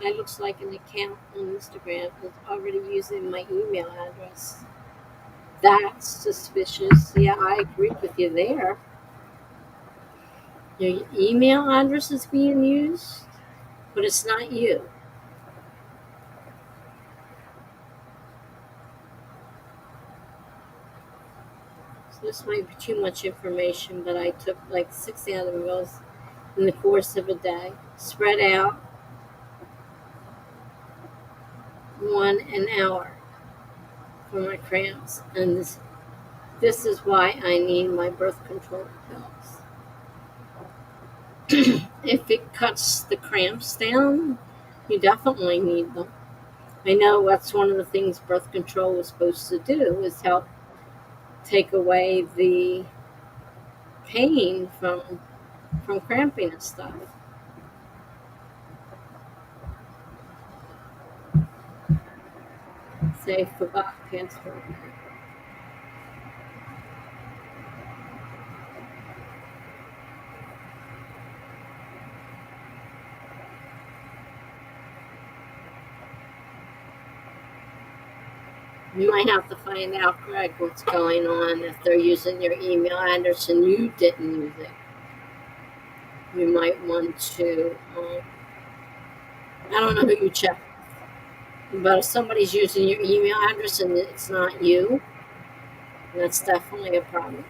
That looks like an account on Instagram that's already using my email address. That's suspicious. Yeah, I agree with you there. Your email address is being used, but it's not you. So this might be too much information, but I took like 6 Advils in the course of a day, spread out 1 an hour for my cramps, and this is why I need my birth control pills. If it cuts the cramps down, you definitely need them. I know that's one of the things birth control is supposed to do, is help take away the pain from cramping and stuff. Say forgot cancer. You might have to find out, Greg, what's going on if they're using your email address and you didn't use it. You might want to, I don't know who you check, but if somebody's using your email address and it's not you, that's definitely a problem.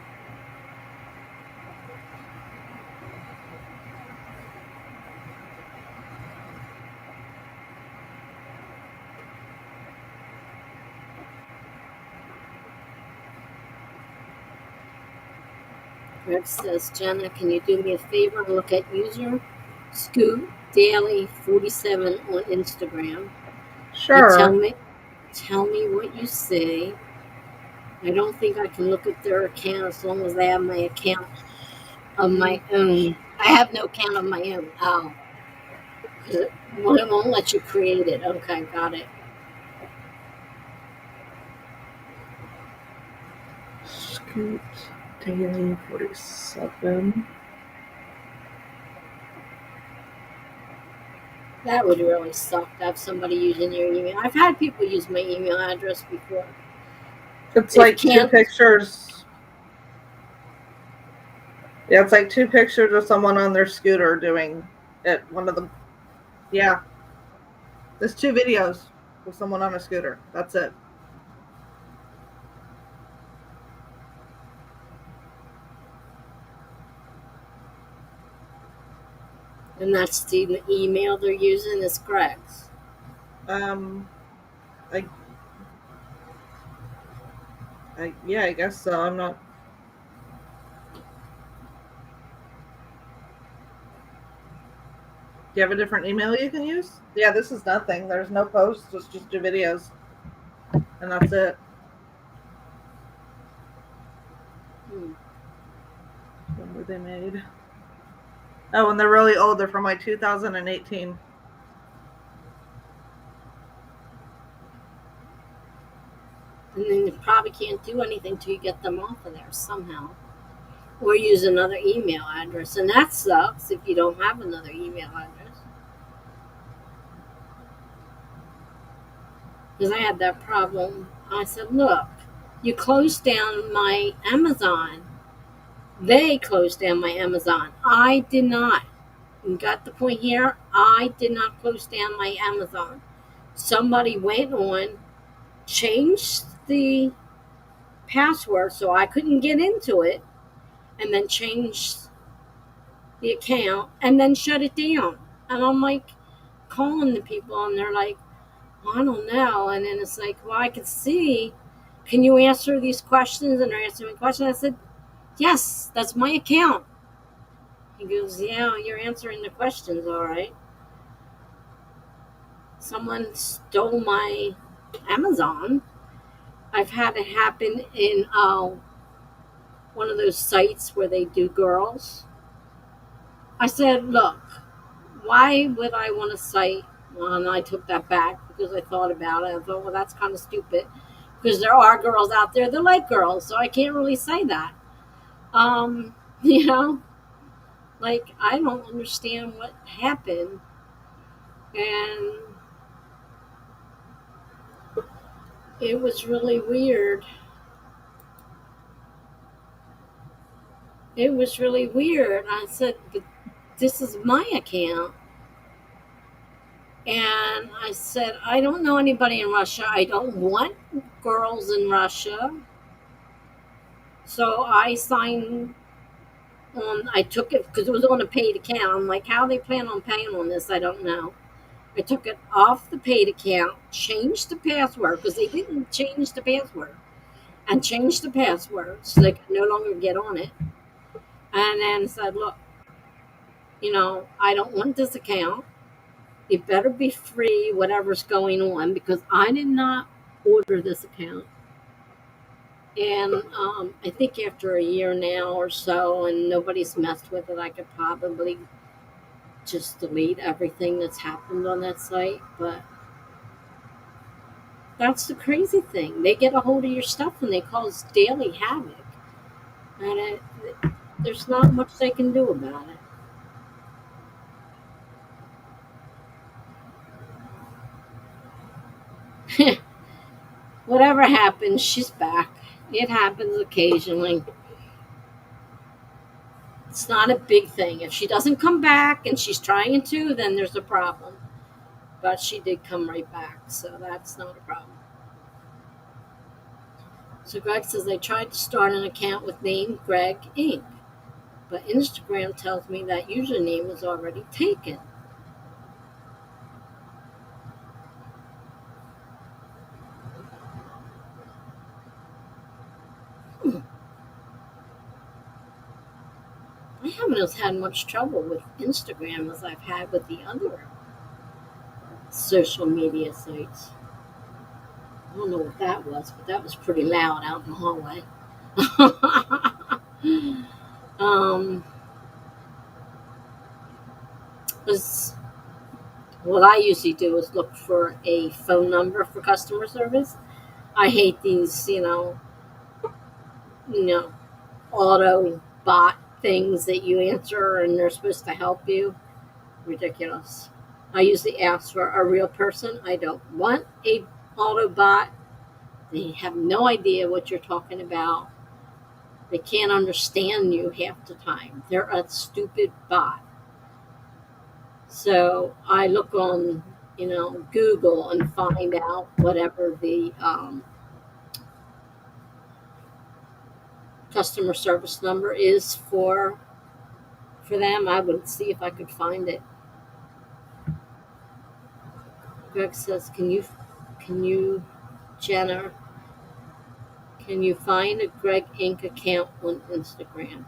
Greg says, Jenna, can you do me a favor and look at user Scoot Daily 47 on Instagram? Sure. And tell me what you see. I don't think I can look at their account as long as they have my account of my own. I have no account of my own. Oh. Well, it won't let you create it. Okay, got it. Scoot Daily 47. That would really suck to have somebody using your email. I've had people use my email address before. It's They like two can't. pictures. Yeah, it's like two pictures of someone on their scooter doing it. One of them. Yeah. There's two videos with someone on a scooter. That's it. And that's the email they're using is Greg's. Yeah, I guess so. I'm not. Do you have a different email you can use? Yeah, this is nothing. There's no posts. It's just two videos, and that's it. When were they made? Oh, and they're really old. They're from like 2018. And then you probably can't do anything till you get them off of there somehow. Or use another email address. And that sucks if you don't have another email address. Because I had that problem. I said, look, you closed down my Amazon. They closed down my Amazon. I did not. You got the point here? I did not close down my Amazon. Somebody went on, changed the password so I couldn't get into it, and then changed the account and then shut it down. And I'm like calling the people, and they're like, I don't know. And then it's like, well, I can see. Can you answer these questions? And they're answering questions. I said, yes, that's my account. He goes, yeah, you're answering the questions, all right. Someone stole my Amazon. I've had it happen in one of those sites where they do girls. I said, look, why would I want a site? Well, and I took that back because I thought about it. I thought, well, that's kind of stupid because there are girls out there that like girls, so I can't really say that. You know, like I don't understand what happened, and it was really weird. It was really weird. I said, but this is my account. And I said, I don't know anybody in Russia. I don't want girls in Russia. So I signed on, I took it because it was on a paid account. I'm like, how they plan on paying on this? I don't know. I took it off the paid account, changed the password because they didn't change the password, and changed the password so they could no longer get on it. And then said, look, you know, I don't want this account. It better be free, whatever's going on, because I did not order this account. And I think after a year now or so, and nobody's messed with it, I could probably just delete everything that's happened on that site. But that's the crazy thing. They get a hold of your stuff and they cause daily havoc. And there's not much they can do about it. Whatever happens, she's back. It happens occasionally. It's not a big thing. If she doesn't come back and she's trying to, then there's a problem. But she did come right back, so that's not a problem. So Greg says, I tried to start an account with name Greg Inc., but Instagram tells me that username is already taken. I haven't had much trouble with Instagram as I've had with the other social media sites. I don't know what that was, but that was pretty loud out in the hallway. Was What I usually do is look for a phone number for customer service. I hate these, you know, auto bot things that you answer and they're supposed to help you. Ridiculous. I usually ask for a real person. I don't want a auto bot. They have no idea what you're talking about. They can't understand you half the time. They're a stupid bot. So I look on, Google and find out whatever the customer service number is for them. I would see if I could find it. Greg says, can you, Jenna, can you find a Greg Inc. account on Instagram?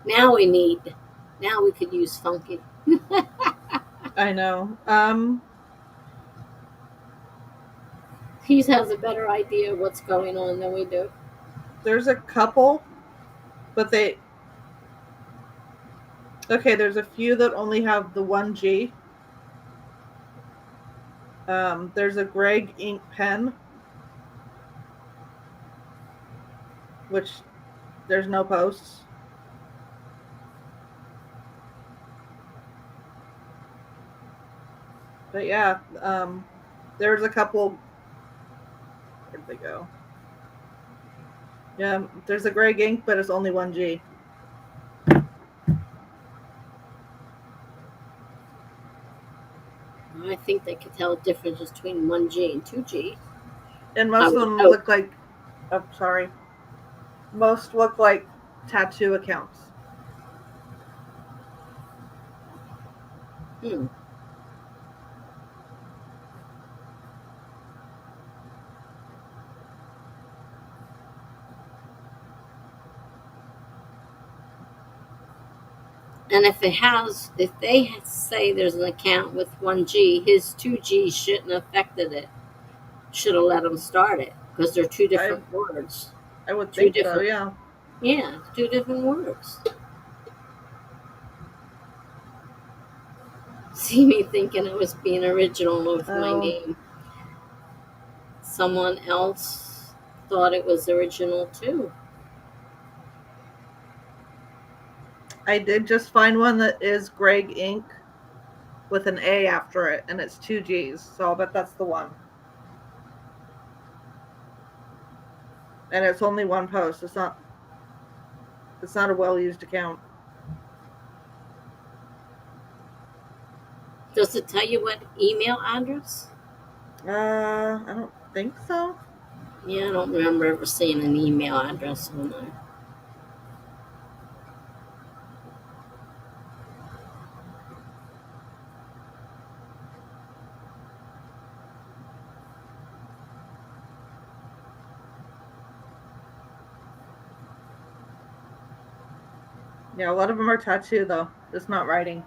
now we could use Funky. I know. He has a better idea of what's going on than we do. There's a couple, but there's a few that only have the 1G. There's a Greg Ink pen, which there's no posts. But yeah, there's a couple. Where'd they go? Yeah, there's a Greg Ink, but it's only 1G. I think they could tell the difference between 1G and 2G. And most of them look like, most look like tattoo accounts. And if they say there's an account with 1G, his 2G shouldn't have affected it. Should have let him start it because they're two different words. I would think so, yeah. Yeah, two different words. See me thinking I was being original with my name. Someone else thought it was original too. I did just find one that is Greg Inc. with an A after it, and it's 2Gs, so I'll bet that's the one. And it's only one post. It's not a well-used account. Does it tell you what email address? I don't think so. Yeah, I don't remember ever seeing an email address on there. Yeah, a lot of them are tattoo, though. It's not writing.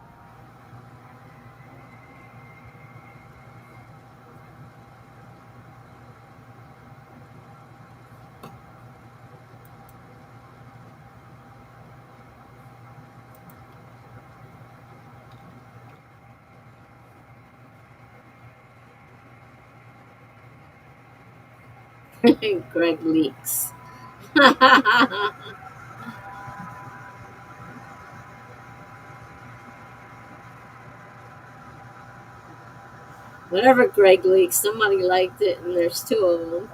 Greg leaks. Whatever Greg leaks, somebody liked it, and there's two of them.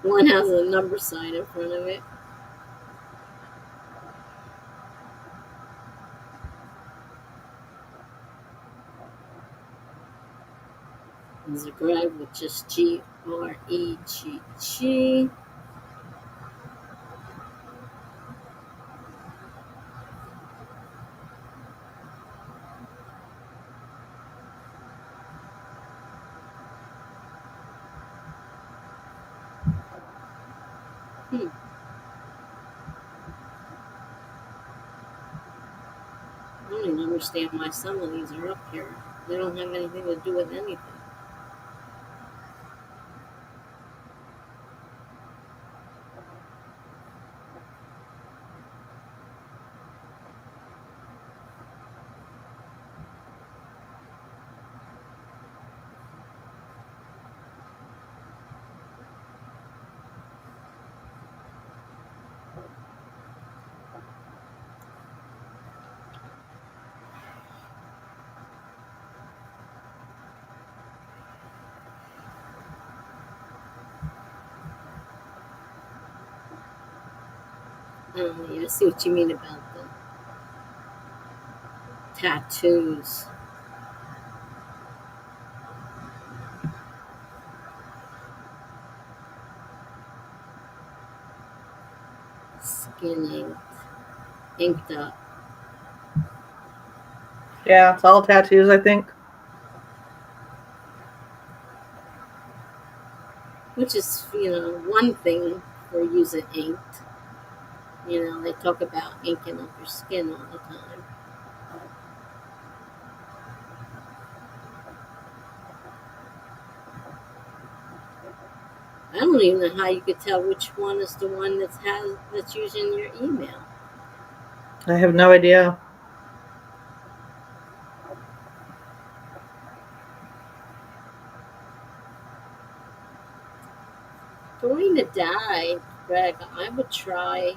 One has a number sign in front of it. There's a Greg with just G-R-E-G-G. I don't even understand why some of these are up here. They don't have anything to do with anything. I see what you mean about the tattoos. Skin inked up. Yeah, it's all tattoos, I think. Which is, one thing for using inked. They talk about inking up your skin all the time. I don't even know how you could tell which one is the one that's using your email. I have no idea. Going to die, Greg, I would try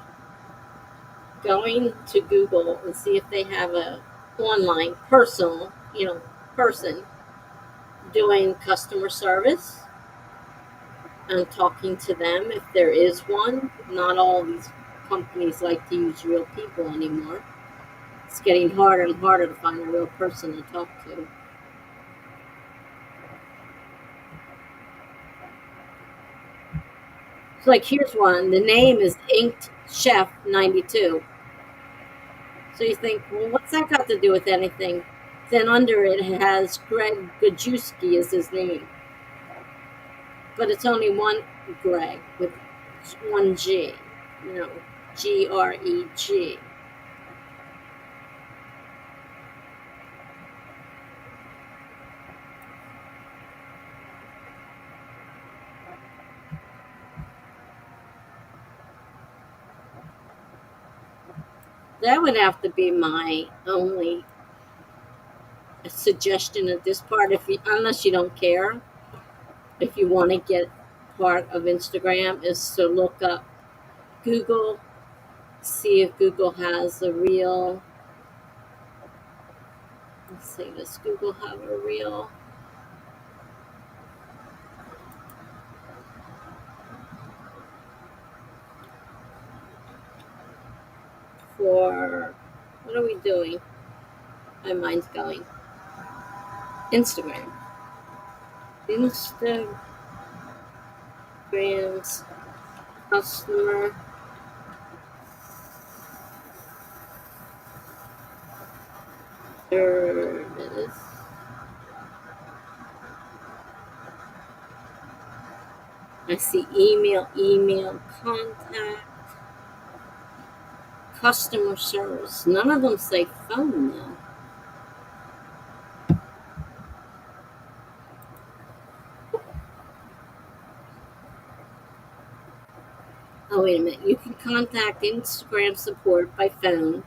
going to Google and see if they have a online person doing customer service and talking to them if there is one. Not all these companies like to use real people anymore. It's getting harder and harder to find a real person to talk to. So, like, here's one. The name is Inked Chef 92. So you think, well, what's that got to do with anything? Then under it has Greg Gajewski is his name. But it's only one Greg with one G. Greg. That would have to be my only suggestion at this part, unless you don't care. If you want to get part of Instagram, is to look up Google, see if Google has a real. Let's see, does Google have a real? For what are we doing? My mind's going. Instagram's customer service. I see email contact, customer service. None of them say phone though. Oh, wait a minute. You can contact Instagram support by phone.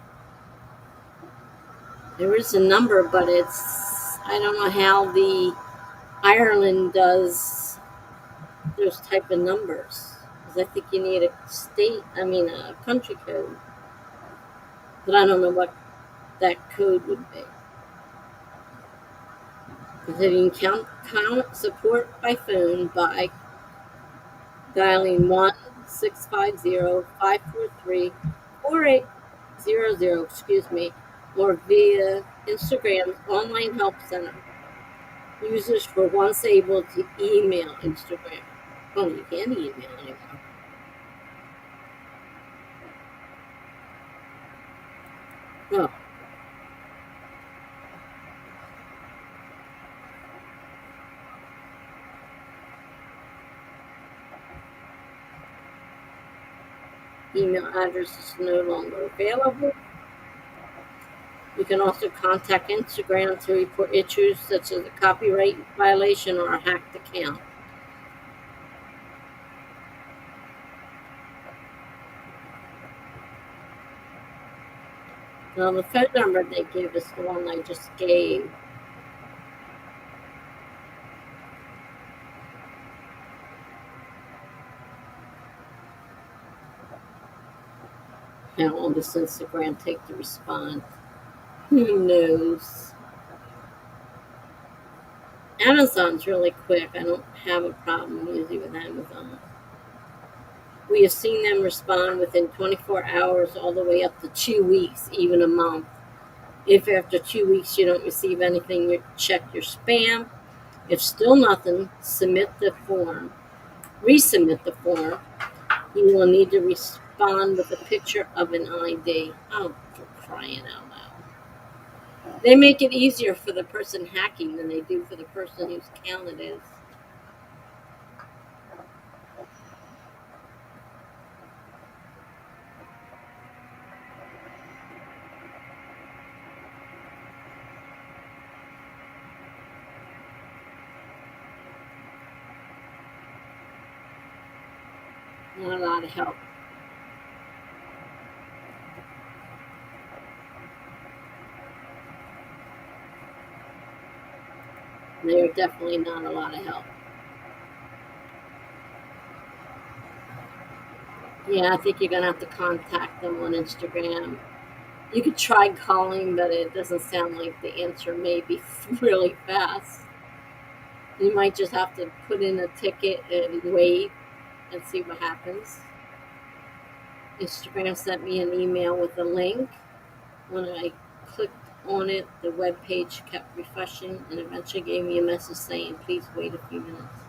There is a number, but I don't know how the Ireland does those type of numbers. Because I think you need a country code. But I don't know what that code would be. Because you can count support by phone by dialing 1-650-543-4800, or via Instagram's online help center. Users were once able to email Instagram. Oh, you can't email anymore. Oh. Email address is no longer available. You can also contact Instagram to report issues such as a copyright violation or a hacked account. Now, the phone number they give is the one I just gave. How long does Instagram take to respond? Who knows? Amazon's really quick. I don't have a problem usually with Amazon. We have seen them respond within 24 hours all the way up to 2 weeks, even a month. If after 2 weeks you don't receive anything, you check your spam. If still nothing, submit the form. Resubmit the form. You will need to respond with a picture of an ID. Oh, for crying out loud. They make it easier for the person hacking than they do for the person whose account it is. Not a lot of help. They're definitely not a lot of help. Yeah, I think you're going to have to contact them on Instagram. You could try calling, but it doesn't sound like the answer may be really fast. You might just have to put in a ticket and wait and see what happens. Instagram sent me an email with a link. When I clicked on it, the web page kept refreshing and eventually gave me a message saying, please wait a few minutes.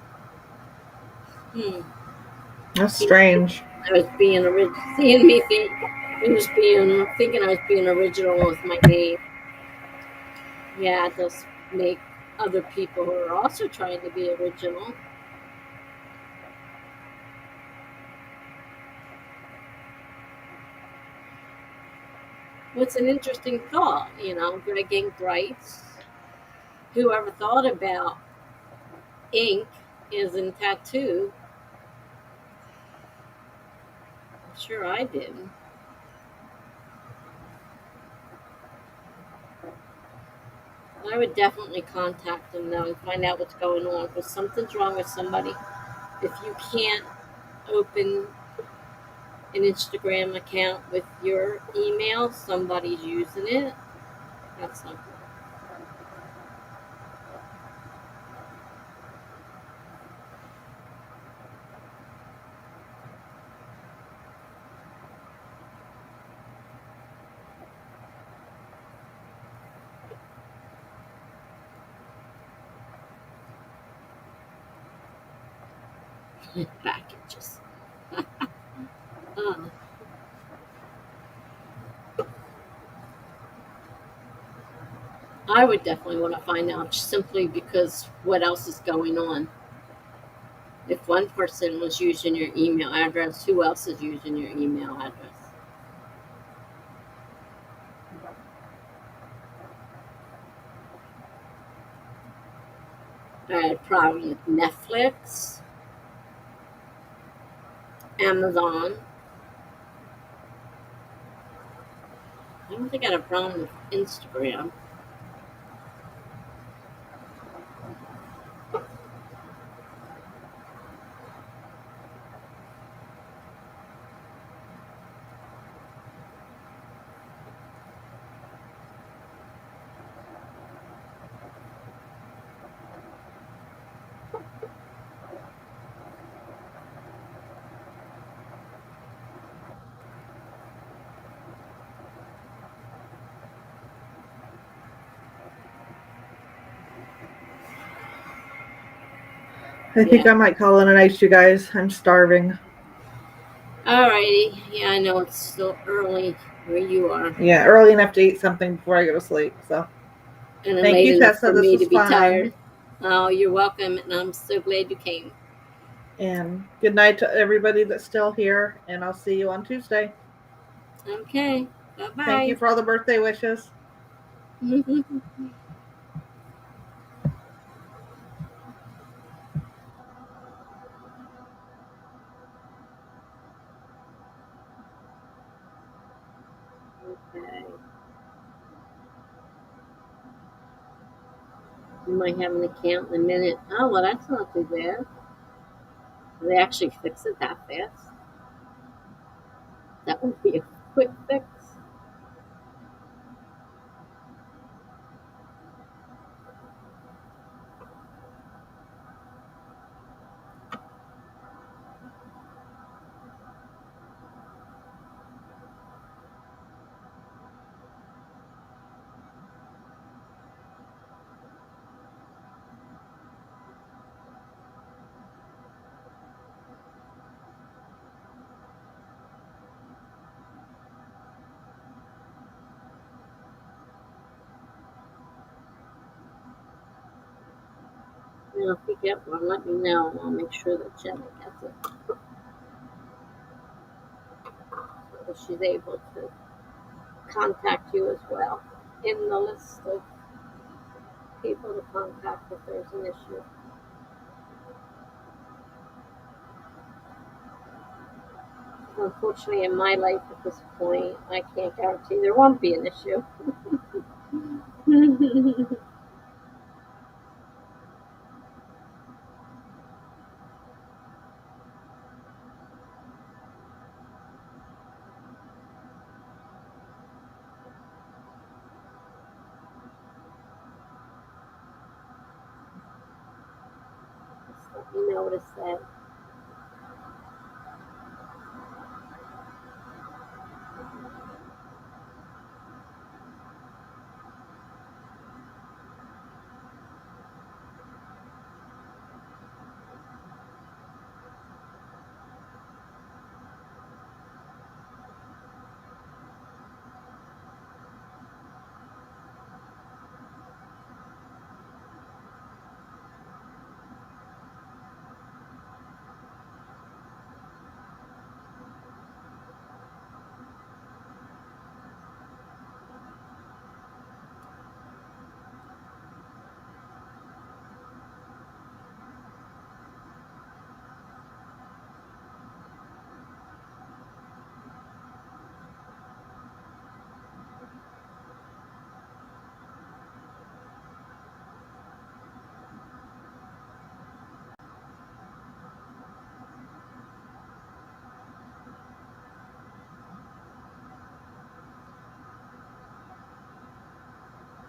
That's strange. I was being original. Thinking I was being original with my name. Yeah, it does make other people who are also trying to be original. What's an interesting thought, Greg Ink writes, whoever thought about ink is in tattoo? I'm sure I did. I would definitely contact them though and find out what's going on. If something's wrong with somebody, if you can't open an Instagram account with your email, somebody's using it. That's not good. Packages. I would definitely want to find out simply because what else is going on? If one person was using your email address, who else is using your email address? I had a problem with Netflix, Amazon. I don't think I had a problem with Instagram. I think I might call it a night, you guys. I'm starving. Alrighty. Yeah, I know it's still early where you are. Yeah, early enough to eat something before I go to sleep. So, and thank late you, enough Tessa. for This me was to be fun. tired. Oh, you're welcome, and I'm so glad you came. And good night to everybody that's still here. And I'll see you on Tuesday. Okay. Bye-bye. Thank you for all the birthday wishes. Okay. You might have an account in a minute. Oh, well, that's not too bad. They actually fix it that fast. That would be a quick fix. Well, if you get one, let me know, and I'll make sure that Jenna gets it. So she's able to contact you as well in the list of people to contact if there's an issue. Unfortunately, in my life at this point, I can't guarantee there won't be an issue. Just let me know what it said.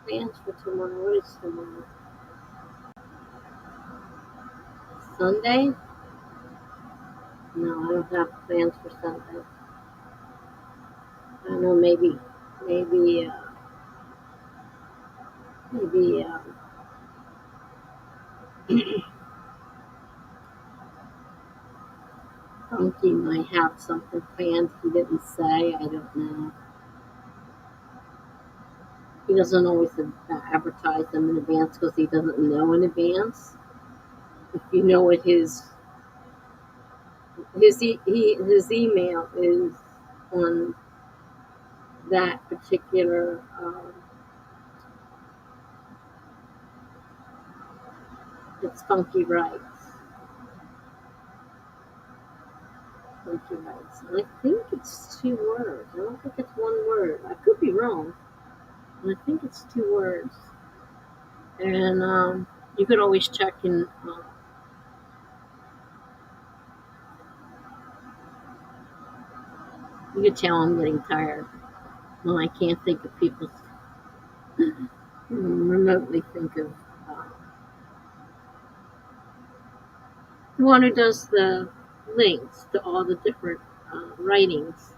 Plans for tomorrow. What is tomorrow? Sunday? No, I don't have plans for Sunday. I don't know, maybe, maybe, maybe, Funky might have something planned he didn't say. I don't know. He doesn't always advertise them in advance because he doesn't know in advance. If you know what his email is on that particular it's Funky Writes. Funky Writes. And I think it's 2 words. I don't think it's 1 word. I could be wrong. And I think it's 2 words. And you could always check in. You could tell I'm getting tired when I can't think of people's remotely think of the one who does the links to all the different writings.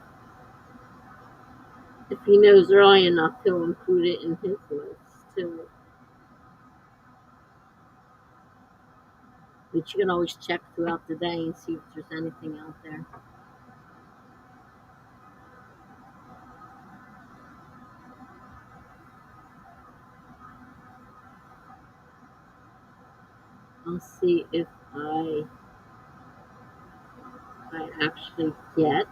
If he knows early enough, he'll include it in his list too. But you can always check throughout the day and see if there's anything out there. I'll see if I actually get.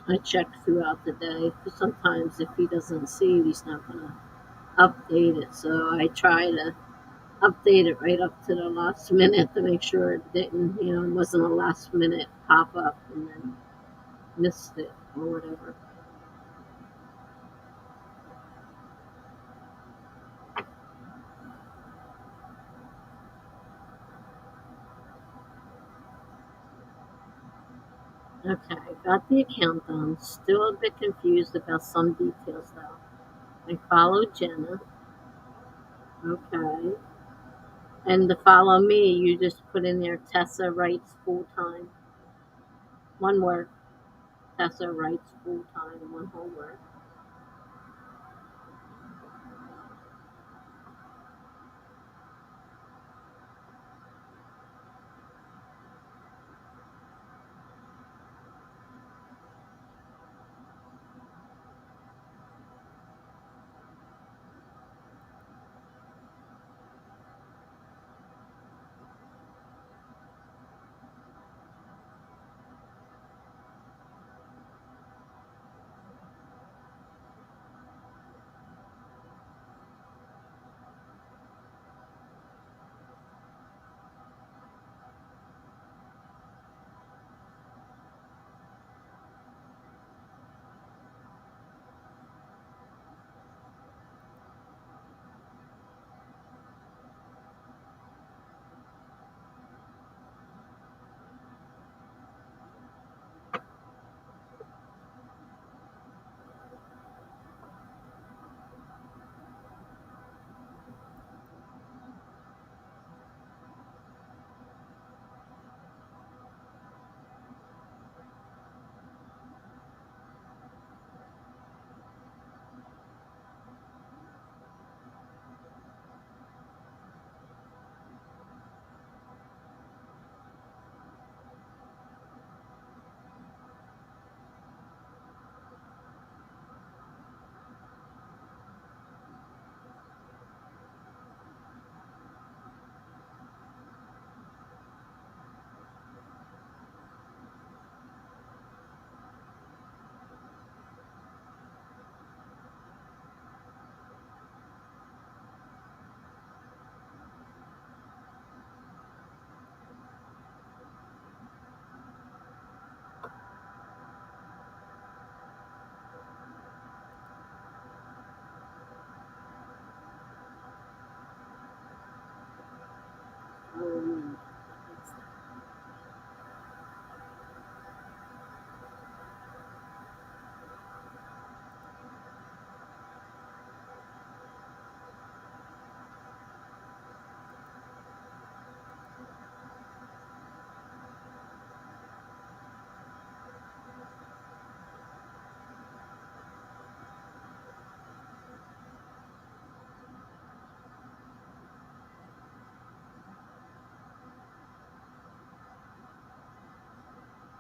I check throughout the day because sometimes if he doesn't see it, he's not going to update it. So I try to update it right up to the last minute to make sure it didn't, it wasn't a last minute pop up and then missed it or whatever. Okay, got the account done. Still a bit confused about some details though. I followed Jenna. Okay. And to follow me, you just put in there Tessa writes full time. 1 word. Tessa writes full time, 1 whole word.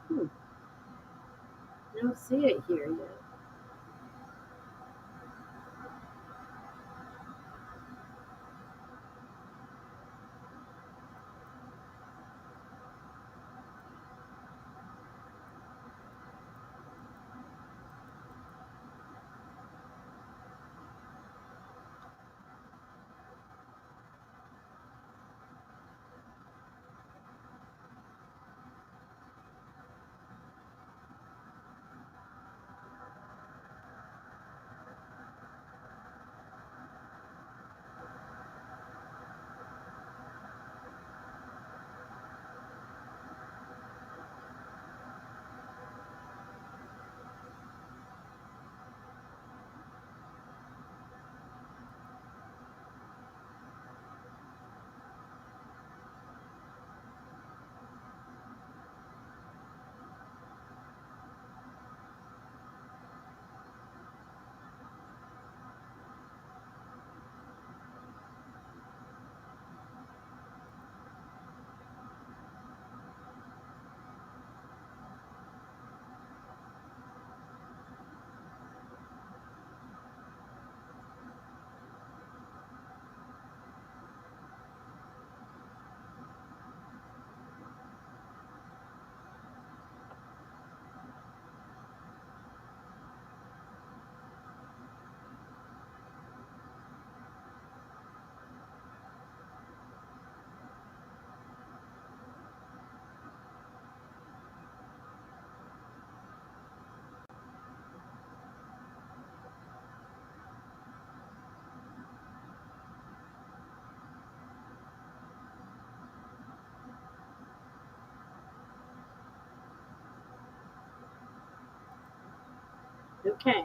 Hmm. I don't see it here yet. Okay,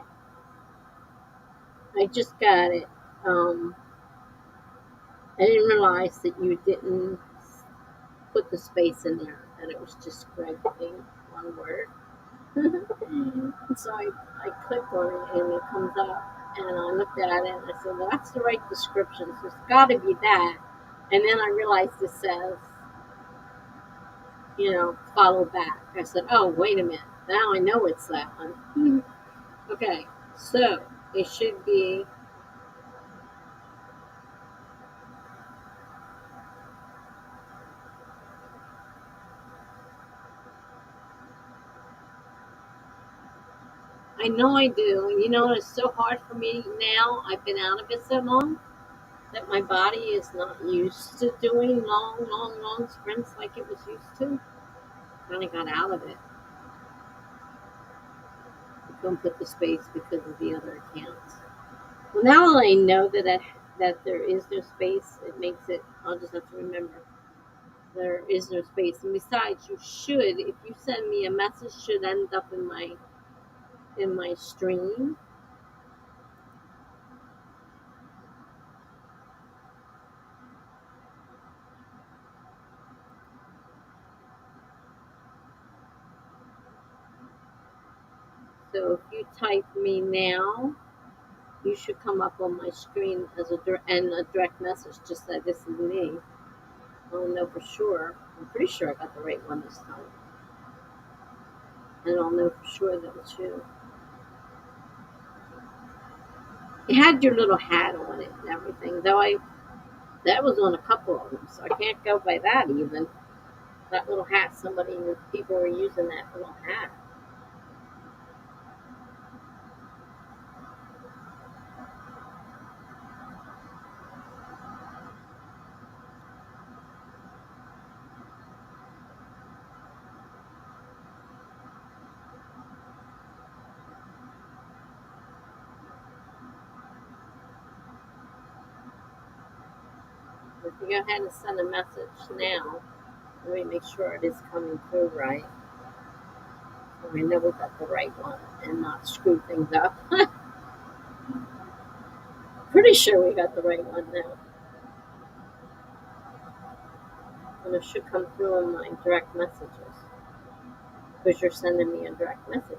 I just got it. Um, I didn't realize that you didn't put the space in there, that it was just correcting one word. So I clicked on it and it comes up and I looked at it and I said, well, that's the right description, so it's got to be that. And then I realized it says, follow back. I said, oh, wait a minute. Now I know it's that one. Okay, so it should be, I know I do. It's so hard for me now. I've been out of it so long that my body is not used to doing long, long, long sprints like it was used to. Kind of got out of it. I couldn't put the space because of the other accounts. Well, now that I know that there is no space, it makes it. I'll just have to remember there is no space. And besides, you should, if you send me a message, should end up in my stream. So if you type me now, you should come up on my screen as a direct message. Just that this is me. I'll know for sure. I'm pretty sure I got the right one this time, and I'll know for sure that it's you. It had your little hat on it and everything, though that was on a couple of them, so I can't go by that even. That little hat, people were using that little hat. If you go ahead and send a message now, let me make sure it is coming through right. So I know we got the right one and not screw things up. Pretty sure we got the right one now. And it should come through in my direct messages because you're sending me a direct message.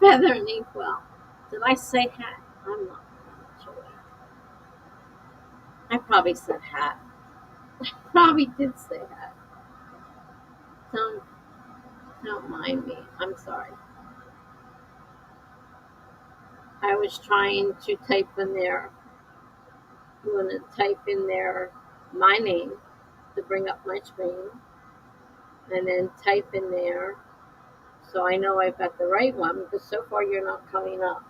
feather and inkwell. Did I say hat? I'm not sure. I probably said hat. Probably did say hat. Don't mind me. I'm sorry. I was trying to type in there. I'm going to type in there my name to bring up my screen, and then type in there so I know I've got the right one, because so far you're not coming up.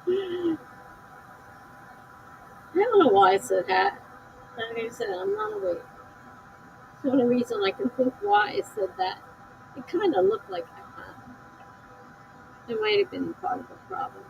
I don't know why I said hat. Like I said, I'm not awake. The only reason I can think why I said that, it kind of looked like a hat. It might have been part of the problem.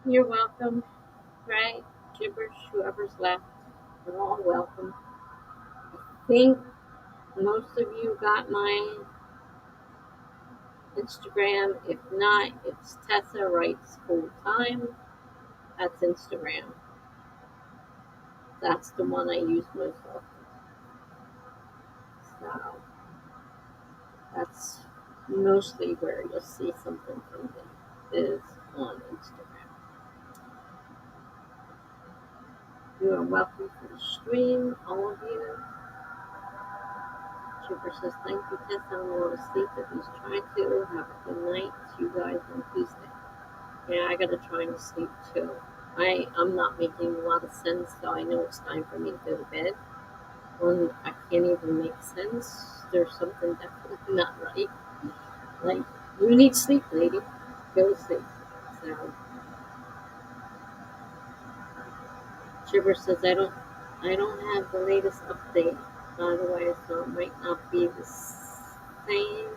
You're welcome. Right? Gibberish, whoever's left, you're all welcome. I think most of you got my Instagram. If not, it's Tessa Writes Full Time. That's Instagram. That's the one I use most often. So that's mostly where you'll see something from me is on Instagram. You are welcome to the stream, all of you. Chipper says, thank you, Tessa. I'm going to sleep at least try to. Have a good night. See you guys on Tuesday. Yeah, I got to try and sleep too. I'm not making a lot of sense, so I know it's time for me to go to bed. When I can't even make sense, there's something definitely not right. Like, you need sleep, lady. Go to sleep. So, Chipper says, I don't have the latest update, by the way, so it might not be the same.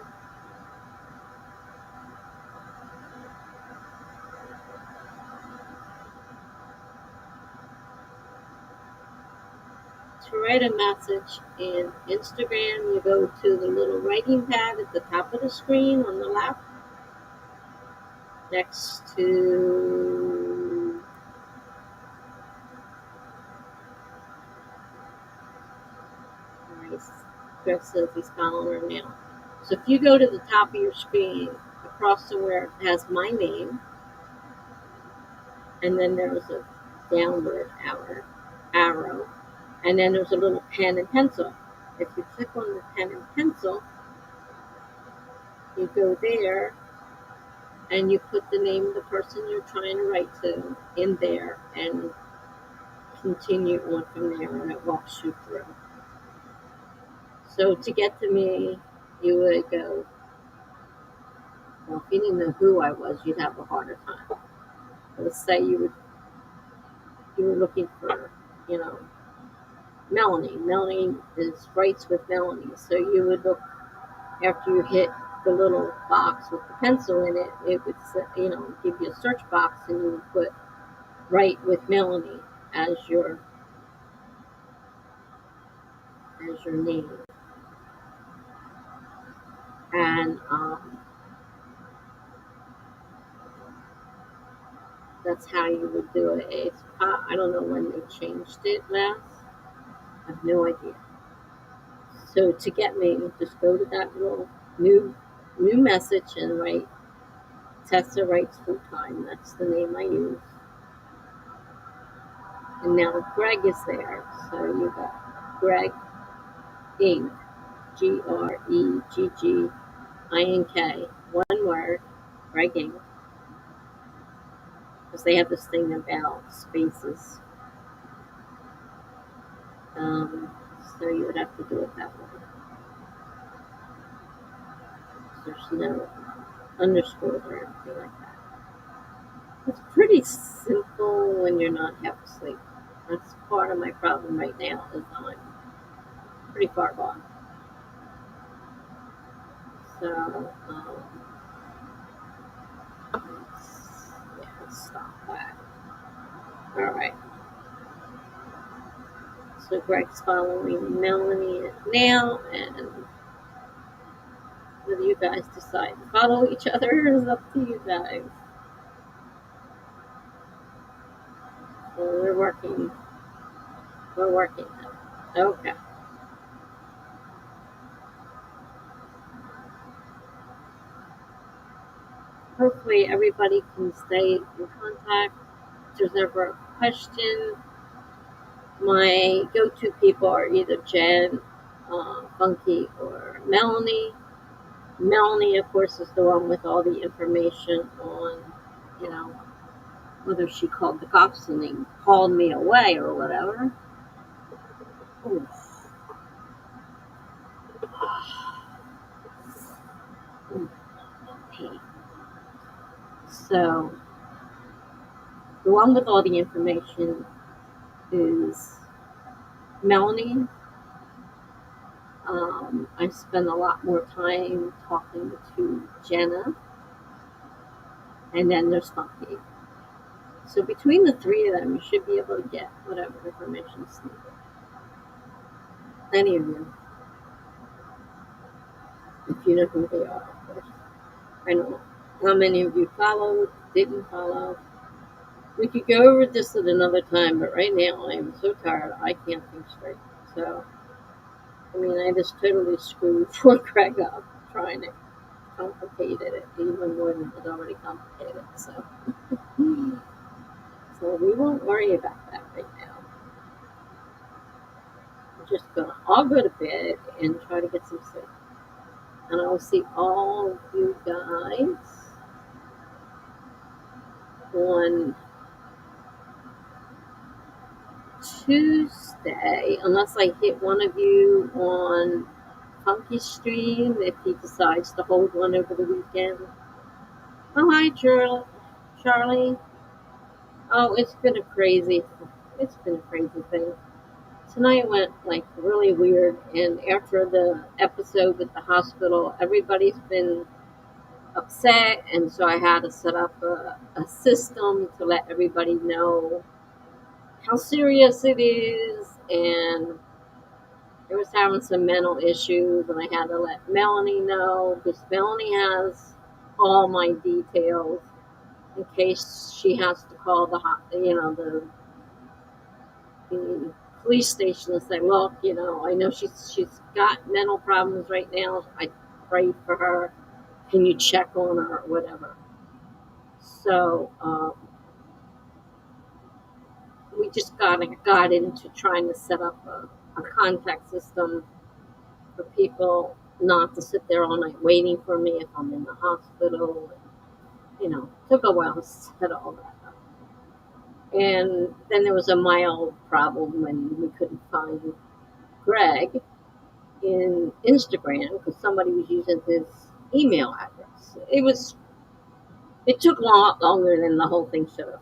To write a message in Instagram, you go to the little writing pad at the top of the screen on the left, next to Chris says he's following her now. So if you go to the top of your screen, across to where it has my name, and then there's a downward arrow, and then there's a little pen and pencil. If you click on the pen and pencil, you go there and you put the name of the person you're trying to write to in there and continue on from there, and it walks you through. So to get to me, you would go, well, if you didn't know who I was, you'd have a harder time. Let's say you were looking for, Melanie. Melanie writes with Melanie. So you would look, after you hit the little box with the pencil in it, it would, give you a search box, and you would put write with Melanie as your name. And that's how you would do it. I don't know when they changed it last. I have no idea. So to get me, just go to that little new message and write Tessa Writes Full Time. That's the name I use. And now Greg is there. So you got Greg Inc. GreggInk. One word. Greg Inc. Because they have this thing about spaces. So you would have to do it that way. There's no underscores or anything like that. It's pretty simple when you're not half asleep. That's part of my problem right now, is I'm pretty far gone. So, let's stop that. Alright. So Greg's following Melanie now, and whether you guys decide to follow each other is up to you guys. So we're working now. Okay. Hopefully everybody can stay in contact. If there's ever a question, my go-to people are either Jenn, Funky, or Melanie. Melanie, of course, is the one with all the information on, whether she called the cops and they hauled me away or whatever. Ooh. Okay. So, the one with all the information is Melanie. I spend a lot more time talking to Jenna, and then there's Funky. So between the three of them, you should be able to get whatever information is needed. Any of you, if you know who they are, of course. I don't know how many of you followed, didn't follow. We could go over this at another time, but right now I am so tired I can't think straight. So, I mean, I just totally screwed poor Greg up trying to complicate it even more than it was already complicated. So we won't worry about that right now. We're just gonna all go to bed and try to get some sleep. And I'll see all of you guys on Tuesday, unless I hit one of you on Funky Stream if he decides to hold one over the weekend. Oh, hi, Charlie. Oh, it's been a crazy thing. Tonight went like really weird, and after the episode with the hospital, everybody's been upset, and so I had to set up a system to let everybody know how serious it is, and I was having some mental issues, and I had to let Melanie know because Melanie has all my details in case she has to call the police station and say, look, I know she's got mental problems right now. I prayed for her. Can you check on her or whatever? So we just got into trying to set up a contact system for people not to sit there all night waiting for me if I'm in the hospital. Took a while to set all that up. And then there was a mild problem when we couldn't find Greg in Instagram because somebody was using his email address. It took a lot longer than the whole thing should have.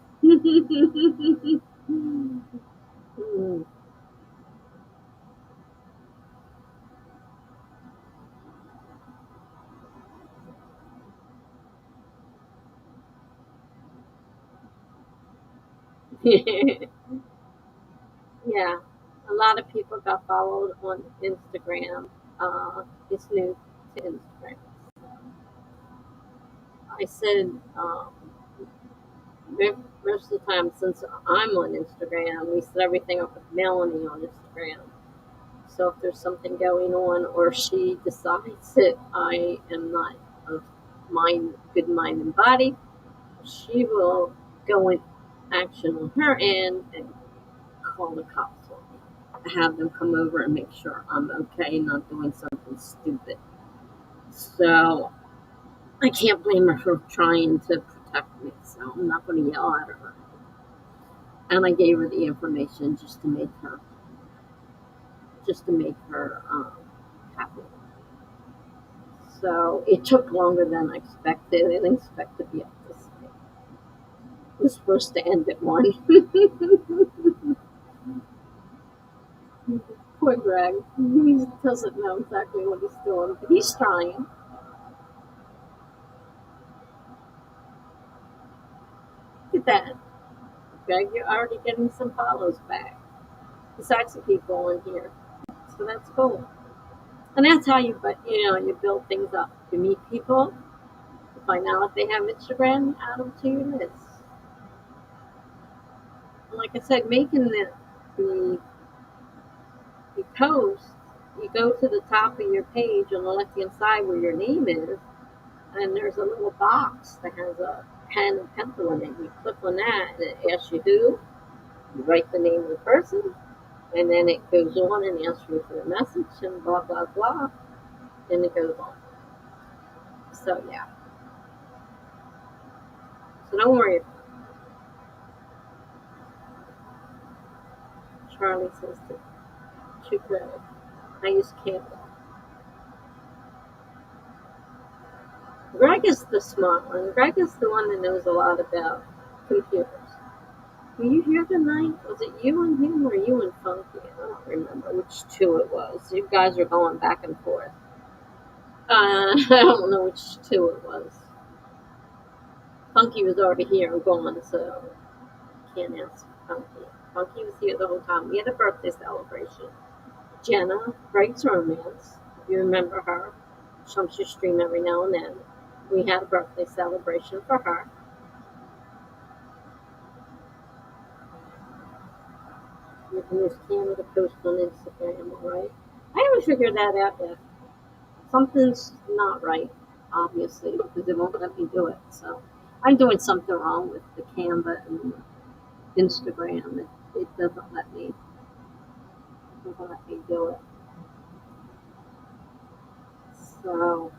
Yeah, a lot of people got followed on Instagram. It's new to Instagram. I said most of the time since I'm on Instagram, we set everything up with Melanie on Instagram. So if there's something going on or she decides that I am not of good mind and body, she will go in action on her end and call the cops on me. Have them come over and make sure I'm okay, not doing something stupid. So I can't blame her for trying to protect me, so I'm not going to yell at her. And I gave her the information just to make her happy. So it took longer than I expected. I didn't expect to be up this late. It was supposed to end at 1. Poor Greg. He doesn't know exactly what he's doing, but he's trying. Look at that. Greg, you're already getting some follows back. Besides the people in here. So that's cool. And that's how you build things up. You meet people, you find out if they have Instagram, add them to your list. And like I said, making the post, you go to the top of your page on the left-hand side where your name is, and there's a little box that has a pen and pencil in it. You click on that, and it asks you who. You write the name of the person, and then it goes on and asks you for the message, and blah, blah, blah, and it goes on. So, yeah. So don't worry about it. Charlie says to Greg, I use Canva. Greg is the smart one. Greg is the one that knows a lot about computers. Were you here tonight? Was it you and him or you and Funky? I don't remember which two it was. You guys are going back and forth. I don't know which two it was. Funky was already here and gone, so can't ask Funky. Funky was here the whole time. We had a birthday celebration. Jenna, Greg's Romance, if you remember her, comes to stream every now and then. We had a birthday celebration for her. You can use Canada post on Instagram, alright? I haven't figured that out yet. Something's not right, obviously, because it won't let me do it. So I'm doing something wrong with the Canva and Instagram. It doesn't let me do it. So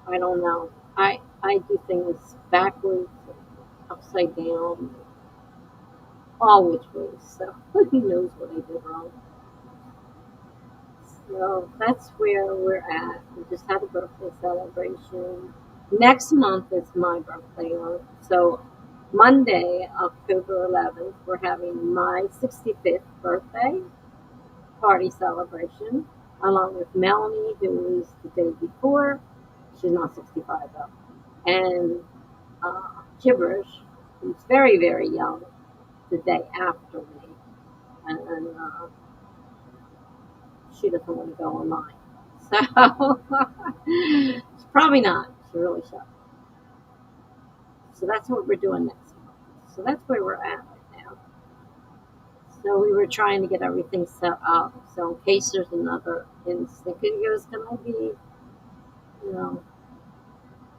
I don't know. I do things backwards, upside down, all which ways. So who knows what I did wrong? So that's where we're at. We just had a birthday celebration. Next month is my birthday. So Monday, October 11th, we're having my 65th birthday party celebration, along with Melanie, who is the day before. She's not 65 though. And Gibberish, who's very, very young, the day after me. And she doesn't want to go online. So, it's probably not. She's really shy. So that's what we're doing next month. So that's where we're at right now. So we were trying to get everything set up. So in case there's another instant, it's going to be, you know,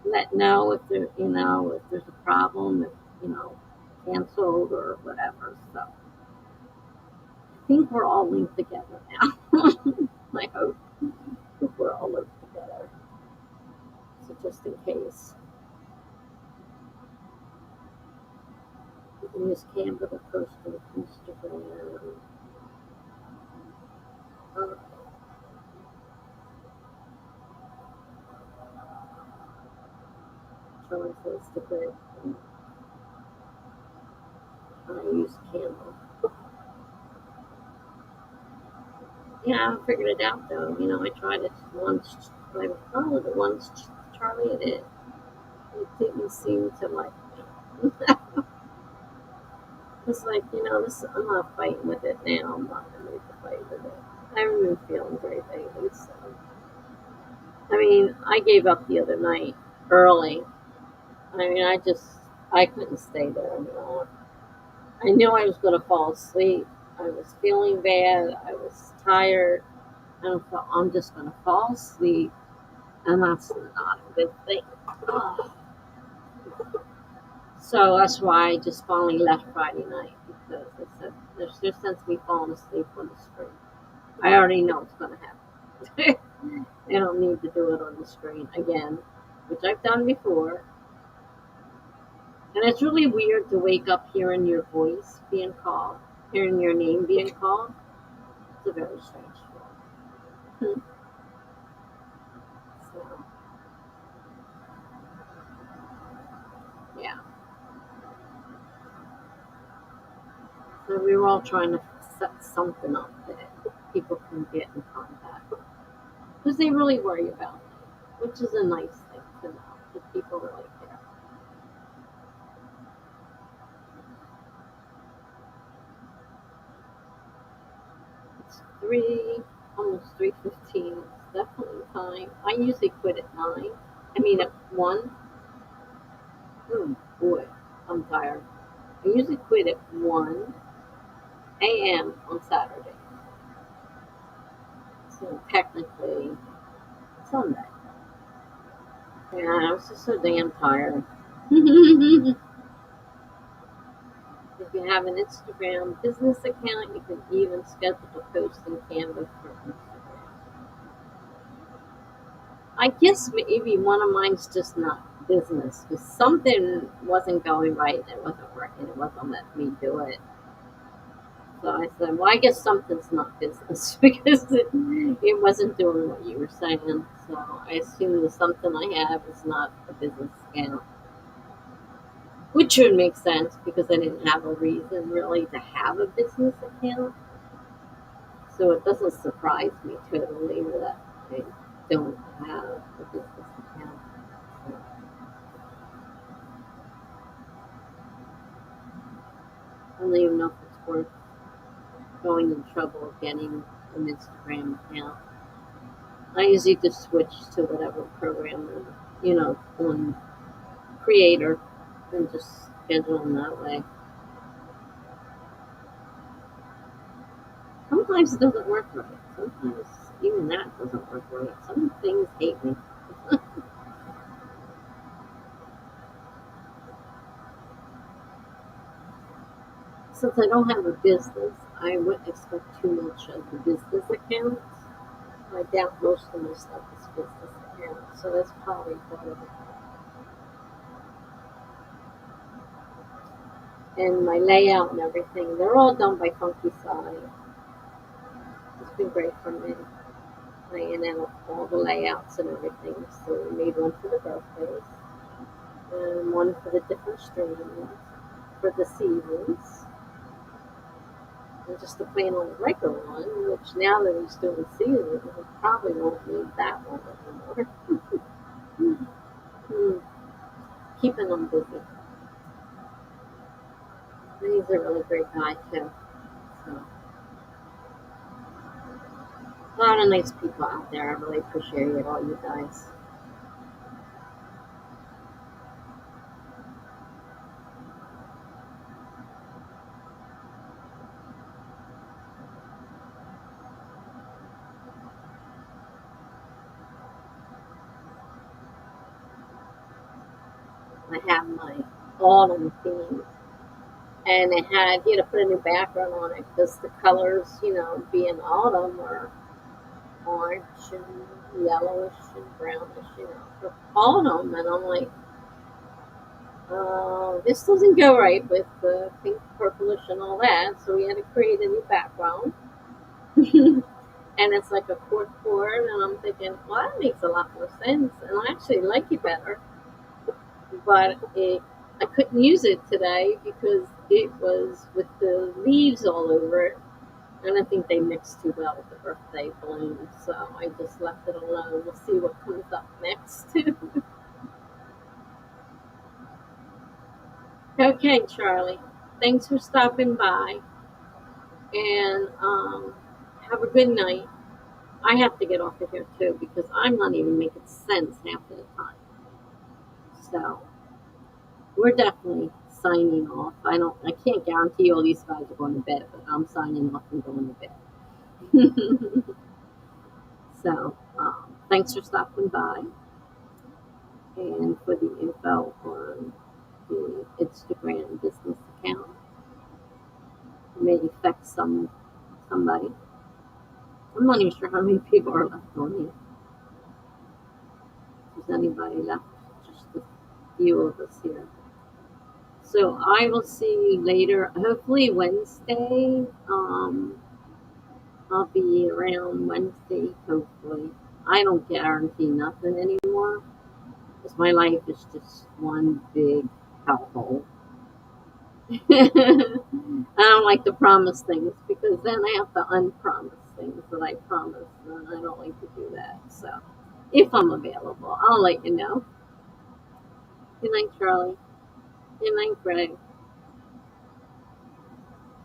let know if there, you know, if there's a problem, if, you know, canceled or whatever. So I think we're all linked together now. I hope we're all linked together. So just in case. You can use Canva to post on Instagram. Showing for Instagram. I use Canva. Yeah, I figured it out though. You know, I tried it once. I followed it once. Charlie and it didn't seem to like me. It's like, you know, this I'm not fighting with it now. I'm not going to fight with it. I haven't been feeling great lately, so. I mean, I gave up the other night early. I mean, I couldn't stay there anymore. I knew I was going to fall asleep. I was feeling bad. I was tired. I'm just going to fall asleep, and that's not a good thing. Oh. So that's why I just finally left Friday night, because I said, there's no sense me falling asleep on the screen. I already know it's going to happen. I don't need to do it on the screen again, which I've done before. And it's really weird to wake up hearing your voice being called, hearing your name being called. It's a very strange feeling. So, yeah. So we were all trying to set something up that people can get in contact. Because they really worry about me, which is a nice thing to know, that people really care. It's almost 3:15. It's definitely time. I usually quit at 9. I mean at 1. Oh boy, I'm tired. I usually quit at 1 a.m. on Saturday. So technically Sunday. Yeah, I was just so damn tired. If you have an Instagram business account, you can even schedule a post in Canva for Instagram. I guess maybe one of mine's just not business, because something wasn't going right. It wasn't working. It wasn't letting me do it. So I said, well, I guess something's not business, because it wasn't doing what you were saying. So I assume the something I have is not a business account. Which would make sense, because I didn't have a reason really to have a business account. So it doesn't surprise me totally that I don't have a business account. So. don't even know if it's worth going in trouble of getting an Instagram account. I usually just switch to whatever program, on Creator and just schedule them that way. Sometimes it doesn't work right. Sometimes even that doesn't work right. Some things hate me. Since I don't have a business, I wouldn't expect too much of the business accounts. I doubt most of my stuff is business accounts, so that's probably part of it. And my layout and everything, they're all done by Funky Side. It's been great for me. Laying out all the layouts and everything. So we made one for the birthdays, and one for the different streams, for the seasons, and just to plan on the regular one, which now that he's doing seasons, we probably won't need that one anymore. Keeping them busy. And he's a really great guy too. So, a lot of nice people out there. I really appreciate it, all you guys. I have my autumn theme, and you had to put a new background on it because the colors, being autumn are orange and yellowish and brownish, for autumn. And I'm like, this doesn't go right with the pink, purplish, and all that. So we had to create a new background. And it's like a cork board, and I'm thinking, well, that makes a lot more sense, and I actually like it better. But I couldn't use it today because it was with the leaves all over it, and I think they mixed too well with the birthday balloons, so I just left it alone. We'll see what comes up next. Okay, Charlie, thanks for stopping by, and have a good night. I have to get off of here too because I'm not even making sense half of the time. So we're definitely signing off. I can't guarantee all these guys are going to bed, but I'm signing off and going to bed. So thanks for stopping by, and for the info on the Instagram business account. It may affect somebody. I'm not even sure how many people are left on here. If there's anybody left, just a few of us here. So I will see you later. Hopefully Wednesday. I'll be around Wednesday. Hopefully, I don't guarantee nothing anymore because my life is just one big hellhole. I don't like to promise things because then I have to unpromise things that I promised, and I don't like to do that. So, if I'm available, I'll let you know. Good night, Charlie. Good night, Greg.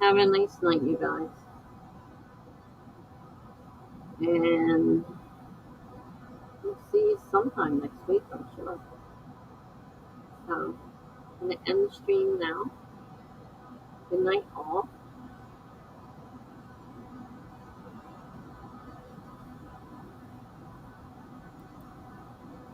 Have a nice night, you guys. And we'll see you sometime next week, I'm sure. So, I'm going to end the stream now. Good night, all.